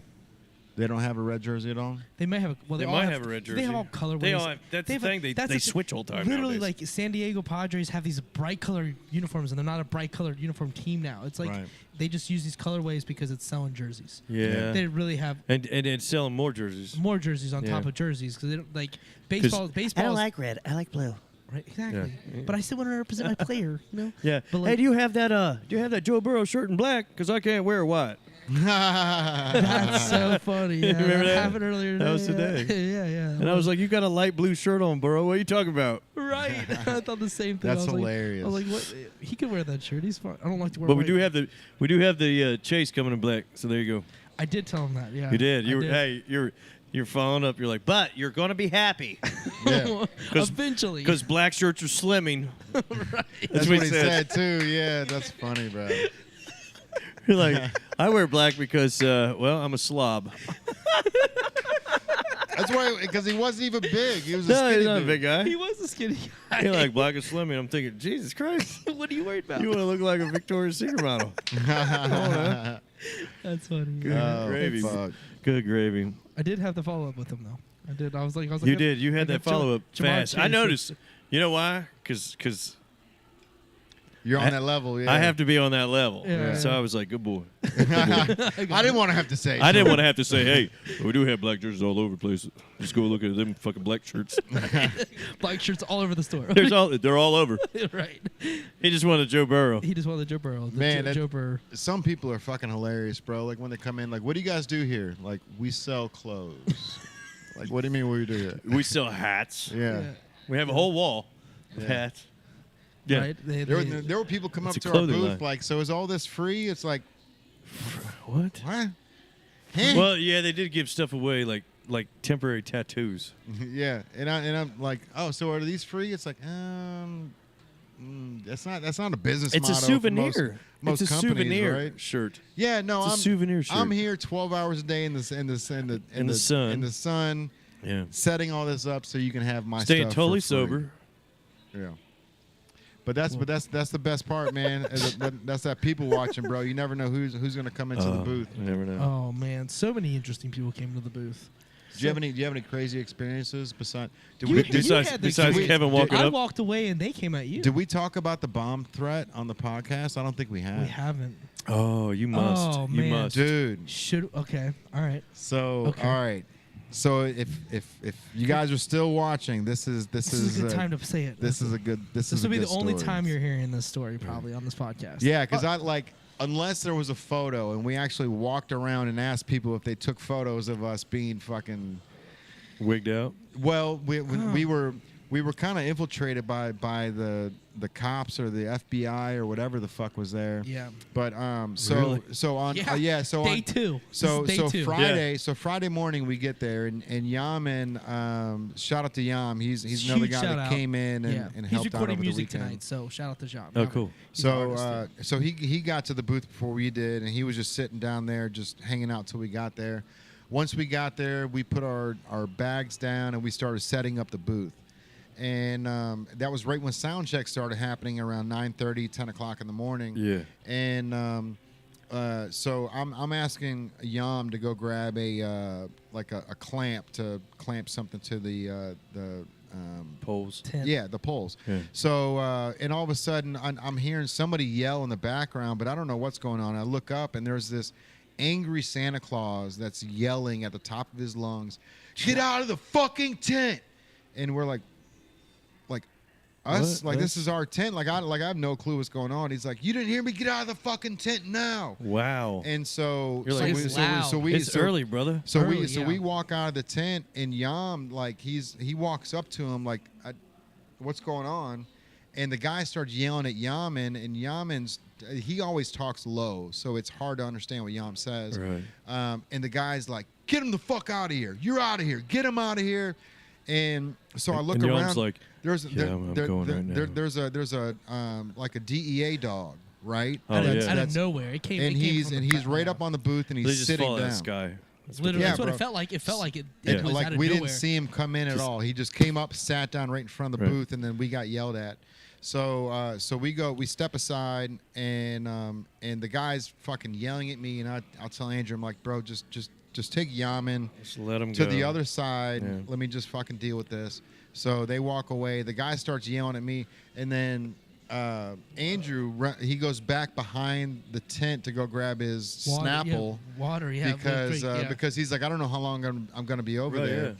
[SPEAKER 1] They don't have a red jersey at all.
[SPEAKER 2] They might have. They
[SPEAKER 3] They
[SPEAKER 2] all
[SPEAKER 3] might have a red
[SPEAKER 2] They have
[SPEAKER 3] jersey.
[SPEAKER 2] all colorways.
[SPEAKER 3] They all have- that's the
[SPEAKER 2] have
[SPEAKER 3] thing, they
[SPEAKER 2] that's the
[SPEAKER 3] switch all the time
[SPEAKER 2] Literally,
[SPEAKER 3] nowadays.
[SPEAKER 2] like San Diego Padres have these bright colored uniforms, and they're not a bright colored uniform team now. It's like
[SPEAKER 1] Right.
[SPEAKER 2] they just use these colorways because it's selling jerseys.
[SPEAKER 3] Yeah.
[SPEAKER 2] They really have
[SPEAKER 3] and selling more jerseys.
[SPEAKER 2] more jerseys on
[SPEAKER 3] Yeah.
[SPEAKER 2] top of jerseys because they don't like baseball.
[SPEAKER 6] I
[SPEAKER 2] Baseball.
[SPEAKER 6] don't like red. I like blue.
[SPEAKER 2] Right, exactly.
[SPEAKER 3] Yeah.
[SPEAKER 2] But I still want to represent my player, you know.
[SPEAKER 3] Yeah.
[SPEAKER 2] But like,
[SPEAKER 3] Hey, do you have that Joe Burrow shirt in black? Because I can't wear white.
[SPEAKER 2] that's so funny. Yeah,
[SPEAKER 3] Remember that?
[SPEAKER 2] happened earlier today.
[SPEAKER 3] That was today.
[SPEAKER 2] Yeah.
[SPEAKER 3] And I was like, you got a light blue shirt on, Burrow. What are you talking about?
[SPEAKER 2] right. I thought the same thing.
[SPEAKER 1] That's
[SPEAKER 2] I was
[SPEAKER 1] hilarious.
[SPEAKER 2] Like, I was like, what? He can wear that shirt. He's fine. I don't like to wear.
[SPEAKER 3] But
[SPEAKER 2] white.
[SPEAKER 3] we do have the Chase coming in black. So there you go.
[SPEAKER 2] I did tell him that. Yeah.
[SPEAKER 3] You did.
[SPEAKER 2] I did.
[SPEAKER 3] Hey, you're following up. You're like, but you're gonna be happy.
[SPEAKER 1] Yeah.
[SPEAKER 2] Eventually.
[SPEAKER 3] Because black shirts are slimming.
[SPEAKER 2] right.
[SPEAKER 1] That's what he said too. Yeah, that's funny, bro.
[SPEAKER 3] You're like, I wear black because, well, I'm a slob.
[SPEAKER 1] That's why, because he wasn't even big. He was a
[SPEAKER 3] No,
[SPEAKER 1] skinny
[SPEAKER 3] he's not a
[SPEAKER 1] dude.
[SPEAKER 3] big guy.
[SPEAKER 2] He was a skinny guy.
[SPEAKER 3] You're like black and slimming. I'm thinking, Jesus Christ.
[SPEAKER 2] What are you worried about?
[SPEAKER 3] You want to look like a Victoria's Secret model.
[SPEAKER 2] That's funny.
[SPEAKER 3] Good
[SPEAKER 1] Oh,
[SPEAKER 3] gravy.
[SPEAKER 1] fuck.
[SPEAKER 3] Good gravy.
[SPEAKER 2] I did have the follow up with him though. I did. I was like,
[SPEAKER 3] You did. You had
[SPEAKER 2] like
[SPEAKER 3] that follow up
[SPEAKER 2] Jamar
[SPEAKER 3] fast.
[SPEAKER 2] Chase
[SPEAKER 3] I
[SPEAKER 2] is-
[SPEAKER 3] noticed. You know why? Because
[SPEAKER 1] You're on that level, yeah.
[SPEAKER 3] I have to be on that level.
[SPEAKER 2] Yeah.
[SPEAKER 3] So I was like, good boy.
[SPEAKER 1] I didn't want to have to say.
[SPEAKER 3] I didn't want to have to say, hey, we do have black jerseys all over the place. Just go look at them fucking black shirts.
[SPEAKER 2] black shirts all over the store.
[SPEAKER 3] They're all over.
[SPEAKER 2] right.
[SPEAKER 3] He just wanted Joe Burrow.
[SPEAKER 2] He just wanted Joe Burrow.
[SPEAKER 1] Man,
[SPEAKER 2] Joe Burrow.
[SPEAKER 1] Some people are fucking hilarious, bro. Like when they come in, like, what do you guys do here? Like, we sell clothes. Like, what do you mean we do here?
[SPEAKER 3] We sell hats.
[SPEAKER 1] Yeah.
[SPEAKER 3] We have a whole wall of
[SPEAKER 1] Yeah.
[SPEAKER 3] hats. Yeah.
[SPEAKER 2] Right.
[SPEAKER 1] There were people come
[SPEAKER 3] It's
[SPEAKER 1] up
[SPEAKER 3] a
[SPEAKER 1] to our
[SPEAKER 3] clothing
[SPEAKER 1] booth
[SPEAKER 3] line.
[SPEAKER 1] like, so is all this free? It's like,
[SPEAKER 3] What?
[SPEAKER 1] what?
[SPEAKER 3] Well, yeah, they did give stuff away like temporary tattoos.
[SPEAKER 1] Yeah, and I'm like, oh, so are these free? It's like, that's not a business
[SPEAKER 3] It's
[SPEAKER 1] model
[SPEAKER 3] a
[SPEAKER 1] for
[SPEAKER 3] souvenir.
[SPEAKER 1] most
[SPEAKER 3] it's a
[SPEAKER 1] companies,
[SPEAKER 3] souvenir
[SPEAKER 1] right?
[SPEAKER 3] shirt.
[SPEAKER 1] Yeah, no,
[SPEAKER 3] It's a souvenir shirt.
[SPEAKER 1] I'm here 12 hours a day in the sun,
[SPEAKER 3] Yeah.
[SPEAKER 1] setting all this up so you can have my
[SPEAKER 3] Staying
[SPEAKER 1] stuff
[SPEAKER 3] totally
[SPEAKER 1] for free.
[SPEAKER 3] sober.
[SPEAKER 1] Yeah. But that's the best part, man. That's that people watching, bro. You never know who's gonna come into the booth.
[SPEAKER 3] You never know.
[SPEAKER 2] Oh man, so many interesting people came to the booth.
[SPEAKER 1] Do you have any crazy experiences besides?
[SPEAKER 3] Besides Kevin walking
[SPEAKER 2] I
[SPEAKER 3] up?
[SPEAKER 2] walked away and they came at you.
[SPEAKER 1] Did we talk about the bomb threat on the podcast? I don't think we have.
[SPEAKER 2] We haven't.
[SPEAKER 3] Oh, you must.
[SPEAKER 2] Oh,
[SPEAKER 3] You
[SPEAKER 2] man.
[SPEAKER 3] must.
[SPEAKER 1] Dude.
[SPEAKER 2] Should okay. All right.
[SPEAKER 1] So
[SPEAKER 2] Okay.
[SPEAKER 1] all right. So if you guys are still watching, this is
[SPEAKER 2] This is a good time to say it.
[SPEAKER 1] this is a good
[SPEAKER 2] This will be the only time you're hearing this story probably on this podcast.
[SPEAKER 1] Yeah, because I like unless there was a photo and we actually walked around and asked people if they took photos of us being fucking
[SPEAKER 3] Wigged out.
[SPEAKER 1] well, we were kind of infiltrated by the cops or the FBI or whatever the fuck was there.
[SPEAKER 2] Yeah.
[SPEAKER 1] But
[SPEAKER 3] Really?
[SPEAKER 1] so on so
[SPEAKER 2] day
[SPEAKER 1] on,
[SPEAKER 2] two.
[SPEAKER 1] So
[SPEAKER 2] This is day two.
[SPEAKER 1] Friday morning we get there and Yaman, shout out to Yam, he's another
[SPEAKER 2] Huge
[SPEAKER 1] guy
[SPEAKER 2] shout
[SPEAKER 1] that
[SPEAKER 2] out.
[SPEAKER 1] came in and
[SPEAKER 2] He's
[SPEAKER 1] helped out
[SPEAKER 2] recording
[SPEAKER 1] over the
[SPEAKER 2] music
[SPEAKER 1] weekend.
[SPEAKER 2] tonight, so shout out to John.
[SPEAKER 3] Oh, cool.
[SPEAKER 2] He's an artist,
[SPEAKER 1] So he got to the booth before we did, and he was just sitting down there, just hanging out till we got there. Once we got there, we put our bags down and we started setting up the booth. And that was right when sound check started happening around 9:30, 10 o'clock in the morning.
[SPEAKER 3] Yeah.
[SPEAKER 1] And so I'm asking Yam to go grab a clamp to clamp something to the
[SPEAKER 3] Poles.
[SPEAKER 2] Tent.
[SPEAKER 1] yeah, the poles.
[SPEAKER 3] Yeah.
[SPEAKER 1] So, and all of a sudden, I'm hearing somebody yell in the background, but I don't know what's going on. I look up, and there's this angry Santa Claus that's yelling at the top of his lungs, "Get out of the fucking tent!" And we're like us,
[SPEAKER 3] What?
[SPEAKER 1] like this is our tent. Like I have no clue what's going on. He's like, "You didn't hear me? Get out of the fucking tent now!"
[SPEAKER 3] Wow.
[SPEAKER 1] And so,
[SPEAKER 3] You're like,
[SPEAKER 2] "This is loud."
[SPEAKER 3] It's early, brother.
[SPEAKER 1] So
[SPEAKER 2] Early,
[SPEAKER 1] we
[SPEAKER 2] yeah.
[SPEAKER 1] walk out of the tent and Yam like he walks up to him like, what's going on? And the guy starts yelling at Yaman, and Yaman's he always talks low, so it's hard to understand what Yam says.
[SPEAKER 3] Right.
[SPEAKER 1] And the guy's like, "Get him the fuck out of here! You're out of here! Get him out of here!" And so I look
[SPEAKER 3] And Yam's
[SPEAKER 1] around.
[SPEAKER 3] like,
[SPEAKER 1] there's
[SPEAKER 3] "Yeah, I'm going right now."
[SPEAKER 1] there's a like a DEA dog, right?
[SPEAKER 3] Oh,
[SPEAKER 2] out
[SPEAKER 3] yeah.
[SPEAKER 2] of nowhere. It came.
[SPEAKER 1] And
[SPEAKER 2] it came
[SPEAKER 1] he's
[SPEAKER 2] from
[SPEAKER 1] and
[SPEAKER 2] the
[SPEAKER 1] he's right up on the booth and
[SPEAKER 3] They
[SPEAKER 1] he's
[SPEAKER 3] just
[SPEAKER 1] sitting
[SPEAKER 3] follow
[SPEAKER 1] down.
[SPEAKER 3] that sky. That's
[SPEAKER 2] Literally,
[SPEAKER 1] Yeah,
[SPEAKER 2] that's what
[SPEAKER 1] bro.
[SPEAKER 2] it felt like. It felt like it.
[SPEAKER 3] Yeah.
[SPEAKER 2] It was
[SPEAKER 1] Like
[SPEAKER 2] out of
[SPEAKER 1] we
[SPEAKER 2] nowhere.
[SPEAKER 1] didn't see him come in at all. He just came up, sat down right in front of the
[SPEAKER 3] Right.
[SPEAKER 1] booth, and then we got yelled at. So we step aside, and the guy's fucking yelling at me, and I'll tell Andrew, I'm like, bro, just take Yaman
[SPEAKER 3] Just let him
[SPEAKER 1] to
[SPEAKER 3] go.
[SPEAKER 1] the other side.
[SPEAKER 3] Yeah.
[SPEAKER 1] Let me just fucking deal with this. So they walk away. The guy starts yelling at me, and then Andrew he goes back behind the tent to go grab his Snapple.
[SPEAKER 2] Water, yeah.
[SPEAKER 1] Because he's like, I don't know how long I'm going to be over
[SPEAKER 3] Right,
[SPEAKER 1] there.
[SPEAKER 3] yeah.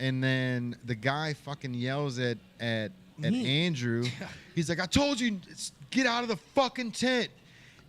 [SPEAKER 1] And then the guy fucking yells at Andrew. He's like, I told you, get out of the fucking tent.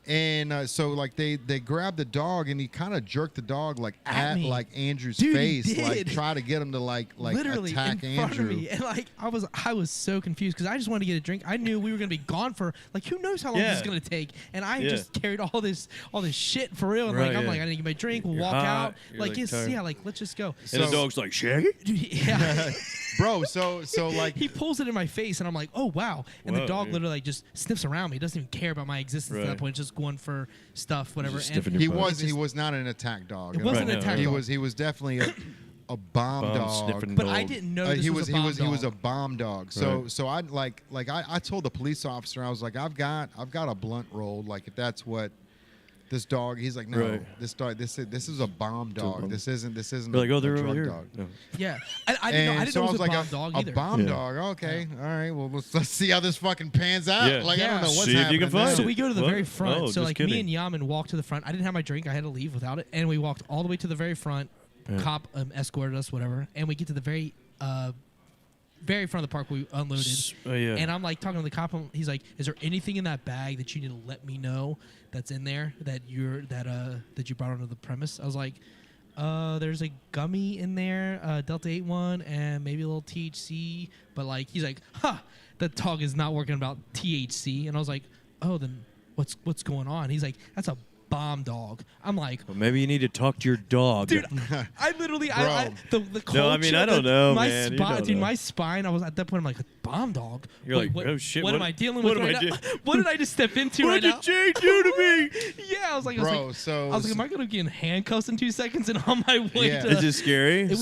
[SPEAKER 1] And so like they grabbed the dog and he kind of jerked the dog like at like Andrew's face, like try to get him to like
[SPEAKER 2] literally
[SPEAKER 1] attack
[SPEAKER 2] in front
[SPEAKER 1] Andrew.
[SPEAKER 2] Of me. And like I was so confused because I just wanted to get a drink. I knew we were gonna be gone for like who knows how long this is gonna take. And I just carried all this shit for real. And like I'm like I didn't get my drink. We'll walk out. Like let's just go.
[SPEAKER 3] And the dog's like Shaggy.
[SPEAKER 2] Yeah.
[SPEAKER 1] Bro, so like
[SPEAKER 2] he pulls it in my face and I'm like, oh wow. And the dog literally like just sniffs around me. He doesn't even care about my existence at that point. Just going for stuff, whatever. And
[SPEAKER 1] he was not an attack dog.
[SPEAKER 2] It wasn't an attack dog.
[SPEAKER 1] He was definitely a bomb dog.
[SPEAKER 2] But I didn't know this was a bomb dog.
[SPEAKER 1] He was a bomb dog. So I I told the police officer, I was like, I've got a blunt rolled. Like if that's what this dog, he's like, no, this dog, this is a bomb dog. This isn't
[SPEAKER 3] like, oh,
[SPEAKER 1] a
[SPEAKER 3] they're
[SPEAKER 1] drug
[SPEAKER 3] over here.
[SPEAKER 1] dog.
[SPEAKER 3] No.
[SPEAKER 2] Yeah, I didn't know it was a bomb dog either.
[SPEAKER 1] A bomb dog. Okay, all right. Well, let's see how this fucking pans out.
[SPEAKER 3] Yeah.
[SPEAKER 1] Like I don't know what's
[SPEAKER 3] see
[SPEAKER 1] happening.
[SPEAKER 3] If you can find
[SPEAKER 2] So
[SPEAKER 3] it.
[SPEAKER 2] we go to the very front.
[SPEAKER 3] Oh,
[SPEAKER 2] so like
[SPEAKER 3] kidding.
[SPEAKER 2] me and Yaman walked to the front. I didn't have my drink. I had to leave without it, and we walked all the way to the very front. Cop escorted us, whatever, and we get to the very front of the park. We unloaded, and I'm like talking to the cop. He's like, "Is there anything in that bag that you need to let me know that's in there that you brought onto the premise?" I was like, "There's a gummy in there, Delta 8-1, and maybe a little THC." But like, he's like, that dog is not working about THC, and I was like, "Oh, then what's going on?" He's like, "That's a bomb dog." I'm like,
[SPEAKER 3] well, maybe you need to talk to your dog.
[SPEAKER 2] Dude, I literally, the culture,
[SPEAKER 3] no, I mean, I don't know,
[SPEAKER 2] my
[SPEAKER 3] man.
[SPEAKER 2] Dude, my spine, I was at that point, I'm like, a bomb dog?
[SPEAKER 3] You're like, oh shit,
[SPEAKER 2] what am I dealing with right now? What did I just step into right now?
[SPEAKER 3] What did Jay do to me?
[SPEAKER 2] Yeah, I was like,
[SPEAKER 1] bro,
[SPEAKER 2] I was like, am I going to get in handcuffs in 2 seconds and on my way to...
[SPEAKER 3] Is it scary?
[SPEAKER 2] He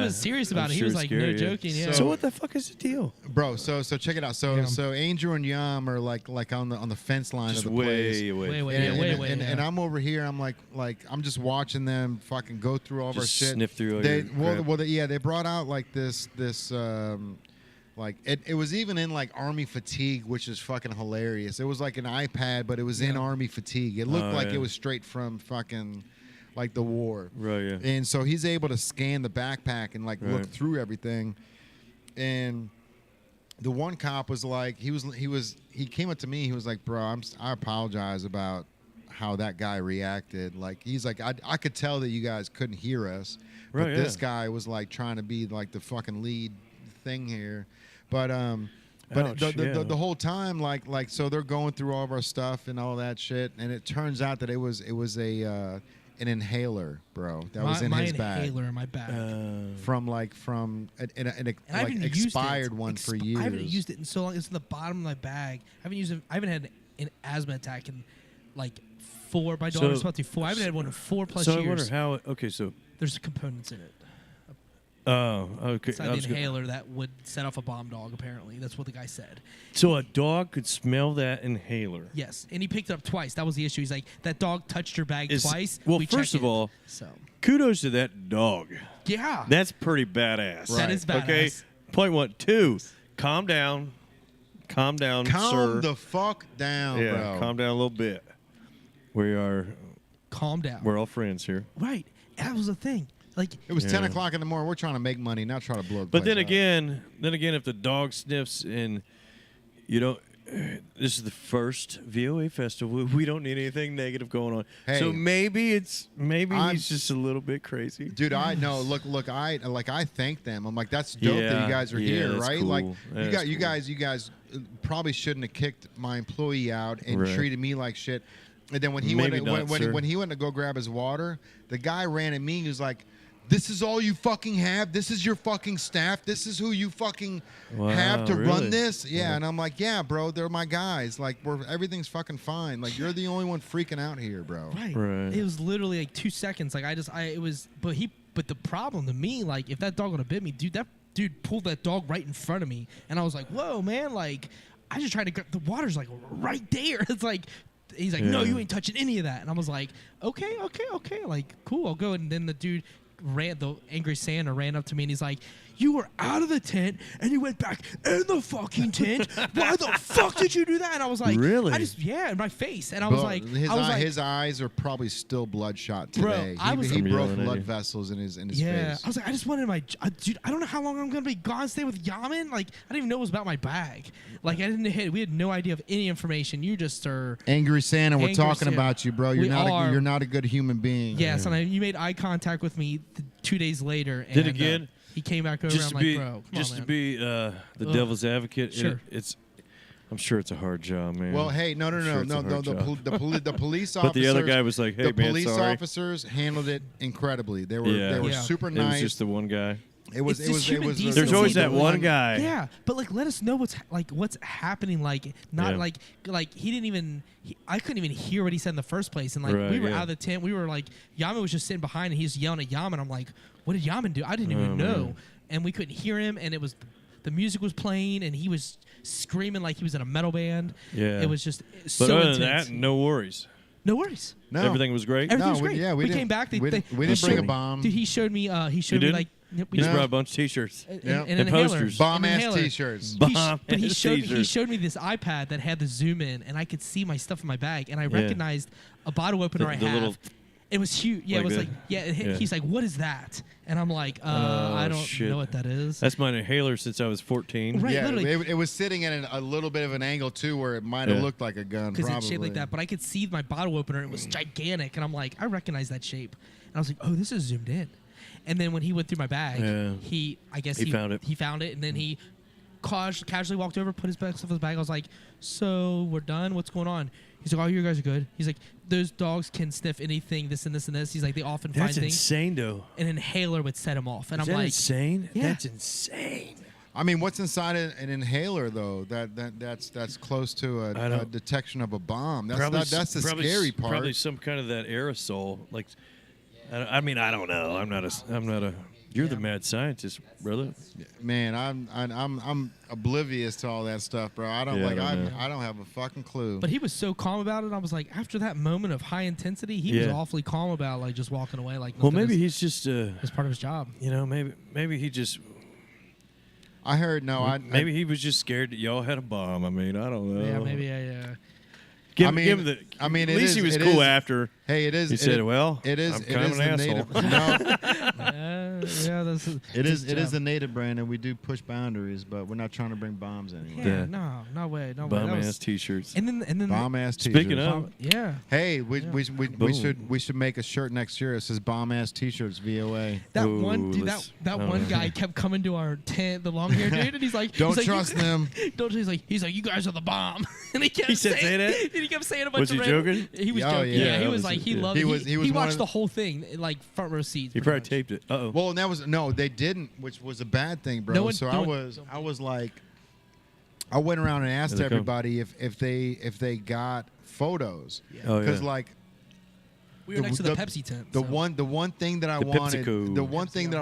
[SPEAKER 2] was serious about it. He was like, no joking. Yeah.
[SPEAKER 3] So what the fuck is the deal?
[SPEAKER 1] Bro, so check it out. So Andrew and Yam are like on the fence line
[SPEAKER 3] just
[SPEAKER 1] of the place.
[SPEAKER 3] way.
[SPEAKER 1] And I'm over here. I'm like I'm just watching them fucking go through all of our shit.
[SPEAKER 3] Sniff through all
[SPEAKER 1] they brought out like this like it was even in like army fatigue, which is fucking hilarious. It was like an iPad, but it was in army fatigue. It looked like it was straight from fucking like the war.
[SPEAKER 3] Right, yeah.
[SPEAKER 1] And so he's able to scan the backpack and like look through everything. And the one cop was like, he came up to me. He was like, bro, I apologize about how that guy reacted. Like he's like, I could tell that you guys couldn't hear us, but this guy was like trying to be like the fucking lead thing here. But the whole time, like so they're going through all of our stuff and all that shit, and it turns out that it was an inhaler, bro. That was in his bag.
[SPEAKER 2] My inhaler in my bag.
[SPEAKER 1] From an expired one for years.
[SPEAKER 2] I haven't used it in so long. It's in the bottom of my bag. I haven't had an asthma attack in like 4. My daughter's about to 4. I haven't had one in 4+ years.
[SPEAKER 3] So I wonder how. Okay, so
[SPEAKER 2] there's components in it.
[SPEAKER 3] Oh, okay.
[SPEAKER 2] It's not the inhaler that would set off a bomb dog, apparently. That's what the guy said.
[SPEAKER 3] So a dog could smell that inhaler?
[SPEAKER 2] Yes, and he picked it up twice. That was the issue. He's like, that dog touched your bag twice.
[SPEAKER 3] Well, first of all, kudos to that dog.
[SPEAKER 2] Yeah.
[SPEAKER 3] That's pretty badass.
[SPEAKER 2] Right. That is badass.
[SPEAKER 3] Okay, point 1. 2, calm down. Calm down, sir.
[SPEAKER 1] Calm the fuck down, bro.
[SPEAKER 3] Calm down a little bit. We are...
[SPEAKER 2] Calm down.
[SPEAKER 3] We're all friends here.
[SPEAKER 2] Right. That was the thing. Like
[SPEAKER 1] it was 10 o'clock in the morning. We're trying to make money, not try to blow the
[SPEAKER 3] But
[SPEAKER 1] place
[SPEAKER 3] then again, if the dog sniffs and this is the first VOA festival, we don't need anything negative going on.
[SPEAKER 1] Hey,
[SPEAKER 3] so maybe he's just a little bit crazy.
[SPEAKER 1] Dude, I know. Look, I thank them. I'm like, that's dope that you guys are here, right?
[SPEAKER 3] Cool.
[SPEAKER 1] Like you guys probably shouldn't have kicked my employee out and treated me like shit. And then when he went to go grab his water, the guy ran at me. He was like, "This is all you fucking have? This is your fucking staff? This is who you fucking have to run this?" Yeah, and I'm like, "Yeah, bro, they're my guys. Like, everything's fucking fine. Like, you're the only one freaking out here, bro."
[SPEAKER 2] Right. It was literally like 2 seconds. Like but the problem to me, like, if that dog would have bit me, dude, that dude pulled that dog right in front of me, and I was like, "Whoa, man!" Like, I just tried to grab the water's like right there. It's like. He's like, "No, you ain't touching any of that." And I was like, okay. Like, cool, I'll go. And then the dude the angry Santa ran up to me and he's like, you were out of the tent and you went back in the fucking tent. Why the fuck did you do that? And I was like,
[SPEAKER 3] really?
[SPEAKER 2] In my face. And I was like,
[SPEAKER 1] his eyes are probably still bloodshot today.
[SPEAKER 2] Bro,
[SPEAKER 1] he broke blood vessels in his face.
[SPEAKER 2] I was like, I just wanted my, dude, I don't know how long I'm going to be gone stay with Yaman. Like, I didn't even know it was about my bag. Like, we had no idea of any information. You just are.
[SPEAKER 1] Angry Santa, we're talking about you, bro. You're not a good human being.
[SPEAKER 2] Yes, and you made eye contact with me 2 days later. And,
[SPEAKER 3] Did again?
[SPEAKER 2] He came back over. I'm like, bro, come on,
[SPEAKER 3] to be the devil's advocate.
[SPEAKER 2] Sure.
[SPEAKER 3] I'm sure it's a hard job, man.
[SPEAKER 1] Well, hey, no. The police officers.
[SPEAKER 3] But the other guy was like, "Hey,
[SPEAKER 1] the
[SPEAKER 3] man,
[SPEAKER 1] police
[SPEAKER 3] sorry."
[SPEAKER 1] officers handled it incredibly. They were super nice.
[SPEAKER 3] It was just the one guy.
[SPEAKER 1] It was.
[SPEAKER 3] There's always that one guy.
[SPEAKER 2] Yeah, but like, let us know what's happening. Like, not like he didn't even. I couldn't even hear what he said in the first place. And like, we were out of the tent. We were like, Yaman was just sitting behind, and he's yelling at Yaman. I'm like, what did Yaman do? I didn't even know. Man. And we couldn't hear him. And the music was playing, and he was screaming like he was in a metal band. Yeah, it was just so
[SPEAKER 3] But other
[SPEAKER 2] intense.
[SPEAKER 3] than that, no worries.
[SPEAKER 2] No worries.
[SPEAKER 3] No, everything was great.
[SPEAKER 2] Everything was great. We came back. We didn't
[SPEAKER 1] bring a bomb.
[SPEAKER 2] Dude, he showed me. He like.
[SPEAKER 3] We just brought a bunch of T-shirts
[SPEAKER 2] and
[SPEAKER 3] posters.
[SPEAKER 1] Bomb-ass T-shirts.
[SPEAKER 2] But he showed me this iPad that had the zoom in, and I could see my stuff in my bag, and I recognized a bottle opener I have. It was huge. Yeah, it was like, he's like, what is that? And I'm like, I don't know what that is.
[SPEAKER 3] That's my inhaler since I was 14.
[SPEAKER 2] Right,
[SPEAKER 1] it was sitting at a little bit of an angle, too, where it might have looked like a gun,
[SPEAKER 2] because it's shaped like that. But I could see my bottle opener. It was gigantic. And I'm like, I recognize that shape. And I was like, oh, this is zoomed in. And then when he went through my bag, he found it. He found it, and then he casually walked over, put his stuff in his bag. I was like, so we're done? What's going on? He's like, oh, you guys are good. He's like, those dogs can sniff anything, this and this and this. He's like, they often find things.
[SPEAKER 3] That's insane, though.
[SPEAKER 2] An inhaler would set him off. And I'm like,
[SPEAKER 3] insane?
[SPEAKER 2] Yeah.
[SPEAKER 3] That's insane.
[SPEAKER 1] I mean, what's inside an inhaler though? That's close to a detection of a bomb. That's the scary part.
[SPEAKER 3] Probably some kind of that aerosol. Like, I mean, I don't know. I'm not a. You're the mad scientist, brother.
[SPEAKER 1] Man, I'm oblivious to all that stuff, bro. I don't have a fucking clue.
[SPEAKER 2] But he was so calm about it. I was like, after that moment of high intensity, he was awfully calm about like just walking away. Like,
[SPEAKER 3] well, maybe he's just.
[SPEAKER 2] It's part of his job.
[SPEAKER 3] You know, maybe he just.
[SPEAKER 1] I heard
[SPEAKER 3] maybe he was just scared that y'all had a bomb. I mean, I don't know.
[SPEAKER 2] Yeah, maybe yeah.
[SPEAKER 3] At least he was cool after.
[SPEAKER 1] Hey, it is.
[SPEAKER 3] He said, "Well,
[SPEAKER 1] it is.
[SPEAKER 3] I'm kind of an
[SPEAKER 1] asshole." It is the native brand, and we do push boundaries, but we're not trying to bring bombs anymore.
[SPEAKER 2] Yeah, no way.
[SPEAKER 3] Bomb-ass T-shirts.
[SPEAKER 2] And then
[SPEAKER 1] bomb-ass T-shirts.
[SPEAKER 3] Speaking of,
[SPEAKER 1] hey, we should make a shirt next year. It says bomb-ass T-shirts VOA.
[SPEAKER 2] That one guy kept coming to our tent, the long hair dude, and he's like,
[SPEAKER 1] "Don't trust them."
[SPEAKER 2] He's like, you guys are the bomb, and he kept
[SPEAKER 3] saying that.
[SPEAKER 2] He kept saying a bunch
[SPEAKER 3] of. Was he joking?
[SPEAKER 2] He was joking. Yeah, he was like, he loved it. He watched the whole thing, like front row seats.
[SPEAKER 3] He probably taped it. Uh-oh.
[SPEAKER 1] Well, and that was they didn't, which was a bad thing, bro. I was like, I went around and asked everybody if they got photos, because like.
[SPEAKER 2] We were next to the Pepsi tent.
[SPEAKER 1] The one thing that I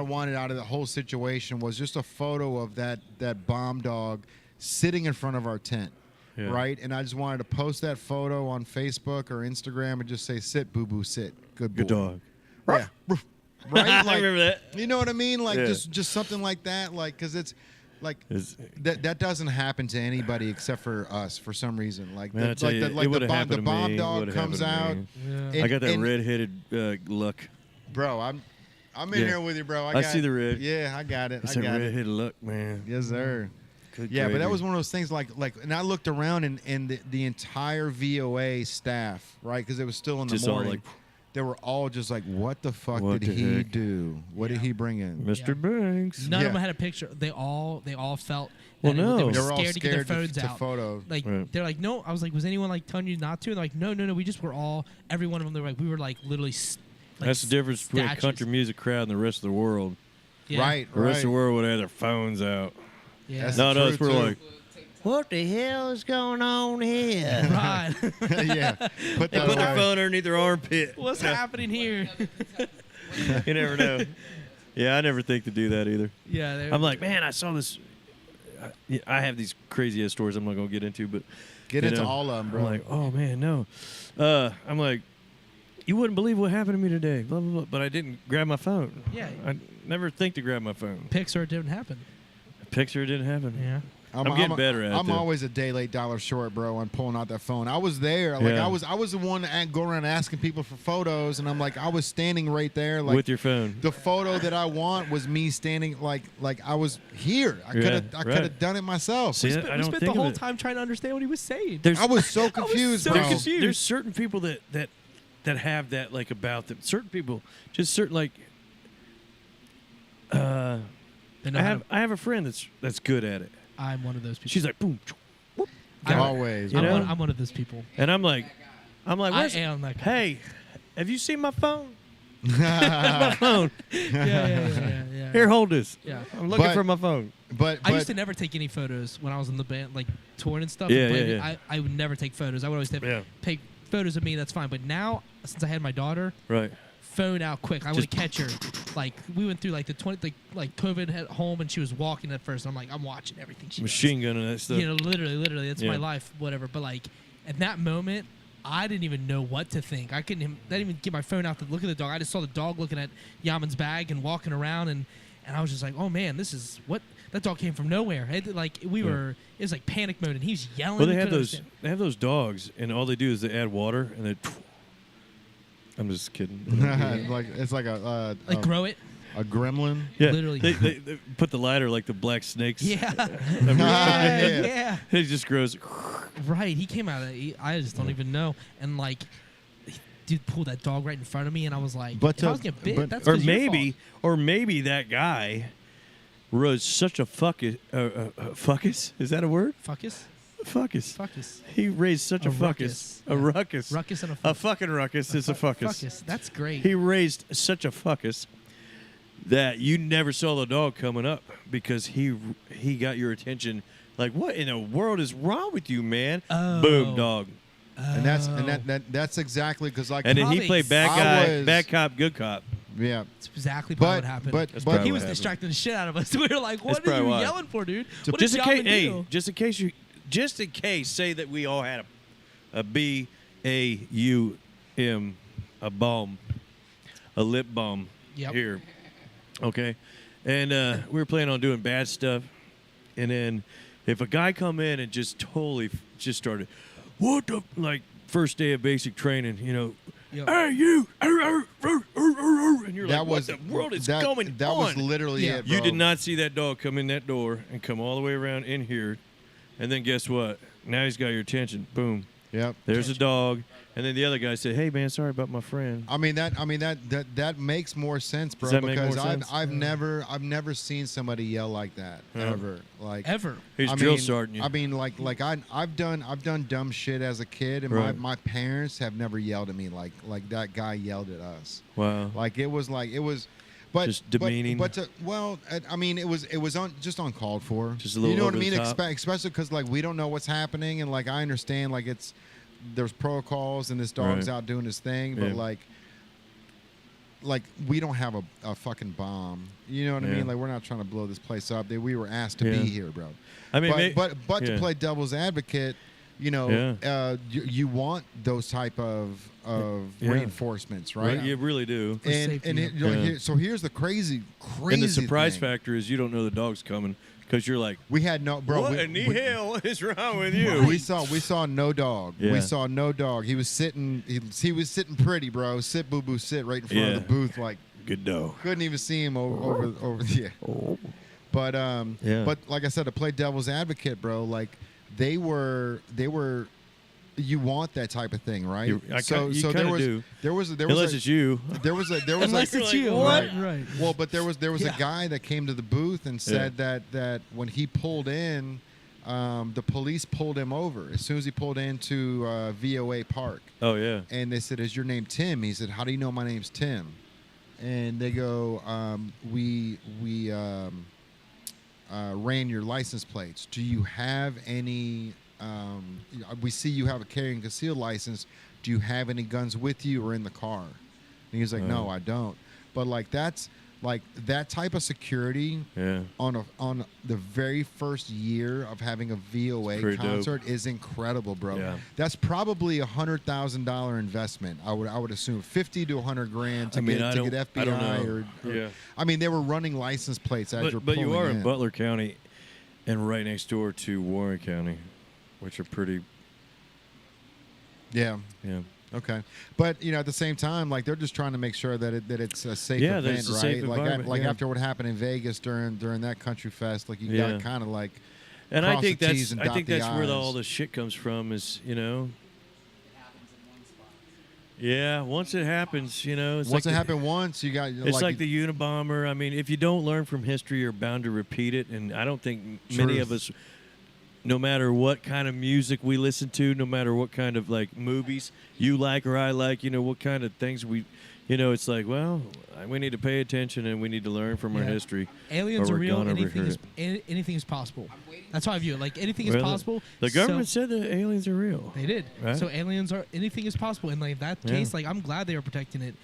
[SPEAKER 1] wanted out of the whole situation was just a photo of that bomb dog sitting in front of our tent. Yeah. Right, and I just wanted to post that photo on Facebook or Instagram and just say, "Sit, boo boo, sit, good boy."
[SPEAKER 3] Good dog.
[SPEAKER 1] Yeah, right. Like,
[SPEAKER 3] I remember that.
[SPEAKER 1] You know what I mean? Like just something like that. Like, because it's like that doesn't happen to anybody except for us for some reason. Like, the bomb dog comes out.
[SPEAKER 3] Yeah. I got that red-headed luck.
[SPEAKER 1] Bro, I'm in here with you, bro. I
[SPEAKER 3] see the red.
[SPEAKER 1] Yeah, I got it.
[SPEAKER 3] It's a red-headed luck, man.
[SPEAKER 1] Yes, sir. But that was one of those things like, and I looked around and the entire VOA staff, right, because it was still in the morning. They were all just like, "What the fuck did he do? What did he bring in?"
[SPEAKER 3] Mr. Banks.
[SPEAKER 2] None of them had a picture. They all felt.
[SPEAKER 3] Well, no,
[SPEAKER 2] they were
[SPEAKER 1] all
[SPEAKER 2] scared to get their phones
[SPEAKER 1] to
[SPEAKER 2] out.
[SPEAKER 1] Photo.
[SPEAKER 2] Like they're like, no. I was like, was anyone like telling you not to? And they're like, no. We just were all. Every one of them. They were like, we were like literally.
[SPEAKER 3] That's the difference between a country music crowd and the rest of the world.
[SPEAKER 2] Yeah.
[SPEAKER 1] Right.
[SPEAKER 3] The rest of the world would have their phones out.
[SPEAKER 2] Yeah.
[SPEAKER 3] No, we're like.
[SPEAKER 4] What the hell is going on here?
[SPEAKER 2] Right.
[SPEAKER 1] Yeah.
[SPEAKER 3] They put their phone underneath their armpit.
[SPEAKER 2] What's happening here?
[SPEAKER 3] You never know. Yeah, I never think to do that either.
[SPEAKER 2] Yeah.
[SPEAKER 3] I'm like, man, I saw this. I have these crazy ass stories I'm not going to get into, but.
[SPEAKER 1] Get into all of them, bro.
[SPEAKER 3] I'm like, oh, man, no. I'm like, you wouldn't believe what happened to me today, blah, blah, blah. But I didn't grab my phone.
[SPEAKER 2] Yeah.
[SPEAKER 3] never think to grab my phone.
[SPEAKER 2] Pixar didn't happen.
[SPEAKER 3] Picture didn't happen.
[SPEAKER 2] Yeah.
[SPEAKER 3] I'm getting better at it.
[SPEAKER 1] I'm always a day late, dollar short, bro, on pulling out that phone. I was there. Like
[SPEAKER 3] Yeah.
[SPEAKER 1] I was the one that go around asking people for photos, and I'm like, I was standing right there, like
[SPEAKER 3] with your phone.
[SPEAKER 1] The photo that I want was me standing like I was here. I could have done it myself.
[SPEAKER 3] See,
[SPEAKER 2] We spent the whole time trying to understand what he was saying.
[SPEAKER 1] I was so confused,
[SPEAKER 2] so
[SPEAKER 1] bro.
[SPEAKER 2] confused.
[SPEAKER 3] There's certain people that have that like about them. Certain people, just certain like. I have a friend that's good at it.
[SPEAKER 2] I'm one of those people.
[SPEAKER 3] She's like, boom. Whoop,
[SPEAKER 1] Always.
[SPEAKER 3] You know?
[SPEAKER 2] I'm one of those people.
[SPEAKER 3] And I'm like,
[SPEAKER 2] I am that guy.
[SPEAKER 3] Hey, have you seen my phone? My phone.
[SPEAKER 2] Yeah.
[SPEAKER 3] Here, hold this.
[SPEAKER 2] Yeah.
[SPEAKER 3] I'm looking for my phone.
[SPEAKER 1] But
[SPEAKER 2] I used to never take any photos when I was in the band, like touring and stuff.
[SPEAKER 3] Yeah,
[SPEAKER 2] and
[SPEAKER 3] yeah.
[SPEAKER 2] I would never take photos. I would always take photos of me. That's fine. But now, since I had my daughter,
[SPEAKER 3] Right.
[SPEAKER 2] phone out quick. I want to catch her. Like we went through like the like COVID at home, and she was walking at first. And I'm like, I'm watching everything she
[SPEAKER 3] Machine
[SPEAKER 2] does.
[SPEAKER 3] gun and that stuff.
[SPEAKER 2] You know, literally, that's
[SPEAKER 3] Yeah.
[SPEAKER 2] my life, whatever. But like at that moment, I didn't even know what to think. I didn't even get my phone out to look at the dog. I just saw the dog looking at Yaman's bag and walking around, and I was just like, oh man, this is what that dog came from nowhere. It was like panic mode, and he was yelling.
[SPEAKER 3] Well, they have those dogs, and all they do is they add water, and they. I'm just kidding.
[SPEAKER 1] it's like a
[SPEAKER 2] grow it.
[SPEAKER 1] A gremlin.
[SPEAKER 3] Yeah,
[SPEAKER 2] Literally.
[SPEAKER 3] They put the ladder like the black snakes.
[SPEAKER 2] Yeah.
[SPEAKER 1] Yeah.
[SPEAKER 3] It just grows.
[SPEAKER 2] Right. He came out of I just don't even know. And like, dude pulled that dog right in front of me, and I was like, if I was getting bit, that's
[SPEAKER 3] or
[SPEAKER 2] 'cause your fault.
[SPEAKER 3] maybe that guy was such a fuckus. Is that a word?
[SPEAKER 2] Fuckus?
[SPEAKER 3] Fuckus.
[SPEAKER 2] Fuckus.
[SPEAKER 3] He raised such a fuckus. A ruckus.
[SPEAKER 2] Ruckus and
[SPEAKER 3] a fucking ruckus is a fuckus.
[SPEAKER 2] Fuckus. That's great.
[SPEAKER 3] He raised such a fuckus that you never saw the dog coming up because he got your attention. Like, what in the world is wrong with you, man?
[SPEAKER 2] Oh.
[SPEAKER 3] Boom, dog.
[SPEAKER 1] And that's exactly because like.
[SPEAKER 3] And then he played bad cop, good cop.
[SPEAKER 1] Yeah,
[SPEAKER 2] that's exactly what happened.
[SPEAKER 1] But
[SPEAKER 2] he was distracting the shit out of us. We were like, "What are you yelling for, dude?"
[SPEAKER 3] So just in case, say that we all had a BAUM, a bomb, a lip balm here, okay, and we were planning on doing bad stuff, and then if a guy come in and just totally just started, what the like first day of basic training, you know. Yep. Hey, you! And you're like, what the world is going on?
[SPEAKER 1] That was literally it, bro.
[SPEAKER 3] You did not see that dog come in that door and come all the way around in here. And then guess what? Now he's got your attention. Boom.
[SPEAKER 1] Yep.
[SPEAKER 3] There's a dog. And then the other guy said, "Hey man, sorry about my friend."
[SPEAKER 1] That makes more sense, bro.
[SPEAKER 3] Does that make more sense?
[SPEAKER 1] I've never seen somebody yell like that ever. Like
[SPEAKER 2] ever.
[SPEAKER 3] He's drill sergeant you.
[SPEAKER 1] I mean, I've done dumb shit as a kid, and my parents have never yelled at me like that guy yelled at us.
[SPEAKER 3] Wow.
[SPEAKER 1] It was. But
[SPEAKER 3] just demeaning.
[SPEAKER 1] It was just uncalled for.
[SPEAKER 3] Just a little.
[SPEAKER 1] You know what I
[SPEAKER 3] over
[SPEAKER 1] mean?
[SPEAKER 3] the top.
[SPEAKER 1] Especially because we don't know what's happening, and I understand there's protocols and this dog's out doing his thing, but we don't have a fucking bomb. You know what I mean? We're not trying to blow this place up. We were asked to be here, bro.
[SPEAKER 3] I mean,
[SPEAKER 1] but to play devil's advocate, you you want those type of reinforcements, right?
[SPEAKER 3] You really do.
[SPEAKER 1] So here's the crazy.
[SPEAKER 3] And the surprise factor is you don't know the dog's coming because you're like,
[SPEAKER 1] we had no bro.
[SPEAKER 3] What in the hell is wrong with you?
[SPEAKER 1] We saw no dog.
[SPEAKER 3] Yeah.
[SPEAKER 1] We saw no dog. He was sitting. He was sitting pretty, bro. Sit boo boo, sit right in front of the booth, like
[SPEAKER 3] good dog.
[SPEAKER 1] Couldn't even see him over. But but like I said, to play devil's advocate, bro, they were. You want that type of thing, right? There was
[SPEAKER 3] unless it's you.
[SPEAKER 1] There was
[SPEAKER 2] unless it's you. Right.
[SPEAKER 1] Well, but there was a guy that came to the booth and said that when he pulled in, the police pulled him over as soon as he pulled into VOA Park.
[SPEAKER 3] Oh yeah.
[SPEAKER 1] And they said, "Is your name Tim?" He said, "How do you know my name's Tim?" And they go, "We ran your license plates. Do you have any?" We see you have a carry and conceal license. Do you have any guns with you or in the car? And he was like, "No, I don't." But that's like that type of security on the very first year of having a VOA concert is incredible, bro.
[SPEAKER 3] Yeah.
[SPEAKER 1] That's probably $100,000 investment. I would assume $50 to $100,000 to get FBI
[SPEAKER 3] I don't know.
[SPEAKER 1] I mean, they were running license plates as you're
[SPEAKER 3] but
[SPEAKER 1] pulling
[SPEAKER 3] you are
[SPEAKER 1] in.
[SPEAKER 3] in Butler County, and right next door to Warren County, which are pretty.
[SPEAKER 1] Yeah.
[SPEAKER 3] Yeah.
[SPEAKER 1] Okay, but at the same time, like they're just trying to make sure that it's a safe event,
[SPEAKER 3] that it's a
[SPEAKER 1] right?
[SPEAKER 3] safe environment,
[SPEAKER 1] After what happened in Vegas during that country fest, like you got to kind of like.
[SPEAKER 3] And
[SPEAKER 1] cross
[SPEAKER 3] I think
[SPEAKER 1] the T's and
[SPEAKER 3] that's
[SPEAKER 1] dot the
[SPEAKER 3] where
[SPEAKER 1] I's.
[SPEAKER 3] all the shit comes from. Is
[SPEAKER 5] It happens in one spot.
[SPEAKER 3] Yeah, once it happens, it's
[SPEAKER 1] once
[SPEAKER 3] like
[SPEAKER 1] it happened once, you got.
[SPEAKER 3] It's like the Unabomber. I mean, if you don't learn from history, you're bound to repeat it. And I don't think many of us, no matter what kind of music we listen to, no matter what kind of like movies you like or I like, what kind of things we, it's like, well, we need to pay attention and we need to learn from our history.
[SPEAKER 2] Aliens are real. Anything is possible. That's how I view it. Like anything is possible.
[SPEAKER 3] The government said that aliens are real.
[SPEAKER 2] They did.
[SPEAKER 3] Right?
[SPEAKER 2] So anything is possible. And like that case, like I'm glad they were protecting it.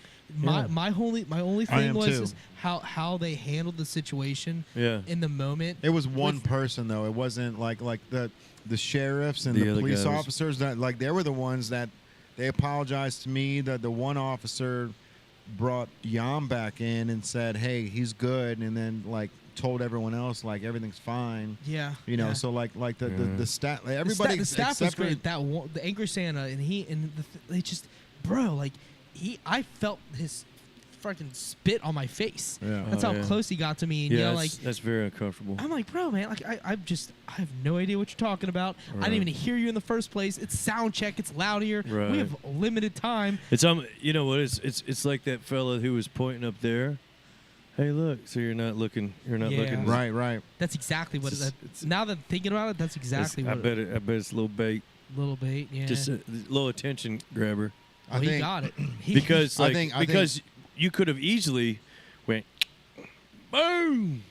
[SPEAKER 2] My only thing was how they handled the situation in the moment.
[SPEAKER 1] It was one person though. It wasn't like the sheriffs and the police officers that like they were the ones that they apologized to me. That the one officer brought Yam back in and said, "Hey, he's good," and then like told everyone else like everything's fine.
[SPEAKER 2] Yeah.
[SPEAKER 1] So like the staff, everybody
[SPEAKER 2] the staff was great. The Angry Santa and they just like I felt his fucking spit on my face.
[SPEAKER 1] Yeah.
[SPEAKER 2] That's how close he got to me. And
[SPEAKER 3] that's very uncomfortable.
[SPEAKER 2] I'm like, bro, man, like I have no idea what you're talking about. Right. I didn't even hear you in the first place. It's sound check. It's loud here. Right. We have limited time.
[SPEAKER 3] It's you know what? It's like that fella who was pointing up there. Hey, look. So you're not looking. Looking.
[SPEAKER 1] Right.
[SPEAKER 2] That's exactly what it is. Now that I'm thinking about it, that's exactly what.
[SPEAKER 3] I bet it's a little bait.
[SPEAKER 2] Little bait. Yeah.
[SPEAKER 3] Just a little attention grabber.
[SPEAKER 2] Well, he got it.
[SPEAKER 3] Because because you could have easily went boom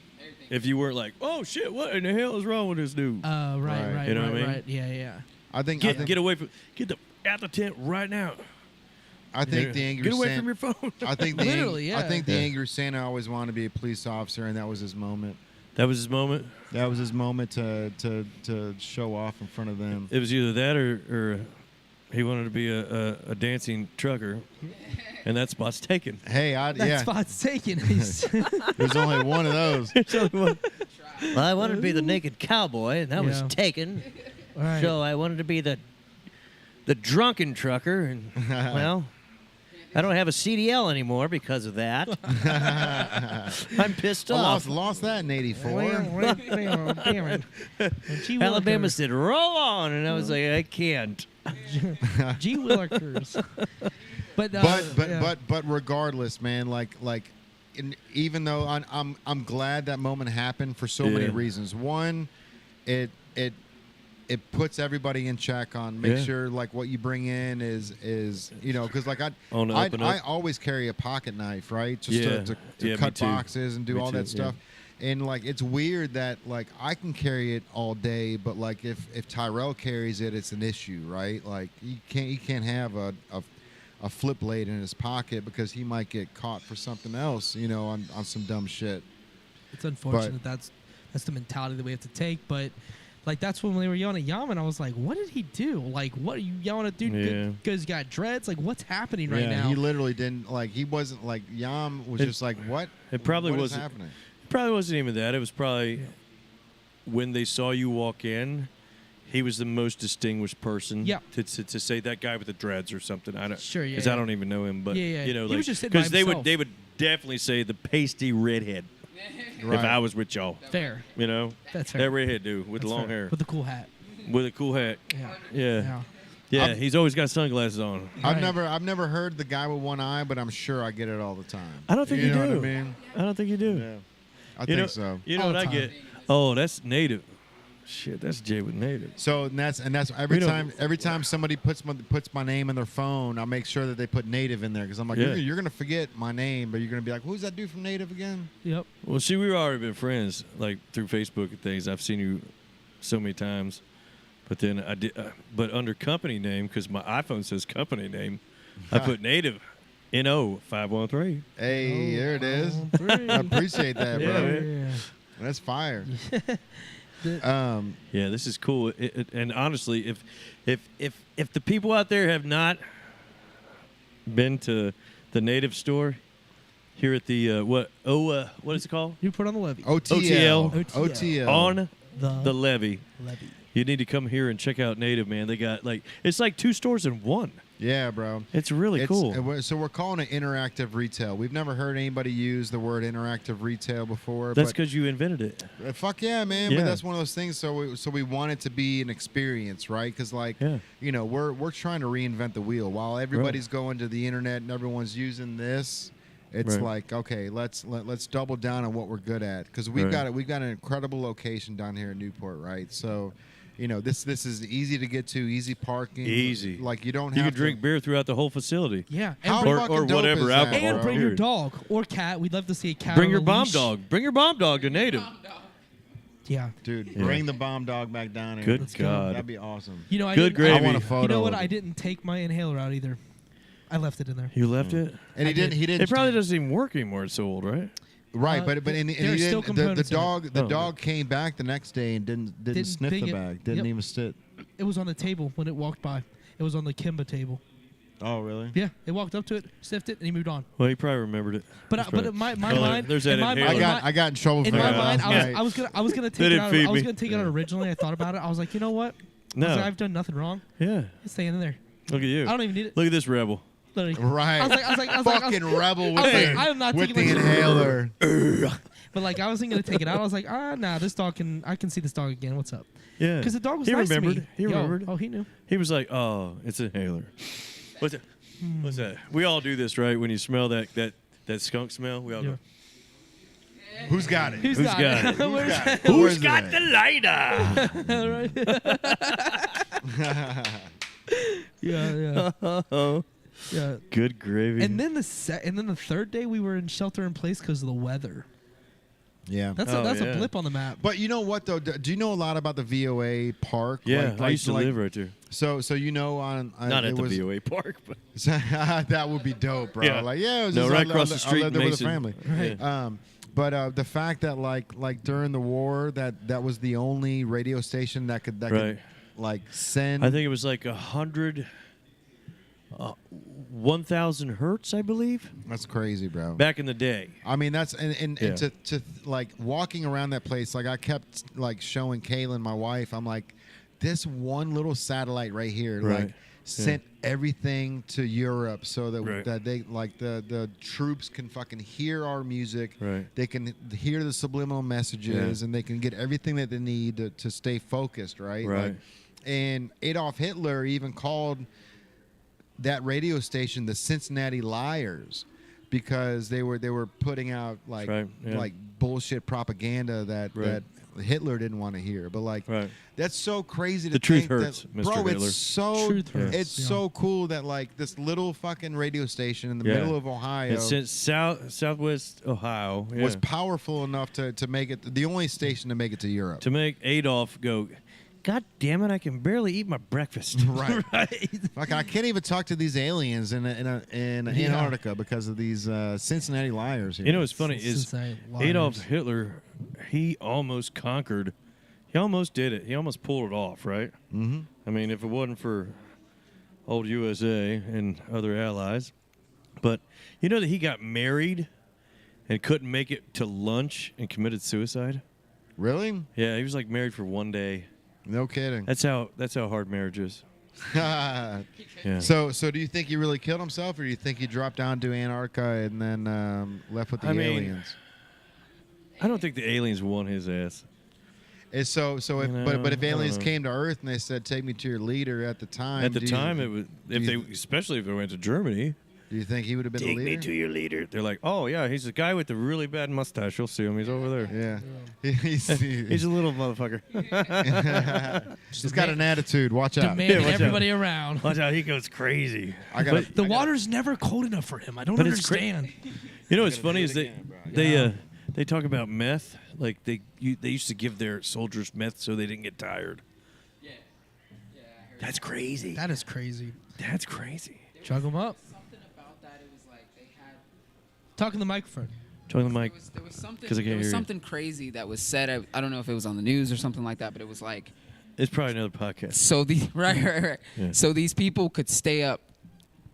[SPEAKER 3] if you weren't like, oh shit, what in the hell is wrong with this dude?
[SPEAKER 2] Right.
[SPEAKER 3] You know what I mean?
[SPEAKER 2] Right. Yeah.
[SPEAKER 1] I think
[SPEAKER 3] get away from out the tent right now.
[SPEAKER 1] I think the angry
[SPEAKER 3] get away
[SPEAKER 1] Santa,
[SPEAKER 3] from your phone.
[SPEAKER 1] I think the
[SPEAKER 2] literally,
[SPEAKER 1] I think the angry Santa always wanted to be a police officer, and that was his moment.
[SPEAKER 3] That was his moment.
[SPEAKER 1] That was his moment to show off in front of them.
[SPEAKER 3] It was either that or he wanted to be a dancing trucker, and that spot's taken.
[SPEAKER 1] Hey,
[SPEAKER 2] that spot's taken.
[SPEAKER 1] There's only one of those.
[SPEAKER 6] Well, I wanted to be the naked cowboy, and that was taken.
[SPEAKER 2] Right.
[SPEAKER 6] So I wanted to be the drunken trucker, and well, I don't have a CDL anymore because of that. I'm pissed off.
[SPEAKER 1] Lost that in '84.
[SPEAKER 6] Alabama said, "Roll on," and I was like, "I can't."
[SPEAKER 2] G Willikers.
[SPEAKER 1] But regardless, man, even though I'm glad that moment happened for so many reasons. One, it puts everybody in check on make sure like what you bring in is because like I always carry a pocket knife, right, just to cut boxes and do all that stuff. And like it's weird that like I can carry it all day, but like if Tyrell carries it, it's an issue, right? Like you can't have a flip blade in his pocket because he might get caught for something else, on some dumb shit.
[SPEAKER 2] It's unfortunate that's the mentality that we have to take, but like that's when they were yelling at Yaman. I was like, what did he do? Like, what are you yelling at dude? Because he got dreads? Like, what's happening right now?
[SPEAKER 1] He literally didn't he wasn't like Yam was just like what?
[SPEAKER 3] It probably
[SPEAKER 1] what
[SPEAKER 3] wasn't
[SPEAKER 1] is happening.
[SPEAKER 3] Probably wasn't even that. It was probably when they saw you walk in, he was the most distinguished person.
[SPEAKER 2] Yeah.
[SPEAKER 3] To say that guy with the dreads or something. I don't.
[SPEAKER 2] Sure. Yeah.
[SPEAKER 3] Because I don't even know him, but
[SPEAKER 2] he was just sitting by
[SPEAKER 3] because
[SPEAKER 2] himself.
[SPEAKER 3] they would definitely say the pasty redhead.
[SPEAKER 1] Right.
[SPEAKER 3] If I was with y'all.
[SPEAKER 2] Fair. That's fair.
[SPEAKER 3] That redhead dude with the long hair.
[SPEAKER 2] With the cool hat.
[SPEAKER 3] With a cool hat.
[SPEAKER 2] Yeah.
[SPEAKER 3] Yeah, he's always got sunglasses on.
[SPEAKER 1] I've never heard the guy with one eye, but I'm sure I get it all the time.
[SPEAKER 3] I don't think you do.
[SPEAKER 1] Know what I mean?
[SPEAKER 3] I don't think you do.
[SPEAKER 1] Yeah. I think so.
[SPEAKER 3] You know what I get? Oh, that's native. Shit, that's Jay with native.
[SPEAKER 1] So and that's every time somebody puts my name in their phone, I make sure that they put native in there because I'm like you're gonna forget my name, but you're gonna be like, who's that dude from Native again?
[SPEAKER 2] Yep.
[SPEAKER 3] Well, see, we've already been friends like through Facebook and things. I've seen you so many times, but then I did, but under company name because my iPhone says company name, I put native NO 513.
[SPEAKER 1] Hey, there it is. I appreciate that, bro.
[SPEAKER 2] Yeah.
[SPEAKER 1] That's fire.
[SPEAKER 3] Yeah, this is cool. And honestly, if the people out there have not been to the Native store here at the what is it called?
[SPEAKER 2] You put on the levee.
[SPEAKER 1] OTL.
[SPEAKER 3] On the levee.
[SPEAKER 2] Levee.
[SPEAKER 3] You need to come here and check out Native, man. They got it's like 2 stores in one.
[SPEAKER 1] Yeah, bro.
[SPEAKER 3] It's really cool.
[SPEAKER 1] So we're calling it interactive retail. We've never heard anybody use the word interactive retail before.
[SPEAKER 3] That's because you invented it.
[SPEAKER 1] Fuck yeah, man.
[SPEAKER 3] Yeah.
[SPEAKER 1] But that's one of those things. So we want it to be an experience, right? Because we're trying to reinvent the wheel. While everybody's going to the internet and everyone's using this, it's like, okay, let's double down on what we're good at. Because we've got an incredible location down here in Newport, right? So. This is easy to get to, easy parking.
[SPEAKER 3] Easy.
[SPEAKER 1] Like you don't have
[SPEAKER 3] You can drink beer throughout the whole facility.
[SPEAKER 2] Yeah.
[SPEAKER 3] Or whatever alcohol.
[SPEAKER 2] And bring your dog or cat. We'd love to see a cat.
[SPEAKER 3] Bring
[SPEAKER 2] on
[SPEAKER 3] your
[SPEAKER 2] a
[SPEAKER 3] bomb
[SPEAKER 2] leash.
[SPEAKER 3] dog. Bring your bomb dog to Native.
[SPEAKER 2] Yeah.
[SPEAKER 1] Dude, bring the bomb dog back down here.
[SPEAKER 3] Good God.
[SPEAKER 1] That'd be awesome.
[SPEAKER 3] Good gravy.
[SPEAKER 1] I want a photo.
[SPEAKER 2] You know what? I didn't take my inhaler out either. I left it in there.
[SPEAKER 3] You left it?
[SPEAKER 1] And he didn't.
[SPEAKER 3] It probably doesn't even work anymore. It's so old, right?
[SPEAKER 1] Right, but he
[SPEAKER 2] still
[SPEAKER 1] didn't. The
[SPEAKER 2] components
[SPEAKER 1] dog came back the next day and didn't sniff the bag. Didn't even sit.
[SPEAKER 2] It was on the table when it walked by. It was on the Kimba table.
[SPEAKER 1] Oh, really?
[SPEAKER 2] Yeah, it walked up to it, sniffed it, and he moved on.
[SPEAKER 3] Well, he probably remembered it.
[SPEAKER 2] But in my mind,
[SPEAKER 3] there's that
[SPEAKER 2] in my
[SPEAKER 3] inhaler.
[SPEAKER 2] mind,
[SPEAKER 1] I got in trouble for
[SPEAKER 2] in my
[SPEAKER 1] that
[SPEAKER 2] mind,
[SPEAKER 1] last night.
[SPEAKER 2] I was gonna take
[SPEAKER 3] They
[SPEAKER 2] it
[SPEAKER 3] didn't
[SPEAKER 2] out.
[SPEAKER 3] feed
[SPEAKER 2] I was
[SPEAKER 3] me.
[SPEAKER 2] gonna take it out originally. I thought about it. I was like, you know what?
[SPEAKER 3] No.
[SPEAKER 2] I was like, I've done nothing wrong.
[SPEAKER 3] Yeah.
[SPEAKER 2] It's staying in there.
[SPEAKER 3] Look at you.
[SPEAKER 2] I don't even need it.
[SPEAKER 3] Look at this rebel.
[SPEAKER 2] Literally.
[SPEAKER 1] Right.
[SPEAKER 2] I was like,
[SPEAKER 1] fucking rebel with
[SPEAKER 2] I am not
[SPEAKER 1] with
[SPEAKER 2] taking
[SPEAKER 1] the
[SPEAKER 2] my
[SPEAKER 1] inhaler.
[SPEAKER 2] But I wasn't gonna take it out. I was like, nah, this dog I can see this dog again. What's up?
[SPEAKER 3] Yeah.
[SPEAKER 2] Because the dog was
[SPEAKER 3] he
[SPEAKER 2] nice
[SPEAKER 3] remembered.
[SPEAKER 2] to me.
[SPEAKER 3] He remembered.
[SPEAKER 2] Oh, he knew.
[SPEAKER 3] He was like, oh, it's an inhaler. What's that? What's that? We all do this, right? When you smell that skunk smell, we all go,
[SPEAKER 1] Who's got it?
[SPEAKER 2] Who's got it?
[SPEAKER 3] Who's got the lighter?
[SPEAKER 2] Yeah. Yeah.
[SPEAKER 3] Good gravy.
[SPEAKER 2] And then the third day we were in shelter in place because of the weather.
[SPEAKER 1] Yeah.
[SPEAKER 2] That's a blip on the map.
[SPEAKER 1] But you know what though? Do you know a lot about the VOA park?
[SPEAKER 3] Yeah, I used to live right there.
[SPEAKER 1] So on
[SPEAKER 3] not at the VOA park, but
[SPEAKER 1] that would be dope, bro.
[SPEAKER 3] Yeah.
[SPEAKER 1] It was
[SPEAKER 3] no,
[SPEAKER 1] just,
[SPEAKER 3] right across the street
[SPEAKER 1] I lived there with a
[SPEAKER 3] Mason.
[SPEAKER 1] family.
[SPEAKER 2] Right.
[SPEAKER 3] Yeah.
[SPEAKER 1] But the fact that like during the war that was the only radio station that could send.
[SPEAKER 3] I think it was like 1,000 hertz, I believe.
[SPEAKER 1] That's crazy, bro.
[SPEAKER 3] Back in the day.
[SPEAKER 1] I mean, that's and to walking around that place, I kept showing Kaylin, my wife. I'm like, this one little satellite right here, sent everything to Europe so that they the troops can fucking hear our music.
[SPEAKER 3] Right.
[SPEAKER 1] They can hear the subliminal messages and they can get everything that they need to stay focused. Right.
[SPEAKER 3] Right.
[SPEAKER 1] And Adolf Hitler even called that radio station the Cincinnati Liars because they were putting out bullshit propaganda that Hitler didn't want to hear. But that's so crazy to
[SPEAKER 3] the truth
[SPEAKER 1] think
[SPEAKER 3] hurts,
[SPEAKER 1] that,
[SPEAKER 3] Mr.
[SPEAKER 1] bro.
[SPEAKER 3] Hitler.
[SPEAKER 1] It's so so cool that this little fucking radio station in the middle of Ohio,
[SPEAKER 3] and since Southwest Ohio,
[SPEAKER 1] was powerful enough to make it the only station to make it to Europe.
[SPEAKER 3] To make Adolf go, God damn it! I can barely eat my breakfast.
[SPEAKER 1] Right.
[SPEAKER 2] Right.
[SPEAKER 1] Fuck, I can't even talk to these aliens in Antarctica because of these Cincinnati Liars here.
[SPEAKER 3] You know what's funny is
[SPEAKER 2] Cincinnati Liars.
[SPEAKER 3] Adolf Hitler. He almost conquered. He almost did it. He almost pulled it off, right?
[SPEAKER 1] Mm-hmm.
[SPEAKER 3] I mean, if it wasn't for old USA and other allies, but you know that he got married and couldn't make it to lunch and committed suicide.
[SPEAKER 1] Really?
[SPEAKER 3] Yeah, he was married for one day.
[SPEAKER 1] No kidding.
[SPEAKER 3] That's how hard marriage is. Yeah.
[SPEAKER 1] So do you think he really killed himself, or do you think he dropped down to Antarctica and then left with the aliens?
[SPEAKER 3] I don't think the aliens won his ass.
[SPEAKER 1] If aliens came to Earth and they said, "Take me to your leader," at the time,
[SPEAKER 3] it was especially if they went to Germany.
[SPEAKER 1] Do you think he would have been the
[SPEAKER 3] Take
[SPEAKER 1] leader?
[SPEAKER 3] me to your leader. They're like, oh yeah, he's a guy with the really bad mustache. You'll see him. He's over there.
[SPEAKER 1] Yeah, he's
[SPEAKER 3] He's a little motherfucker.
[SPEAKER 1] He's got an attitude. Watch out.
[SPEAKER 2] Demanding
[SPEAKER 3] watch out.
[SPEAKER 2] everybody around.
[SPEAKER 3] Watch out, he goes crazy.
[SPEAKER 2] The water's never cold enough for him. I don't understand.
[SPEAKER 3] You know what's funny is they talk about meth. They used to give their soldiers meth so they didn't get tired.
[SPEAKER 5] Yeah.
[SPEAKER 3] That's crazy.
[SPEAKER 2] That is crazy.
[SPEAKER 3] That's crazy.
[SPEAKER 2] Chug them up.
[SPEAKER 5] Something about that. It was like
[SPEAKER 2] Talking the microphone.
[SPEAKER 3] Talking the mic.
[SPEAKER 5] There was something.
[SPEAKER 3] 'Cause I can't
[SPEAKER 5] There was
[SPEAKER 3] hear you.
[SPEAKER 5] something crazy that was said. I don't know if it was on the news or something like that, but it was like.
[SPEAKER 3] It's probably another podcast.
[SPEAKER 5] So the right.
[SPEAKER 3] Yeah.
[SPEAKER 5] So these people could stay up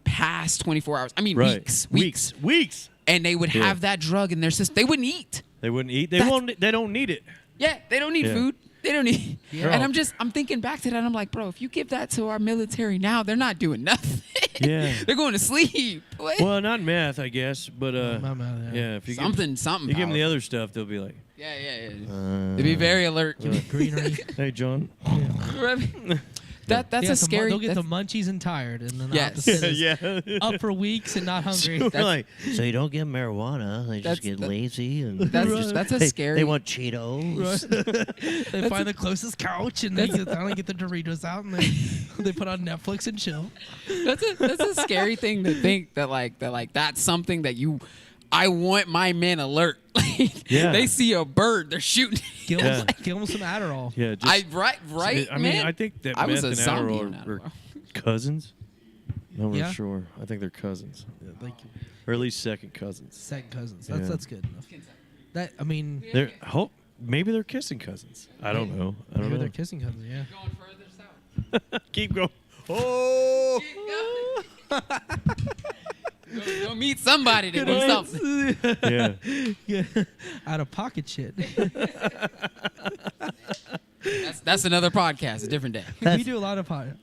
[SPEAKER 5] past 24 hours. I mean,
[SPEAKER 3] Right.
[SPEAKER 5] weeks, and they would
[SPEAKER 3] Yeah.
[SPEAKER 5] have that drug in their system. They wouldn't eat.
[SPEAKER 3] They wouldn't eat. They
[SPEAKER 5] That's-
[SPEAKER 3] won't. They don't need it.
[SPEAKER 5] Yeah, they don't need
[SPEAKER 3] Yeah.
[SPEAKER 5] food. They don't need.
[SPEAKER 2] Yeah.
[SPEAKER 5] And I'm thinking back to that. And I'm like, bro, if you give that to our military now, they're not doing nothing.
[SPEAKER 3] Yeah.
[SPEAKER 5] They're going to sleep. What?
[SPEAKER 3] Well, not meth, I guess, but
[SPEAKER 2] Not meth, yeah.
[SPEAKER 3] yeah. If you
[SPEAKER 5] something.
[SPEAKER 3] you give them the
[SPEAKER 5] powerful.
[SPEAKER 3] other stuff, they'll be like,
[SPEAKER 5] Yeah. They'd be very alert.
[SPEAKER 2] Greenery.
[SPEAKER 3] "Hey, John."
[SPEAKER 5] That's a scary.
[SPEAKER 2] They'll get the
[SPEAKER 5] that's-
[SPEAKER 2] munchies and tired, and then
[SPEAKER 5] Yes.
[SPEAKER 2] yeah. Up for weeks and not hungry.
[SPEAKER 3] We're like,
[SPEAKER 6] So you don't give them marijuana. They just get lazy. And
[SPEAKER 5] That's a scary.
[SPEAKER 6] They want Cheetos.
[SPEAKER 2] They find the closest couch and they finally get the Doritos out and they put on Netflix and chill.
[SPEAKER 5] That's a scary thing to think that that's something that I want my men alert.
[SPEAKER 3] Yeah.
[SPEAKER 5] They see a bird, they're shooting.
[SPEAKER 2] Give
[SPEAKER 3] Yeah.
[SPEAKER 2] them some Adderall.
[SPEAKER 3] yeah. Just,
[SPEAKER 5] Right.
[SPEAKER 3] I mean,
[SPEAKER 5] man?
[SPEAKER 3] I think that
[SPEAKER 5] I was
[SPEAKER 3] meth
[SPEAKER 5] a
[SPEAKER 3] and
[SPEAKER 5] zombie
[SPEAKER 3] Adderall
[SPEAKER 5] on
[SPEAKER 3] are
[SPEAKER 5] Adderall.
[SPEAKER 3] cousins. No, we're
[SPEAKER 2] Yeah?
[SPEAKER 3] sure. I think they're cousins,
[SPEAKER 2] Like
[SPEAKER 3] or at least second cousins.
[SPEAKER 2] second cousins.
[SPEAKER 3] Yeah.
[SPEAKER 2] That's good enough. That I mean,
[SPEAKER 3] They're maybe they're kissing cousins. I don't know. I don't
[SPEAKER 2] maybe
[SPEAKER 3] know.
[SPEAKER 2] they're kissing cousins. Yeah.
[SPEAKER 5] Going further south.
[SPEAKER 3] Keep going. Oh.
[SPEAKER 5] Go meet somebody that needs something.
[SPEAKER 3] Yeah.
[SPEAKER 2] Yeah. Out of pocket shit.
[SPEAKER 5] That's another podcast, a different day.
[SPEAKER 2] We do a lot of pocket.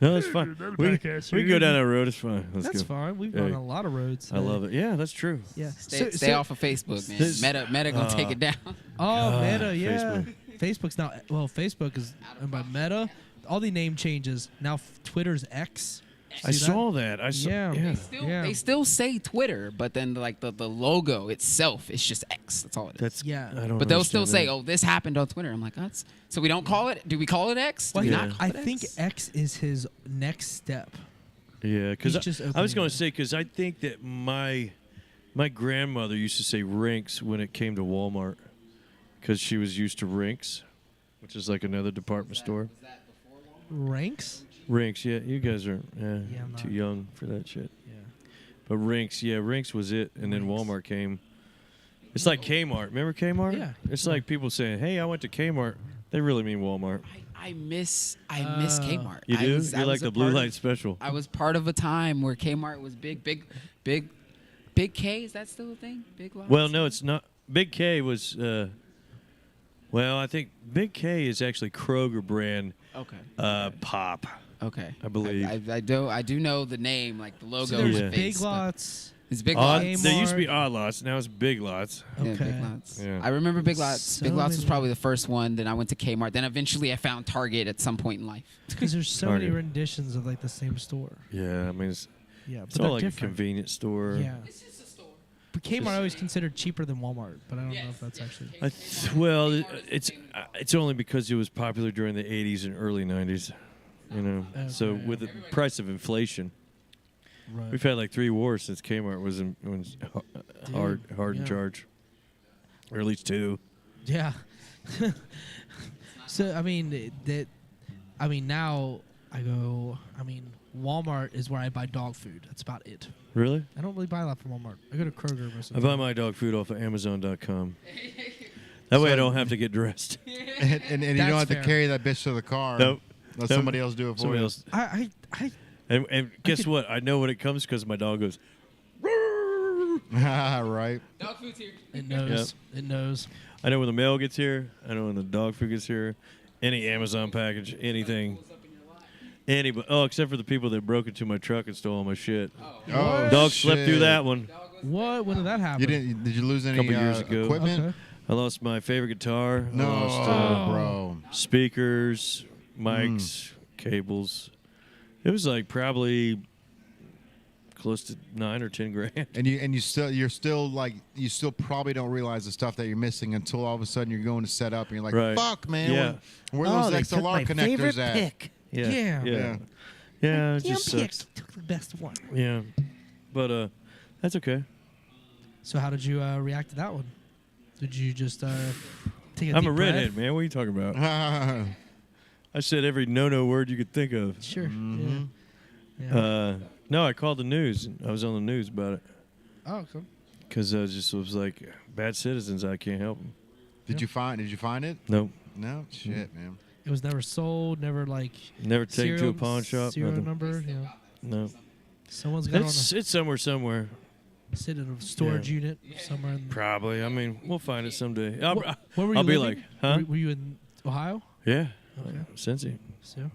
[SPEAKER 3] No, that's fine. We can go down that road. It's fine. Let's
[SPEAKER 2] That's
[SPEAKER 3] go.
[SPEAKER 2] fine. We've
[SPEAKER 3] Hey.
[SPEAKER 2] gone a lot of roads.
[SPEAKER 3] I love it. Yeah, that's true.
[SPEAKER 2] Yeah.
[SPEAKER 5] Stay off of Facebook, man.
[SPEAKER 3] this-
[SPEAKER 5] Meta gonna take it down.
[SPEAKER 2] Oh, Meta, yeah.
[SPEAKER 3] Facebook.
[SPEAKER 2] Facebook's now. Well, Facebook is owned by Meta. All the name changes now. Twitter's X.
[SPEAKER 3] I
[SPEAKER 2] See that?
[SPEAKER 3] saw that. I saw.
[SPEAKER 2] Yeah.
[SPEAKER 3] Yeah.
[SPEAKER 2] Yeah.
[SPEAKER 5] They still say Twitter, but then the logo itself is just X. That's all it is.
[SPEAKER 3] That's.
[SPEAKER 2] Yeah.
[SPEAKER 3] I don't
[SPEAKER 5] But they'll still
[SPEAKER 3] understand
[SPEAKER 5] say,
[SPEAKER 3] that.
[SPEAKER 5] "Oh, this happened on Twitter." I'm like, "That's so we don't call it? Do we call it X? Do
[SPEAKER 2] Well,
[SPEAKER 5] we
[SPEAKER 3] Yeah.
[SPEAKER 5] not call
[SPEAKER 2] I
[SPEAKER 5] it
[SPEAKER 2] think
[SPEAKER 5] X?
[SPEAKER 2] X is his next step.
[SPEAKER 3] Yeah, because
[SPEAKER 2] He's just
[SPEAKER 3] I was
[SPEAKER 2] opening
[SPEAKER 3] going
[SPEAKER 2] it.
[SPEAKER 3] to say because I think that my grandmother used to say Rinks when it came to Walmart because she was used to Rinks, which is like another department store.
[SPEAKER 2] Ranks.
[SPEAKER 3] Rinks, yeah, you guys are
[SPEAKER 2] I'm
[SPEAKER 3] too
[SPEAKER 2] not.
[SPEAKER 3] young for that shit.
[SPEAKER 2] Yeah.
[SPEAKER 3] But Rinks, yeah, Rinks was it, and then
[SPEAKER 2] Rinks.
[SPEAKER 3] Walmart came. It's like Kmart. Remember Kmart?
[SPEAKER 2] Yeah.
[SPEAKER 3] It's like people saying, "Hey, I went to Kmart." They really mean Walmart.
[SPEAKER 5] I miss Kmart.
[SPEAKER 3] You
[SPEAKER 5] I
[SPEAKER 3] do?
[SPEAKER 5] was- I
[SPEAKER 3] You
[SPEAKER 5] was
[SPEAKER 3] like
[SPEAKER 5] a
[SPEAKER 3] the blue
[SPEAKER 5] part of-
[SPEAKER 3] light special?
[SPEAKER 5] I was part of a time where Kmart was big K. Is that still a thing? Big lots?
[SPEAKER 3] Well, no, it's not. Big K was. Well, I think Big K is actually Kroger brand
[SPEAKER 5] Okay.
[SPEAKER 3] pop.
[SPEAKER 5] Okay.
[SPEAKER 3] I believe.
[SPEAKER 5] I do know the name, like the logo.
[SPEAKER 2] So there's
[SPEAKER 5] is
[SPEAKER 3] Yeah.
[SPEAKER 2] Big
[SPEAKER 5] based, but
[SPEAKER 2] Lots.
[SPEAKER 5] It's Big
[SPEAKER 3] Odd,
[SPEAKER 5] Lots.
[SPEAKER 3] there used to be
[SPEAKER 2] Kmart.
[SPEAKER 3] Odd Lots. Now it's Big Lots.
[SPEAKER 5] Yeah,
[SPEAKER 2] Okay.
[SPEAKER 5] Big Lots.
[SPEAKER 3] Yeah.
[SPEAKER 5] I remember Big Lots.
[SPEAKER 2] So
[SPEAKER 5] Big Lots was
[SPEAKER 2] many-
[SPEAKER 5] probably the first one. Then I went to Kmart. Then eventually I found Target at some point in life.
[SPEAKER 2] Because there's so
[SPEAKER 3] Target.
[SPEAKER 2] many renditions of like the same store.
[SPEAKER 3] Yeah, I mean it's
[SPEAKER 2] Yeah,
[SPEAKER 3] it's
[SPEAKER 2] but
[SPEAKER 3] all
[SPEAKER 2] they're
[SPEAKER 3] like
[SPEAKER 2] different.
[SPEAKER 3] a convenience store.
[SPEAKER 2] Yeah. But Kmart I always considered cheaper than Walmart, but I don't know if that's actually.
[SPEAKER 3] Well, it's only because it was popular during the 80s and early 90s. You know, so
[SPEAKER 2] Okay.
[SPEAKER 3] with the price of inflation,
[SPEAKER 2] Right.
[SPEAKER 3] we've had like 3 wars since Kmart was hard
[SPEAKER 2] yeah.
[SPEAKER 3] in charge, or at least 2.
[SPEAKER 2] Yeah. So I mean now I go. I mean Walmart is where I buy dog food. That's about it.
[SPEAKER 3] Really?
[SPEAKER 2] I don't really buy a lot from Walmart. I go to Kroger most of
[SPEAKER 3] I
[SPEAKER 2] the
[SPEAKER 3] buy
[SPEAKER 2] time.
[SPEAKER 3] my dog food off of Amazon.com. That way I don't have to get dressed.
[SPEAKER 1] and you don't
[SPEAKER 2] That's
[SPEAKER 1] have
[SPEAKER 2] fair.
[SPEAKER 1] to carry that bitch to the car.
[SPEAKER 3] Nope.
[SPEAKER 1] Let
[SPEAKER 3] Nope.
[SPEAKER 1] somebody else do it for
[SPEAKER 3] Somebody
[SPEAKER 1] you.
[SPEAKER 3] else.
[SPEAKER 2] I
[SPEAKER 3] And guess
[SPEAKER 2] could-
[SPEAKER 3] what? I know when it comes because my dog goes.
[SPEAKER 1] Right.
[SPEAKER 5] Dog food's here.
[SPEAKER 2] it knows. It knows.
[SPEAKER 3] I know when the mail gets here. I know when the dog food gets here. Any Amazon package, anything. Anybody. Oh, except for the people that broke into my truck and stole all my shit.
[SPEAKER 1] Oh,
[SPEAKER 3] Dog slept through
[SPEAKER 1] shit.
[SPEAKER 3] that one.
[SPEAKER 2] What? When did that happen?
[SPEAKER 1] You didn't? Did you lose any
[SPEAKER 3] Couple years ago.
[SPEAKER 1] equipment?
[SPEAKER 2] Okay.
[SPEAKER 3] I lost my favorite guitar.
[SPEAKER 1] No,
[SPEAKER 3] I lost
[SPEAKER 1] bro.
[SPEAKER 3] speakers, mics, cables. It was like probably close to 9 or 10 grand.
[SPEAKER 1] And you still probably don't realize the stuff that you're missing until all of a sudden you're going to set up and you're like,
[SPEAKER 3] Right.
[SPEAKER 1] fuck, man,
[SPEAKER 3] Yeah.
[SPEAKER 1] where
[SPEAKER 6] Oh,
[SPEAKER 1] those
[SPEAKER 6] they took my
[SPEAKER 1] XLR
[SPEAKER 6] favorite
[SPEAKER 1] connectors at?
[SPEAKER 6] pick.
[SPEAKER 3] Yeah.
[SPEAKER 2] Yeah.
[SPEAKER 3] Yeah. Yeah, it
[SPEAKER 2] Damn
[SPEAKER 3] just
[SPEAKER 2] pick.
[SPEAKER 3] sucks.
[SPEAKER 2] Took the best one.
[SPEAKER 3] Yeah. But that's okay.
[SPEAKER 2] So how did you react to that one? Did you just take a
[SPEAKER 3] I'm
[SPEAKER 2] deep
[SPEAKER 3] a
[SPEAKER 2] breath?
[SPEAKER 3] redhead, man. What are you talking about? I said every no-no word you could think of.
[SPEAKER 2] Sure.
[SPEAKER 1] Mhm.
[SPEAKER 2] Yeah.
[SPEAKER 3] No, I called the news. I was on the news about it.
[SPEAKER 2] Oh, cool.
[SPEAKER 3] because I just was like, bad citizens. I can't help them.
[SPEAKER 1] Did you find it?
[SPEAKER 3] Nope.
[SPEAKER 1] No. Shit, man.
[SPEAKER 2] It was never sold. Never
[SPEAKER 3] Never taken to a pawn shop.
[SPEAKER 2] Serial
[SPEAKER 3] Nothing.
[SPEAKER 2] number. Yeah.
[SPEAKER 3] No.
[SPEAKER 2] Someone's got
[SPEAKER 3] It's somewhere.
[SPEAKER 2] Sit in a storage unit somewhere.
[SPEAKER 3] Probably. I mean, we'll find it someday. I'll
[SPEAKER 2] where were you
[SPEAKER 3] be
[SPEAKER 2] living?
[SPEAKER 3] like, huh?
[SPEAKER 2] Were you in Ohio?
[SPEAKER 3] Yeah.
[SPEAKER 2] Okay.
[SPEAKER 3] Cincy.
[SPEAKER 2] So,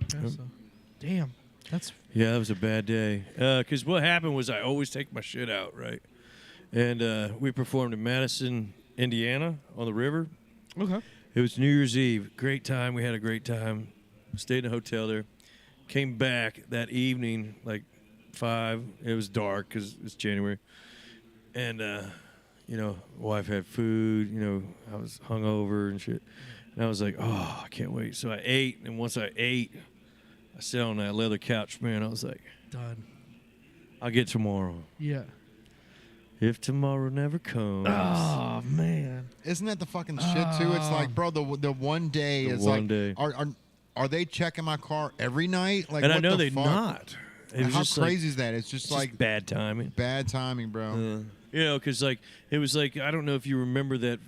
[SPEAKER 2] damn. That's.
[SPEAKER 3] Yeah, that was a bad day. Because what happened was I always take my shit out, right? And we performed in Madison, Indiana, on the river.
[SPEAKER 2] Okay.
[SPEAKER 3] It was New Year's Eve. Great time. We had a great time. Stayed in a hotel there. Came back that evening, like 5. It was dark because it's January. And, wife had food. I was hungover and shit. And I was like, oh, I can't wait. So I ate. And once I ate, I sat on that leather couch, man. I was like,
[SPEAKER 2] done.
[SPEAKER 3] I'll get tomorrow.
[SPEAKER 2] Yeah.
[SPEAKER 3] If tomorrow never comes.
[SPEAKER 2] Oh, man.
[SPEAKER 1] Isn't that the fucking shit, too? It's like, bro, the one day is like, are they checking my car every night? Like,
[SPEAKER 3] and
[SPEAKER 1] what
[SPEAKER 3] I know
[SPEAKER 1] the
[SPEAKER 3] they're
[SPEAKER 1] fuck?
[SPEAKER 3] not.
[SPEAKER 1] How crazy is that? It's just like
[SPEAKER 3] bad timing.
[SPEAKER 1] Bad timing, bro.
[SPEAKER 3] Because it was like, I don't know if you remember that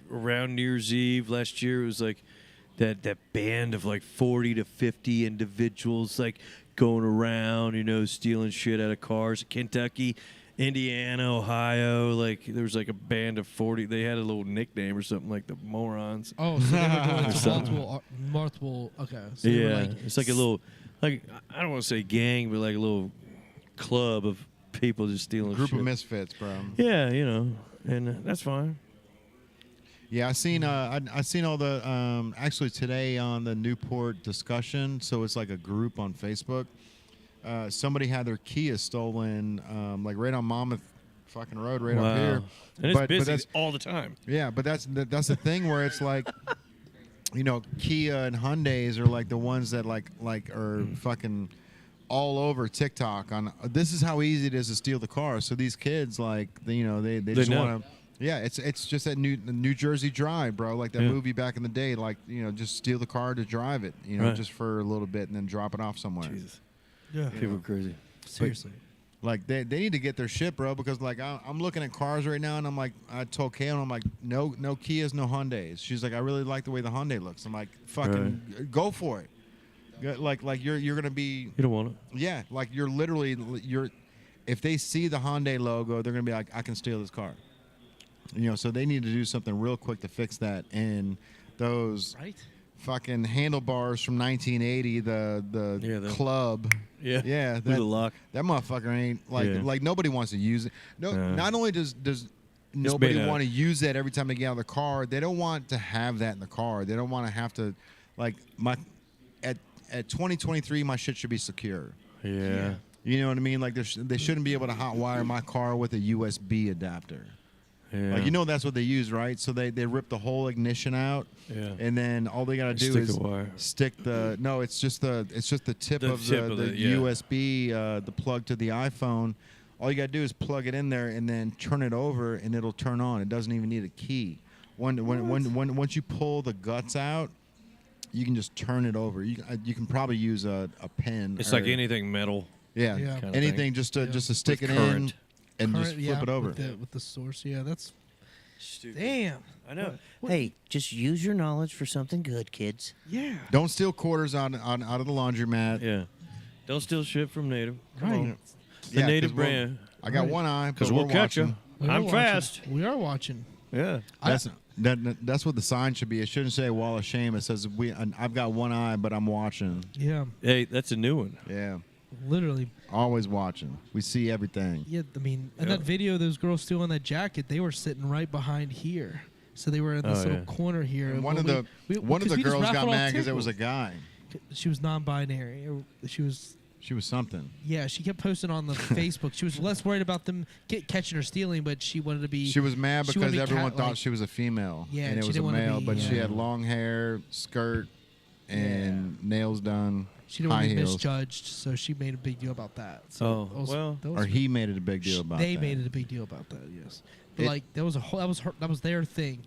[SPEAKER 3] around New Year's Eve last year, it was like that band of like 40 to 50 individuals like going around, stealing shit out of cars. Kentucky, Indiana, Ohio, like there was like a band of 40. They had a little nickname or something like the Morons.
[SPEAKER 2] Oh, so they were doing multiple. Okay. So
[SPEAKER 3] yeah, it's like a little, like I don't want to say gang, but like a little club of people just stealing
[SPEAKER 1] group
[SPEAKER 3] shit.
[SPEAKER 1] of misfits, bro.
[SPEAKER 3] Yeah, and that's fine.
[SPEAKER 1] Yeah, I seen all the actually today on the Newport discussion. So it's like a group on Facebook. Somebody had their Kia stolen, like right on Monmouth fucking road, right up here.
[SPEAKER 3] And it's busy that's, all the time.
[SPEAKER 1] Yeah, but that's the thing where it's like, Kia and Hyundais are like the ones that like are fucking all over TikTok on. This is how easy it is to steal the car. So these kids like they just want to. Yeah, it's just that New Jersey Drive, bro. Like that movie back in the day. Like just steal the car to drive it. Just for a little bit and then drop it off somewhere.
[SPEAKER 3] Jesus.
[SPEAKER 2] Yeah,
[SPEAKER 3] people are crazy.
[SPEAKER 2] Seriously.
[SPEAKER 1] Like they need to get their shit, bro. Because like I'm looking at cars right now, and I'm like, I told Kayla, I'm like, no Kias, no Hyundais. She's like, I really like the way the Hyundai looks. I'm like, fucking go for it. Like you're gonna be.
[SPEAKER 3] You don't want it.
[SPEAKER 1] Yeah, like you're literally if they see the Hyundai logo, they're gonna be like, I can steal this car. So they need to do something real quick to fix that. And those fucking handlebars from 1980, the club. Yeah.
[SPEAKER 3] The lock.
[SPEAKER 1] That motherfucker ain't like nobody wants to use it. No, not only does nobody want to use that every time they get out of the car, they don't want to have that in the car. They don't want to have to at 2023, my shit should be secure.
[SPEAKER 3] Yeah.
[SPEAKER 1] You know what I mean? Like they shouldn't be able to hotwire my car with a USB adapter.
[SPEAKER 3] Yeah.
[SPEAKER 1] Like that's what they use, right? So they rip the whole ignition out, and then all they gotta do is stick the it's just the tip of the USB, the plug to the iPhone. All you gotta do is plug it in there and then turn it over, and it'll turn on. It doesn't even need a key. Once you pull the guts out, you can just turn it over. You can probably use a pen.
[SPEAKER 3] It's like anything metal.
[SPEAKER 1] Yeah. Anything just to stick it in. And just flip it over.
[SPEAKER 2] With the source. Yeah, that's
[SPEAKER 3] stupid.
[SPEAKER 2] Damn.
[SPEAKER 3] I know.
[SPEAKER 6] Hey, just use your knowledge for something good, kids.
[SPEAKER 2] Yeah.
[SPEAKER 1] Don't steal quarters out of the laundromat.
[SPEAKER 3] Yeah. Don't steal shit from Native.
[SPEAKER 2] Right.
[SPEAKER 3] The Native brand.
[SPEAKER 1] I got one eye,
[SPEAKER 3] because we'll catch you. I'm fast.
[SPEAKER 2] We are watching.
[SPEAKER 3] Yeah.
[SPEAKER 1] That's what the sign should be. It shouldn't say "Wall of Shame." It says I've got one eye, but I'm watching.
[SPEAKER 2] Yeah.
[SPEAKER 3] Hey, that's a new one.
[SPEAKER 1] Yeah.
[SPEAKER 2] Literally.
[SPEAKER 1] Always watching. We see everything.
[SPEAKER 2] Yeah, I mean, in that video, those girls stealing that jacket, they were sitting right behind here. So they were in this little corner here.
[SPEAKER 1] And one of the girls got mad because it was a guy.
[SPEAKER 2] She was non-binary. She was
[SPEAKER 1] something.
[SPEAKER 2] Yeah, she kept posting on the Facebook. She was less worried about them catching her stealing, but she wanted to be.
[SPEAKER 1] She was mad because everyone thought she was a female.
[SPEAKER 2] Yeah,
[SPEAKER 1] and it was a male, but she had long hair, skirt, and nails done.
[SPEAKER 2] She didn't want to be misjudged, so she made a big deal about that. So
[SPEAKER 1] or he made it a big deal about that.
[SPEAKER 2] They made it a big deal about that, yes. But that was their thing.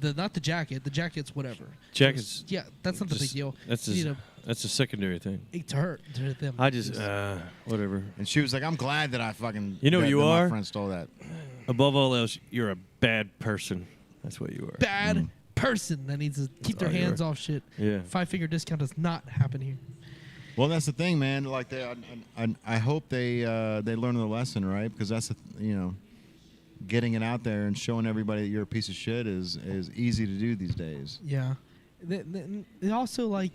[SPEAKER 2] not the jacket. The jacket's whatever.
[SPEAKER 3] Jackets.
[SPEAKER 2] Yeah, that's not the big deal.
[SPEAKER 3] That's a secondary thing.
[SPEAKER 2] To her, to them.
[SPEAKER 3] I just whatever.
[SPEAKER 1] And she was like, "I'm glad that I fucking."
[SPEAKER 3] You know
[SPEAKER 1] that
[SPEAKER 3] you
[SPEAKER 1] my
[SPEAKER 3] are.
[SPEAKER 1] friend stole that.
[SPEAKER 3] Above all else, you're a bad person. That's what you are.
[SPEAKER 2] Bad person that needs to keep their
[SPEAKER 3] all you
[SPEAKER 2] hands
[SPEAKER 3] are.
[SPEAKER 2] off shit.
[SPEAKER 3] Yeah.
[SPEAKER 2] 5-figure discount does not happen here.
[SPEAKER 1] Well, that's the thing, man. Like I hope they learn the lesson, right? Because that's getting it out there and showing everybody that you're a piece of shit is easy to do these days.
[SPEAKER 2] Yeah. It also, like,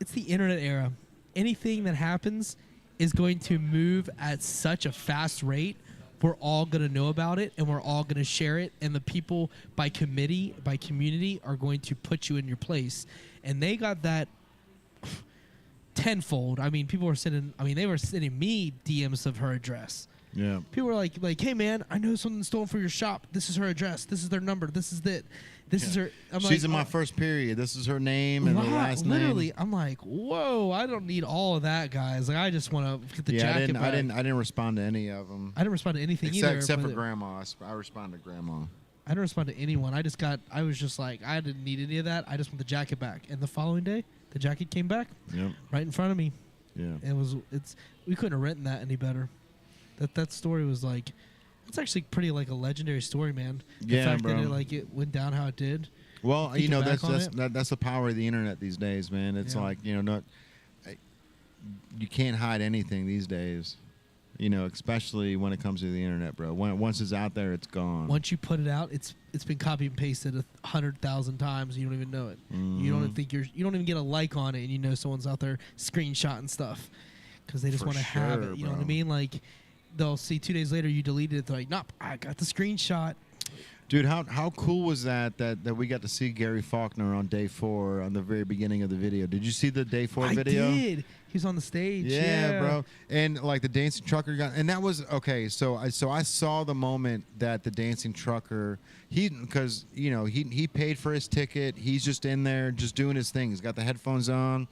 [SPEAKER 2] it's the internet era. Anything that happens is going to move at such a fast rate. We're all going to know about it, and we're all going to share it. And the people by community are going to put you in your place. And they got that tenfold. I mean, they were sending me DMs of her address.
[SPEAKER 1] Yeah.
[SPEAKER 2] People were like, "Hey man, I know someone stole from your shop. This is her address. This is their number. This is it. This is her."
[SPEAKER 1] She's in my first period. This is her name and her last
[SPEAKER 2] literally,
[SPEAKER 1] name.
[SPEAKER 2] I'm like, "Whoa, I don't need all of that, guys. Like, I just want to get the jacket back."
[SPEAKER 1] I didn't respond to any of them.
[SPEAKER 2] I didn't respond to anything
[SPEAKER 1] except for Grandma. I responded to Grandma.
[SPEAKER 2] I didn't respond to anyone. I was just like, I didn't need any of that. I just want the jacket back. And the following day, the jacket came back.
[SPEAKER 1] Yep.
[SPEAKER 2] Right in front of me.
[SPEAKER 1] Yeah.
[SPEAKER 2] We couldn't have written that any better. That story was like, it's actually pretty like a legendary story, man. The fact
[SPEAKER 1] bro.
[SPEAKER 2] that it went down how it did.
[SPEAKER 1] Well, that's the power of the internet these days, man. It's like, you can't hide anything these days. Especially when it comes to the internet, bro. Once it's out there, it's gone.
[SPEAKER 2] Once you put it out, it's been copied and pasted 100,000 times. And you don't even know it. You don't even get a like on it, and you know someone's out there screenshotting stuff because they just want to have it. You know what I mean? Like, they'll see 2 days later you deleted it. They're like, "Nope, I got the screenshot."
[SPEAKER 1] Dude, how cool was that we got to see Gary Faulkner on day 4 on the very beginning of the video? Did you see the day 4 video?
[SPEAKER 2] I did. He was on the stage.
[SPEAKER 1] Yeah, bro. And like the dancing trucker got, and that was okay. So I saw the moment that the dancing trucker, because he paid for his ticket. He's just in there, just doing his thing. He's got the headphones on,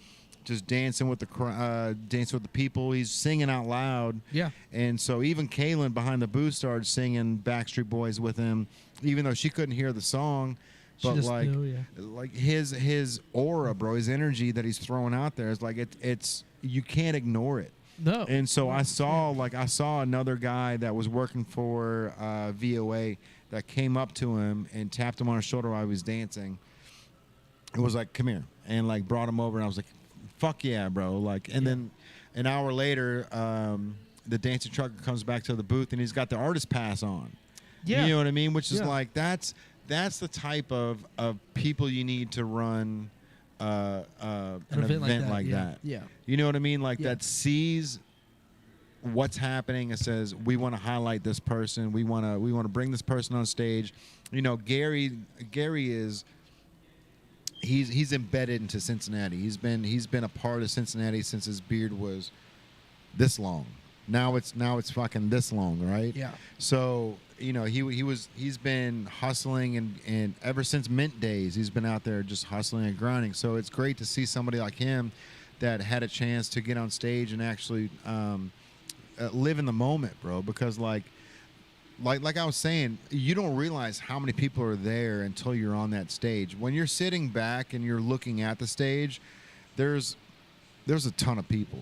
[SPEAKER 1] just dancing with the people. He's singing out loud.
[SPEAKER 2] Yeah.
[SPEAKER 1] And so even Kaylin behind the booth started singing Backstreet Boys with him, even though she couldn't hear the song. But like, like his aura, bro, his energy that he's throwing out there is like it's you can't ignore it.
[SPEAKER 2] No.
[SPEAKER 1] And so I saw another guy that was working for VOA that came up to him and tapped him on his shoulder while he was dancing. It was like, "Come here," and like brought him over, and I was like, "Fuck yeah, bro!" Like, and then an hour later, the dancing trucker comes back to the booth and he's got the artist pass on.
[SPEAKER 2] Yeah.
[SPEAKER 1] You know what I mean? Which is like that's the type of people you need to run an event like that.
[SPEAKER 2] Yeah.
[SPEAKER 1] You know what I mean? Like that sees what's happening and says, "We want to highlight this person. We want to bring this person on stage." Gary is he's embedded into Cincinnati. He's been a part of Cincinnati since his beard was this long. Now it's fucking this long, right?
[SPEAKER 2] Yeah.
[SPEAKER 1] So he's been hustling and ever since Mint days he's been out there just hustling and grinding. So it's great to see somebody like him that had a chance to get on stage and actually live in the moment, bro. Because like I was saying, you don't realize how many people are there until you're on that stage. When you're sitting back and you're looking at the stage, there's a ton of people.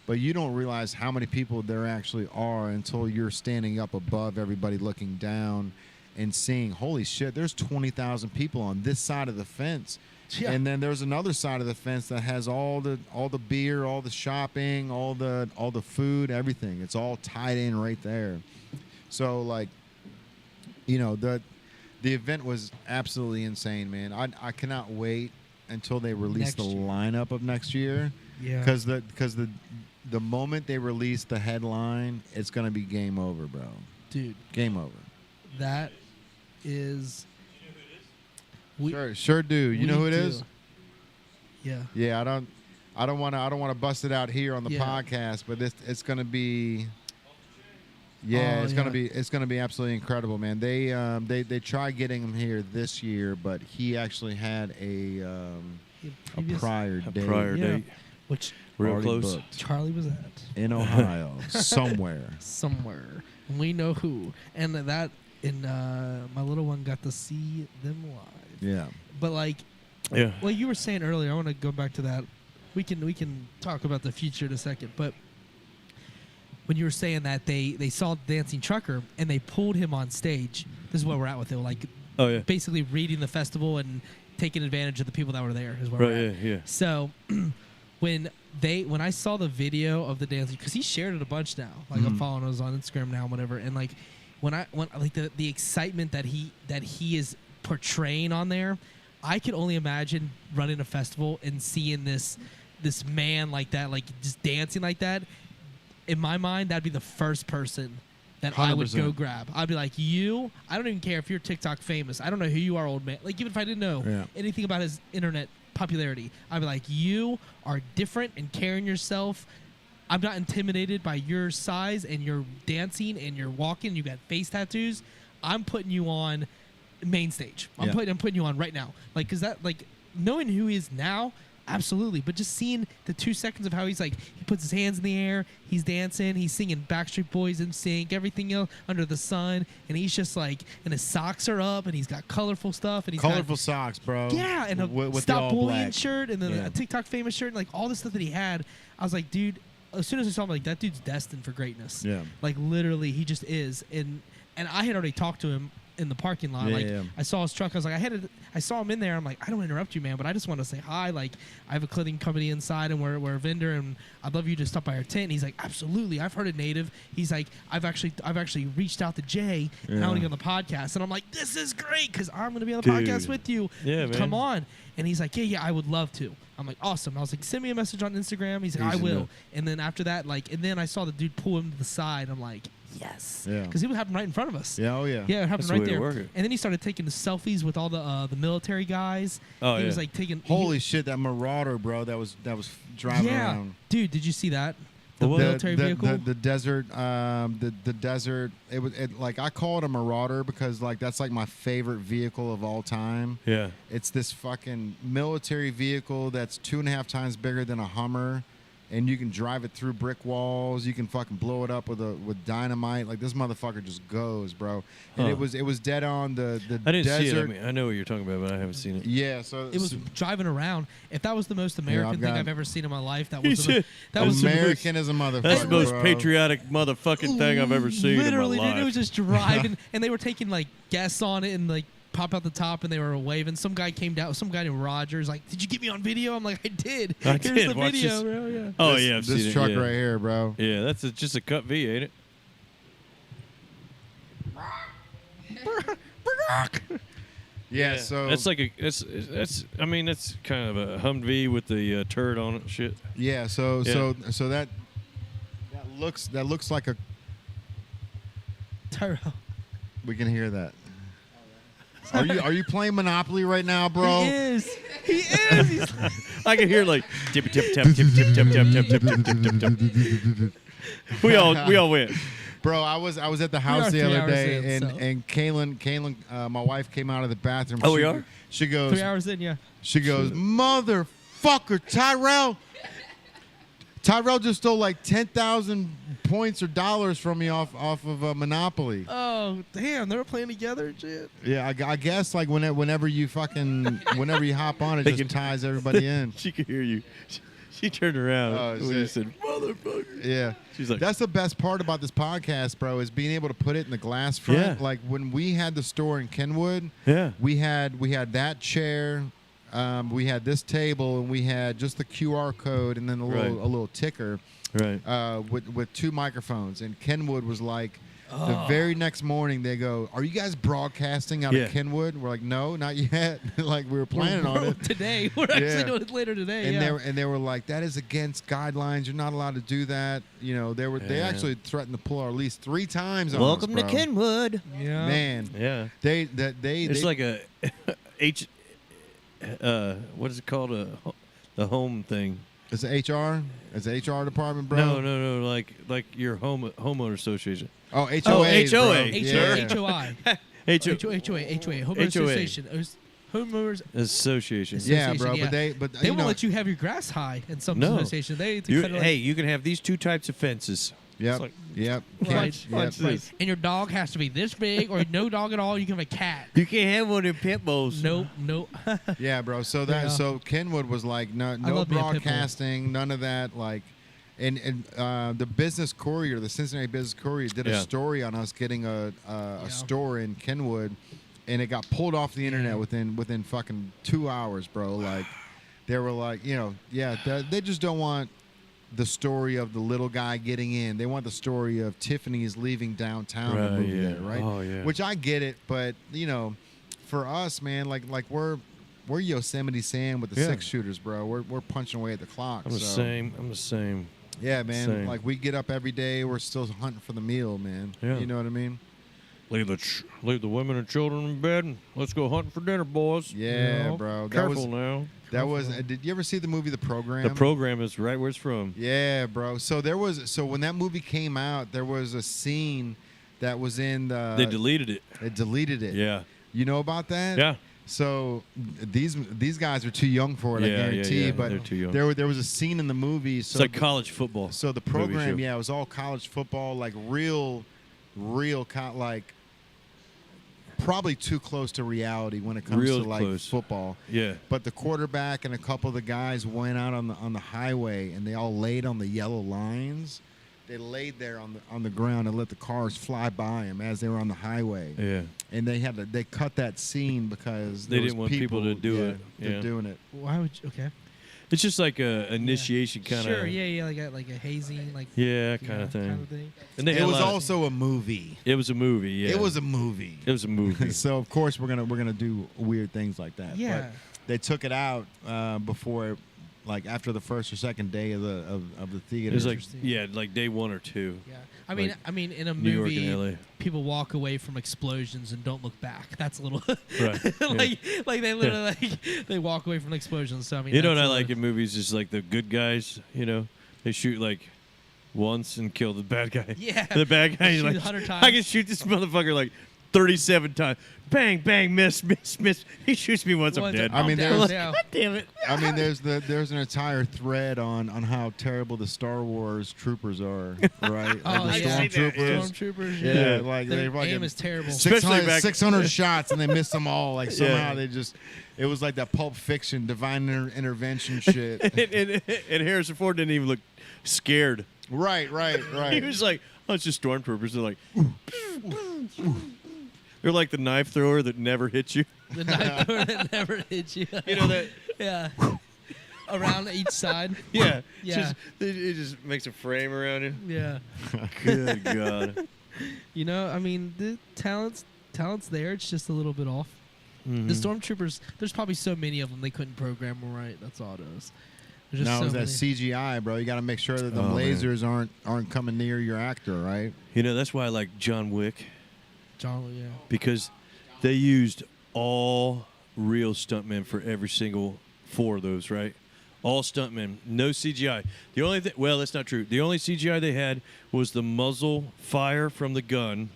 [SPEAKER 1] But you don't realize how many people there actually are until you're standing up above everybody looking down and seeing, holy shit, there's 20,000 people on this side of the fence. Yeah. And then there's another side of the fence that has all the beer, all the shopping, all the food, everything. It's all tied in right there. So like, the event was absolutely insane, man. I cannot wait until they release the lineup of next year.
[SPEAKER 2] Yeah.
[SPEAKER 1] Because the moment they release the headline, it's gonna be game over, bro.
[SPEAKER 2] Dude.
[SPEAKER 1] Game over.
[SPEAKER 2] That is.
[SPEAKER 1] Sure do. You know who it is?
[SPEAKER 2] Yeah.
[SPEAKER 1] Yeah. I don't want to bust it out here on the podcast, but it's gonna be. Yeah, it's gonna be absolutely incredible, man. They tried getting him here this year, but he actually had a prior date.
[SPEAKER 2] Which
[SPEAKER 3] real close.
[SPEAKER 1] Booked.
[SPEAKER 2] Charlie was at
[SPEAKER 1] In Ohio, somewhere.
[SPEAKER 2] And we know who. And my little one got to see them live.
[SPEAKER 1] Yeah.
[SPEAKER 2] But like,
[SPEAKER 3] Yeah.
[SPEAKER 2] well, you were saying earlier, I want to go back to that. We can talk about the future in a second, but when you were saying that they saw Dancing Trucker and they pulled him on stage, this is where we're at with it. Like, basically reading the festival and taking advantage of the people that were there is where we're at.
[SPEAKER 3] Yeah.
[SPEAKER 2] So when I saw the video of the dancing, because he shared it a bunch now, like I'm following us on Instagram now, and whatever, and like when like the excitement that he is portraying on there, I could only imagine running a festival and seeing this man like that, like just dancing like that. In my mind, that'd be the first person that 100%. I would go grab. I'd be like, you, I don't even care if you're TikTok famous. I don't know who you are, old man. Like, even if I didn't know anything about his internet popularity, I'd be like, you are different and carrying yourself. I'm not intimidated by your size and your dancing and your walking. You got face tattoos. I'm putting you on main stage. I'm putting you on right now. Like, cause that, like, knowing who he is now, absolutely. But just seeing the 2 seconds of how he's like, he puts his hands in the air, he's dancing, he's singing Backstreet Boys in sync, everything else under the sun, and he's just like, and his socks are up, and he's got colorful stuff, and he's
[SPEAKER 1] colorful socks, bro.
[SPEAKER 2] Yeah, and a Stop Bullying shirt, and then a TikTok famous shirt, and like all this stuff that he had. I was like, dude, as soon as I saw him, like, that dude's destined for greatness. Yeah, like literally, he just is. And I had already talked to him in the parking lot. I saw his truck. I was like, I saw him in there. I'm like, I don't interrupt you, man, but I just want to say hi. Like, I have a clothing company inside, and we're a vendor, and I'd love you to stop by our tent. And he's like, absolutely. I've heard of Native. He's like, I've actually reached out to Jay, and I want to get on the podcast. And I'm like, this is great because I'm going to be on the podcast with you. Yeah, man. Come on. And he's like, yeah, I would love to. I'm like, awesome. I was like, send me a message on Instagram. He's like, I will. And then after that, like, and then I saw the dude pull him to the side. I'm like, yes. Yeah. Because it would happen right in front of us.
[SPEAKER 1] Yeah, oh yeah.
[SPEAKER 2] Yeah, it happened right there. And then he started taking the selfies with all the military guys. Oh, he was like taking.
[SPEAKER 1] Holy shit, that Marauder, bro, that was driving around.
[SPEAKER 2] Dude, did you see that? The military vehicle?
[SPEAKER 1] The desert, the desert. It like, I call it a Marauder because like that's like my favorite vehicle of all time. Yeah. It's this fucking military vehicle that's 2.5 times bigger than a Hummer. And you can drive it through brick walls. You can fucking blow it up with dynamite. Like, this motherfucker just goes, bro. And it was dead on the
[SPEAKER 3] I didn't
[SPEAKER 1] desert.
[SPEAKER 3] see it. I mean, I know what you're talking about, but I haven't seen it.
[SPEAKER 1] Yeah, so
[SPEAKER 2] it was driving around. If that was the most American thing I've ever seen in my life, that was
[SPEAKER 1] American as a motherfucker.
[SPEAKER 3] That's the most patriotic motherfucking thing I've ever seen.
[SPEAKER 2] Literally,
[SPEAKER 3] in my life.
[SPEAKER 2] Dude, it was just driving, and they were taking like guests on it and like pop out the top, and they were waving. Some guy came down. Some guy named Rogers, like, "Did you get me on video?" I'm like, "I did." Here's the video, bro. Yeah.
[SPEAKER 3] Oh yeah, I've
[SPEAKER 1] this
[SPEAKER 3] seen
[SPEAKER 1] truck
[SPEAKER 3] it,
[SPEAKER 1] right here, bro.
[SPEAKER 3] Yeah, that's just a cut V, ain't it?
[SPEAKER 1] Yeah, so
[SPEAKER 3] that's like that's I mean, that's kind of a Humvee with the turret on it and shit.
[SPEAKER 1] Yeah, so that looks like a
[SPEAKER 2] Tyrell.
[SPEAKER 1] We can hear that. Are you playing Monopoly right now, bro?
[SPEAKER 2] He is. He is.
[SPEAKER 3] I can hear like tip tip tip tip tip tip tip tip tip tip tip tip. We all went.
[SPEAKER 1] Bro, I was at the house the other day, and Kaylin, my wife came out of the bathroom.
[SPEAKER 3] Oh, we are?
[SPEAKER 1] She goes
[SPEAKER 2] 3 hours in, yeah.
[SPEAKER 1] She goes, motherfucker, Tyrell just stole like 10,000 points or dollars from me off of Monopoly.
[SPEAKER 2] Oh, damn. They were playing together and shit.
[SPEAKER 1] Yeah, I guess like whenever you hop on, it just ties everybody in.
[SPEAKER 3] She could hear you. She turned around when you said, motherfucker.
[SPEAKER 1] Yeah.
[SPEAKER 3] She's like,
[SPEAKER 1] that's the best part about this podcast, bro, is being able to put it in the glass front. Yeah. Like when we had the store in Kenwood, we had that chair. We had this table, and we had just the QR code, and then a little ticker, with 2 microphones. And Kenwood was like, the very next morning they go, "Are you guys broadcasting out of Kenwood?" We're like, "No, not yet." Like we were planning on it
[SPEAKER 2] today. We're actually doing it later today.
[SPEAKER 1] And they were like, "That is against guidelines. You're not allowed to do that." You know, they actually threatened to pull our lease 3 times.
[SPEAKER 6] Welcome
[SPEAKER 1] on us,
[SPEAKER 6] to Kenwood.
[SPEAKER 2] Yeah,
[SPEAKER 1] man.
[SPEAKER 3] Yeah, it's like a what is it called? The home thing.
[SPEAKER 1] It's an HR. It's an HR department, bro.
[SPEAKER 3] No. Like your homeowner association.
[SPEAKER 1] Oh, HOA.
[SPEAKER 3] Oh, HOA.
[SPEAKER 2] HOI. HOA. Homeowners Association. Homeowners
[SPEAKER 3] Association.
[SPEAKER 1] Yeah, bro. Yeah. But
[SPEAKER 2] they won't let you have your grass high in some association. They cut it
[SPEAKER 3] you can have these 2 types of fences.
[SPEAKER 1] Yep.
[SPEAKER 3] like,
[SPEAKER 1] yep.
[SPEAKER 2] Right.
[SPEAKER 3] Watch this.
[SPEAKER 2] And your dog has to be this big, or no dog at all. You can have a cat.
[SPEAKER 6] You can't have one of them pit bulls.
[SPEAKER 2] Nope.
[SPEAKER 1] Yeah, bro. So Kenwood was like no
[SPEAKER 2] love me a pit bull.
[SPEAKER 1] broadcasting, none of that. Like, and the Business Courier, the Cincinnati Business Courier, did a story on us getting a store in Kenwood, and it got pulled off the internet within fucking 2 hours, bro. Like, they were like, they just don't want the story of the little guy getting in. They want the story of Tiffany's leaving downtown to move there, right?
[SPEAKER 3] Oh, yeah.
[SPEAKER 1] Which I get it, but for us, man, like we're Yosemite Sam with the 6-shooters, bro. We're punching away at the clock.
[SPEAKER 3] I'm the same.
[SPEAKER 1] Yeah, man.
[SPEAKER 3] Same.
[SPEAKER 1] Like, we get up every day. We're still hunting for the meal, man.
[SPEAKER 3] Yeah.
[SPEAKER 1] You know what I mean?
[SPEAKER 3] Leave the women and children in bed and let's go hunting for dinner, boys.
[SPEAKER 1] Yeah, bro.
[SPEAKER 3] Careful now.
[SPEAKER 1] That was. Did you ever see the movie The Program?
[SPEAKER 3] The Program is right where it's from.
[SPEAKER 1] Yeah, bro. So when that movie came out, there was a scene that was in the.
[SPEAKER 3] They deleted it.
[SPEAKER 1] They deleted it.
[SPEAKER 3] Yeah.
[SPEAKER 1] You know about that?
[SPEAKER 3] Yeah.
[SPEAKER 1] So these guys are too young for it, I guarantee.
[SPEAKER 3] Yeah.
[SPEAKER 1] But
[SPEAKER 3] They're too young.
[SPEAKER 1] there was a scene in the movie. So
[SPEAKER 3] It's like college football.
[SPEAKER 1] So the Program, it was all college football, like real, like probably too close to reality when it comes to like football.
[SPEAKER 3] Yeah.
[SPEAKER 1] But the quarterback and a couple of the guys went out on the highway and they all laid on the yellow lines. They laid there on the ground and let the cars fly by them as they were on the highway.
[SPEAKER 3] Yeah.
[SPEAKER 1] And they cut that scene because
[SPEAKER 3] they didn't want people to do it.
[SPEAKER 1] They're doing it.
[SPEAKER 2] Why would you? Okay.
[SPEAKER 3] It's just like a initiation kind of.
[SPEAKER 2] Sure. Yeah. Like a hazing, like.
[SPEAKER 3] Yeah, kind of thing. And
[SPEAKER 1] it was also a movie.
[SPEAKER 3] It was a movie. Yeah.
[SPEAKER 1] It was a movie.
[SPEAKER 3] It was a movie.
[SPEAKER 1] So of course we're gonna do weird things like that.
[SPEAKER 2] Yeah.
[SPEAKER 1] But they took it out before, like after the first or second day of the theater.
[SPEAKER 3] It was like day 1 or 2.
[SPEAKER 2] Yeah. I mean, in a
[SPEAKER 3] New York
[SPEAKER 2] movie,
[SPEAKER 3] and LA.
[SPEAKER 2] people walk away from explosions and don't look back. That's a little
[SPEAKER 3] Right.
[SPEAKER 2] like they literally they walk away from explosions. So I mean,
[SPEAKER 3] you know what I like in movies is like the good guys. They shoot like once and kill the bad guy.
[SPEAKER 2] Yeah.
[SPEAKER 3] The bad guy. You're like,
[SPEAKER 2] 100 times.
[SPEAKER 3] I can shoot this motherfucker like 37 times. Bang, bang, miss. He shoots me once, I'm dead.
[SPEAKER 1] I mean,
[SPEAKER 2] God
[SPEAKER 3] damn it.
[SPEAKER 1] I mean, there's an entire thread on how terrible the Star Wars troopers are, right?
[SPEAKER 2] Oh,
[SPEAKER 1] Like the
[SPEAKER 2] yeah.
[SPEAKER 1] stormtroopers.
[SPEAKER 2] Stormtroopers.
[SPEAKER 1] Yeah, like
[SPEAKER 2] their
[SPEAKER 1] they
[SPEAKER 2] aim is terrible.
[SPEAKER 1] 600 shots and they miss them all. Like somehow they just. It was like that Pulp Fiction, divine intervention shit.
[SPEAKER 3] and Harrison Ford didn't even look scared.
[SPEAKER 1] Right.
[SPEAKER 3] He was like, oh, it's just stormtroopers. They're like, they're like the knife thrower that never hits you.
[SPEAKER 2] The knife thrower that never hits you.
[SPEAKER 3] You know that?
[SPEAKER 2] Yeah. Around each side.
[SPEAKER 3] Yeah.
[SPEAKER 2] Yeah.
[SPEAKER 3] It just makes a frame around you.
[SPEAKER 2] Yeah.
[SPEAKER 3] Good God.
[SPEAKER 2] I mean, the talent's there. It's just a little bit off.
[SPEAKER 3] Mm-hmm.
[SPEAKER 2] The stormtroopers, there's probably so many of them they couldn't program them right. That's all it is. There's just
[SPEAKER 1] No,
[SPEAKER 2] so
[SPEAKER 1] it's that
[SPEAKER 2] many.
[SPEAKER 1] CGI, bro. You got to make sure that the
[SPEAKER 3] Oh,
[SPEAKER 1] lasers aren't coming near your actor, right?
[SPEAKER 3] That's why I like John Wick.
[SPEAKER 2] Yeah.
[SPEAKER 3] Because they used all real stuntmen for every single 4 of those, right? All stuntmen, no CGI. The only thing, well, that's not true. The only CGI they had was the muzzle fire from the gun.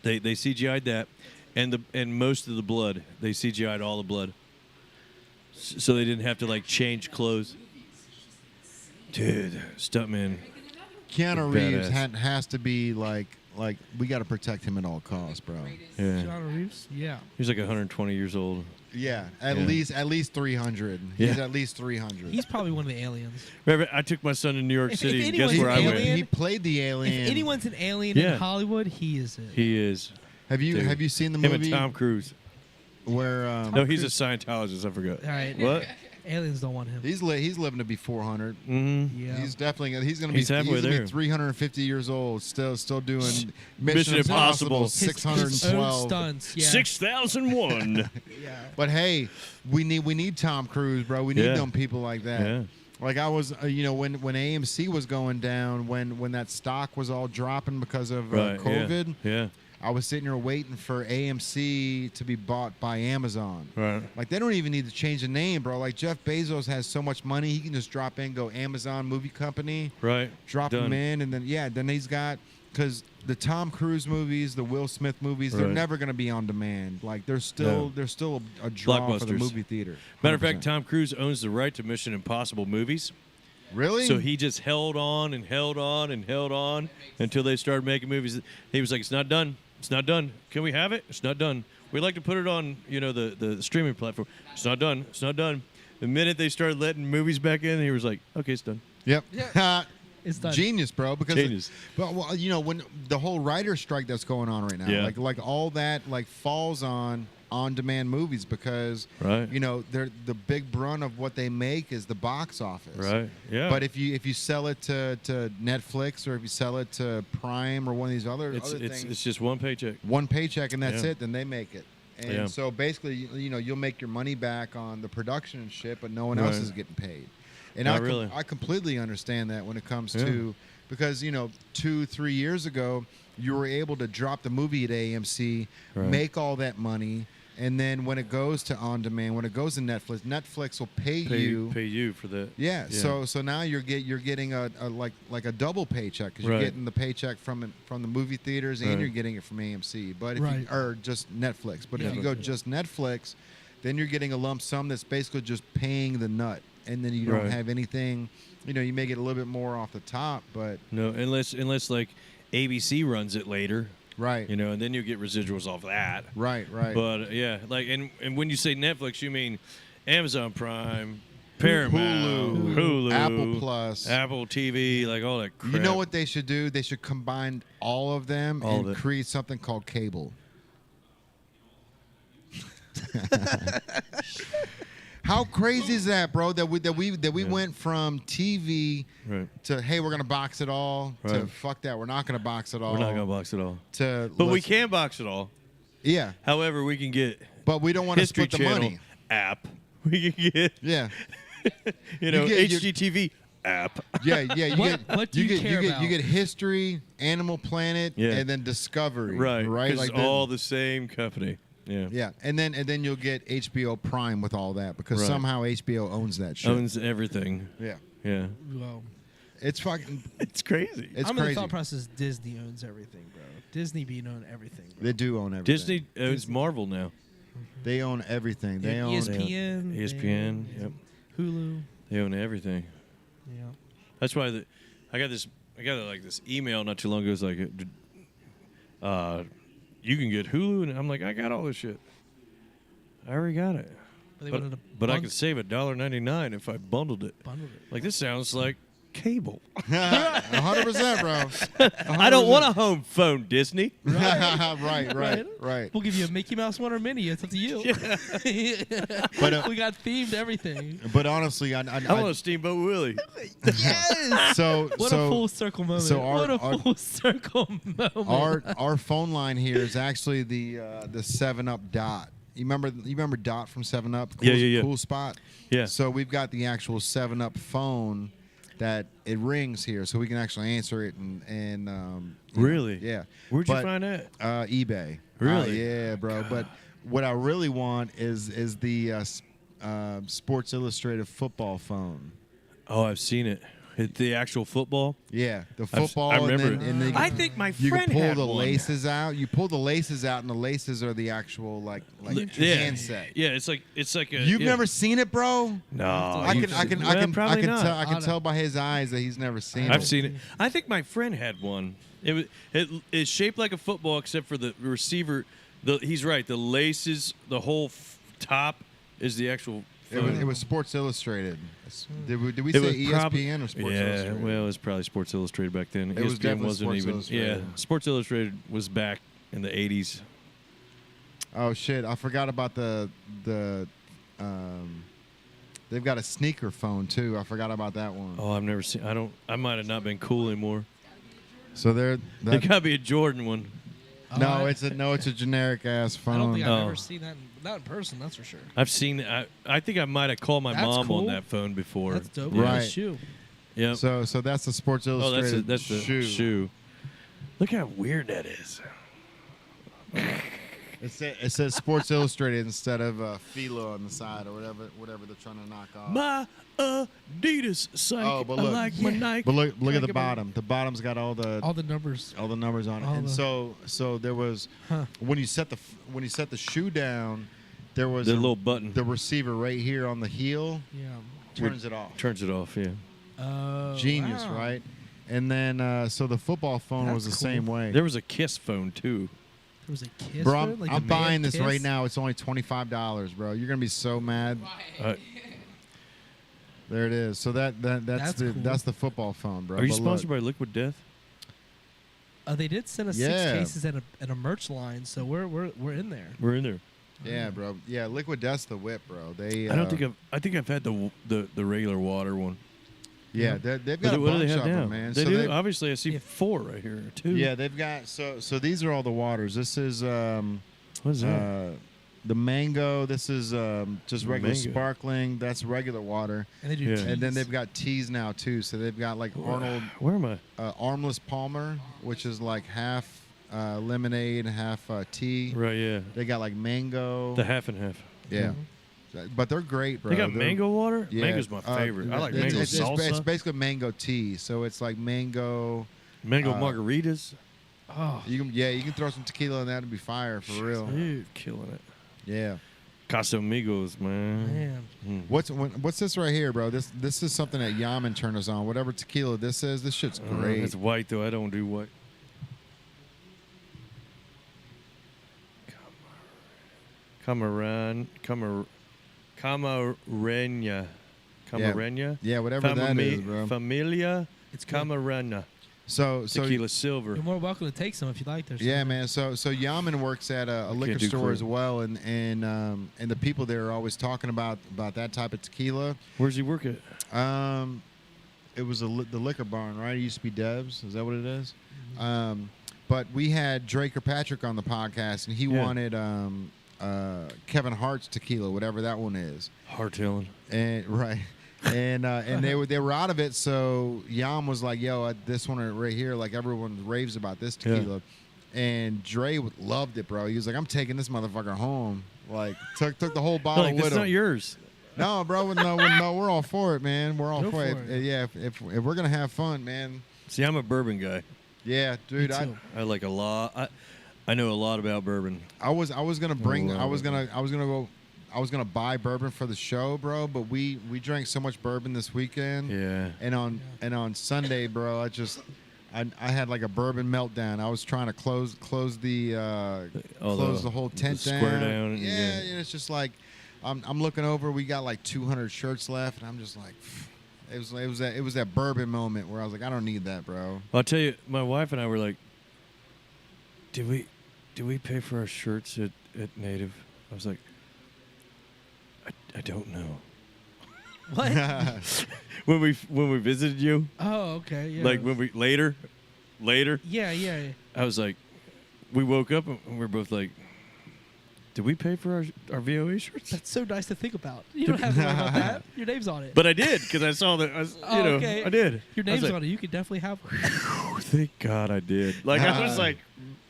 [SPEAKER 3] They CGI'd that, and most of the blood. They CGI'd all the blood, so they didn't have to like change clothes. Dude, stuntman.
[SPEAKER 1] Keanu Reeves
[SPEAKER 3] badass.
[SPEAKER 1] has to be like we got to protect him at all costs, bro.
[SPEAKER 3] Yeah,
[SPEAKER 2] Keanu Reeves? Yeah.
[SPEAKER 3] he's like 120 years old.
[SPEAKER 1] Yeah, at least 300. He's at least 300.
[SPEAKER 2] He's probably one of the aliens.
[SPEAKER 3] Remember, I took my son to New York
[SPEAKER 2] If
[SPEAKER 3] City. And
[SPEAKER 2] anyone's
[SPEAKER 3] guess where I
[SPEAKER 2] an
[SPEAKER 3] went?
[SPEAKER 2] alien-
[SPEAKER 1] He played the alien.
[SPEAKER 2] If anyone's an alien
[SPEAKER 3] Yeah.
[SPEAKER 2] in Hollywood, he is it.
[SPEAKER 3] He is.
[SPEAKER 1] Have you
[SPEAKER 3] Dude.
[SPEAKER 1] seen the
[SPEAKER 3] Him
[SPEAKER 1] movie
[SPEAKER 3] and Tom Cruise.
[SPEAKER 1] where
[SPEAKER 3] No, he's a Scientologist. I forgot.
[SPEAKER 2] All right.
[SPEAKER 3] What?
[SPEAKER 2] Aliens don't want him.
[SPEAKER 1] he's living to be 400.
[SPEAKER 3] Mm-hmm.
[SPEAKER 2] Yeah.
[SPEAKER 1] He's definitely going to
[SPEAKER 3] He's halfway
[SPEAKER 1] gonna
[SPEAKER 3] there.
[SPEAKER 1] be 350 years old, still doing
[SPEAKER 3] Mission Impossible.
[SPEAKER 2] His own
[SPEAKER 1] 612.
[SPEAKER 2] stunts. Yeah.
[SPEAKER 3] 6001.
[SPEAKER 2] Yeah.
[SPEAKER 1] But hey, we need Tom Cruise, bro. We need
[SPEAKER 3] Yeah.
[SPEAKER 1] them people like that.
[SPEAKER 3] Yeah.
[SPEAKER 1] Like I was, when AMC was going down, when that stock was all dropping because of
[SPEAKER 3] Right.
[SPEAKER 1] COVID,
[SPEAKER 3] Yeah.
[SPEAKER 1] I was sitting here waiting for AMC to be bought by Amazon.
[SPEAKER 3] Right.
[SPEAKER 1] Like they don't even need to change the name, bro. Like Jeff Bezos has so much money, he can just drop in, go Amazon Movie Company,
[SPEAKER 3] Right.
[SPEAKER 1] drop
[SPEAKER 3] Done.
[SPEAKER 1] them in, and then he's got, because the Tom Cruise movies, the Will Smith movies, they're
[SPEAKER 3] Right.
[SPEAKER 1] never going to be on demand. Like they're still a draw for the
[SPEAKER 3] Blockbusters.
[SPEAKER 1] movie theater.
[SPEAKER 3] Matter of fact,
[SPEAKER 1] 100%.
[SPEAKER 3] Tom Cruise owns the right to Mission Impossible movies.
[SPEAKER 1] Really?
[SPEAKER 3] So he just held on and held on and held on until they started making movies. He was like, "It's not done. It's not done. Can we have it? It's not done. We'd like to put it on, the streaming platform. It's not done. It's not done." The minute they started letting movies back in, he was like, "Okay, it's done."
[SPEAKER 1] Yep.
[SPEAKER 2] Yeah. It's done.
[SPEAKER 1] Genius, bro. Because
[SPEAKER 3] Genius.
[SPEAKER 1] But when the whole writer's strike that's going on right now,
[SPEAKER 3] Yeah.
[SPEAKER 1] like all that falls on demand movies because
[SPEAKER 3] Right.
[SPEAKER 1] they're the big brunt of what they make is the box office.
[SPEAKER 3] Right. Yeah.
[SPEAKER 1] But if you sell it to Netflix or if you sell it to Prime or one of these other
[SPEAKER 3] it's
[SPEAKER 1] things,
[SPEAKER 3] it's just one paycheck.
[SPEAKER 1] one paycheck and that's
[SPEAKER 3] Yeah.
[SPEAKER 1] it, then they make it. And
[SPEAKER 3] Yeah.
[SPEAKER 1] so basically, you'll make your money back on the production and shit, but no one else
[SPEAKER 3] Right.
[SPEAKER 1] is getting paid. And
[SPEAKER 3] Not really.
[SPEAKER 1] I completely understand that when it comes
[SPEAKER 3] Yeah.
[SPEAKER 1] to because 2-3 years ago you were able to drop the movie at AMC,
[SPEAKER 3] Right.
[SPEAKER 1] make all that money, and then when it goes to on demand, when it goes to Netflix will pay you
[SPEAKER 3] for that.
[SPEAKER 1] Yeah, so now you're getting a a double paycheck because you're
[SPEAKER 3] Right.
[SPEAKER 1] getting the paycheck from the movie theaters and
[SPEAKER 3] Right.
[SPEAKER 1] you're getting it from AMC. But if
[SPEAKER 2] Right.
[SPEAKER 1] or just Netflix. But if you go just Netflix, then you're getting a lump sum that's basically just paying the nut, and then you don't
[SPEAKER 3] Right.
[SPEAKER 1] have anything. You may get a little bit more off the top, but
[SPEAKER 3] No, unless like ABC runs it later,
[SPEAKER 1] right,
[SPEAKER 3] and then you get residuals off that.
[SPEAKER 1] right.
[SPEAKER 3] But yeah, and when you say Netflix, you mean Amazon Prime, Paramount, Hulu,
[SPEAKER 1] Apple Plus.
[SPEAKER 3] Apple TV, like all that crap.
[SPEAKER 1] You know what they should do? They should combine all of them
[SPEAKER 3] All
[SPEAKER 1] and
[SPEAKER 3] of it.
[SPEAKER 1] create something called cable. How crazy is that, bro? That we went from TV
[SPEAKER 3] Right.
[SPEAKER 1] to hey, we're gonna box it all to
[SPEAKER 3] Right.
[SPEAKER 1] fuck that, we're not gonna box it all.
[SPEAKER 3] We're not gonna box it all,
[SPEAKER 1] To
[SPEAKER 3] but we
[SPEAKER 1] let's-
[SPEAKER 3] can box it all.
[SPEAKER 1] Yeah,
[SPEAKER 3] However, we can get
[SPEAKER 1] but we don't want to
[SPEAKER 3] History
[SPEAKER 1] split the
[SPEAKER 3] Channel
[SPEAKER 1] money.
[SPEAKER 3] app. We can get
[SPEAKER 1] Yeah, get-
[SPEAKER 3] HGTV app.
[SPEAKER 1] yeah.
[SPEAKER 2] What do you care about?
[SPEAKER 1] You get History, Animal Planet,
[SPEAKER 3] Yeah.
[SPEAKER 1] and then Discovery.
[SPEAKER 3] Right.
[SPEAKER 1] right.
[SPEAKER 3] 'Cause it's all the same company. Yeah.
[SPEAKER 1] Yeah, and then you'll get HBO Prime with all that because
[SPEAKER 3] Right.
[SPEAKER 1] somehow HBO owns that shit.
[SPEAKER 3] Owns everything.
[SPEAKER 1] Yeah,
[SPEAKER 3] Yeah.
[SPEAKER 2] Well,
[SPEAKER 1] it's fucking.
[SPEAKER 3] It's crazy.
[SPEAKER 1] It's
[SPEAKER 2] I'm in
[SPEAKER 1] crazy.
[SPEAKER 2] the thought process Disney owns everything, bro. Disney being own everything. Bro.
[SPEAKER 1] They do own everything.
[SPEAKER 3] Disney owns Marvel now.
[SPEAKER 1] They own everything. They own.
[SPEAKER 2] ESPN.
[SPEAKER 3] ESPN.
[SPEAKER 2] they
[SPEAKER 3] Yep.
[SPEAKER 2] Hulu.
[SPEAKER 3] They own everything.
[SPEAKER 2] Yeah.
[SPEAKER 3] That's why I got this email not too long ago. It's like, you can get Hulu, and I'm like, I got all this shit. I already got it.
[SPEAKER 2] They wanted to
[SPEAKER 3] But I
[SPEAKER 2] bundle-
[SPEAKER 3] could save $1.99 if I bundled it.
[SPEAKER 2] bundled it.
[SPEAKER 3] Like, this sounds like cable.
[SPEAKER 1] 100%, bro.
[SPEAKER 3] I don't want a home phone, Disney.
[SPEAKER 1] right.
[SPEAKER 2] We'll give you a Mickey Mouse one or mini. It's up to you.
[SPEAKER 1] But
[SPEAKER 2] we got themed everything.
[SPEAKER 1] but honestly, I
[SPEAKER 3] want a Steamboat Willie.
[SPEAKER 2] Yes.
[SPEAKER 1] so
[SPEAKER 2] What
[SPEAKER 1] so
[SPEAKER 2] a full circle moment.
[SPEAKER 1] so
[SPEAKER 2] What a full circle moment.
[SPEAKER 1] our phone line here is actually the 7-Up Dot. You remember Dot from 7-Up? Cool,
[SPEAKER 3] Yeah.
[SPEAKER 1] Cool spot.
[SPEAKER 3] Yeah.
[SPEAKER 1] So we've got the actual 7-Up phone that it rings here, so we can actually answer it and
[SPEAKER 3] Really?
[SPEAKER 1] yeah.
[SPEAKER 3] Where'd you
[SPEAKER 1] But,
[SPEAKER 3] find that?
[SPEAKER 1] eBay.
[SPEAKER 3] Really?
[SPEAKER 1] Yeah, bro. But what I really want is the Sports Illustrated football phone.
[SPEAKER 3] Oh, I've seen it. The actual football.
[SPEAKER 1] Yeah, the football.
[SPEAKER 3] I remember
[SPEAKER 1] and then
[SPEAKER 3] I think my
[SPEAKER 1] you
[SPEAKER 3] friend
[SPEAKER 1] can pull
[SPEAKER 3] had
[SPEAKER 1] the
[SPEAKER 3] one.
[SPEAKER 1] laces out. You pull the laces out, and the laces are the actual like handset.
[SPEAKER 3] Yeah, it's like a.
[SPEAKER 1] You've
[SPEAKER 3] yeah.
[SPEAKER 1] never seen it, bro?
[SPEAKER 3] No,
[SPEAKER 1] I
[SPEAKER 3] probably not.
[SPEAKER 1] can tell by his eyes that he's never seen it.
[SPEAKER 3] I've seen it. I think my friend had one. It's shaped like a football, except for the receiver. He's right. The laces, the whole top is the actual.
[SPEAKER 1] It was Sports Illustrated. Did we
[SPEAKER 3] It
[SPEAKER 1] say
[SPEAKER 3] was
[SPEAKER 1] ESPN or Sports Illustrated?
[SPEAKER 3] Yeah, well, it was probably Sports Illustrated back then.
[SPEAKER 1] It was
[SPEAKER 3] ESPN
[SPEAKER 1] definitely
[SPEAKER 3] wasn't
[SPEAKER 1] Sports
[SPEAKER 3] even.
[SPEAKER 1] Illustrated.
[SPEAKER 3] Yeah, Sports Illustrated was back in the '80s.
[SPEAKER 1] Oh shit! I forgot about the. They've got a sneaker phone too. I forgot about that one.
[SPEAKER 3] Oh, I've never seen. I might have not been cool anymore.
[SPEAKER 1] So there.
[SPEAKER 3] It gotta be a Jordan one.
[SPEAKER 1] No, it's a generic ass phone.
[SPEAKER 2] I don't think I've
[SPEAKER 3] Oh.
[SPEAKER 2] ever seen that. Not in person, that's for sure.
[SPEAKER 3] I've seen. I think I might have called my
[SPEAKER 2] That's
[SPEAKER 3] mom
[SPEAKER 2] cool.
[SPEAKER 3] on that phone before.
[SPEAKER 2] That's dope.
[SPEAKER 1] Right.
[SPEAKER 2] Nice shoe.
[SPEAKER 3] Yeah.
[SPEAKER 1] So that's the Sports
[SPEAKER 3] Oh,
[SPEAKER 1] Illustrated
[SPEAKER 3] that's the shoe. Look how weird that is.
[SPEAKER 1] It says Sports Illustrated instead of Fila on the side or whatever they're trying to knock off.
[SPEAKER 3] My Adidas psych.
[SPEAKER 1] Oh, but
[SPEAKER 3] I
[SPEAKER 1] look.
[SPEAKER 3] like my Nike.
[SPEAKER 1] But look at the
[SPEAKER 3] Like
[SPEAKER 1] bottom. The bottom's got all the
[SPEAKER 2] numbers.
[SPEAKER 1] numbers on it.
[SPEAKER 2] All
[SPEAKER 1] And
[SPEAKER 2] the-
[SPEAKER 1] so there was when you set the shoe down, there was
[SPEAKER 3] The little button.
[SPEAKER 1] the receiver right here on the heel
[SPEAKER 2] Yeah.
[SPEAKER 1] turns it off.
[SPEAKER 3] Turns it off. Yeah.
[SPEAKER 2] Oh,
[SPEAKER 1] Genius,
[SPEAKER 2] wow.
[SPEAKER 1] right? And then so the football phone was the
[SPEAKER 2] That's
[SPEAKER 1] same
[SPEAKER 2] cool.
[SPEAKER 1] way.
[SPEAKER 3] There was a Kiss phone too.
[SPEAKER 2] There was a Kiss.
[SPEAKER 1] Bro,
[SPEAKER 2] phone? Like
[SPEAKER 1] I'm
[SPEAKER 2] the
[SPEAKER 1] buying
[SPEAKER 2] band
[SPEAKER 1] this
[SPEAKER 2] Kiss?
[SPEAKER 1] right now. It's only $25, bro. You're gonna be so mad.
[SPEAKER 3] Uh,
[SPEAKER 1] There it is. So that's
[SPEAKER 2] Cool.
[SPEAKER 1] that's the football phone, bro.
[SPEAKER 3] are you
[SPEAKER 1] But
[SPEAKER 3] sponsored
[SPEAKER 1] look,
[SPEAKER 3] by Liquid Death?
[SPEAKER 2] They did send us
[SPEAKER 1] Yeah.
[SPEAKER 2] 6 cases and a merch line, so we're in there.
[SPEAKER 3] We're in there.
[SPEAKER 1] Yeah, bro. Yeah, Liquid Death's the whip, bro. They.
[SPEAKER 3] I don't think I think I've had the regular water one.
[SPEAKER 1] Yeah, they've got a
[SPEAKER 3] What do
[SPEAKER 1] bunch
[SPEAKER 3] they have
[SPEAKER 1] of
[SPEAKER 3] now?
[SPEAKER 1] them, man.
[SPEAKER 3] They
[SPEAKER 1] So
[SPEAKER 3] do.
[SPEAKER 1] they've-
[SPEAKER 3] Obviously, I see
[SPEAKER 2] Yeah.
[SPEAKER 3] 4 right here. 2.
[SPEAKER 1] Yeah, they've got so these are all the waters. This is
[SPEAKER 3] What is that?
[SPEAKER 1] the mango. This is just regular
[SPEAKER 3] Mango.
[SPEAKER 1] sparkling. That's regular water.
[SPEAKER 2] And they do
[SPEAKER 3] Yeah.
[SPEAKER 2] teas.
[SPEAKER 1] And then they've got teas now too. So they've got like Arnold
[SPEAKER 3] Where am I?
[SPEAKER 1] Armless Palmer, which is like half lemonade, half tea.
[SPEAKER 3] Right. Yeah.
[SPEAKER 1] They got like mango.
[SPEAKER 3] The half and half.
[SPEAKER 1] Yeah, but they're great, bro.
[SPEAKER 3] They got
[SPEAKER 1] They're-
[SPEAKER 3] mango water.
[SPEAKER 1] Yeah,
[SPEAKER 3] Mango's my favorite. I like mango salsa.
[SPEAKER 1] It's basically mango tea. So it's like mango.
[SPEAKER 3] Mango margaritas.
[SPEAKER 2] oh,
[SPEAKER 1] You can throw some tequila in that and be fire for real.
[SPEAKER 3] Dude, killing it.
[SPEAKER 1] Yeah.
[SPEAKER 3] Casamigos, man.
[SPEAKER 2] man.
[SPEAKER 1] What's this right here, bro? This is something that Yaman turned us on. Whatever tequila this is, this shit's great.
[SPEAKER 3] It's white though. I don't do white. Camarena.
[SPEAKER 1] Yeah, whatever that is, bro.
[SPEAKER 3] Familia.
[SPEAKER 2] It's good.
[SPEAKER 3] Camarena.
[SPEAKER 1] So
[SPEAKER 3] Tequila silver.
[SPEAKER 2] You're more welcome to take some if you like. There's
[SPEAKER 1] yeah,
[SPEAKER 2] some.
[SPEAKER 1] man. So Yaman works at a liquor
[SPEAKER 3] do
[SPEAKER 1] store
[SPEAKER 3] cream.
[SPEAKER 1] as well, and the people there are always talking about that type of tequila.
[SPEAKER 3] Where's he work at?
[SPEAKER 1] It was the liquor barn, right? It used to be Deb's. Is that what it is? But we had Drake or Patrick on the podcast, and he
[SPEAKER 3] Yeah.
[SPEAKER 1] wanted Kevin Hart's tequila, whatever that one is.
[SPEAKER 3] Hardtailing.
[SPEAKER 1] And right. And they were out of it, so Yam was like, "Yo, this one right here, like everyone raves about this tequila," and Dre loved it, bro. He was like, "I'm taking this motherfucker home." Like took the whole bottle
[SPEAKER 3] Like,
[SPEAKER 1] with
[SPEAKER 3] it's
[SPEAKER 1] him.
[SPEAKER 3] not yours.
[SPEAKER 1] No, bro, no, we're all for it, man. We're all
[SPEAKER 2] Go
[SPEAKER 1] for it.
[SPEAKER 2] for it.
[SPEAKER 1] Yeah, if we're gonna have fun, man.
[SPEAKER 3] See, I'm a bourbon guy.
[SPEAKER 1] Yeah, dude.
[SPEAKER 2] Me too.
[SPEAKER 3] I like a lot. I know a lot about bourbon.
[SPEAKER 1] I was gonna bring.
[SPEAKER 3] Oh,
[SPEAKER 1] I was gonna buy bourbon for the show, bro. But we drank so much bourbon this weekend.
[SPEAKER 3] Yeah.
[SPEAKER 1] And on Sunday, bro, I had like a bourbon meltdown. I was trying to close the whole tent
[SPEAKER 3] the square down,
[SPEAKER 1] Yeah,
[SPEAKER 3] yeah.
[SPEAKER 1] it's just like I'm looking over. We got like 200 shirts left, and I'm just like, it was that bourbon moment where I was like, I don't need that, bro.
[SPEAKER 3] I'll tell you, my wife and I were like, did we pay for our shirts at Native? I was like, I don't know.
[SPEAKER 2] What?
[SPEAKER 3] when we visited you,
[SPEAKER 2] Oh, okay. Yeah.
[SPEAKER 3] like when we later,
[SPEAKER 2] Yeah.
[SPEAKER 3] I was like, we woke up and we were both like, did we pay for our VOA shirts?
[SPEAKER 2] That's so nice to think about. You don't have to worry about that. Your name's on it.
[SPEAKER 3] But I did because I saw that.
[SPEAKER 2] Oh, okay.
[SPEAKER 3] I did.
[SPEAKER 2] Your
[SPEAKER 3] I was
[SPEAKER 2] name's
[SPEAKER 3] like,
[SPEAKER 2] on it. You could definitely have one.
[SPEAKER 3] Thank God I did. Like I was like,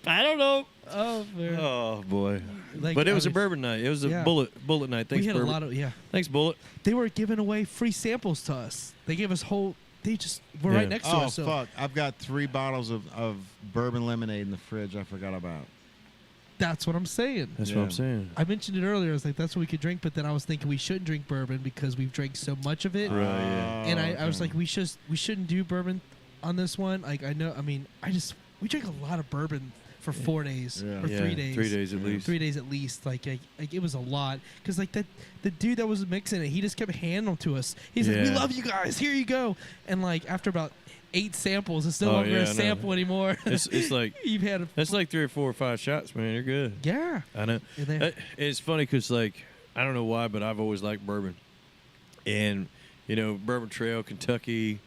[SPEAKER 3] I don't know.
[SPEAKER 2] Oh, fair.
[SPEAKER 3] Oh boy.
[SPEAKER 2] Like,
[SPEAKER 3] But it
[SPEAKER 2] I
[SPEAKER 3] was a
[SPEAKER 2] mean,
[SPEAKER 3] bourbon night. It was a
[SPEAKER 2] yeah.
[SPEAKER 3] bullet night. Thanks,
[SPEAKER 2] we had
[SPEAKER 3] Bourbon.
[SPEAKER 2] a lot of
[SPEAKER 3] Thanks, Bullet.
[SPEAKER 2] They were giving away free samples to us. They gave us whole. They just were
[SPEAKER 3] Yeah.
[SPEAKER 2] right next to
[SPEAKER 1] Oh
[SPEAKER 2] us. So
[SPEAKER 1] fuck! I've got 3 bottles of bourbon lemonade in the fridge. I forgot about.
[SPEAKER 2] that's what I'm saying.
[SPEAKER 3] That's
[SPEAKER 1] Yeah.
[SPEAKER 3] what I'm saying.
[SPEAKER 2] I mentioned it earlier. I was like, that's what we could drink. But then I was thinking we shouldn't drink bourbon because we've drank so much of it.
[SPEAKER 3] Right, yeah.
[SPEAKER 2] And I was like, we shouldn't do bourbon on this one. Like I know. I mean, we drank a lot of bourbon for 4 days
[SPEAKER 1] Yeah.
[SPEAKER 2] or
[SPEAKER 3] Yeah,
[SPEAKER 2] 3 days.
[SPEAKER 3] 3 days at least.
[SPEAKER 2] 3 days at least. Like it was a lot because like the dude that was mixing it, he just kept handing them to us. He's like, "We
[SPEAKER 3] Yeah.
[SPEAKER 2] love you guys. Here you go." And like after about 8 samples, it's no
[SPEAKER 3] Oh,
[SPEAKER 2] longer
[SPEAKER 3] yeah, I
[SPEAKER 2] a
[SPEAKER 3] know.
[SPEAKER 2] sample anymore.
[SPEAKER 3] It's like
[SPEAKER 2] You've had
[SPEAKER 3] that's like 3 or 4 or 5 shots, man. You're good.
[SPEAKER 2] yeah.
[SPEAKER 3] I know.
[SPEAKER 2] And then-
[SPEAKER 3] It's funny because like I don't know why, but I've always liked bourbon, and Bourbon Trail, Kentucky.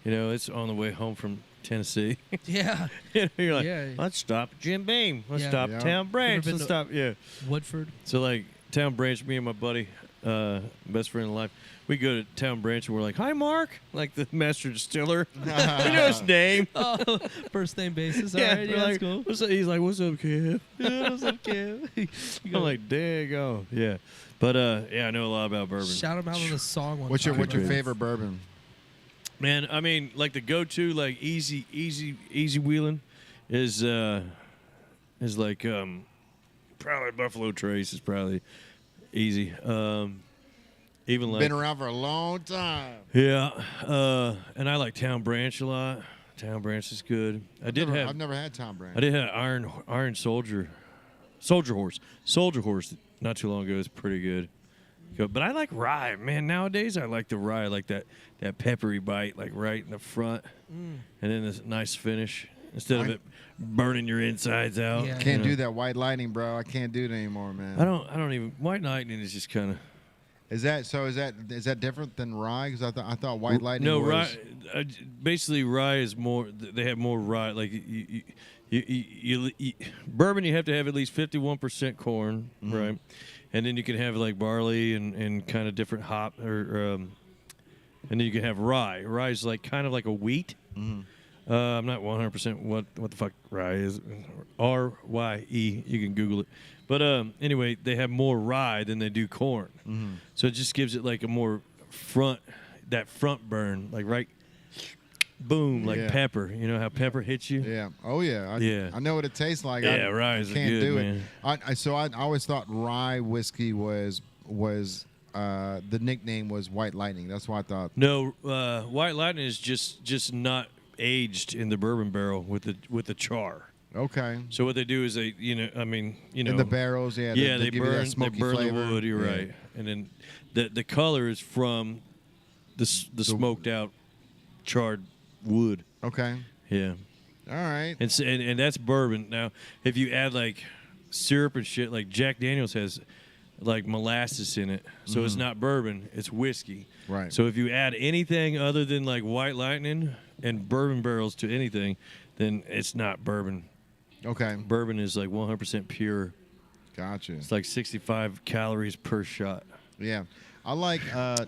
[SPEAKER 3] It's on the way home from Tennessee.
[SPEAKER 2] Yeah.
[SPEAKER 3] You're like,
[SPEAKER 2] Yeah.
[SPEAKER 3] let's stop at Jim Beam. Let's
[SPEAKER 2] Yeah.
[SPEAKER 3] stop
[SPEAKER 1] Yeah.
[SPEAKER 3] Town Branch.
[SPEAKER 2] been
[SPEAKER 3] Let's
[SPEAKER 2] to-
[SPEAKER 3] stop. Yeah.
[SPEAKER 2] Woodford.
[SPEAKER 3] So like Town Branch, me and my buddy, best friend in life, we go to Town Branch and we're like, "Hi, Mark," like the master distiller. You know his name.
[SPEAKER 2] Oh, first name basis. All
[SPEAKER 3] Yeah,
[SPEAKER 2] right,
[SPEAKER 3] we're
[SPEAKER 2] yeah,
[SPEAKER 3] like,
[SPEAKER 2] that's cool.
[SPEAKER 3] "What's up?" He's like, "What's up, kid?"
[SPEAKER 2] Yeah, what's up, Kev? You
[SPEAKER 3] I'm
[SPEAKER 2] go,
[SPEAKER 3] like, "There go." Yeah, but yeah, I know a lot about bourbon.
[SPEAKER 2] shout him out on the song one
[SPEAKER 1] What's your
[SPEAKER 2] time, bro.
[SPEAKER 1] favorite bourbon?
[SPEAKER 3] Man, I mean, like the go-to, like easy wheeling, is like probably Buffalo Trace is probably easy. Even like
[SPEAKER 1] been around for a long time.
[SPEAKER 3] Yeah, and I like Town Branch a lot. Town Branch is good.
[SPEAKER 1] I've never had Town Branch.
[SPEAKER 3] I did have Iron Soldier Horse not too long ago. It's pretty good. But I like rye, man. Nowadays I like the rye, like that peppery bite, like right in the front, and then this nice finish instead of it burning your insides out.
[SPEAKER 2] Yeah.
[SPEAKER 1] Can't do that White Lightning, bro. I can't do it anymore, man.
[SPEAKER 3] I don't even. White Lightning is just kind of.
[SPEAKER 1] Is that different than rye? Because I thought White Lightning.
[SPEAKER 3] No,
[SPEAKER 1] was...
[SPEAKER 3] rye. Basically, rye is more. They have more rye. Like you bourbon, you have to have at least 51% corn, right? And then you can have like barley and kind of different hop, and then you can have rye. Rye is like kind of like a wheat. I'm not 100% what the fuck rye is. RYE. You can Google it. But anyway, they have more rye than they do corn. So it just gives it like a more front burn, like right, boom, like pepper. You know how pepper hits you?
[SPEAKER 1] Yeah. Oh yeah. I know what it tastes like.
[SPEAKER 3] Yeah, rye is
[SPEAKER 1] can't
[SPEAKER 3] good,
[SPEAKER 1] do
[SPEAKER 3] man.
[SPEAKER 1] it. I always thought rye whiskey was the nickname was White Lightning. That's what I thought.
[SPEAKER 3] No, White Lightning is just not aged in the bourbon barrel with the char.
[SPEAKER 1] Okay.
[SPEAKER 3] So what they do is they, in the
[SPEAKER 1] barrels,
[SPEAKER 3] they
[SPEAKER 1] give you that
[SPEAKER 3] burn
[SPEAKER 1] smoky
[SPEAKER 3] the
[SPEAKER 1] flavor.
[SPEAKER 3] wood. You're right, and then the color is from the smoked out charred wood.
[SPEAKER 1] Okay.
[SPEAKER 3] Yeah.
[SPEAKER 1] All right.
[SPEAKER 3] And that's bourbon. Now, if you add like syrup and shit, like Jack Daniel's has like molasses in it, so it's not bourbon, it's whiskey.
[SPEAKER 1] Right.
[SPEAKER 3] So if you add anything other than like White Lightning and bourbon barrels to anything, then it's not bourbon.
[SPEAKER 1] Okay.
[SPEAKER 3] Bourbon is like 100% pure.
[SPEAKER 1] Gotcha.
[SPEAKER 3] It's like 65 calories per shot.
[SPEAKER 1] Yeah. I like I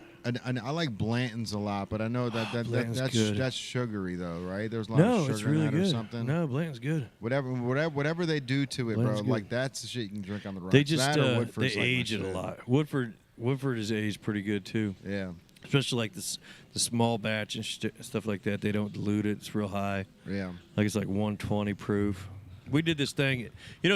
[SPEAKER 1] like Blanton's a lot, but I know that's sugary though, right? There's a lot of sugar
[SPEAKER 3] it's really
[SPEAKER 1] in that
[SPEAKER 3] good.
[SPEAKER 1] or something.
[SPEAKER 3] No, Blanton's good.
[SPEAKER 1] Whatever they do to it,
[SPEAKER 3] Blanton's
[SPEAKER 1] bro,
[SPEAKER 3] good.
[SPEAKER 1] like that's the shit you can drink on the rocks.
[SPEAKER 3] They just
[SPEAKER 1] that or
[SPEAKER 3] they
[SPEAKER 1] Woodford's like
[SPEAKER 3] age it a lot. Woodford is aged pretty good too.
[SPEAKER 1] Yeah.
[SPEAKER 3] Especially like the small batch and stuff like that. They don't dilute it. It's real high.
[SPEAKER 1] Yeah.
[SPEAKER 3] Like it's like 120 proof. We did this thing.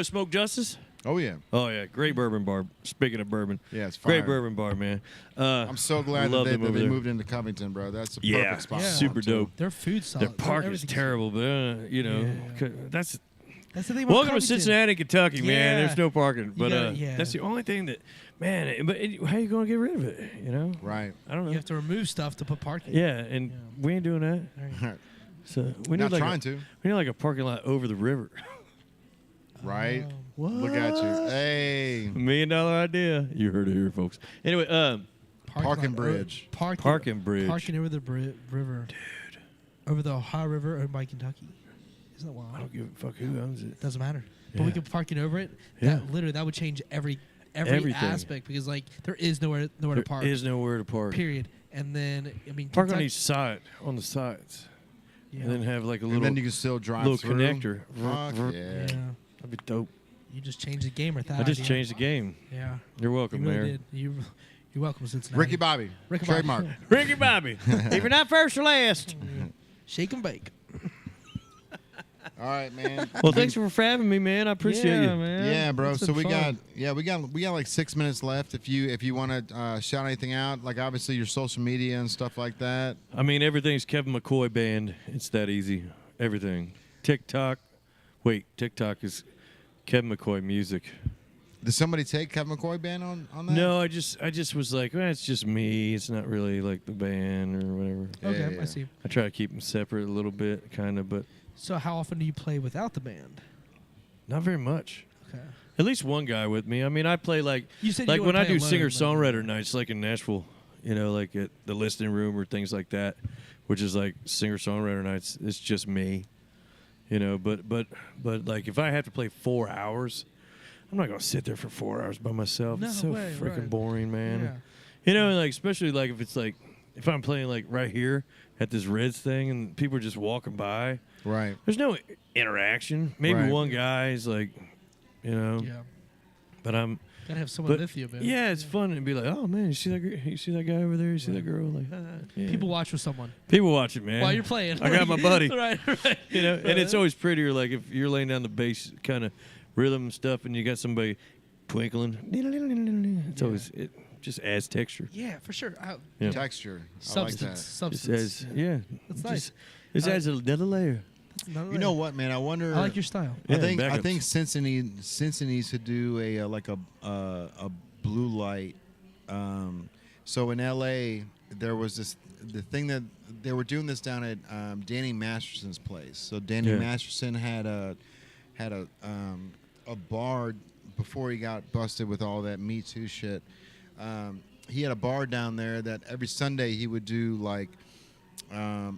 [SPEAKER 3] Smoke Justice?
[SPEAKER 1] Oh yeah.
[SPEAKER 3] Oh yeah. Great bourbon bar. Speaking of bourbon.
[SPEAKER 1] Yeah, it's fire.
[SPEAKER 3] Great bourbon bar, man.
[SPEAKER 1] I'm so glad that they moved into Covington, bro. That's a perfect spot.
[SPEAKER 2] Yeah.
[SPEAKER 3] Super dope.
[SPEAKER 2] Their food's
[SPEAKER 3] Their
[SPEAKER 2] solid.
[SPEAKER 3] parking is terrible, but that's
[SPEAKER 2] the thing about
[SPEAKER 3] welcome to
[SPEAKER 2] Covington.
[SPEAKER 3] Cincinnati, Kentucky, man.
[SPEAKER 2] Yeah.
[SPEAKER 3] There's no parking, but
[SPEAKER 2] yeah.
[SPEAKER 3] that's the only thing that, man. But how you gonna get rid of it?
[SPEAKER 1] Right.
[SPEAKER 3] I don't know.
[SPEAKER 2] You have to remove stuff to put parking.
[SPEAKER 3] Yeah, and we ain't doing that. So we need
[SPEAKER 1] Not
[SPEAKER 3] like
[SPEAKER 1] trying to.
[SPEAKER 3] We need like a parking lot over the river.
[SPEAKER 1] Right.
[SPEAKER 3] What?
[SPEAKER 1] Look at you. Hey.
[SPEAKER 3] $1 million idea. You heard it here, folks. Anyway,
[SPEAKER 1] Parking bridge.
[SPEAKER 3] Parking bridge.
[SPEAKER 2] Parking over the river. Dude. Over the Ohio River owned by Kentucky. Isn't that
[SPEAKER 3] I
[SPEAKER 2] wild?
[SPEAKER 3] don't give a fuck who owns it.
[SPEAKER 2] Doesn't matter. But
[SPEAKER 3] Yeah.
[SPEAKER 2] we could parking over it.
[SPEAKER 3] Yeah.
[SPEAKER 2] That would change every
[SPEAKER 3] Everything.
[SPEAKER 2] aspect because like there is nowhere to park.
[SPEAKER 3] There is nowhere to park.
[SPEAKER 2] Period. And then
[SPEAKER 3] Park on
[SPEAKER 2] Kentucky-
[SPEAKER 3] each side, on the sides,
[SPEAKER 2] Yeah.
[SPEAKER 3] and then have like a little,
[SPEAKER 1] And then you can still drive
[SPEAKER 3] little
[SPEAKER 1] through.
[SPEAKER 3] connector.
[SPEAKER 1] Fuck
[SPEAKER 3] Vrr, vrr.
[SPEAKER 1] yeah.
[SPEAKER 2] Yeah.
[SPEAKER 3] That'd be dope.
[SPEAKER 2] You just changed the game with that.
[SPEAKER 3] I just
[SPEAKER 2] idea.
[SPEAKER 3] changed the game.
[SPEAKER 2] Yeah.
[SPEAKER 3] You're
[SPEAKER 2] You
[SPEAKER 3] welcome,
[SPEAKER 2] really
[SPEAKER 3] Mayor.
[SPEAKER 2] did. You're welcome, Cincinnati.
[SPEAKER 1] Ricky Bobby.
[SPEAKER 2] Ricky Bobby.
[SPEAKER 1] Trademark.
[SPEAKER 3] Ricky Bobby. If you're not first or last.
[SPEAKER 2] Shake and bake.
[SPEAKER 1] All right, man.
[SPEAKER 3] Well, thanks for having me, man. I appreciate you.
[SPEAKER 2] man.
[SPEAKER 1] Yeah, bro.
[SPEAKER 2] It's
[SPEAKER 1] So
[SPEAKER 2] been fun.
[SPEAKER 1] we got like 6 minutes left. If you want to shout anything out, like obviously your social media and stuff like that.
[SPEAKER 3] I mean, everything's Kevin McCoy band. It's that easy. Everything. TikTok is Kevin McCoy music.
[SPEAKER 1] Did somebody take Kevin McCoy band on that?
[SPEAKER 3] No, I just was like, well, it's just me. It's not really like the band or whatever.
[SPEAKER 2] Okay,
[SPEAKER 1] Yeah.
[SPEAKER 2] I see.
[SPEAKER 3] I try to keep them separate a little bit, kind of, but
[SPEAKER 2] So how often do you play without the band?
[SPEAKER 3] not very much.
[SPEAKER 2] Okay.
[SPEAKER 3] At least one guy with me. I mean, I play like
[SPEAKER 2] You said
[SPEAKER 3] like
[SPEAKER 2] you
[SPEAKER 3] when
[SPEAKER 2] wanna
[SPEAKER 3] I do
[SPEAKER 2] play alone,
[SPEAKER 3] singer-songwriter nights, like in Nashville, like at the listening room or things like that, which is like singer-songwriter nights. It's just me, But like if I have to play 4 hours, I'm not gonna sit there for 4 hours by myself.
[SPEAKER 2] No
[SPEAKER 3] It's so
[SPEAKER 2] way,
[SPEAKER 3] freaking
[SPEAKER 2] right.
[SPEAKER 3] boring, man.
[SPEAKER 2] Yeah.
[SPEAKER 3] Like especially like if it's like if I'm playing like right here at this Reds thing and people are just walking by.
[SPEAKER 1] Right.
[SPEAKER 3] There's no interaction. Maybe
[SPEAKER 1] Right.
[SPEAKER 3] one guy's like,
[SPEAKER 2] Yeah.
[SPEAKER 3] but I'm.
[SPEAKER 2] Gotta have someone
[SPEAKER 3] But
[SPEAKER 2] with you, man.
[SPEAKER 3] yeah, it's fun to be like, oh man, you see that guy over there? You see that girl? Like, yeah.
[SPEAKER 2] People watch with someone
[SPEAKER 3] People watch it, man.
[SPEAKER 2] while you're playing.
[SPEAKER 3] I got my buddy.
[SPEAKER 2] right.
[SPEAKER 3] And it's always prettier. Like if you're laying down the bass kind of rhythm stuff, and you got somebody twinkling. It's always just adds texture.
[SPEAKER 2] Yeah, for sure.
[SPEAKER 1] Texture.
[SPEAKER 2] Substance.
[SPEAKER 1] I like that.
[SPEAKER 2] Substance.
[SPEAKER 3] That's
[SPEAKER 2] nice.
[SPEAKER 3] It adds another layer.
[SPEAKER 1] You know what, man? I wonder.
[SPEAKER 2] I like your style.
[SPEAKER 3] Yeah,
[SPEAKER 1] I think Cincinnati needs to do a blue light. So in L.A. there was the thing that they were doing this down at Danny Masterson's place. So Danny Masterson had a bar before he got busted with all that Me Too shit. He had a bar down there that every Sunday he would do like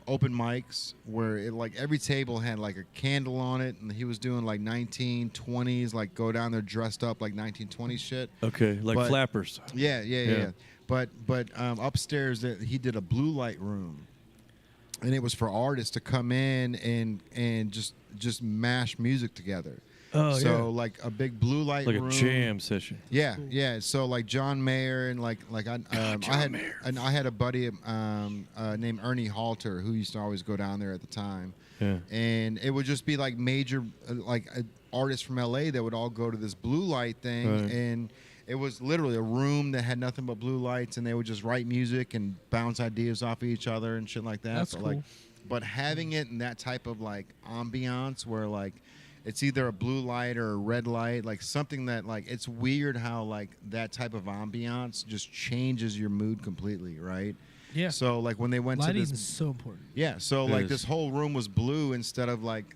[SPEAKER 1] open mics where every table had like a candle on it, and he was doing like 1920s, like go down there dressed up like 1920s shit.
[SPEAKER 3] Okay, like flappers.
[SPEAKER 1] Yeah. But upstairs he did a blue light room, and it was for artists to come in and just mash music together.
[SPEAKER 3] Oh,
[SPEAKER 1] so like a big blue light
[SPEAKER 3] like
[SPEAKER 1] room.
[SPEAKER 3] a jam session.
[SPEAKER 1] Yeah. So like John Mayer and I had a buddy named Ernie Halter who used to always go down there at the time.
[SPEAKER 3] Yeah.
[SPEAKER 1] And it would just be like major artists from LA that would all go to this blue light thing,
[SPEAKER 3] Right.
[SPEAKER 1] and it was literally a room that had nothing but blue lights, and they would just write music and bounce ideas off of each other and shit like that.
[SPEAKER 2] That's cool.
[SPEAKER 1] But having it in that type of like ambiance where like it's either a blue light or a red light, like something that like it's weird how like that type of ambiance just changes your mood completely, right?
[SPEAKER 2] Yeah.
[SPEAKER 1] So like when they went
[SPEAKER 2] Lighting
[SPEAKER 1] to this,
[SPEAKER 2] is so important.
[SPEAKER 1] yeah. So
[SPEAKER 3] It
[SPEAKER 1] like
[SPEAKER 3] is.
[SPEAKER 1] this whole room was blue instead of like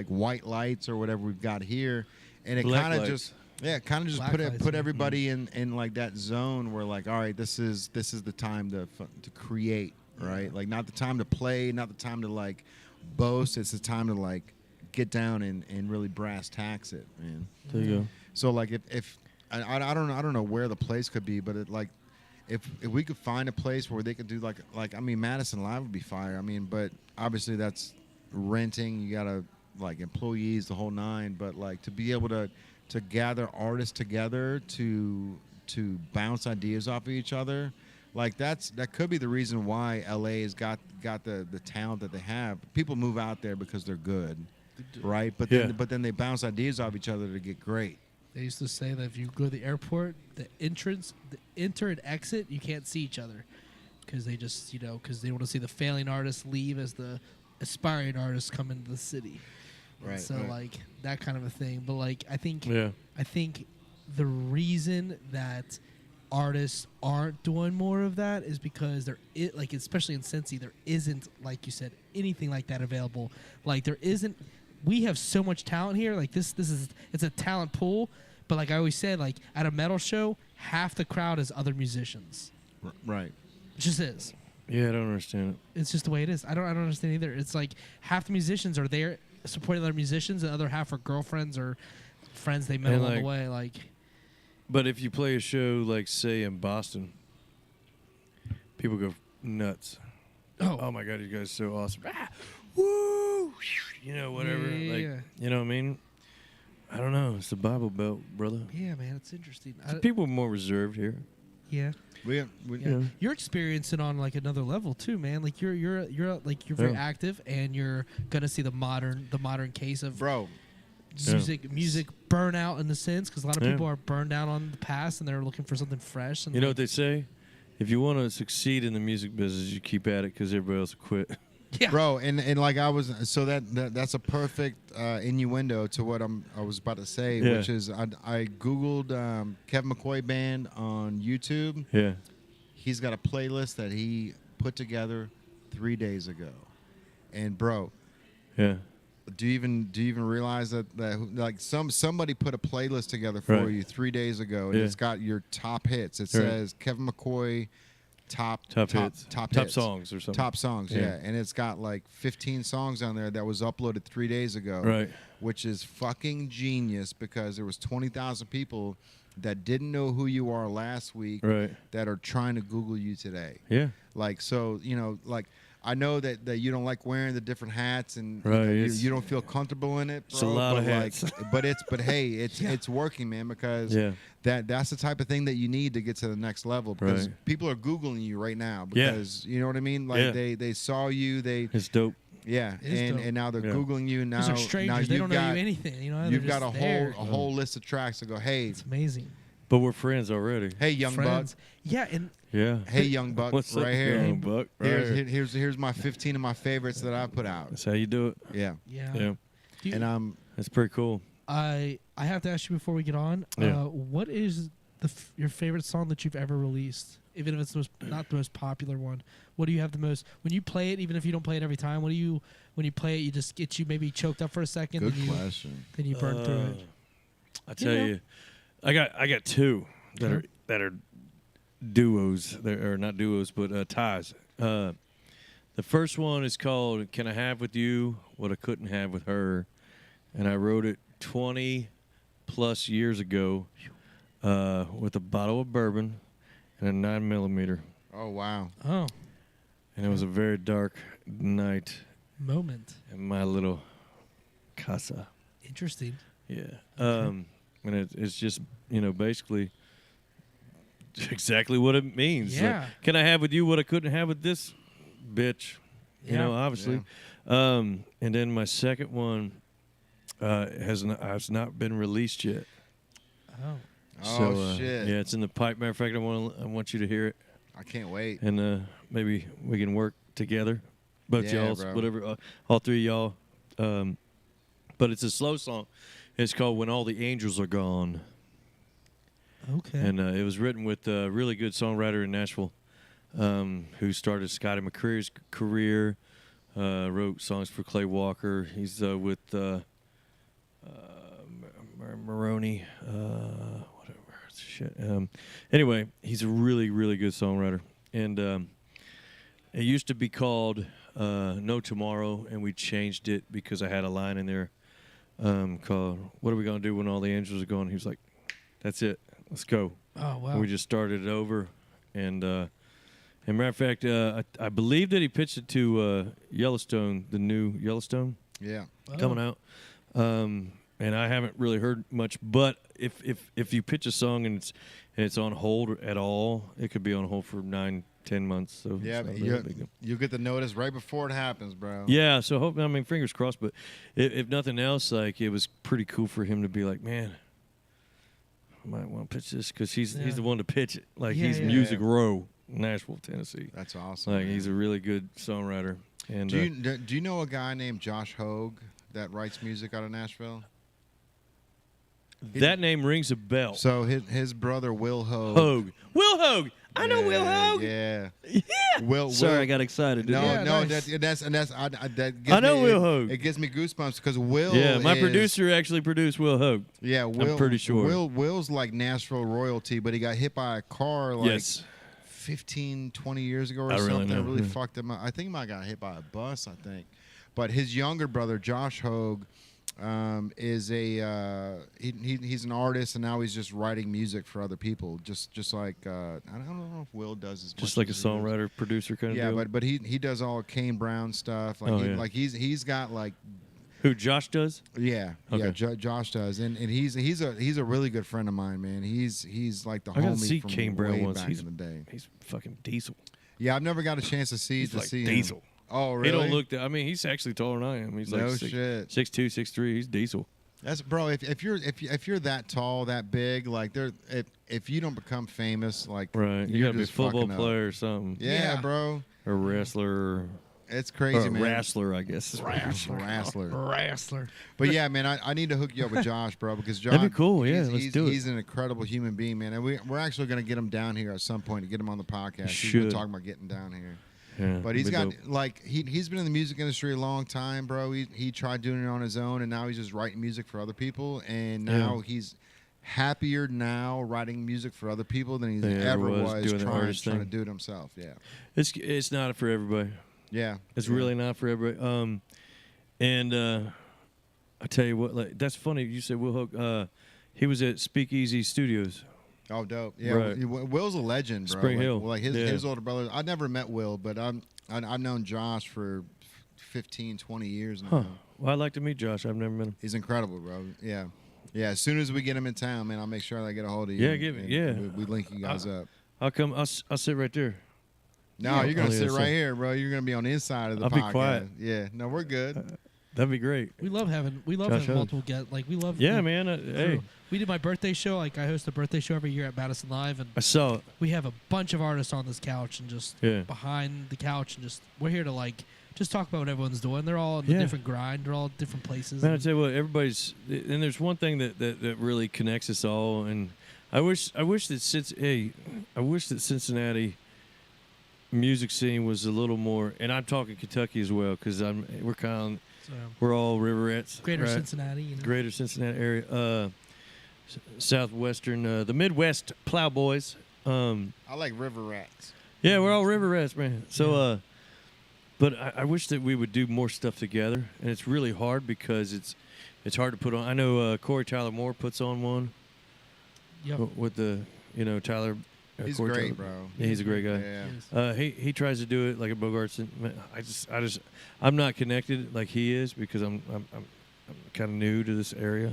[SPEAKER 1] white lights or whatever we've got here, and it
[SPEAKER 3] Black
[SPEAKER 1] kind of
[SPEAKER 3] lights.
[SPEAKER 1] just
[SPEAKER 2] Black
[SPEAKER 1] put
[SPEAKER 2] lights,
[SPEAKER 1] put
[SPEAKER 2] yeah.
[SPEAKER 1] everybody in like that zone where like, all right, this is the time to create, right? Like not the time to play, not the time to like boast. It's the time to like get down and really brass tacks it, man.
[SPEAKER 3] There you go.
[SPEAKER 1] So like if I don't know where the place could be, but it like if we could find a place where they could do like I mean Madison Live would be fire. I mean, but obviously that's renting. You gotta like employees, the whole nine. But like to be able to gather artists together to bounce ideas off of each other, like that could be the reason why LA has got the talent that they have. People move out there because they're good, right? But then they bounce ideas off each other to get great.
[SPEAKER 2] They used to say that if you go to the airport, the enter and exit, you can't see each other because they just, because they want to see the failing artists leave as the aspiring artists come into the city.
[SPEAKER 1] Right.
[SPEAKER 2] So
[SPEAKER 1] right.
[SPEAKER 2] like that kind of a thing. But like I think
[SPEAKER 3] Yeah.
[SPEAKER 2] the reason that artists aren't doing more of that is because like especially in Cincy, there isn't, like you said, anything like that available. Like there isn't. We have so much talent here. Like it's a talent pool. But like I always said, like at a metal show, half the crowd is other musicians.
[SPEAKER 1] Right.
[SPEAKER 2] It just is.
[SPEAKER 3] Yeah, I don't understand it.
[SPEAKER 2] It's just the way it is. I don't understand either. It's like half the musicians are there supporting other musicians, and the other half are girlfriends or friends they met
[SPEAKER 3] And,
[SPEAKER 2] along the
[SPEAKER 3] like,
[SPEAKER 2] way. Like,
[SPEAKER 3] But if you play a show like say in Boston, people go nuts. Oh my God, you guys are so awesome. Ah, woo! Whatever.
[SPEAKER 2] Yeah.
[SPEAKER 3] Like, you know what I mean? I don't know. It's the Bible Belt, brother.
[SPEAKER 2] yeah, man, it's interesting.
[SPEAKER 3] People are more reserved here.
[SPEAKER 2] Yeah.
[SPEAKER 1] We
[SPEAKER 3] Yeah.
[SPEAKER 2] You're experiencing on like another level too, man. Like you're very
[SPEAKER 3] Yeah.
[SPEAKER 2] active, and you're gonna see the modern case of
[SPEAKER 1] bro.
[SPEAKER 2] music burnout in a sense, because a lot of
[SPEAKER 3] Yeah.
[SPEAKER 2] people are burned out on the past and they're looking for something fresh. And
[SPEAKER 3] You know what they say? If you want to succeed in the music business, you keep at it because everybody else will quit.
[SPEAKER 2] yeah,
[SPEAKER 1] Bro, and like I was, so that's a perfect innuendo to what I was about to say,
[SPEAKER 3] Yeah.
[SPEAKER 1] which is I googled Kevin McCoy band on YouTube.
[SPEAKER 3] Yeah.
[SPEAKER 1] He's got a playlist that he put together 3 days ago, and bro,
[SPEAKER 3] Yeah.
[SPEAKER 1] do you even realize that like somebody put a playlist together for
[SPEAKER 3] Right.
[SPEAKER 1] you 3 days ago, and
[SPEAKER 3] Yeah.
[SPEAKER 1] it's got your top hits. It
[SPEAKER 3] Right.
[SPEAKER 1] says Kevin McCoy top
[SPEAKER 3] hits.
[SPEAKER 1] top
[SPEAKER 3] Top
[SPEAKER 1] hits.
[SPEAKER 3] songs or something.
[SPEAKER 1] Top songs,
[SPEAKER 3] Yeah.
[SPEAKER 1] yeah. And it's got like 15 songs on there that was uploaded 3 days ago.
[SPEAKER 3] Right.
[SPEAKER 1] Which is fucking genius because there was 20,000 people that didn't know who you are last week
[SPEAKER 3] Right.
[SPEAKER 1] that are trying to Google you today.
[SPEAKER 3] Yeah.
[SPEAKER 1] Like, so, like I know that you don't like wearing the different hats and
[SPEAKER 3] Right,
[SPEAKER 1] you don't feel comfortable in it, bro.
[SPEAKER 3] It's a lot
[SPEAKER 1] but
[SPEAKER 3] of hats.
[SPEAKER 1] but hey, it's working, man, because
[SPEAKER 3] Yeah.
[SPEAKER 1] that's the type of thing that you need to get to the next level, because
[SPEAKER 3] Right.
[SPEAKER 1] people are Googling you right now
[SPEAKER 3] Yeah.
[SPEAKER 1] because you know what I mean? Like
[SPEAKER 3] Yeah.
[SPEAKER 1] they saw you,
[SPEAKER 3] It's dope.
[SPEAKER 1] yeah,
[SPEAKER 2] It is dope.
[SPEAKER 1] and now they're
[SPEAKER 3] Yeah.
[SPEAKER 1] Googling you. Now,
[SPEAKER 2] those are
[SPEAKER 1] now
[SPEAKER 2] strangers. They
[SPEAKER 1] you've
[SPEAKER 2] don't know
[SPEAKER 1] got,
[SPEAKER 2] you anything. They're
[SPEAKER 1] You've got
[SPEAKER 2] just
[SPEAKER 1] a
[SPEAKER 2] there.
[SPEAKER 1] whole list of tracks to go, hey,
[SPEAKER 2] It's amazing.
[SPEAKER 3] But we're friends already.
[SPEAKER 1] Hey, young
[SPEAKER 2] Friends. Yeah, and
[SPEAKER 3] Yeah.
[SPEAKER 1] Hey, young buck,
[SPEAKER 3] What's
[SPEAKER 1] right
[SPEAKER 3] up,
[SPEAKER 1] here.
[SPEAKER 3] young buck? Right
[SPEAKER 1] Here's my 15 of my favorites that I put out.
[SPEAKER 3] That's how you do it.
[SPEAKER 1] Yeah,
[SPEAKER 2] yeah.
[SPEAKER 3] Yeah.
[SPEAKER 2] Do you-
[SPEAKER 1] and
[SPEAKER 3] That's pretty cool.
[SPEAKER 2] I have to ask you before we get on.
[SPEAKER 3] Yeah.
[SPEAKER 2] What is your favorite song that you've ever released? Even if it's not the most popular one, what do you have the most when you play it? Even if you don't play it every time, what do you when you play it? You just get you maybe choked up for a second.
[SPEAKER 1] good
[SPEAKER 2] then you,
[SPEAKER 1] question.
[SPEAKER 2] Then you burn through it.
[SPEAKER 3] I tell you, I got two that are duos. They're not duos, but ties. The first one is called "Can I Have with You What I Couldn't Have with Her," and I wrote it 20+ years ago with a bottle of bourbon and a 9mm.
[SPEAKER 1] Oh wow.
[SPEAKER 2] Oh,
[SPEAKER 3] And it was a very dark night
[SPEAKER 2] moment.
[SPEAKER 3] in my little casa.
[SPEAKER 2] Interesting.
[SPEAKER 3] Yeah. And it's just, basically exactly what it means.
[SPEAKER 2] Yeah.
[SPEAKER 3] Like, can I have with you what I couldn't have with this bitch?
[SPEAKER 2] Yeah.
[SPEAKER 3] Obviously. And then my second one has not been released yet.
[SPEAKER 2] Oh.
[SPEAKER 1] Oh shit.
[SPEAKER 3] Yeah, it's in the pipe. Matter of fact, I want you to hear it.
[SPEAKER 1] I can't wait.
[SPEAKER 3] And maybe we can work together, both
[SPEAKER 1] Yeah,
[SPEAKER 3] y'all,
[SPEAKER 1] bro.
[SPEAKER 3] whatever, all three of y'all. But it's a slow song. It's called "When All the Angels Are Gone,"
[SPEAKER 2] Okay.
[SPEAKER 3] and it was written with a really good songwriter in Nashville, who started Scotty McCreery's career. Wrote songs for Clay Walker. He's with Maroney. Whatever shit. Anyway, he's a really, really good songwriter, and it used to be called "No Tomorrow," and we changed it because I had a line in there called "What are we gonna do when all the angels are gone?" He was like, "That's it, let's go."
[SPEAKER 2] Oh wow.
[SPEAKER 3] And we just started it over, and matter of fact, I believe that he pitched it to Yellowstone, the new Yellowstone
[SPEAKER 1] Yeah.
[SPEAKER 3] coming out. And I haven't really heard much, but if you pitch a song and it's on hold at all, it could be on hold for 9-10 months. So
[SPEAKER 1] Yeah,
[SPEAKER 3] it's not
[SPEAKER 1] but
[SPEAKER 3] really a big deal.
[SPEAKER 1] you get the notice right before it happens, bro.
[SPEAKER 3] Yeah. So fingers crossed. But if nothing else, like, it was pretty cool for him to be like, man, I might want to pitch this, because he's the one to pitch it. Like,
[SPEAKER 2] Yeah,
[SPEAKER 3] he's
[SPEAKER 2] yeah.
[SPEAKER 3] Music Row, Nashville, Tennessee.
[SPEAKER 1] That's awesome.
[SPEAKER 3] Like,
[SPEAKER 1] man.
[SPEAKER 3] he's a really good songwriter. And
[SPEAKER 1] Do you know a guy named Josh Hogue that writes music out of Nashville?
[SPEAKER 3] that name rings a bell.
[SPEAKER 1] So his brother Will Hogue.
[SPEAKER 3] Hogue. Will Hogue. I know Will Hogue.
[SPEAKER 1] Yeah.
[SPEAKER 3] Yeah.
[SPEAKER 1] Will.
[SPEAKER 3] Sorry, I got excited.
[SPEAKER 1] No,
[SPEAKER 3] didn't I?
[SPEAKER 1] no,
[SPEAKER 2] nice.
[SPEAKER 1] that gives
[SPEAKER 3] I know
[SPEAKER 1] me,
[SPEAKER 3] Will Hogue.
[SPEAKER 1] It gives me goosebumps because Will.
[SPEAKER 3] Yeah, my
[SPEAKER 1] is-
[SPEAKER 3] producer actually produced Will Hogue.
[SPEAKER 1] Yeah, Will.
[SPEAKER 3] pretty sure.
[SPEAKER 1] Will's like Nashville royalty, but he got hit by a car like
[SPEAKER 3] Yes.
[SPEAKER 1] 15, 20 years ago or
[SPEAKER 3] I really
[SPEAKER 1] something.
[SPEAKER 3] know,
[SPEAKER 1] It really
[SPEAKER 3] yeah.
[SPEAKER 1] fucked him up. I think he might have got hit by a bus, I think. But his younger brother, Josh Hogue, is he's an artist, and now he's just writing music for other people. Just like I don't know if Will does as
[SPEAKER 3] Just
[SPEAKER 1] much
[SPEAKER 3] like a
[SPEAKER 1] as he does.
[SPEAKER 3] songwriter, producer kind of
[SPEAKER 1] Yeah,
[SPEAKER 3] deal.
[SPEAKER 1] but he does all Kane Brown stuff. Like
[SPEAKER 3] Oh, yeah.
[SPEAKER 1] he's got like
[SPEAKER 3] Who, Josh does?
[SPEAKER 1] yeah
[SPEAKER 3] Okay.
[SPEAKER 1] Josh does, and he's a really good friend of mine, man. He's like the
[SPEAKER 3] I got to
[SPEAKER 1] homie
[SPEAKER 3] see
[SPEAKER 1] from
[SPEAKER 3] Kane Brown
[SPEAKER 1] way
[SPEAKER 3] once.
[SPEAKER 1] back
[SPEAKER 3] He's
[SPEAKER 1] in the day.
[SPEAKER 3] He's fucking diesel.
[SPEAKER 1] Yeah, I've never got a chance to see
[SPEAKER 3] He's like
[SPEAKER 1] him.
[SPEAKER 3] diesel.
[SPEAKER 1] Oh, really?
[SPEAKER 3] He don't look that. I mean, he's actually taller than I am. He's like
[SPEAKER 1] No shit.
[SPEAKER 3] 6'2", 6'3". He's diesel.
[SPEAKER 1] That's bro. If you're that tall, that big, like if you don't become famous, like
[SPEAKER 3] Right. You
[SPEAKER 1] you're
[SPEAKER 3] got to be a
[SPEAKER 1] just
[SPEAKER 3] football
[SPEAKER 1] fucking up.
[SPEAKER 3] player or something.
[SPEAKER 1] Yeah,
[SPEAKER 2] Yeah.
[SPEAKER 1] bro.
[SPEAKER 3] Or wrestler.
[SPEAKER 1] It's
[SPEAKER 3] Or
[SPEAKER 1] crazy,
[SPEAKER 3] a
[SPEAKER 1] man.
[SPEAKER 3] wrestler, I guess.
[SPEAKER 1] Wrestler.
[SPEAKER 2] Wrestler.
[SPEAKER 1] But yeah, man, I need to hook you up with Josh, bro, because Josh.
[SPEAKER 3] That'd be cool, yeah, let's
[SPEAKER 1] he's,
[SPEAKER 3] do it.
[SPEAKER 1] He's an incredible human being, man, and we're actually gonna get him down here at some point to get him on the podcast. He's
[SPEAKER 3] Should.
[SPEAKER 1] been talking about getting down here.
[SPEAKER 3] Yeah,
[SPEAKER 1] But he's
[SPEAKER 3] that'd
[SPEAKER 1] got
[SPEAKER 3] be dope.
[SPEAKER 1] like he's been in the music industry a long time, bro. He tried doing it on his own, and now he's just writing music for other people. And now he's happier now writing music for other people than he
[SPEAKER 3] Than he ever
[SPEAKER 1] ever
[SPEAKER 3] was
[SPEAKER 1] was
[SPEAKER 3] doing the
[SPEAKER 1] trying
[SPEAKER 3] artist
[SPEAKER 1] to
[SPEAKER 3] thing.
[SPEAKER 1] do it himself. Yeah,
[SPEAKER 3] It's not for everybody.
[SPEAKER 1] yeah.
[SPEAKER 3] It's
[SPEAKER 1] yeah.
[SPEAKER 3] really not for everybody. And I tell you what, like, that's funny. You said Will Hogue. He was at Speakeasy Studios.
[SPEAKER 1] Oh, dope. Yeah,
[SPEAKER 3] Right.
[SPEAKER 1] Will's a legend, bro.
[SPEAKER 3] Spring
[SPEAKER 1] like,
[SPEAKER 3] Hill.
[SPEAKER 1] Like
[SPEAKER 3] Yeah.
[SPEAKER 1] his older brother. I never met Will, but I've known Josh for 15, 20 years now.
[SPEAKER 3] Huh. Well, I'd like to meet Josh. I've never met him.
[SPEAKER 1] He's incredible, bro. Yeah. Yeah, as soon as we get him in town, man, I'll make sure I get a hold of you.
[SPEAKER 3] Yeah,
[SPEAKER 1] and-
[SPEAKER 3] give it-
[SPEAKER 1] and
[SPEAKER 3] yeah.
[SPEAKER 1] We link you guys up.
[SPEAKER 3] I'll come. I'll sit right there.
[SPEAKER 1] No, you're gonna
[SPEAKER 3] Oh, yeah,
[SPEAKER 1] sit
[SPEAKER 3] so-
[SPEAKER 1] right here, bro. You're gonna be on the inside of the
[SPEAKER 3] I'll be
[SPEAKER 1] podcast.
[SPEAKER 3] quiet.
[SPEAKER 1] Yeah. No, we're good.
[SPEAKER 3] That'd be great.
[SPEAKER 2] We love having
[SPEAKER 3] Josh
[SPEAKER 2] multiple guests. Like we love.
[SPEAKER 3] Yeah, man. Hey,
[SPEAKER 2] we did my birthday show. Like I host a birthday show every year at Madison Live, and
[SPEAKER 3] I saw it.
[SPEAKER 2] we have a bunch of artists on this couch and just behind the couch, and just we're here to like just talk about what everyone's doing. They're all in a different grind. They're all different places.
[SPEAKER 3] Man, I tell you what, everybody's and there's one thing that really connects us all, and I wish that Cincinnati music scene was a little more, and I'm talking Kentucky as well, because we're all Riverettes,
[SPEAKER 2] Greater
[SPEAKER 3] right?
[SPEAKER 2] Cincinnati,
[SPEAKER 3] Greater Cincinnati area, southwestern, the Midwest Plowboys.
[SPEAKER 1] I like river rats.
[SPEAKER 3] Yeah, we're all Riverettes, man. So, but I wish that we would do more stuff together, and it's really hard because it's hard to put on. I know Corey Tyler Moore puts on one.
[SPEAKER 2] Yep.
[SPEAKER 3] With the Tyler.
[SPEAKER 1] He's
[SPEAKER 3] Corey
[SPEAKER 1] great,
[SPEAKER 3] Tyler.
[SPEAKER 1] bro.
[SPEAKER 3] Yeah, he's a great guy.
[SPEAKER 1] Yeah.
[SPEAKER 3] He tries to do it like a Bogartson. I'm not connected like he is because I'm kind of new to this area.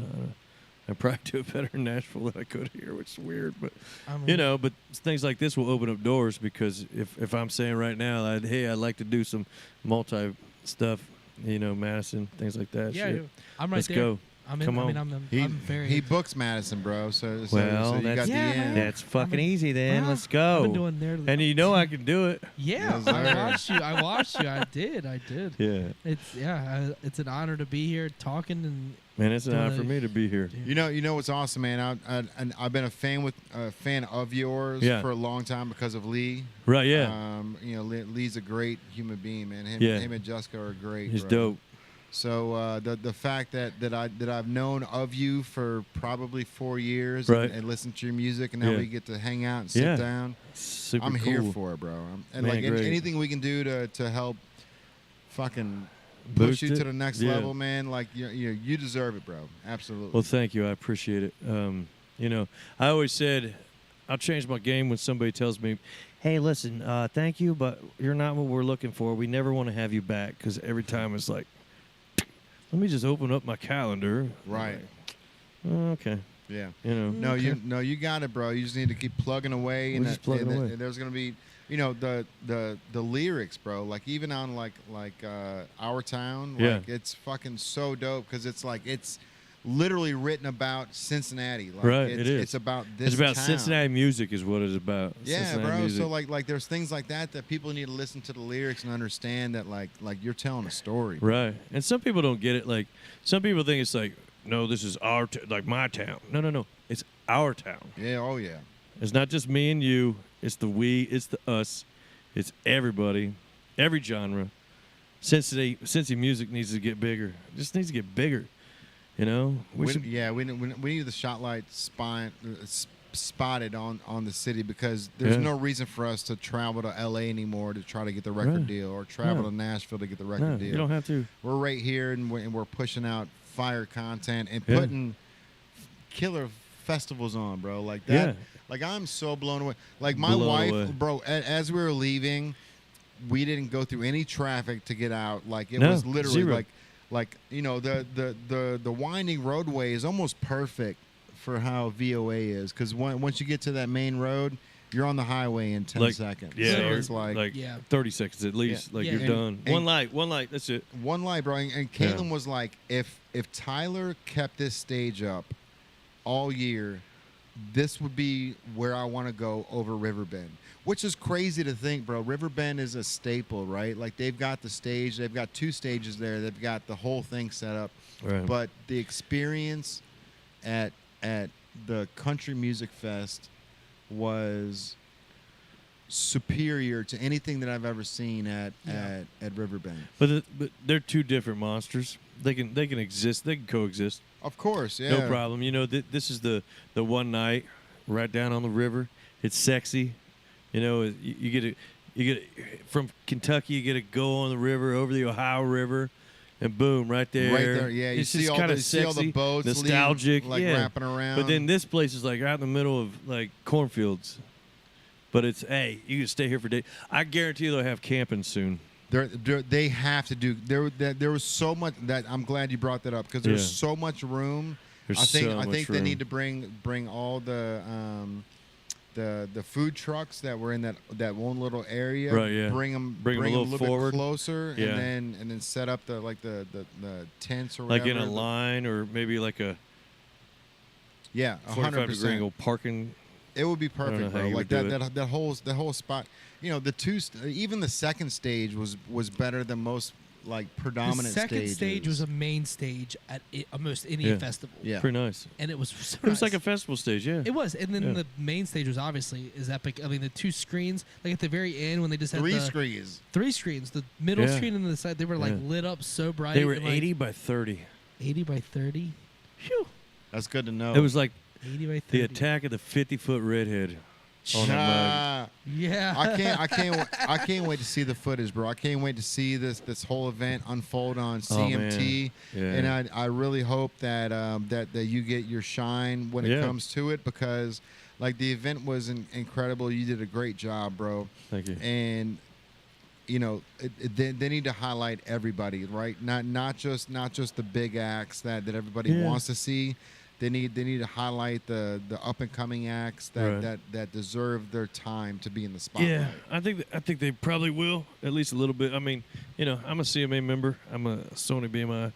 [SPEAKER 3] I probably do it better in Nashville than I could here, which is weird. But but things like this will open up doors, because if I'm saying right now, I'd like to do some multi stuff, Madison, things like that.
[SPEAKER 2] Yeah,
[SPEAKER 3] shit.
[SPEAKER 2] I'm right
[SPEAKER 3] Let's
[SPEAKER 2] there.
[SPEAKER 3] go.
[SPEAKER 2] Come on. I'm very.
[SPEAKER 1] He books Madison, bro. So you
[SPEAKER 3] Well,
[SPEAKER 1] got the end.
[SPEAKER 3] that's fucking easy then. Let's go.
[SPEAKER 2] I've been doing there.
[SPEAKER 3] And I can do it.
[SPEAKER 2] Yeah,
[SPEAKER 1] Yes, sir.
[SPEAKER 2] I watched you. I did.
[SPEAKER 3] Yeah.
[SPEAKER 2] It's an honor to be here talking and.
[SPEAKER 3] Man, it's an honor for me to be here.
[SPEAKER 1] You know what's awesome, man. I've been a fan of yours for a long time because of Lee.
[SPEAKER 3] Right. Yeah.
[SPEAKER 1] Lee's a great human being, man. Him and Jessica are great.
[SPEAKER 3] He's
[SPEAKER 1] bro.
[SPEAKER 3] dope.
[SPEAKER 1] So the fact that I've known of you for probably 4 years and listened to your music, and now we get to hang out and sit down.
[SPEAKER 3] Super
[SPEAKER 1] I'm
[SPEAKER 3] cool.
[SPEAKER 1] here for it, bro. And
[SPEAKER 3] Man, great.
[SPEAKER 1] anything we can do to help fucking
[SPEAKER 3] Boost
[SPEAKER 1] push you
[SPEAKER 3] it?
[SPEAKER 1] to the next
[SPEAKER 3] Yeah.
[SPEAKER 1] level, man. Like you deserve it, bro. Absolutely.
[SPEAKER 3] Well, thank you. I appreciate it. I always said I'll change my game when somebody tells me, "Hey, listen, thank you, but you're not what we're looking for. We never want to have you back," because every time it's like, let me just open up my calendar.
[SPEAKER 1] Right.
[SPEAKER 3] Okay.
[SPEAKER 1] Yeah.
[SPEAKER 3] No,
[SPEAKER 1] you got it, bro. You just need to keep plugging away, and
[SPEAKER 3] just plugging away.
[SPEAKER 1] There's gonna be, the lyrics, bro. Like even on like Our Town, like it's fucking so dope, because it's like it's literally written about Cincinnati. Like,
[SPEAKER 3] right.
[SPEAKER 1] It's about this.
[SPEAKER 3] It's about
[SPEAKER 1] town.
[SPEAKER 3] Cincinnati music, is what it's about.
[SPEAKER 1] Yeah,
[SPEAKER 3] Cincinnati
[SPEAKER 1] bro.
[SPEAKER 3] music.
[SPEAKER 1] So like there's things like that people need to listen to the lyrics and understand that like you're telling a story.
[SPEAKER 3] Right. And some people don't get it. Like some people think it's like, no, this is like my town. No. It's our town.
[SPEAKER 1] Yeah. Oh yeah.
[SPEAKER 3] It's not just me and you. It's the we. It's the us. It's everybody. Every genre. Cincy music needs to get bigger. It just needs to get bigger. We need the spotlight spotted on the city, because there's no reason for us to travel to LA anymore to try to get the record deal, or travel to Nashville to get the record deal. You don't have to.
[SPEAKER 1] We're right here, and we're pushing out fire content and putting killer festivals on, bro. Like that.
[SPEAKER 3] Yeah.
[SPEAKER 1] Like I'm so blown away. Like my wife, bro. As we were leaving, we didn't go through any traffic to get out. Like it was literally
[SPEAKER 3] zero.
[SPEAKER 1] like the winding roadway is almost perfect for how VOA is, because once you get to that main road, you're on the highway in 10 seconds.
[SPEAKER 3] Yeah,
[SPEAKER 1] so
[SPEAKER 3] or
[SPEAKER 1] it's like
[SPEAKER 3] 30 seconds at least.
[SPEAKER 1] Yeah.
[SPEAKER 3] Like you're done. One light. That's it.
[SPEAKER 1] One light, bro. And Caitlin was like, if Tyler kept this stage up all year, this would be where I want to go over Riverbend. Which is crazy to think, bro. Riverbend is a staple, right? Like they've got the stage, they've got 2 stages there, they've got the whole thing set up.
[SPEAKER 3] Right.
[SPEAKER 1] But the experience at the Country Music Fest was superior to anything that I've ever seen at Riverbend.
[SPEAKER 3] But they're 2 different monsters. They can exist. They can coexist.
[SPEAKER 1] Of course, yeah.
[SPEAKER 3] No problem. This is the one night right down on the river. It's sexy. You get from Kentucky. You get to go on the river, over the Ohio River, and boom, right there.
[SPEAKER 1] Right there, yeah. You
[SPEAKER 3] It's
[SPEAKER 1] see
[SPEAKER 3] just
[SPEAKER 1] all
[SPEAKER 3] kind
[SPEAKER 1] the
[SPEAKER 3] of sexy,
[SPEAKER 1] all the boats,
[SPEAKER 3] nostalgic,
[SPEAKER 1] wrapping around.
[SPEAKER 3] But then this place is like out in the middle of like cornfields. But it's you can stay here for days. I guarantee they'll have camping soon.
[SPEAKER 1] They have to do. There was so much that I'm glad you brought that up, because there's so much room. I think they need to bring all the the food trucks that were in that one little area.
[SPEAKER 3] Right. Yeah.
[SPEAKER 1] Bring them
[SPEAKER 3] a little forward,
[SPEAKER 1] bit closer,
[SPEAKER 3] Yeah.
[SPEAKER 1] and then set up the tents or
[SPEAKER 3] like
[SPEAKER 1] whatever.
[SPEAKER 3] in a line, or maybe like a 45 degree angle parking.
[SPEAKER 1] It would be
[SPEAKER 3] I don't know
[SPEAKER 1] perfect,
[SPEAKER 3] how
[SPEAKER 1] bro.
[SPEAKER 3] you
[SPEAKER 1] Like
[SPEAKER 3] would do
[SPEAKER 1] that whole spot. You know, even the second stage was better than most like predominant
[SPEAKER 2] The second
[SPEAKER 1] stages.
[SPEAKER 2] stage was a main stage at almost any
[SPEAKER 3] Yeah.
[SPEAKER 2] festival.
[SPEAKER 1] Yeah.
[SPEAKER 3] Pretty nice.
[SPEAKER 2] And it was so
[SPEAKER 3] It was like
[SPEAKER 2] nice.
[SPEAKER 3] a festival stage, yeah.
[SPEAKER 2] It was, and then
[SPEAKER 3] Yeah.
[SPEAKER 2] the main stage was obviously is epic. I mean, the two screens, like at the very end when they just had
[SPEAKER 1] three
[SPEAKER 2] the
[SPEAKER 1] screens.
[SPEAKER 2] three screens, the middle
[SPEAKER 3] Yeah.
[SPEAKER 2] screen and the side, they were like
[SPEAKER 3] Yeah.
[SPEAKER 2] lit up so bright.
[SPEAKER 3] They were
[SPEAKER 2] and, like,
[SPEAKER 3] 80 by 30.
[SPEAKER 2] 80 by 30. Phew.
[SPEAKER 1] That's good to know.
[SPEAKER 3] It was like
[SPEAKER 2] 80 by 30.
[SPEAKER 3] the attack of the 50-foot redhead on that mug.
[SPEAKER 2] Yeah.
[SPEAKER 1] I can't wait to see the footage, bro. I can't wait to see this whole event unfold on
[SPEAKER 3] Oh, man.
[SPEAKER 1] CMT.
[SPEAKER 3] Yeah.
[SPEAKER 1] And I really hope that that you get your shine when it
[SPEAKER 3] Yeah.
[SPEAKER 1] comes to it, because like the event was incredible. You did a great job, bro.
[SPEAKER 3] Thank you.
[SPEAKER 1] And you know, they need to highlight everybody, right? Not just the big acts that everybody
[SPEAKER 3] Yeah.
[SPEAKER 1] wants to see. They need to highlight the up and coming acts that deserve their time to be in the spotlight.
[SPEAKER 3] Yeah, I think they probably will, at least a little bit. I mean, you know, I'm a CMA member. I'm a Sony BMI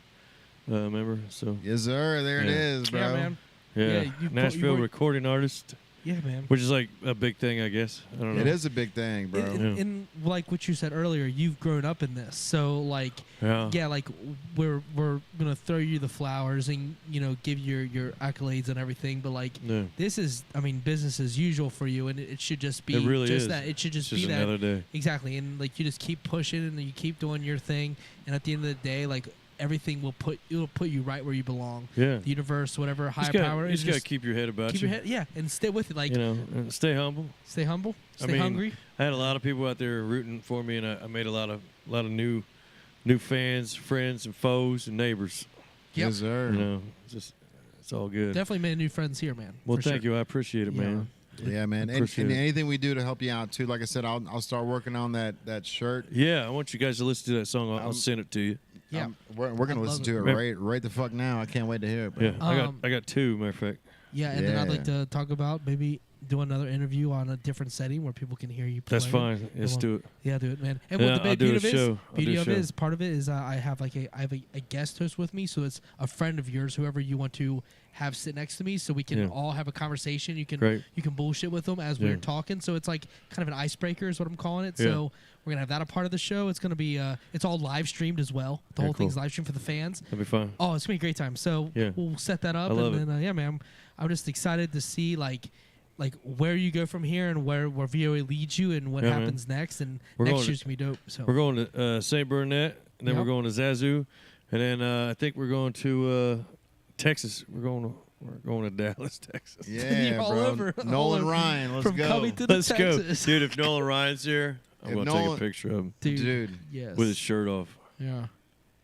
[SPEAKER 3] member. So
[SPEAKER 1] Yes, sir. There it
[SPEAKER 3] Yeah.
[SPEAKER 1] is, bro.
[SPEAKER 2] Yeah, man.
[SPEAKER 3] yeah,
[SPEAKER 2] Yeah, you
[SPEAKER 3] Nashville
[SPEAKER 2] work-
[SPEAKER 3] recording artist,
[SPEAKER 2] Yeah, man.
[SPEAKER 3] which is like a big thing, I guess. I don't know.
[SPEAKER 1] It is a big thing, bro.
[SPEAKER 2] And like what you said earlier, you've grown up in this, so like,
[SPEAKER 3] Yeah.
[SPEAKER 2] like we're gonna throw you the flowers and give your accolades and everything, but like
[SPEAKER 3] Yeah.
[SPEAKER 2] this is, I mean, business as usual for you, and it should just be
[SPEAKER 3] It really
[SPEAKER 2] just
[SPEAKER 3] is.
[SPEAKER 2] that. It should just
[SPEAKER 3] It's
[SPEAKER 2] be
[SPEAKER 3] just
[SPEAKER 2] that.
[SPEAKER 3] another day.
[SPEAKER 2] Exactly, and like you just keep pushing and you keep doing your thing, and at the end of the day, like everything will put you right where you belong.
[SPEAKER 3] Yeah.
[SPEAKER 2] The universe, whatever higher
[SPEAKER 3] You
[SPEAKER 2] power
[SPEAKER 3] just
[SPEAKER 2] is,
[SPEAKER 3] gotta keep your head about
[SPEAKER 2] keep
[SPEAKER 3] you.
[SPEAKER 2] your head, yeah, and stay with it. Like
[SPEAKER 3] You know, and stay humble.
[SPEAKER 2] stay humble,
[SPEAKER 3] I
[SPEAKER 2] stay
[SPEAKER 3] mean,
[SPEAKER 2] hungry.
[SPEAKER 3] I had a lot of people out there rooting for me, and I made a lot of new fans, friends, and foes and neighbors.
[SPEAKER 2] Yep.
[SPEAKER 1] Yes, sir.
[SPEAKER 3] You know, it's all good.
[SPEAKER 2] Definitely made new friends here, man.
[SPEAKER 3] Well,
[SPEAKER 2] for
[SPEAKER 3] thank
[SPEAKER 2] sure.
[SPEAKER 3] you. I appreciate it,
[SPEAKER 2] Yeah.
[SPEAKER 3] man.
[SPEAKER 1] Yeah, man. And
[SPEAKER 3] Appreciate it.
[SPEAKER 1] anything we do to help you out too, like I said, I'll start working on that shirt.
[SPEAKER 3] Yeah, I want you guys to listen to that song. I'll send it to you.
[SPEAKER 2] Yeah.
[SPEAKER 1] We're gonna
[SPEAKER 2] I
[SPEAKER 1] listen
[SPEAKER 2] love
[SPEAKER 1] to
[SPEAKER 2] it.
[SPEAKER 1] it right the fuck now. I can't wait to hear it, bro.
[SPEAKER 3] Yeah, I got two, matter of fact.
[SPEAKER 2] Yeah, and then I'd like
[SPEAKER 1] Yeah.
[SPEAKER 2] to talk about maybe do another interview on a different setting where people can hear you play.
[SPEAKER 3] That's fine. Let's do it.
[SPEAKER 2] Yeah, do it, man. And
[SPEAKER 3] Yeah,
[SPEAKER 2] what the
[SPEAKER 3] I'll
[SPEAKER 2] big
[SPEAKER 3] do
[SPEAKER 2] beauty
[SPEAKER 3] a
[SPEAKER 2] of it
[SPEAKER 3] show.
[SPEAKER 2] is,
[SPEAKER 3] I'll
[SPEAKER 2] beauty
[SPEAKER 3] do a
[SPEAKER 2] of it
[SPEAKER 3] show.
[SPEAKER 2] is part of it is I have a guest host with me, so it's a friend of yours, whoever you want to have sit next to me, so we can
[SPEAKER 3] Yeah.
[SPEAKER 2] all have a conversation. You can
[SPEAKER 3] Great.
[SPEAKER 2] you can bullshit with them as
[SPEAKER 3] Yeah.
[SPEAKER 2] we're talking, so it's like kind of an icebreaker is what I'm calling it.
[SPEAKER 3] Yeah.
[SPEAKER 2] So we're gonna have that a part of the show. It's gonna be it's all live streamed as well. The
[SPEAKER 3] Yeah,
[SPEAKER 2] whole thing's
[SPEAKER 3] cool.
[SPEAKER 2] live streamed for the fans.
[SPEAKER 3] That'd be fun.
[SPEAKER 2] Oh, it's gonna be a great time. So
[SPEAKER 3] Yeah.
[SPEAKER 2] we'll set that up,
[SPEAKER 3] I love
[SPEAKER 2] and then yeah, man, I'm just excited to see like where you go from here and where VOA leads you and what
[SPEAKER 3] Yeah, man.
[SPEAKER 2] happens next. And
[SPEAKER 3] We're
[SPEAKER 2] next
[SPEAKER 3] going
[SPEAKER 2] year's gonna be dope. So
[SPEAKER 3] We're going to St. Bernard, and then
[SPEAKER 2] Yep.
[SPEAKER 3] we're going to Zazu, and then I think we're going to Texas. We're going to Dallas, Texas.
[SPEAKER 1] Yeah,
[SPEAKER 2] You're all
[SPEAKER 1] bro.
[SPEAKER 2] over- all
[SPEAKER 1] Nolan
[SPEAKER 2] over.
[SPEAKER 1] Ryan, let's
[SPEAKER 2] From
[SPEAKER 1] go.
[SPEAKER 2] Covington to
[SPEAKER 3] Let's
[SPEAKER 2] Texas.
[SPEAKER 3] go, dude. If Nolan Ryan's here, I'm
[SPEAKER 1] If
[SPEAKER 3] going to take
[SPEAKER 1] Nolan-
[SPEAKER 3] a picture of him
[SPEAKER 1] Dude,
[SPEAKER 2] Yes.
[SPEAKER 3] with his shirt off.
[SPEAKER 2] Yeah.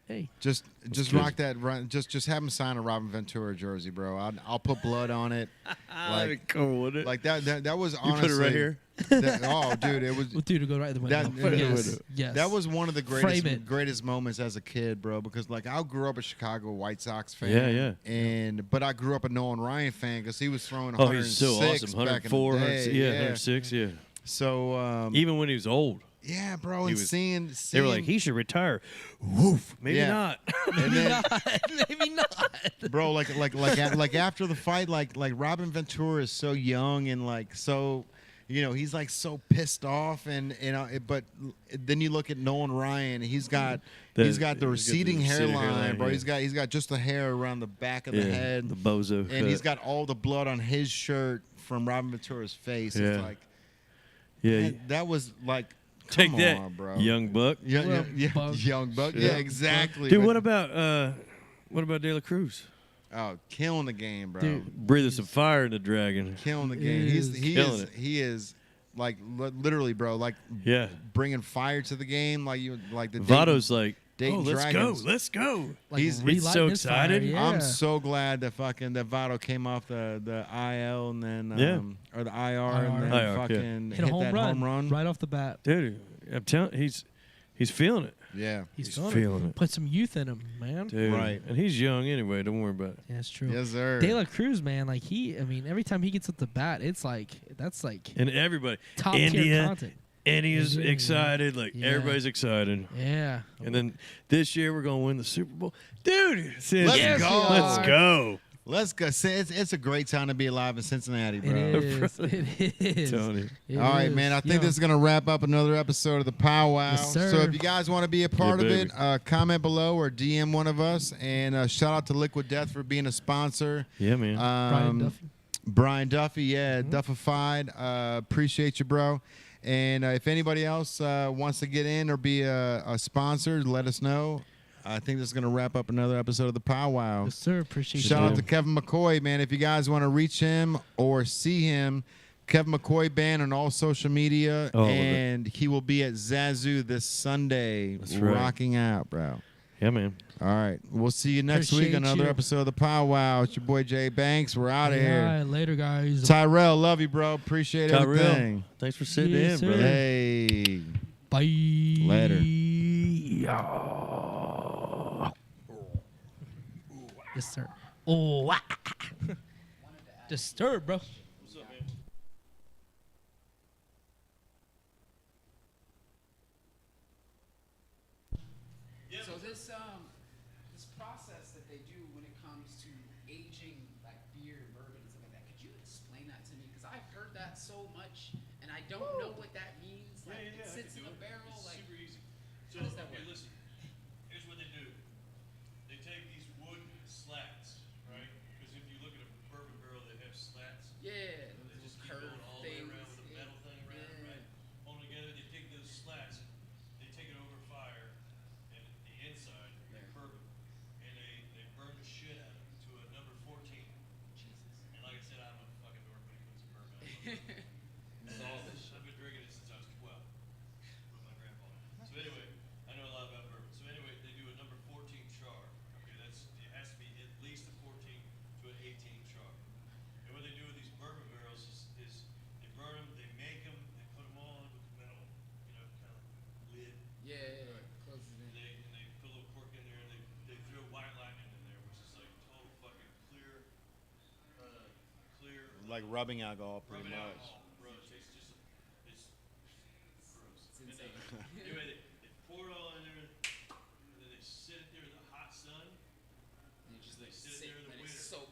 [SPEAKER 2] Hey.
[SPEAKER 1] just
[SPEAKER 3] good.
[SPEAKER 1] rock that. Just have him sign a Robin Ventura jersey, bro. I'll put blood on it.
[SPEAKER 3] That'd be cool, wouldn't it?
[SPEAKER 1] Like that was
[SPEAKER 3] You
[SPEAKER 1] honestly.
[SPEAKER 3] put it right here.
[SPEAKER 1] Oh, dude, it was.
[SPEAKER 2] Well, dude, to go right in the window.
[SPEAKER 1] That- Put it in the
[SPEAKER 2] yes.
[SPEAKER 3] window.
[SPEAKER 2] Yes.
[SPEAKER 1] That was one of the
[SPEAKER 2] Frame it.
[SPEAKER 1] greatest moments as a kid, bro. Because like I grew up a Chicago White Sox fan.
[SPEAKER 3] Yeah,
[SPEAKER 1] yeah. But I grew up a Nolan Ryan fan because he was throwing
[SPEAKER 3] Oh,
[SPEAKER 1] 106
[SPEAKER 3] he's so awesome.
[SPEAKER 1] back in
[SPEAKER 3] 104,
[SPEAKER 1] the
[SPEAKER 3] 106,
[SPEAKER 1] day.
[SPEAKER 3] yeah, 106, yeah.
[SPEAKER 1] So
[SPEAKER 3] Even when he was old,
[SPEAKER 1] yeah, bro,
[SPEAKER 3] he
[SPEAKER 1] and
[SPEAKER 3] was-
[SPEAKER 1] seeing
[SPEAKER 3] they were like, he should retire. Woof. Maybe
[SPEAKER 1] Yeah.
[SPEAKER 3] not.
[SPEAKER 1] and then,
[SPEAKER 2] Maybe not.
[SPEAKER 1] bro, like after the fight, like Robin Ventura is so young and like so, he's like so pissed off and but then you look at Nolan Ryan, he's got the receding hairline, bro.
[SPEAKER 3] yeah.
[SPEAKER 1] He's got just the hair around the back of the
[SPEAKER 3] Yeah,
[SPEAKER 1] head,
[SPEAKER 3] the bozo.
[SPEAKER 1] and
[SPEAKER 3] cut.
[SPEAKER 1] he's got all the blood on his shirt from Robin Ventura's face.
[SPEAKER 3] Yeah.
[SPEAKER 1] It's like,
[SPEAKER 3] yeah.
[SPEAKER 1] man, that was like,
[SPEAKER 3] Take
[SPEAKER 1] come
[SPEAKER 3] that,
[SPEAKER 1] on, bro.
[SPEAKER 3] young buck.
[SPEAKER 1] Yeah,
[SPEAKER 2] Bug.
[SPEAKER 1] young buck.
[SPEAKER 3] Yeah.
[SPEAKER 1] Yeah, exactly.
[SPEAKER 3] Dude,
[SPEAKER 1] But-
[SPEAKER 3] what about De La Cruz?
[SPEAKER 1] Oh, killing the game, bro.
[SPEAKER 2] Dude.
[SPEAKER 3] Breathing some fire in the dragon.
[SPEAKER 1] Killing the game.
[SPEAKER 3] Killing it.
[SPEAKER 1] He is like literally, bro. Like
[SPEAKER 3] Yeah.
[SPEAKER 1] bringing fire to the game. Like the
[SPEAKER 3] Vado's like,
[SPEAKER 1] Dayton
[SPEAKER 3] let's
[SPEAKER 1] Dragons.
[SPEAKER 3] go, let's go.
[SPEAKER 2] Like
[SPEAKER 1] He's
[SPEAKER 2] relighting
[SPEAKER 3] so
[SPEAKER 2] his fire,
[SPEAKER 3] excited.
[SPEAKER 2] Yeah.
[SPEAKER 1] I'm so glad that Vado came off the IL and then
[SPEAKER 3] Yeah.
[SPEAKER 1] or the IR and then
[SPEAKER 3] IR, yeah.
[SPEAKER 1] fucking
[SPEAKER 2] hit a home
[SPEAKER 1] that
[SPEAKER 2] run,
[SPEAKER 1] home run.
[SPEAKER 2] right off the bat.
[SPEAKER 3] Dude, I'm telling he's feeling it.
[SPEAKER 1] Yeah.
[SPEAKER 2] He's
[SPEAKER 3] He's
[SPEAKER 2] feeling,
[SPEAKER 3] feeling
[SPEAKER 2] it.
[SPEAKER 3] it.
[SPEAKER 2] Put some youth in him, man.
[SPEAKER 3] Dude.
[SPEAKER 1] Right.
[SPEAKER 3] And he's young anyway, don't worry about it.
[SPEAKER 2] Yeah, it's true.
[SPEAKER 1] Yes, sir.
[SPEAKER 2] De La Cruz, man, like every time he gets at the bat, it's That's like
[SPEAKER 3] and everybody.
[SPEAKER 2] top tier content.
[SPEAKER 3] India's excited. Like everybody's excited.
[SPEAKER 2] Yeah.
[SPEAKER 3] And then this year we're gonna win the Super Bowl, dude.
[SPEAKER 1] Let's go.
[SPEAKER 3] Let's go.
[SPEAKER 1] Let's go. It's a great time to be alive in Cincinnati, bro.
[SPEAKER 2] It is. It is.
[SPEAKER 3] Tony.
[SPEAKER 2] It
[SPEAKER 1] All right,
[SPEAKER 2] is.
[SPEAKER 1] man. I think this is going to wrap up another episode of the PowWow.
[SPEAKER 2] Yes, sir.
[SPEAKER 1] So if you guys want to be a part of
[SPEAKER 3] baby.
[SPEAKER 1] it, comment below or DM one of us. And shout out to Liquid Death for being a sponsor.
[SPEAKER 3] Yeah, man.
[SPEAKER 2] Brian Duffy.
[SPEAKER 1] Brian Duffy, Duffified. Appreciate you, bro. And if anybody else wants to get in or be a sponsor, let us know. I think this is going to wrap up another episode of the PowWow.
[SPEAKER 2] Yes, sir. Appreciate
[SPEAKER 1] Shout
[SPEAKER 2] you.
[SPEAKER 1] out to Kevin McCoy, man. If you guys want to reach him or see him, Kevin McCoy Band on all social media. And he will be at Zazu this Sunday.
[SPEAKER 3] That's right.
[SPEAKER 1] Rocking out, bro.
[SPEAKER 3] Yeah, man.
[SPEAKER 1] All right. We'll see you next week.
[SPEAKER 2] Appreciate
[SPEAKER 1] Another
[SPEAKER 2] you.
[SPEAKER 1] episode of the PowWow. It's your boy Jay Banks. We're out of
[SPEAKER 2] All
[SPEAKER 1] here.
[SPEAKER 2] right, later, guys.
[SPEAKER 1] Tyrell, love you, bro. Appreciate everything.
[SPEAKER 3] Thanks for sitting
[SPEAKER 2] Yes,
[SPEAKER 3] in,
[SPEAKER 2] sir.
[SPEAKER 3] brother.
[SPEAKER 1] Hey.
[SPEAKER 2] Bye.
[SPEAKER 1] Later.
[SPEAKER 2] Yes, sir. Oh, disturb, bro.
[SPEAKER 5] So this process that they do when it comes to aging like beer and bourbon and stuff like that, could you explain that to me? Because I've heard that so much and I don't know what that means. Like it sits in a barrel.
[SPEAKER 3] It's
[SPEAKER 5] Like
[SPEAKER 3] super easy. So,
[SPEAKER 5] how does that
[SPEAKER 3] okay,
[SPEAKER 5] work?
[SPEAKER 3] listen. Here's what they do. They take these wood slats, right? Because if you look at a bourbon barrel, they have slats.
[SPEAKER 5] Yeah,
[SPEAKER 3] They
[SPEAKER 5] those
[SPEAKER 3] just keep
[SPEAKER 5] curved
[SPEAKER 3] going all the way
[SPEAKER 5] things.
[SPEAKER 3] around with a metal thing around,
[SPEAKER 5] Yeah.
[SPEAKER 3] right? Hold them together. They take those slats, they take it over fire, and the inside, they bourbon, and they burn the shit out of it to a number 14.
[SPEAKER 5] Jesus.
[SPEAKER 3] And like I said, I'm a fucking dork when it comes to bourbon. I've been drinking it since I was 12 with my grandpa. So anyway, I know a lot about bourbon. So anyway, they do a number 14 char. Okay, it has to be at least a 14 to an 18 char. And what they do with these bourbon barrels is they burn them, they make them, they put them all in with the metal, kind of lid.
[SPEAKER 5] Yeah, closes
[SPEAKER 3] And
[SPEAKER 5] it.
[SPEAKER 3] they put a little cork in there, and they throw white lightning in there, which is like total fucking clear.
[SPEAKER 1] Like rubbing alcohol, pretty
[SPEAKER 3] Rubbing
[SPEAKER 1] much.
[SPEAKER 3] alcohol, bro. It tastes just, it's gross.
[SPEAKER 5] It's insane.
[SPEAKER 3] Anyway, they pour it all in there, and then they sit it there in the hot sun.
[SPEAKER 5] And you just
[SPEAKER 3] They
[SPEAKER 5] like
[SPEAKER 3] sit
[SPEAKER 5] sit,
[SPEAKER 3] there in the
[SPEAKER 5] let it
[SPEAKER 3] winter.
[SPEAKER 5] soak.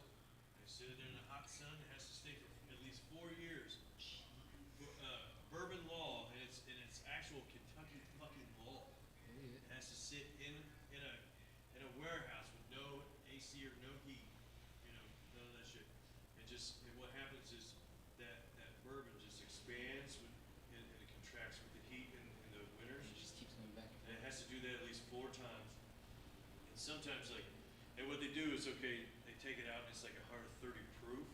[SPEAKER 3] They sit it there in the hot sun. It has to stay for at least 4 years. Bourbon law, and it's actual Kentucky fucking law. It has to sit in a warehouse with no AC or no heat. None of that shit. And what happens is that bourbon just expands and it contracts with the heat in the winters.
[SPEAKER 5] It just keeps going back and
[SPEAKER 3] And it
[SPEAKER 5] forth.
[SPEAKER 3] has to do that at least 4 times. And sometimes, and what they do is, okay, they take it out and it's like 130 proof,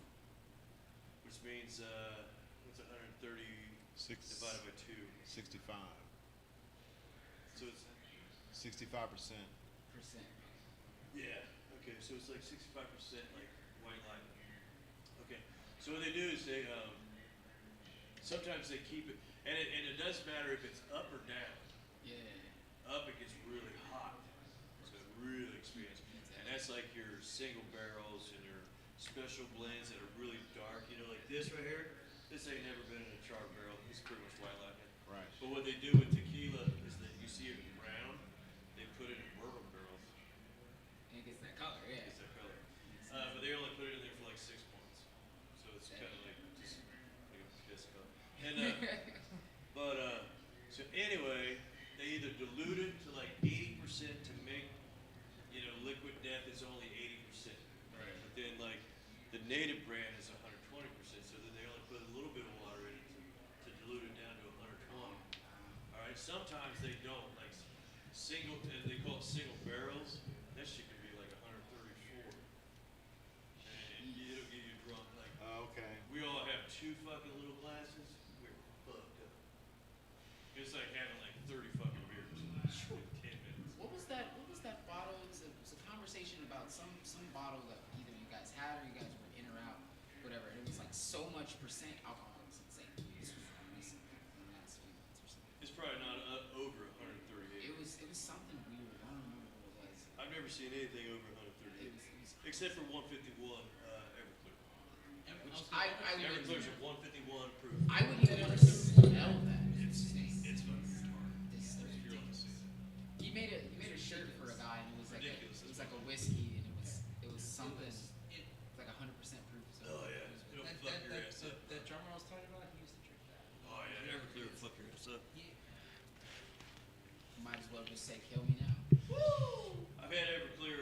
[SPEAKER 3] which means, what's 130 divided by 2?
[SPEAKER 1] 65.
[SPEAKER 3] So it's,
[SPEAKER 1] 65%.
[SPEAKER 3] yeah, okay, so it's like 65% like white lightning. Okay, so what they do is they, sometimes they keep it, and it doesn't matter if it's up or down.
[SPEAKER 5] Yeah.
[SPEAKER 3] Up, it gets really hot, so it really expands. And that's like your single barrels and your special blends that are really dark. Like this right here. This ain't never been in a char barrel. It's pretty much white lightning.
[SPEAKER 1] Right.
[SPEAKER 3] But what they do with tequila is that you see it brown. They put it in bourbon barrels.
[SPEAKER 5] And it gets that color, yeah.
[SPEAKER 3] It's that color. But they only put it in there for like 6 months. So it's kind of like just like a piss color. And so anyway, they either dilute it to like 80% to make, Liquid Death is only 80%. Right. But then like the native brand is 120%. So then they only put a little bit of water in it to dilute it down to 120. All right. Sometimes they don't. Like they call it single barrels. That shit can be like 134. And it'll get you drunk. Like
[SPEAKER 1] Okay.
[SPEAKER 3] we all have 2 fucking little glasses. We're fucked up. It's like having like 30 fucking beers in 10 minutes.
[SPEAKER 5] What was that bottle? It was a conversation about some bottle that either you guys had or you guys were in or out, whatever. And it was like so much percent alcohol. It was insane. This was recent, in the last few months or something.
[SPEAKER 3] It's probably not over 138.
[SPEAKER 5] It was something weird. I don't remember what it was.
[SPEAKER 3] I've never seen anything over 138.
[SPEAKER 5] It was
[SPEAKER 3] Except for 151 Everclear. Everclear's a 151 proof.
[SPEAKER 5] I wouldn't even want to smell that.
[SPEAKER 3] It's fucking smart.
[SPEAKER 5] He made a shirt for a guy, and it was like a whiskey, and it was something. It's like 100% proof. So
[SPEAKER 3] Oh yeah, it'll fuck your ass up.
[SPEAKER 4] That drummer I was talking about, he used to drink that.
[SPEAKER 3] Oh yeah, Everclear will fuck your ass up.
[SPEAKER 5] Might as well just say, "Kill me now."
[SPEAKER 3] I've had Everclear